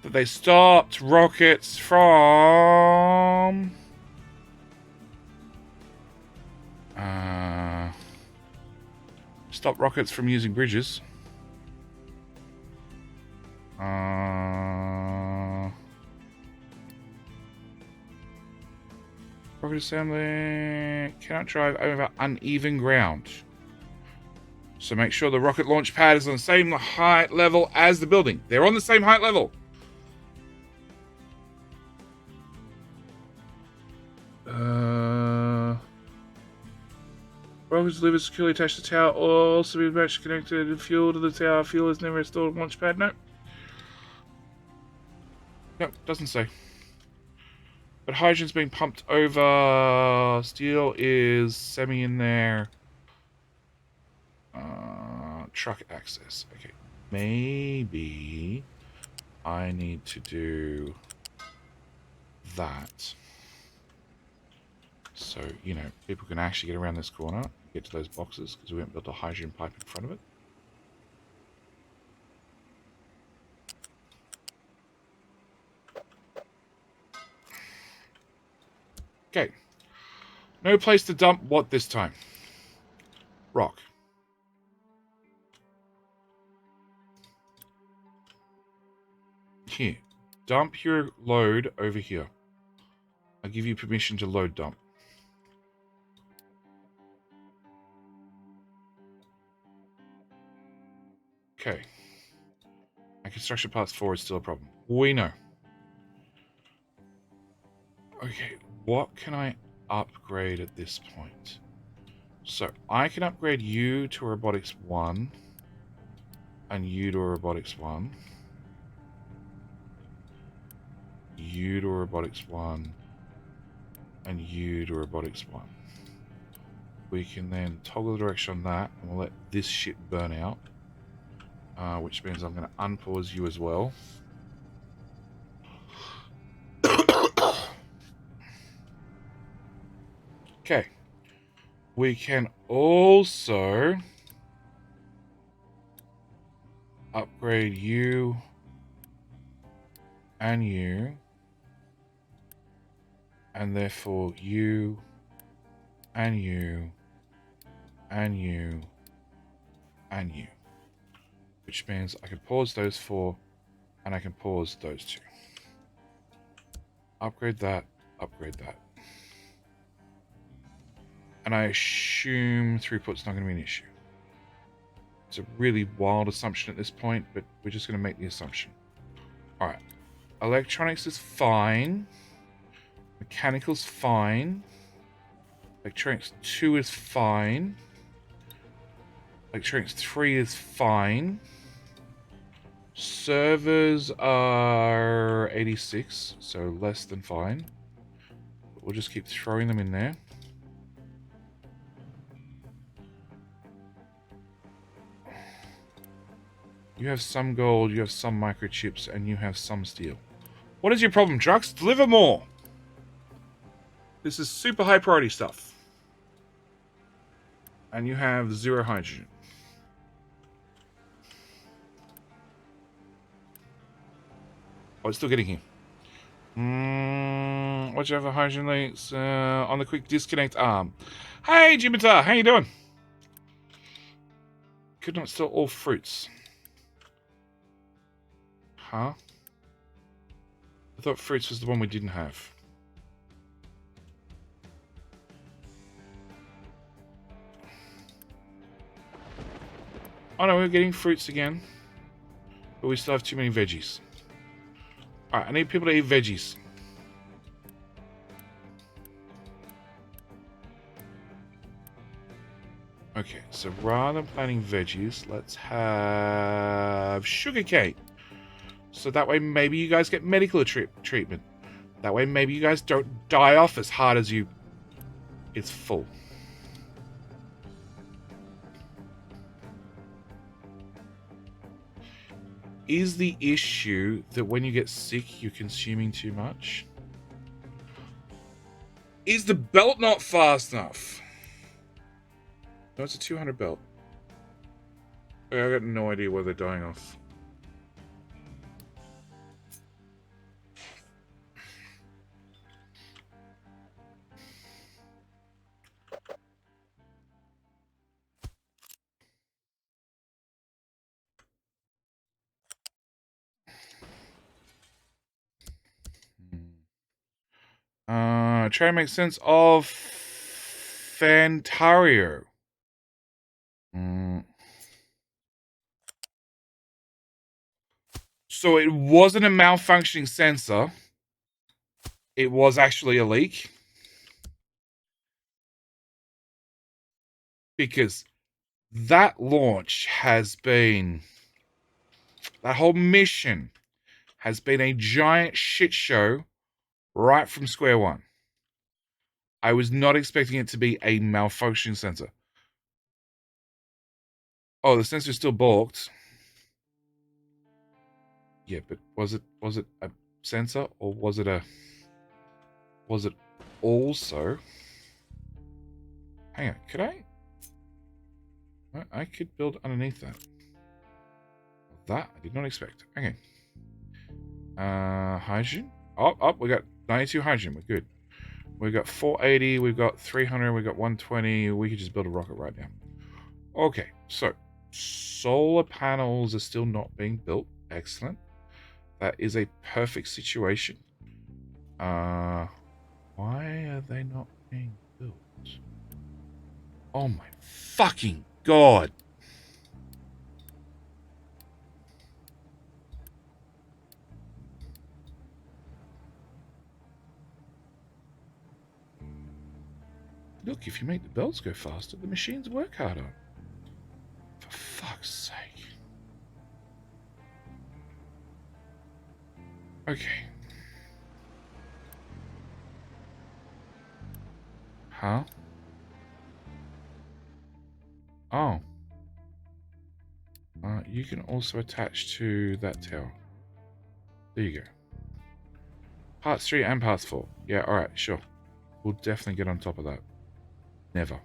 That they stopped rockets from... Stop rockets from using bridges. Rocket assembly cannot drive over uneven ground. So make sure the rocket launch pad is on the same height level as the building. They're on the same height level. Rockets delivered securely attached to the tower. Also be matched connected to fuel to the tower. Fuel is never installed on launch pad. No. Nope, doesn't say. But hydrogen's being pumped over. Steel is semi in there. Truck access. Okay. Maybe I need to do that. So, you know, people can actually get around this corner, get to those boxes, because we haven't built a hydrogen pipe in front of it. Okay. No place to dump what this time? Rock. Here. Dump your load over here. I'll give you permission to load dump. Okay. And construction parts 4 is still a problem. We know. Okay, what can I upgrade at this point? So, I can upgrade you to Robotics 1. And you to Robotics 1. You to Robotics 1. And you to Robotics 1. We can then toggle the direction on that, and we'll let this shit burn out. Which means I'm going to unpause you as well. Okay. We can also upgrade you and you, and therefore you and you and you and you, which means I can pause those 4 and I can pause those 2. Upgrade that, upgrade that. And I assume throughput's not going to be an issue. It's a really wild assumption at this point, but we're just going to make the assumption. Alright. Electronics is fine. Mechanical's fine. Electronics 2 is fine. Electronics 3 is fine. Servers are 86, so less than fine. But we'll just keep throwing them in there. You have some gold, you have some microchips, and you have some steel. What is your problem, trucks? Deliver more! This is super high priority stuff. And you have 0 hydrogen. Oh, it's still getting here. Watch out for hydrogen leaks on the quick disconnect arm. Hey, Jimitar, how you doing? Could not store all fruits. Huh? I thought fruits was the one we didn't have. Oh no, we're getting fruits again. But we still have too many veggies. Alright, I need people to eat veggies. Okay, so rather than planting veggies, let's have sugarcane. So that way maybe you guys get medical treatment. That way maybe you guys don't die off as hard as you... It's full. Is the issue that when you get sick, you're consuming too much? Is the belt not fast enough? No, it's a 200 belt. Okay, I got no idea why they're dying off. Try to make sense of Fantario. So it wasn't a malfunctioning sensor. It was actually a leak. Because that launch has been... That whole mission has been a giant shit show right from square one. I was not expecting it to be a malfunctioning sensor. Oh, the sensor's still balked. Yeah, but was it a sensor or was it also... Hang on, could I? I could build underneath that. That I did not expect. Okay. Hydrogen. Oh, we got 92 hydrogen. We're good. We've got 480. We've got 300. We've got 120. We could just build a rocket right now. Okay, so solar panels are still not being built. Excellent. That is a perfect situation. Why are they not being built? Oh my fucking god. Look, if you make the belts go faster, the machines work harder. For fuck's sake. Okay. Huh? Oh. You can also attach to that tower. There you go. Parts 3 and parts 4. Yeah, alright, sure. We'll definitely get on top of that. Never.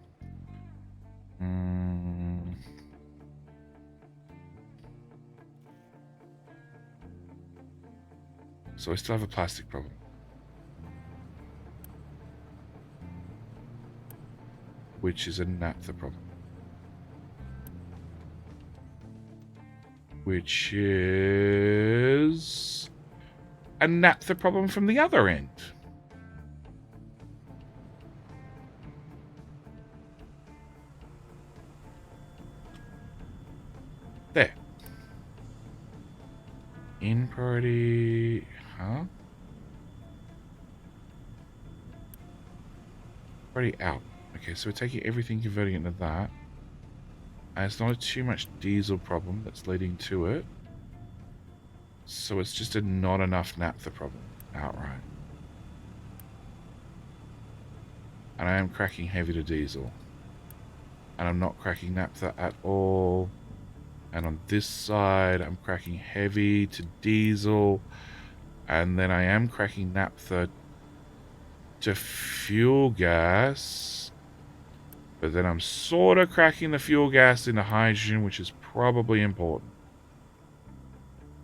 So I still have a plastic problem. Which is a naphtha problem. Which is a naphtha problem from the other end. There. In priority... Huh? Priority out. Okay, so we're taking everything, converting it into that. And it's not too much diesel problem that's leading to it. So it's just a not enough naphtha problem outright. And I am cracking heavy to diesel. And I'm not cracking naphtha at all. And on this side, I'm cracking heavy to diesel. And then I am cracking naphtha to fuel gas. But then I'm sort of cracking the fuel gas into hydrogen, which is probably important.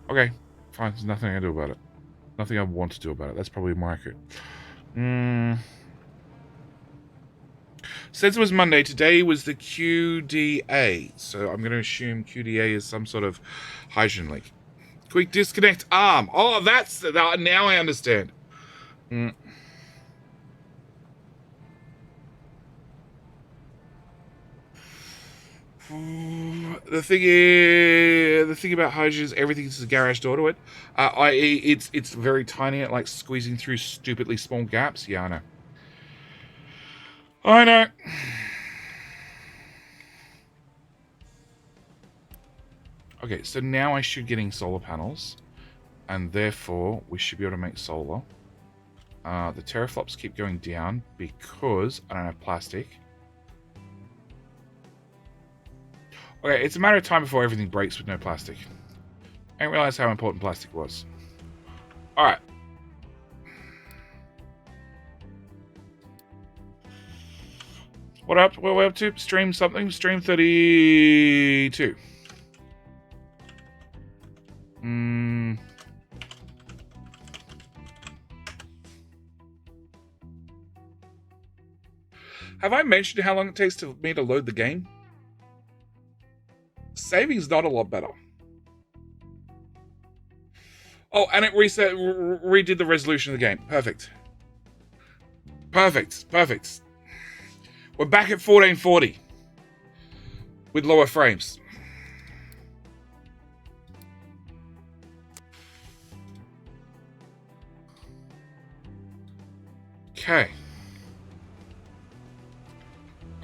Okay, fine. There's nothing I can do about it. Nothing I want to do about it. That's probably more accurate. Since it was Monday, today was the QDA. So I'm going to assume QDA is some sort of hydrogen leak. Quick disconnect arm. Oh, that's... now I understand. The thing about hydrogen is everything's a garage door to it. I.e., it's very tiny, like squeezing through stupidly small gaps. Yeah, I know. I know. Okay, so now I should getting solar panels, and therefore we should be able to make solar. The teraflops keep going down because I don't have plastic. Okay, it's a matter of time before everything breaks with no plastic. I didn't realize how important plastic was. Alright. What are we up to? Stream something? Stream 32. Have I mentioned how long it takes for me to load the game? Saving's not a lot better. Oh, and it redid the resolution of the game. Perfect. Perfect. Perfect. We're back at 1440 with lower frames. Okay.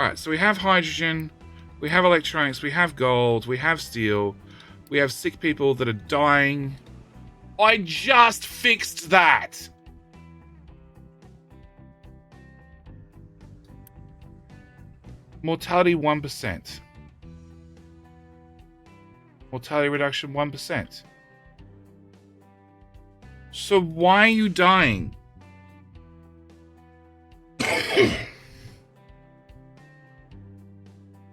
Alright, so we have hydrogen, we have electronics, we have gold, we have steel, we have sick people that are dying. I just fixed that! Mortality 1%. Mortality reduction 1%. So why are you dying?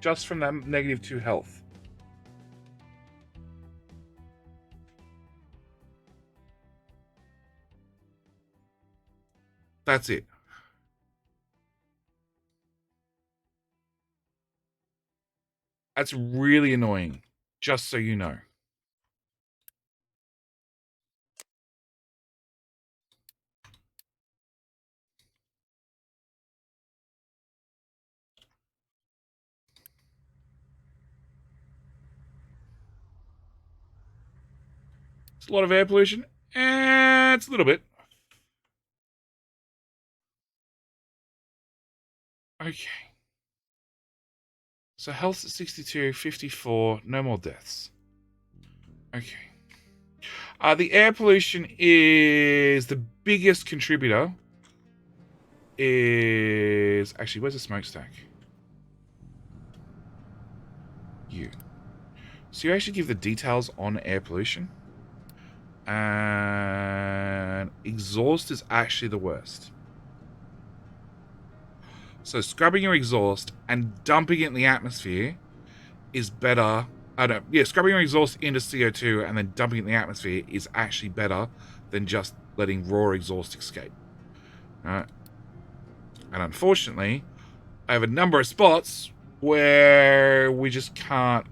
Just from that -2 health. That's it. That's really annoying, just so you know. It's a lot of air pollution. It's a little bit. Okay. So health's at 62, 54, no more deaths. Okay. The air pollution is the biggest contributor. Is actually, where's the smokestack? You. So you actually give the details on air pollution. And exhaust is actually the worst. So scrubbing your exhaust and dumping it in the atmosphere is better. Scrubbing your exhaust into CO2 and then dumping it in the atmosphere is actually better than just letting raw exhaust escape. Alright. And unfortunately, I have a number of spots where we just can't.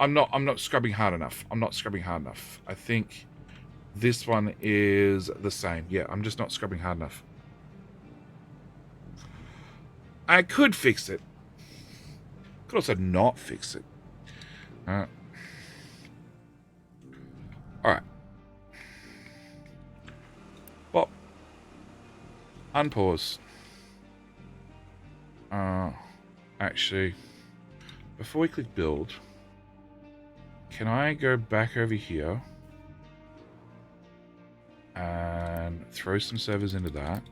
I'm not scrubbing hard enough. I think this one is the same. Yeah, I'm just not scrubbing hard enough. I could fix it. Could also not fix it. Alright. Well, unpause. Actually, before we click build, can I go back over here and throw some servers into that?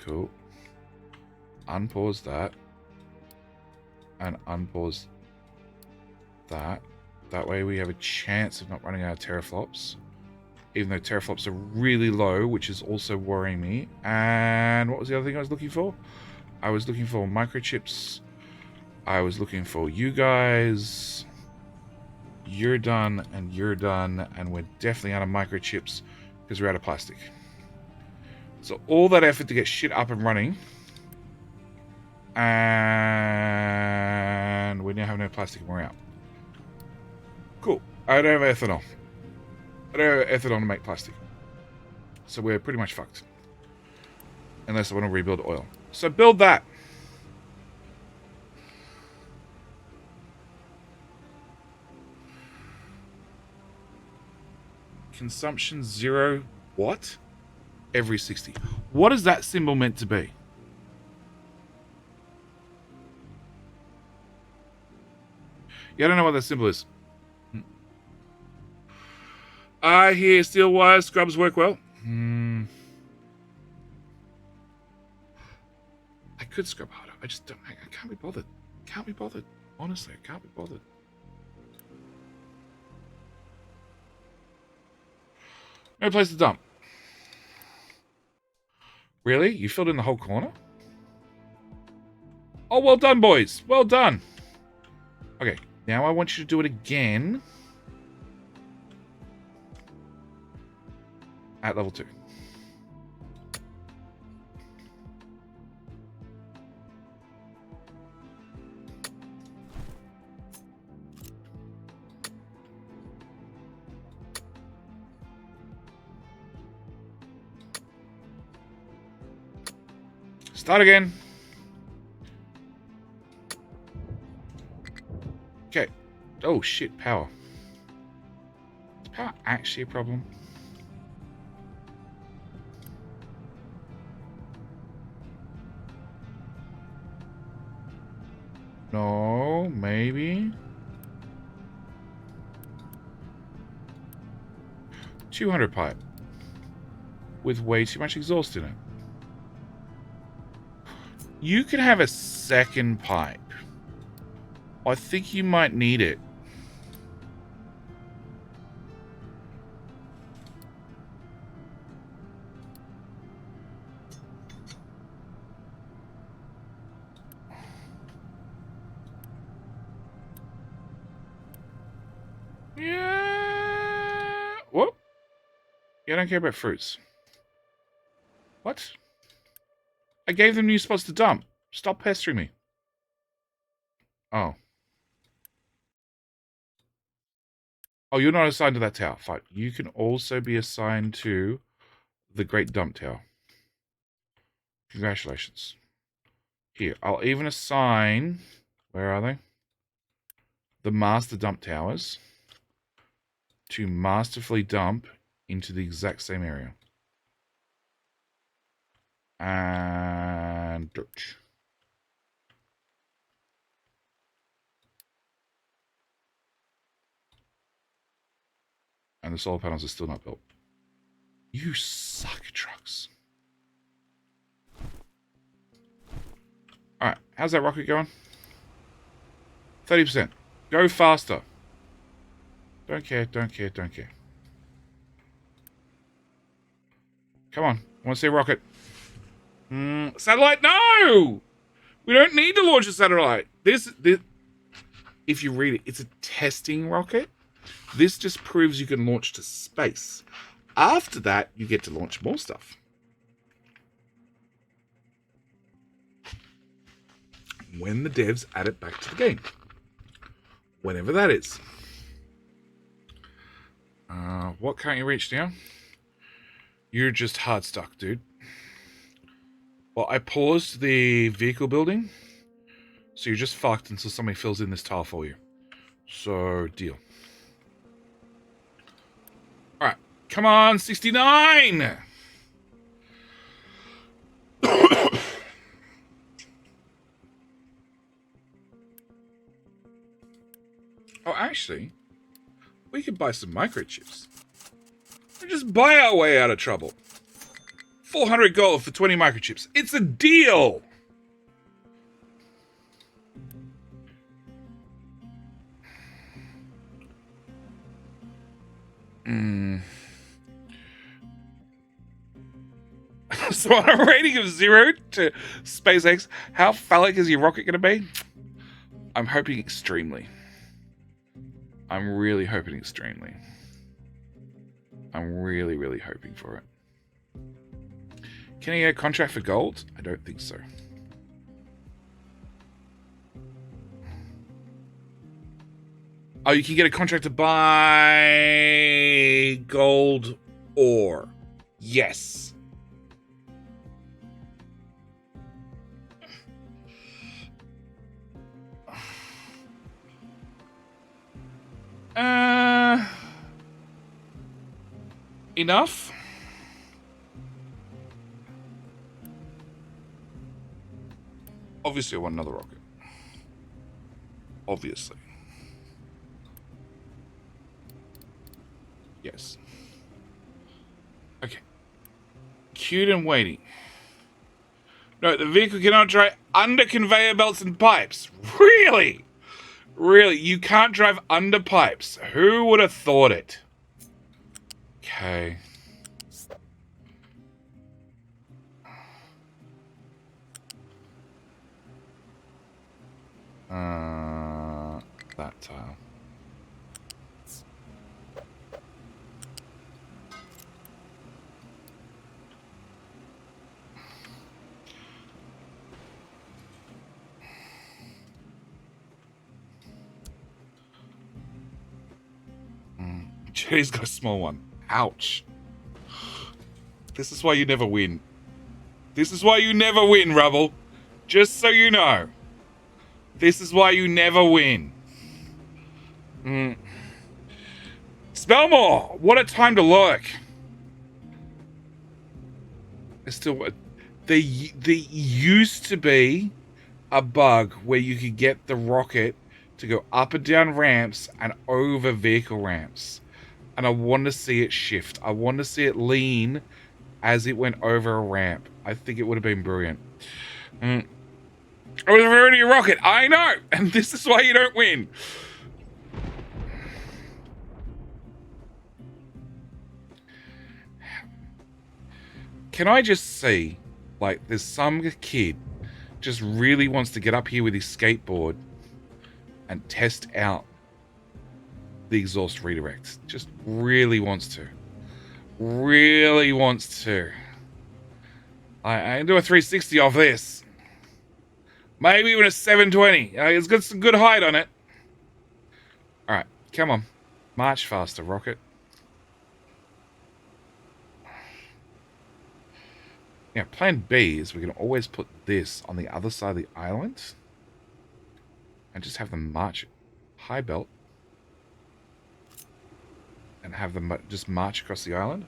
Cool. Unpause that. And unpause that. That way we have a chance of not running out of teraflops. Even though teraflops are really low, which is also worrying me. And what was the other thing I was looking for? I was looking for microchips. I was looking for you guys. You're done, and you're done. And we're definitely out of microchips because we're out of plastic. So all that effort to get shit up and running. And we now have no plastic and we're out. Cool. I don't have ethanol. I don't have ethanol to make plastic. So we're pretty much fucked. Unless I want to rebuild oil. So build that. Consumption 0. What? Every 60. What is that symbol meant to be? Yeah, I don't know what that symbol is. I hear steel wire scrubs work well. I could scrub harder. I just don't. I can't be bothered. Can't be bothered. Honestly, I can't be bothered. No place to dump. Really? You filled in the whole corner? Oh, well done, boys. Well done. Okay, now I want you to do it again. At level 2. Start again. Okay. Oh shit, power. Is power actually a problem? No, maybe. 200 pipe. With way too much exhaust in it. You can have a second pipe. I think you might need it. Yeah. What? Yeah, I don't care about fruits. What? I gave them new spots to dump. Stop pestering me. Oh. Oh, you're not assigned to that tower. Fine. You can also be assigned to the Great Dump Tower. Congratulations. Here, I'll even assign... Where are they? The Master Dump Towers to masterfully dump into the exact same area. And dirt. And the solar panels are still not built. You suck, trucks. Alright, how's that rocket going? 30%. Go faster. Don't care, don't care, don't care. Come on, I want to see a rocket. Satellite, no! We don't need to launch a satellite. This, if you read it, it's a testing rocket. This just proves you can launch to space. After that, you get to launch more stuff. When the devs add it back to the game. Whenever that is. What can't you reach now? You're just hard stuck, dude. Well, I paused the vehicle building. So you're just fucked until somebody fills in this tile for you. So, deal. Alright. Come on, 69! Oh, actually, we could buy some microchips. And just buy our way out of trouble. 400 gold for 20 microchips. It's a deal! So on a rating of 0 to SpaceX, how phallic is your rocket going to be? I'm hoping extremely. I'm really hoping extremely. I'm really, really hoping for it. Can I get a contract for gold? I don't think so. Oh, you can get a contract to buy gold ore. Yes. Enough? Obviously, I want another rocket. Obviously. Yes. Okay. Queued and waiting. No, the vehicle cannot drive under conveyor belts and pipes. Really? Really? You can't drive under pipes. Who would have thought it? Okay. That tile. Jetty's got a small one. Ouch. This is why you never win. This is why you never win, Rubble. Just so you know. This is why you never win. Spellmore! What a time to look. There's still... There used to be a bug where you could get the rocket to go up and down ramps and over vehicle ramps. And I want to see it shift. I want to see it lean as it went over a ramp. I think it would have been brilliant. It was already a rocket. I know. And this is why you don't win. Can I just see, like, there's some kid just really wants to get up here with his skateboard and test out the exhaust redirect. Just really wants to. Really wants to. I can do a 360 off this. Maybe even a 720. It's got some good height on it. Alright, come on. March faster, rocket. Yeah, plan B is we can always put this on the other side of the island. And just have them march high belt. And have them just march across the island.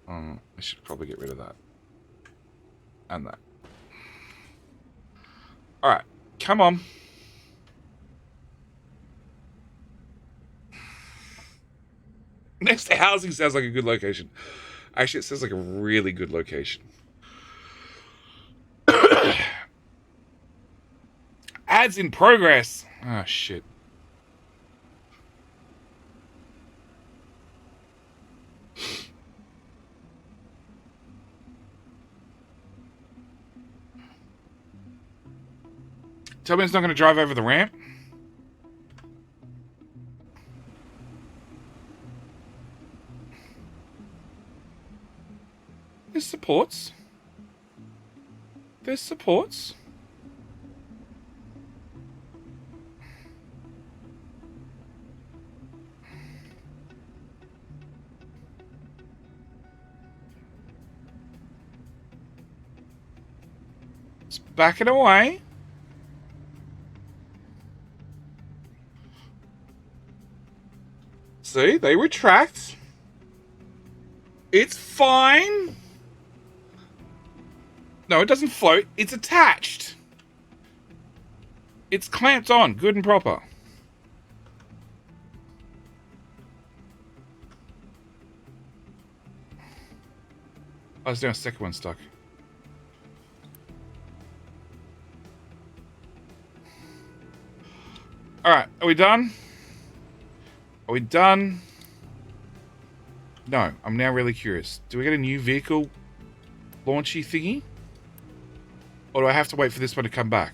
I should probably get rid of that. And that. Alright, come on. Next to housing sounds like a good location. Actually, it sounds like a really good location. Ads in progress. Oh, shit. Tell me it's not going to drive over the ramp. There's supports. There's supports. It's backing away. See, they retract. It's fine. No, it doesn't float. It's attached. It's clamped on, good and proper. Oh, there's now a second one stuck. Alright, are we done? Are we done? No, I'm now really curious. Do we get a new vehicle launchy thingy? Or do I have to wait for this one to come back?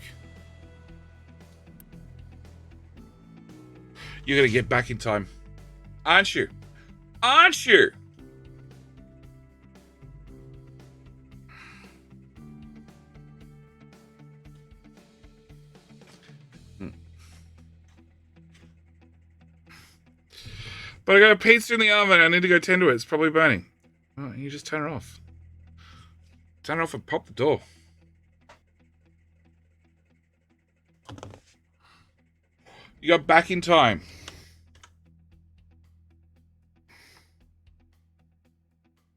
You're going to get back in time. Aren't you? Aren't you? But I got a pizza in the oven. I need to go tend to it. It's probably burning. Oh, you just turn it off. Turn it off and pop the door. You got back in time.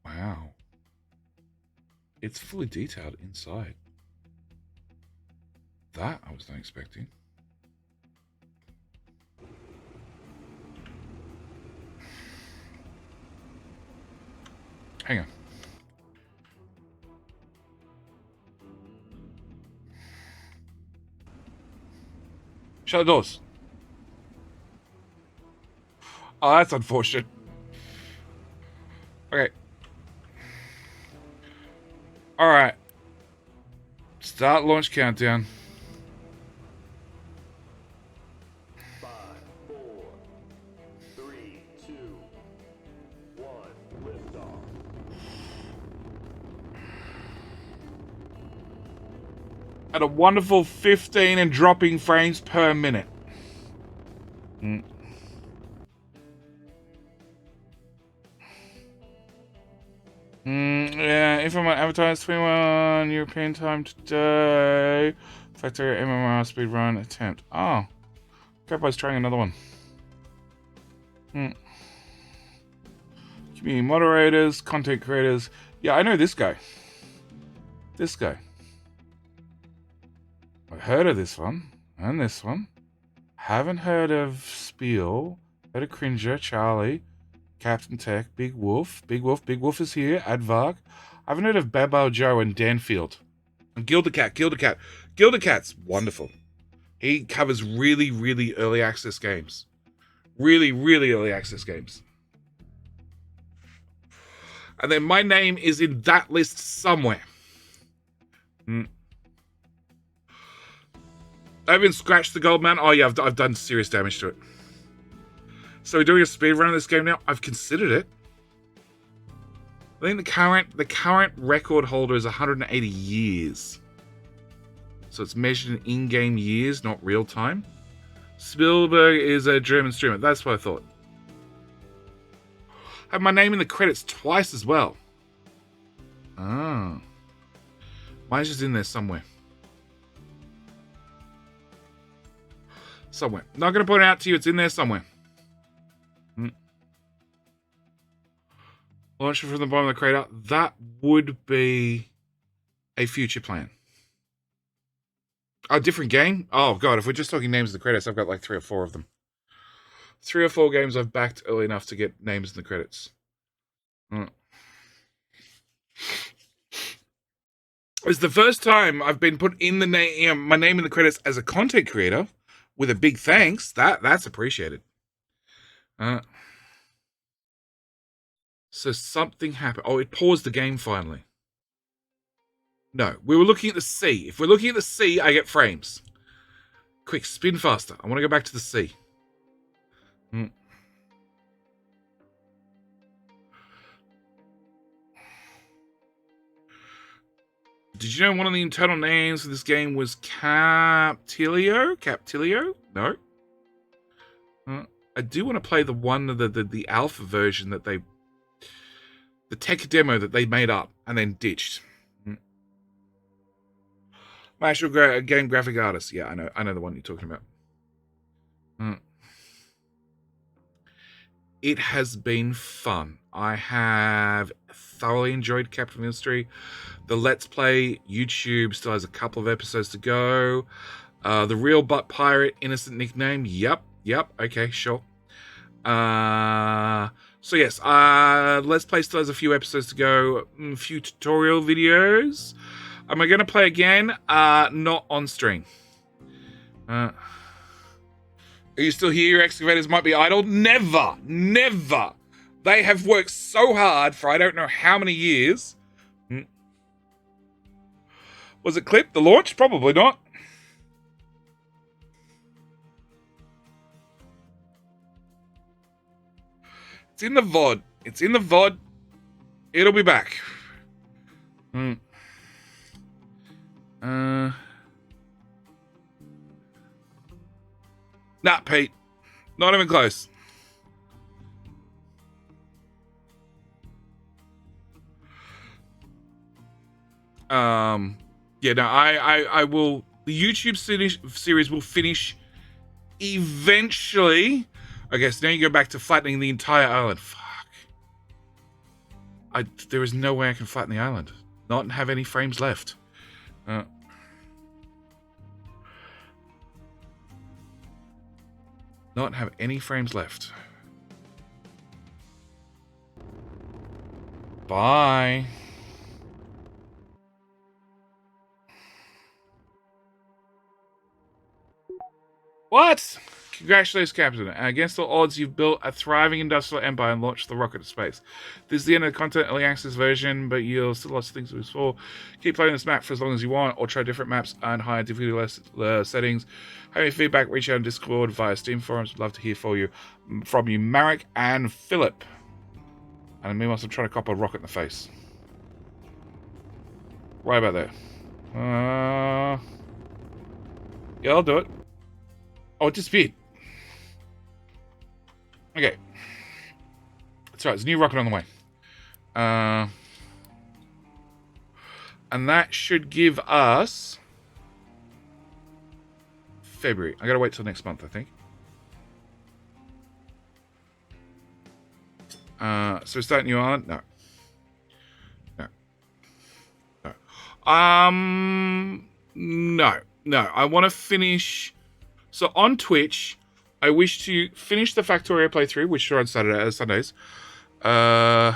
Wow. It's fully detailed inside. That I was not expecting. Hang on. Shut the doors. Oh, that's unfortunate. Okay. Alright. Start launch countdown. 5, 4, 3, 2, 1, liftoff. At a wonderful 15 and dropping frames per minute. Yeah, if I'm on advertised 21 European time today. Factor MMR speed run attempt. Oh. Grandpa's trying another one. Community moderators, content creators. Yeah, I know this guy. This guy. I've heard of this one. And this one. Haven't heard of Spiel. Heard of Cringer, Charlie. Captain Tech, Big Wolf. Big Wolf is here. Advark. I haven't heard of Babao Joe and Danfield. And Gildercat. Gildercat's wonderful. He covers really, really early access games. Really, really early access games. And then my name is in that list somewhere. I haven't scratched the gold man. Oh yeah, I've done serious damage to it. So we're doing a speed run of this game now. I've considered it. I think the current record holder is 180 years. So it's measured in in-game years, not real time. Spielberg is a German streamer. That's what I thought. I have my name in the credits twice as well. Oh. Mine's just in there somewhere. Somewhere. Not going to point it out to you. It's in there somewhere. Launch it from the bottom of the crater. That would be a future plan. A different game? Oh, God. If we're just talking names in the credits, I've got like 3 or 4 of them. 3 or 4 games I've backed early enough to get names in the credits. It's the first time I've been put in the name, my name in the credits as a content creator with a big thanks. That's appreciated. So something happened. Oh, it paused the game finally. No, we were looking at the sea. If we're looking at the sea, I get frames. Quick, spin faster. I want to go back to the sea. Did you know one of the internal names for this game was Captilio? Captilio? No. I do want to play the alpha version that the tech demo that they made up and then ditched. Actual game graphic artist. Yeah, I know the one you're talking about. It has been fun. I have thoroughly enjoyed Captain Mystery. The Let's Play YouTube still has a couple of episodes to go. The Real Butt Pirate, innocent nickname. Yep. Okay, sure. So yes, Let's Play still has a few episodes to go. A few tutorial videos. Am I going to play again? Not on stream. Are you still here? Your excavators might be idle. Never. They have worked so hard for I don't know how many years. Was it clipped? The launch? Probably not. It's in the VOD. It'll be back. Nah, Pete. Not even close. Yeah, no, I will. The YouTube series will finish eventually. Okay, so now you go back to flattening the entire island. Fuck. There is no way I can flatten the island. Not have any frames left. Not have any frames left. Bye. What? Congratulations, Captain. Against all odds, you've built a thriving industrial empire and launched the rocket to space. This is the end of the content early access version, but you'll still lots of things to explore. Keep playing this map for as long as you want, or try different maps and higher difficulty settings. Have any feedback, reach out on Discord via Steam forums. Would love to hear from you, Marek and Philip. And meanwhile, I'm trying to cop a rocket in the face. Right about there. Yeah, I'll do it. Oh, it disappeared. Okay. That's right, there's a new rocket on the way. And that should give us February. I gotta wait till next month, I think. So start new island? No. No. I want to finish. So on Twitch, I wish to finish the Factorio playthrough, which are on Sundays. You're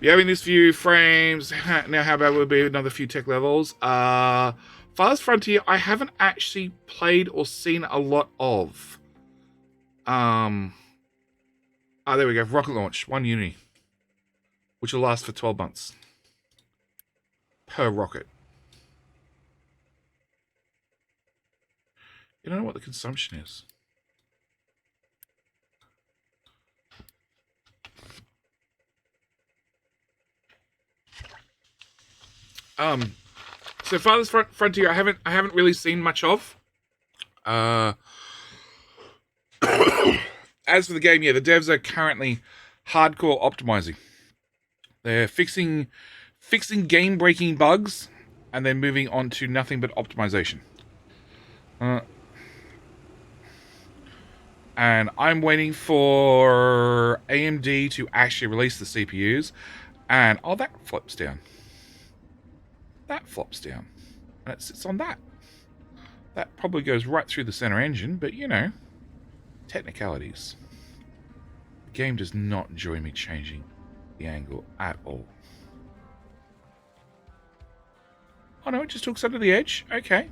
having this few frames. Now, how about we'll be another few tech levels? Farthest Frontier, I haven't actually played or seen a lot of. There we go. Rocket launch, 1 Unity, which will last for 12 months per rocket. You don't know what the consumption is. So Farthest Frontier, I haven't really seen much of. As for the game, yeah, the devs are currently hardcore optimizing. They're fixing game-breaking bugs, and then moving on to nothing but optimization. And I'm waiting for AMD to actually release the CPUs. And, oh, that flops down. That flops down. And it sits on that. That probably goes right through the center engine, but, you know, technicalities. The game does not enjoy me changing the angle at all. Oh, no, it just hooks under the edge. Okay.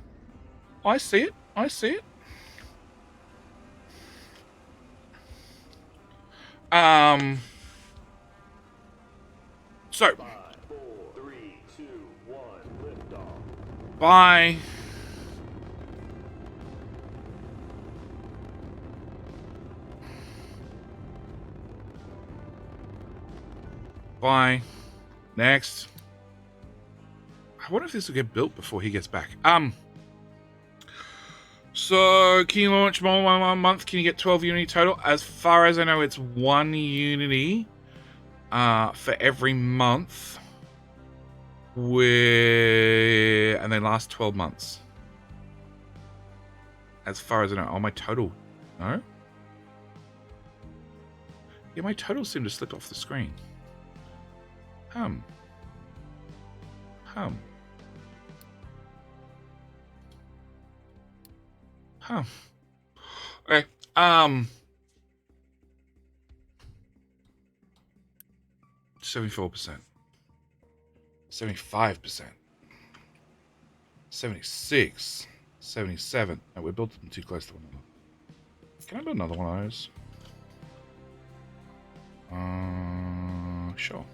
I see it. So 5, 4, 3, 2, 1, lift off. Bye. Bye. Next. I wonder if this will get built before he gets back. So, can you launch more in 1 month? Can you get 12 Unity total? As far as I know, it's 1 Unity for every month. And they last 12 months. As far as I know. Oh, my total. No? Yeah, my total seemed to slip off the screen. Okay. 74%. 75%. 76. 77. No, we built them too close to one another. Can I build another one of those? Sure.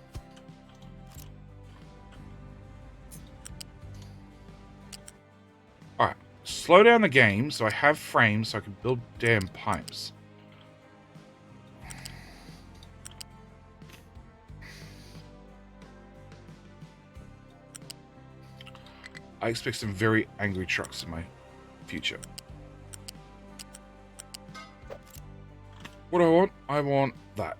Alright. Slow down the game so I have frames so I can build damn pipes. I expect some very angry trucks in my future. What do I want? I want that.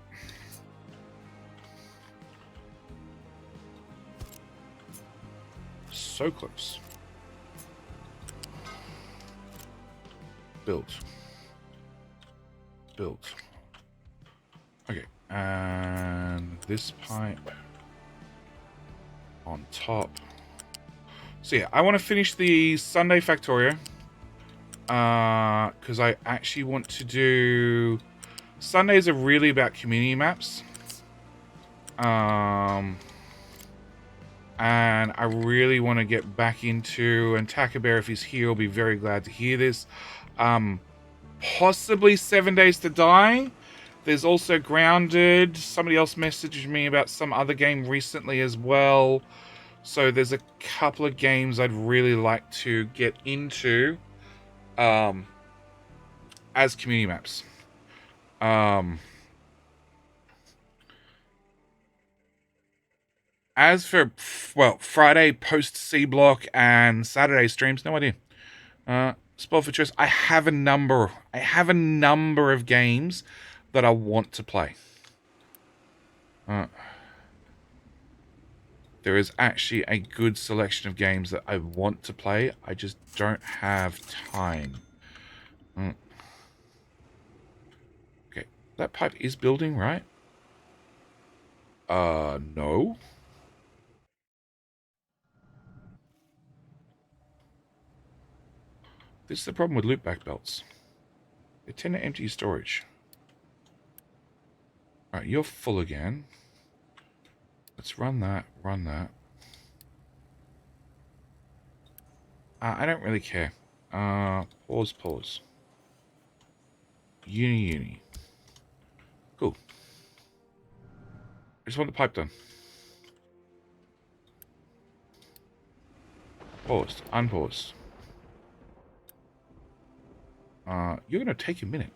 So close. Built. Okay, and this pipe on top. So yeah, I want to finish the Sunday Factorio because I actually want to do... Sundays are really about community maps. And I really want to get back into, and Takabear, if he's here, will be very glad to hear this. Possibly 7 Days to Die. There's also Grounded. Somebody else messaged me about some other game recently as well. So there's a couple of games I'd really like to get into as community maps. As for, well, Friday post C block and Saturday streams, no idea. Spoiled for choice. I have a number of games that I want to play. There is actually a good selection of games that I want to play. I just don't have time. Okay, that pipe is building, right? No. This is the problem with loopback belts. They tend to empty storage. Alright, you're full again. Let's run that, I don't really care. Pause. Uni. Cool. I just want the pipe done. Paused, unpaused. You're going to take a minute.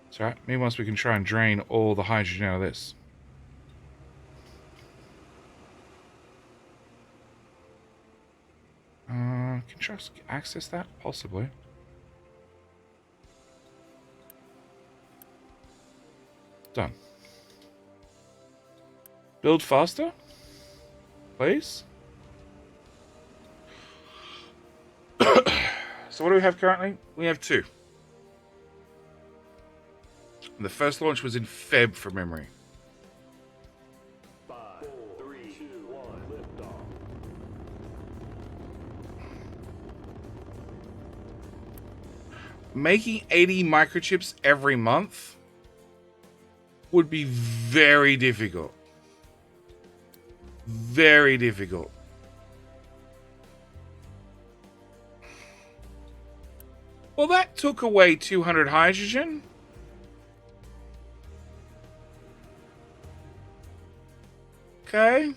It's alright. Meanwhile, we can try and drain all the hydrogen out of this. Can trucks access that? Possibly. Done. Build faster? Please? So what do we have currently? We have 2. And the first launch was in Feb from memory. 5, 3, 2, 1, lift off. Making 80 microchips every month would be very difficult. Very difficult. Well, that took away 200 hydrogen. Okay.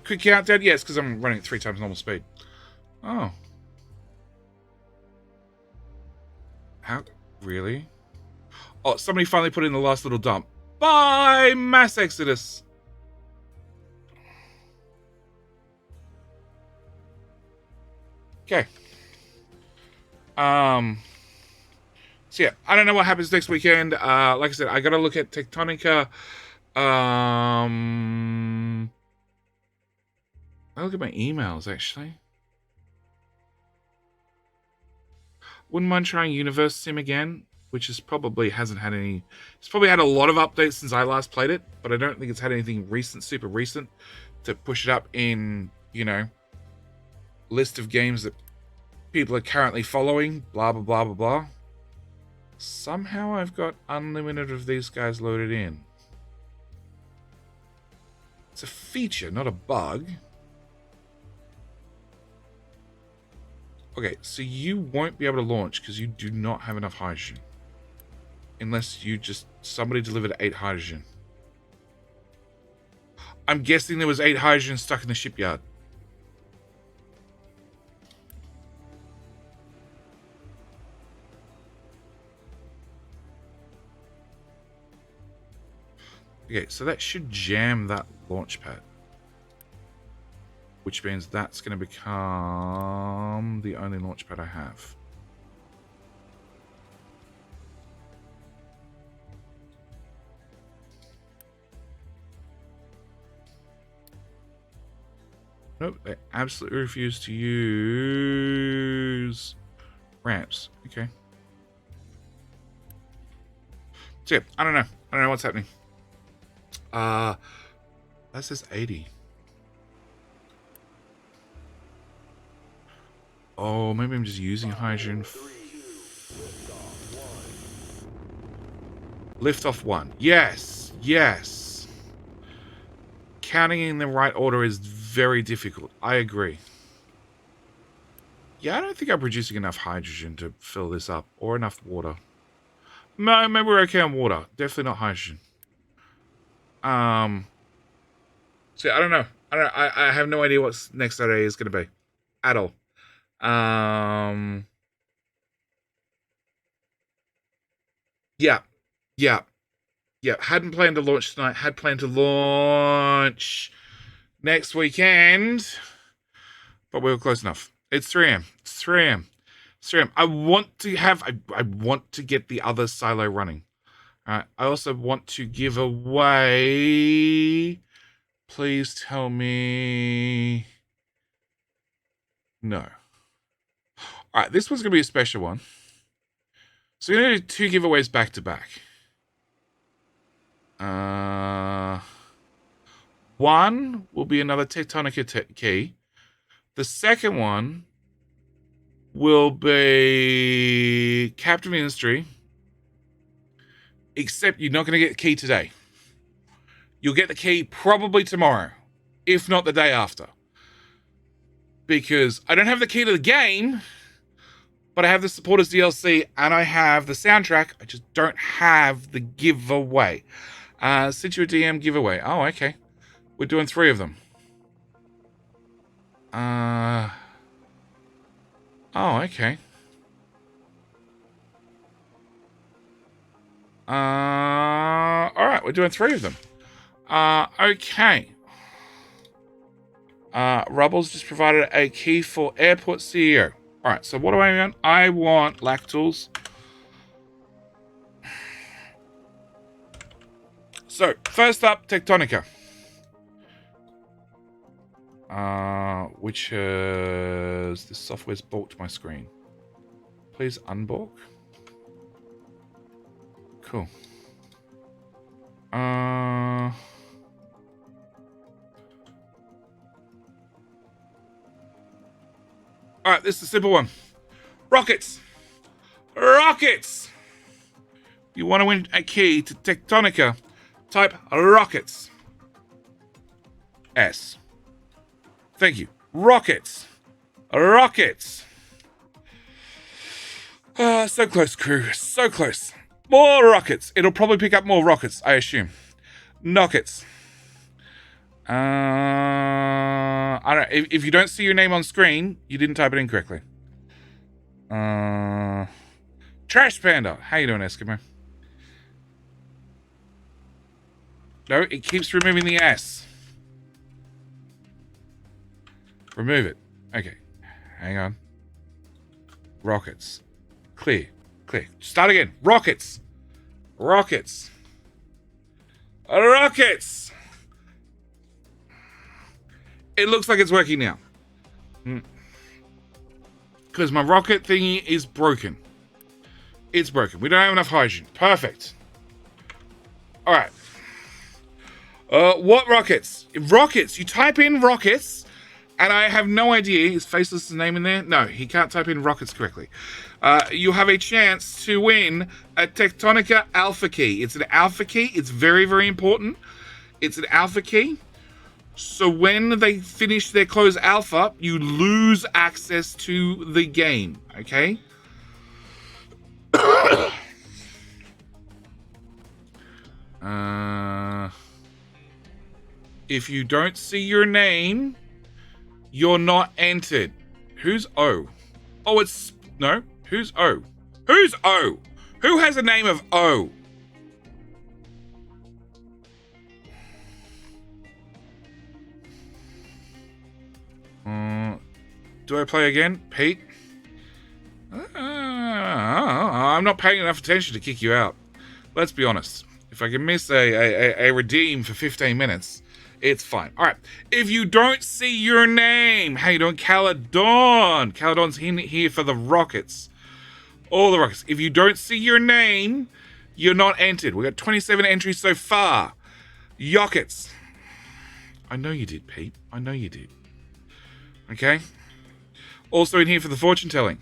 Quick countdown. Yes, because I'm running at 3 times normal speed. Oh. How? Really? Oh, somebody finally put in the last little dump. Bye, Mass Exodus. Okay. So yeah, I don't know what happens next weekend. Like I said, I gotta look at Tectonica. I'll look at my emails actually. Wouldn't mind trying Universe Sim again, which is probably hasn't had any. It's probably had a lot of updates since I last played it, but I don't think it's had anything recent, super recent, to push it up in, you know, list of games that people are currently following. Blah blah blah blah blah. Somehow I've got unlimited of these guys loaded in. It's a feature, not a bug. Okay, so you won't be able to launch because you do not have enough hydrogen. Unless you just... somebody delivered 8 hydrogen. I'm guessing there was 8 hydrogen stuck in the shipyard. Okay, so that should jam that launch pad. Which means that's going to become the only launch pad I have. Nope, they absolutely refuse to use ramps. Okay. So yeah, I don't know. I don't know what's happening. That says 80. Oh, maybe I'm just using hydrogen. Lift off 1. Yes, yes. Counting in the right order is very difficult. I agree. Yeah, I don't think I'm producing enough hydrogen to fill this up, or enough water. No, maybe we're okay on water. Definitely not hydrogen. So I don't know. I have no idea what next Saturday is going to be at all. Yeah. Hadn't planned to launch tonight. Had planned to launch next weekend, but we were close enough. It's 3 a.m. It's 3 a.m. It's 3 a.m. I want to have. I want to get the other silo running. I also want to give away. Please tell me. No. All right, this one's going to be a special one. So we're going to do 2 giveaways back to back. One will be another Tectonica key. The second one will be Captain Industry. Except you're not going to get the key today. You'll get the key probably tomorrow, if not the day after. Because I don't have the key to the game, but I have the Supporters DLC and I have the soundtrack. I just don't have the giveaway. Sent you a DM giveaway. Oh, okay. We're doing 3 of them. Oh, okay. Alright, we're doing 3 of them. Okay. Rubbles just provided a key for Airport CEO. Alright, so what do I want? I want Lactools. So, first up, Tectonica. Which is... this software's balked my screen. Please unbalk. Cool. Alright, this is a simple one. Rockets! Rockets! You want to win a key to Tectonica? Type rockets. S. Thank you. Rockets. Rockets. So close, crew. So close. More rockets. It'll probably pick up more rockets, I assume. Knockets. I don't know. If you don't see your name on screen, you didn't type it in correctly. Trash Panda. How you doing, Eskimo? No, it keeps removing the S. Remove it. Okay. Hang on. Rockets. Clear. Clear. Start again. Rockets. Rockets. Rockets. It looks like it's working now. Because my rocket thingy is broken. It's broken. We don't have enough hydrogen. Perfect. All right. What rockets? Rockets. You type in rockets, and I have no idea. Is Faceless' name in there? No, he can't type in rockets correctly. You have a chance to win a Tectonica Alpha Key. It's an Alpha Key. It's very, very important. It's an Alpha Key. So when they finish their closed alpha, you lose access to the game, okay? If you don't see your name, you're not entered. Who's O? Oh, it's... No. Who's O? Who's O? Who has a name of O? Do I play again? Pete? I'm not paying enough attention to kick you out. Let's be honest. If I can miss a redeem for 15 minutes, it's fine. All right. If you don't see your name, how you doing, Caledon? Caledon's here for the rockets. All the rockets. If you don't see your name, you're not entered. We got 27 entries so far. Yockets. I know you did, Pete. I know you did. Okay. Also in here for the fortune telling.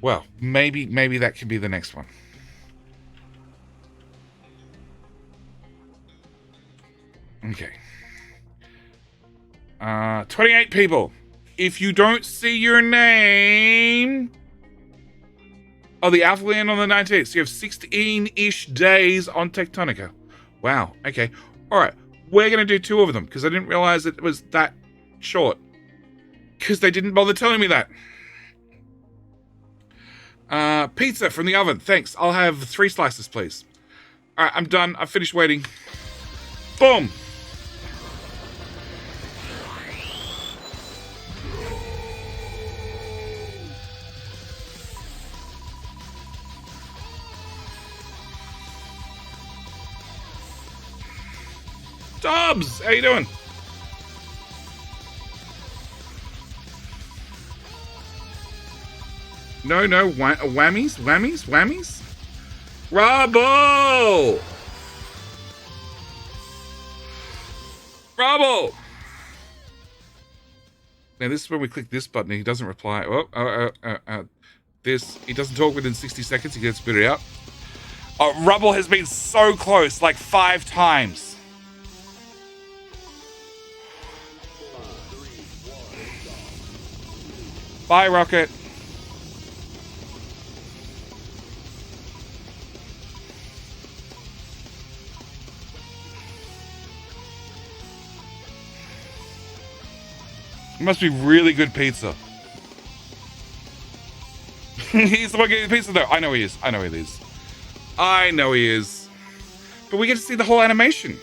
Well, maybe that can be the next one. Okay. 28 people. If you don't see your name... Oh, the Alpha will end on the 19th. So you have 16-ish days on Tectonica. Wow. Okay. All right. We're going to do 2 of them because I didn't realize it was that short. Because they didn't bother telling me that. Pizza from the oven. Thanks. I'll have 3 slices, please. All right. I'm done. I've finished waiting. Boom. Dobbs, how you doing? No, whammies. Rubble! Now this is when we click this button. He doesn't reply. This. He doesn't talk within 60 seconds. He gets spit out. Rubble has been so close, like 5 times. Bye, Rocket. It must be really good pizza. He's the one getting the pizza, though. I know he is. I know he is. But we get to see the whole animation.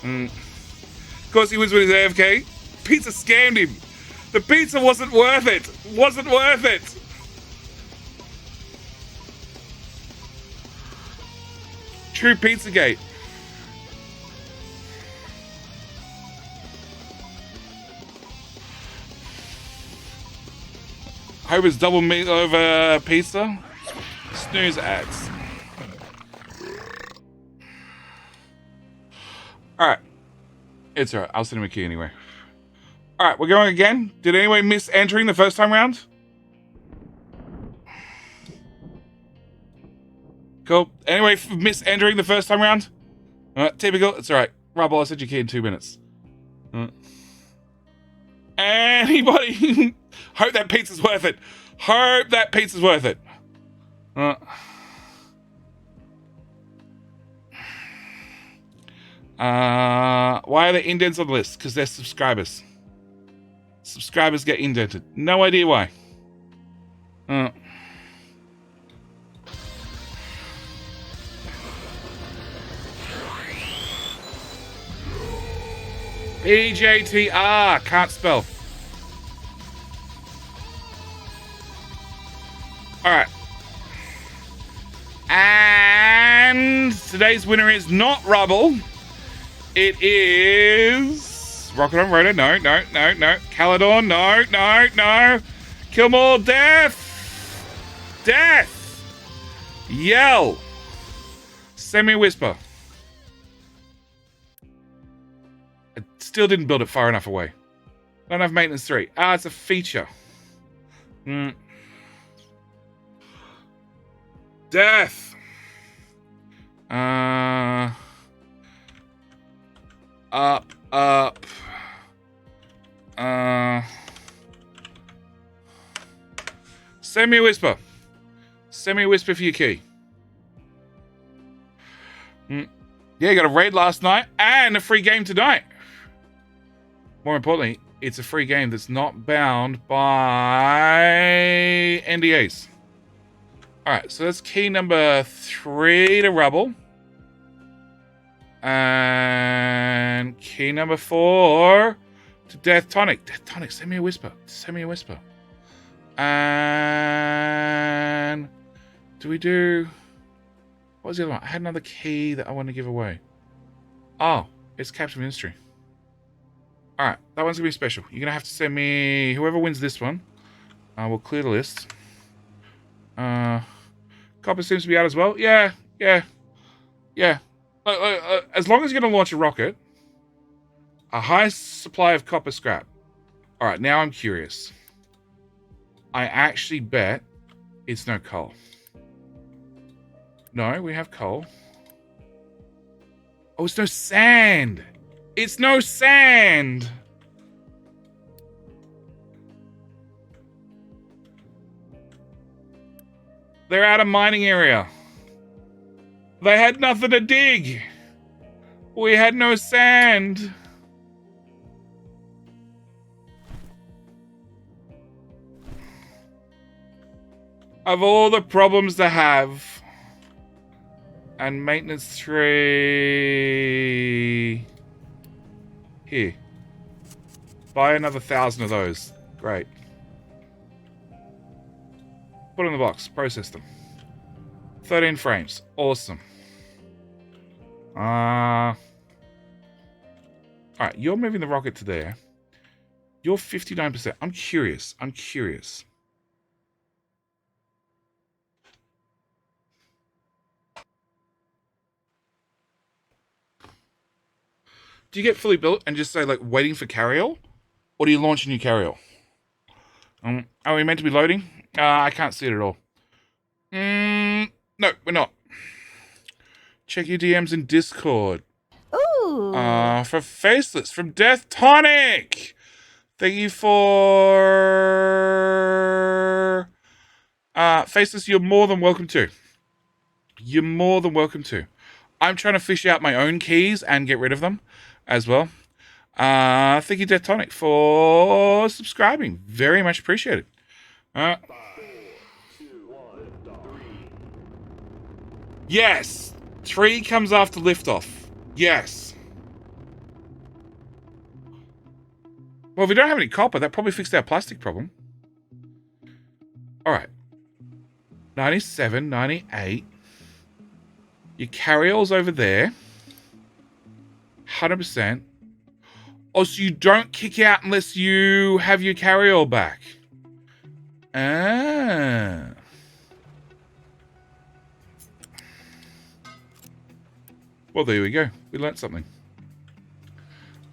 Of course, he was with his AFK. Pizza scammed him. The pizza wasn't worth it. True Pizzagate. Hope it's double meat over pizza. Snooze ads. Alright. It's alright. I'll send him a key anyway. Alright, we're going again. Did anyone miss entering the first time round? Cool. Anyway, miss entering the first time round? Typical. It's alright. Rubble, I'll send you a key in 2 minutes. Anybody? Hope that pizza's worth it. Why are there indents on the list? Because they're subscribers. Subscribers get indented. No idea why. PJTR. Can't spell. All right. And today's winner is not Rubble. It is Rocket on Rotor. No. Caledon. No. Kilmore. Death. Yell. Semi-Whisper. I still didn't build it far enough away. Don't have maintenance 3. It's a feature. Death. Up. Semi-Whisper. Semi-Whisper for your key. Yeah, got a raid last night and a free game tonight. More importantly, it's a free game that's not bound by NDAs. All right, so that's key number 3 to Rubble. And key number 4 to Death Tonic. Death Tonic, send me a whisper. Send me a whisper. And do we do... What was the other one? I had another key that I want to give away. Oh, it's Captain Ministry. All right, that one's going to be special. You're going to have to send me... Whoever wins this one, we'll clear the list. Copper seems to be out as well. Yeah. As long as you're going to launch a rocket, a high supply of copper scrap. All right, now I'm curious. I actually bet it's no coal. No, we have coal. Oh, it's no sand. It's no sand. They're out of mining area. They had nothing to dig. We had no sand. Of all the problems to have, and maintenance 3. Here. Buy another 1,000 of those. Great. Put in the box. Process them. 13 frames. Awesome. Alright, you're moving the rocket to there. You're 59%. I'm curious. Do you get fully built and just say, like, waiting for carryall? Or do you launch a new carryall? Are we meant to be loading? I can't see it at all. No, we're not. Check your DMs in Discord. Ooh. For Faceless from Death Tonic. Thank you for... Faceless, you're more than welcome to. You're more than welcome to. I'm trying to fish out my own keys and get rid of them as well. Thank you, Death Tonic, for subscribing. Very much appreciated. 5, 2, 1, 3. Yes! 3 comes after liftoff. Yes. Well, if we don't have any copper, that probably fixed our plastic problem. Alright. 97, 98. Your carryall's over there. 100%. Oh, so you don't kick out unless you have your carryall back. Ah. Well, there we go. We learnt something.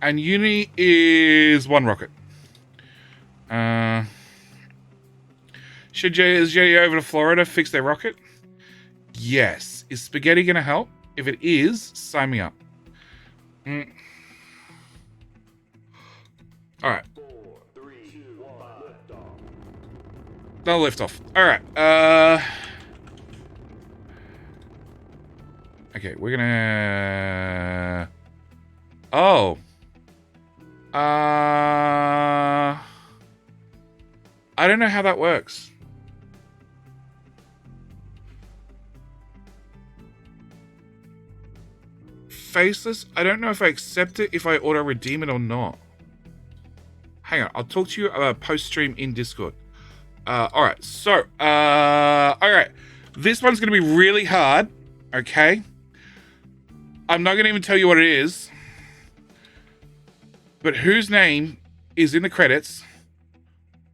And Uni is 1 rocket. Should Jetty over to Florida fix their rocket? Yes. Is Spaghetti going to help? If it is, sign me up. Alright. 4, 3, 2, 1, lift off. No lift off. Alright. Okay, we're gonna... Oh. I don't know how that works. faceless. I don't know if I accept it, if I auto-redeem it or not. Hang on, I'll talk to you about post-stream in Discord. Alright, so, alright. This one's going to be really hard, okay? I'm not going to even tell you what it is. But whose name is in the credits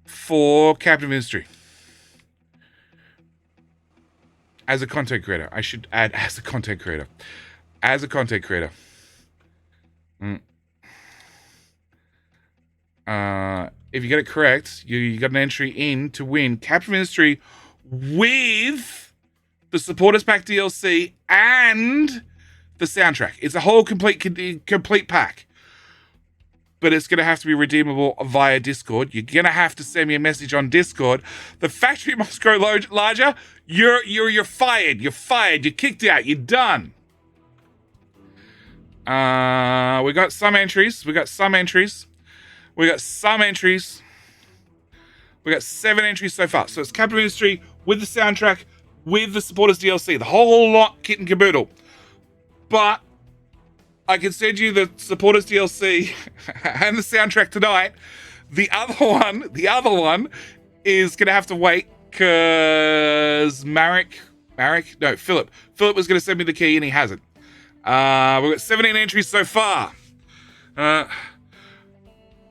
for Captain Ministry? As a content creator. I should add as a content creator. As a content creator. If you get it correct, you got an entry in to win Captain Ministry with the Supporters Pack DLC and the soundtrack. It's a whole complete pack. But it's going to have to be redeemable via Discord. You're going to have to send me a message on Discord. The factory must grow larger. You're fired. You're fired. You're kicked out. You're done. We got some entries. We got 7 entries so far. So it's Captain Ministry with the soundtrack, with the Supporters DLC. The whole lot, kit and caboodle. But I can send you the Supporters DLC and the soundtrack tonight. The other one is going to have to wait because Philip was going to send me the key and he hasn't. We've got 17 entries so far.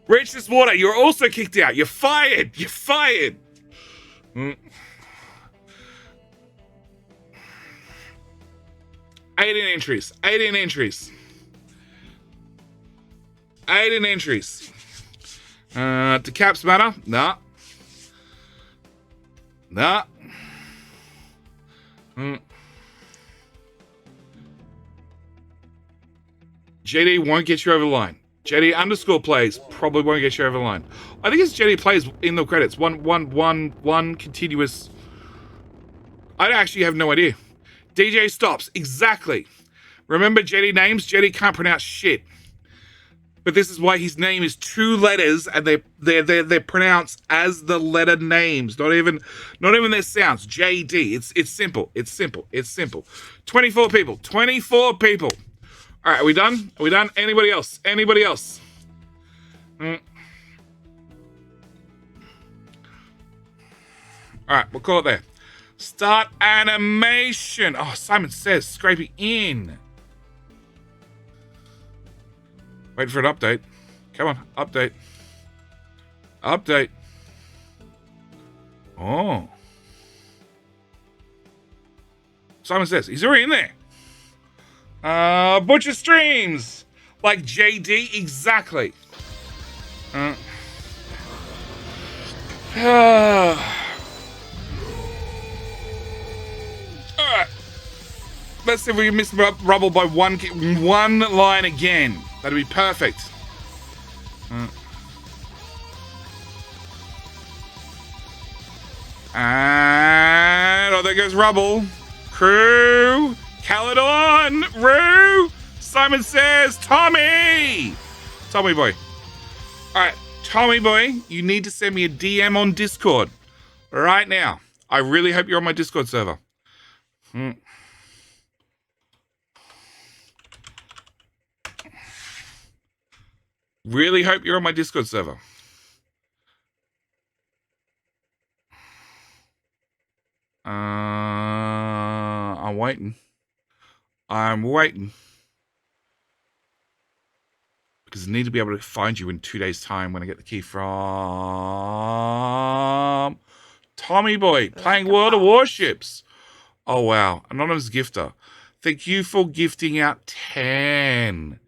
Reach this water. You're also kicked out. You're fired. You're fired. 18 entries. 18 entries. Do caps matter? Nah. JD won't get you over the line. JD underscore plays probably won't get you over the line. I think it's JD plays in the credits. One continuous. I actually have no idea. DJ stops. Exactly. Remember JD names? JD can't pronounce shit. But this is why his name is 2 letters and they're pronounced as the letter names. Not even their sounds. JD. It's simple. It's simple. 24 people. All right, are we done? Anybody else? All right, we'll call it there. Start animation. Oh, Simon says scraping in. Wait for an update. Come on, update. Oh. Simon says he's already in there. Butcher streams like JD, exactly. All right. Let's see if we can miss Rubble by one line again. That'd be perfect. And there goes Rubble. Crew. Caledon. Roo. Simon says Tommy boy. All right, Tommy boy, you need to send me a DM on Discord right now. I really hope you're on my Discord server. Really hope you're on my Discord server. I'm waiting. Because I need to be able to find you in 2 days' time when I get the key from Tommy Boy, playing World of Warships. Oh, wow. Anonymous gifter. Thank you for gifting out 10.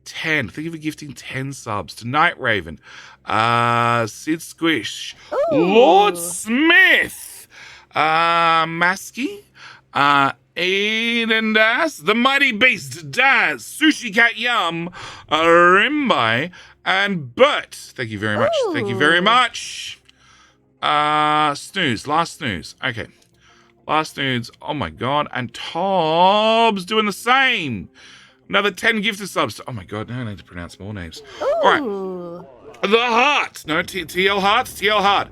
Thank you for gifting 10 subs to Night Raven, Sid Squish, ooh. Lord Smith, Maskey, Aiden Das, The Mighty Beast, Daz, Sushi Cat Yum, Rimbai, and Bert. Thank you very much. Ooh. Thank you very much. Snooze, last snooze. Okay. Last snooze. Oh my god. And Tob's doing the same. Another 10 gifted subs. Oh my god, now I need to pronounce more names. Ooh. All right. The Heart. No, TL Heart. TL Heart.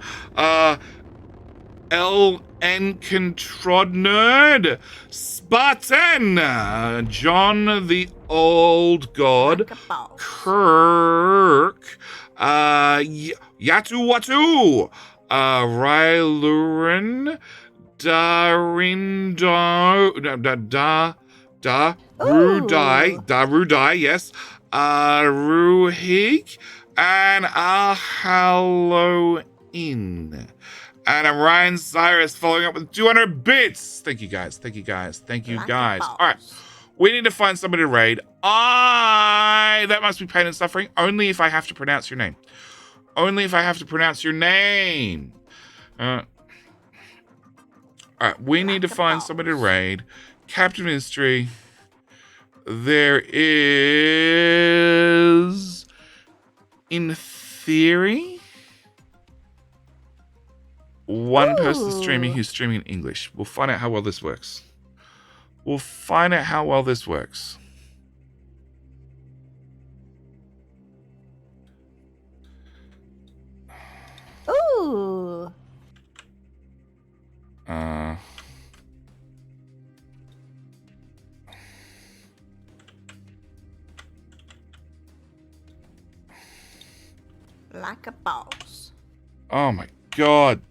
Encontrodnerd, Spartan, John the Old God, Like a boss. Kirk, Yatu Watu, Rylurin, Rudai, yes, Ruhig, and Halloween. And I'm Ryan Cyrus following up with 200 bits. Thank you guys. Thank you guys. Thank you Like a guys. boss. All right. We need to find somebody to raid. That must be pain and suffering. Only if I have to pronounce your name. Only if I have to pronounce your name. All right. We need to find somebody to raid. Captain Mystery. There is, in theory, one person streaming who's streaming in English. We'll find out how well this works. We'll find out how well this works. Ooh. Like a boss. Oh my god.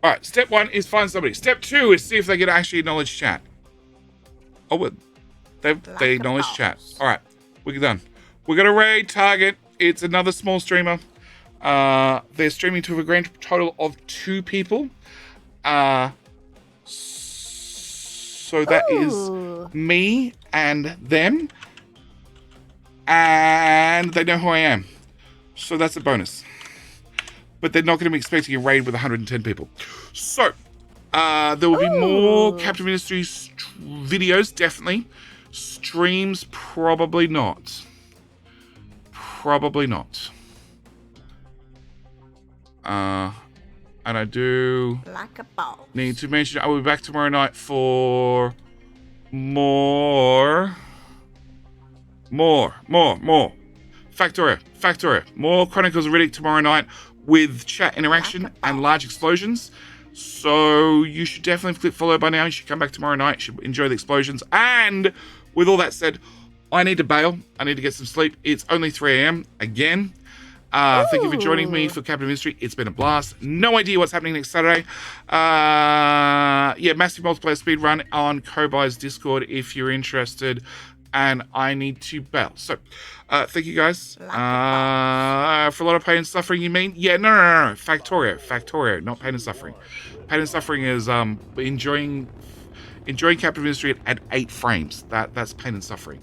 All right, step 1 is find somebody. Step 2 is see if they can actually acknowledge chat. Oh, well, they acknowledge chat. All right, we're done. We're gonna raid Target. It's another small streamer. They're streaming to a grand total of 2 people. So that is me and them. And they know who I am. So that's a bonus. But they're not going to be expecting a raid with 110 people. So, there will be more Captain Ministries videos, definitely. Streams, probably not. Probably not. And I do Like a boss. need to mention I will be back tomorrow night for more. Factoria. More Chronicles of Riddick tomorrow night with chat interaction and large explosions. So you should definitely click follow by now. You should come back tomorrow night. You should enjoy the explosions. And with all that said, I need to bail. I need to get some sleep. It's only 3 a.m. again. Thank you for joining me for Captain Mystery. It's been a blast. No idea what's happening next Saturday. Yeah, massive multiplayer speedrun on Kobai's Discord if you're interested. And I need to bail. So, thank you guys. For a lot of pain and suffering, you mean? Yeah, no. Factorio, not pain and suffering. Pain and suffering is enjoying Captain Mystery at 8 frames. That's pain and suffering.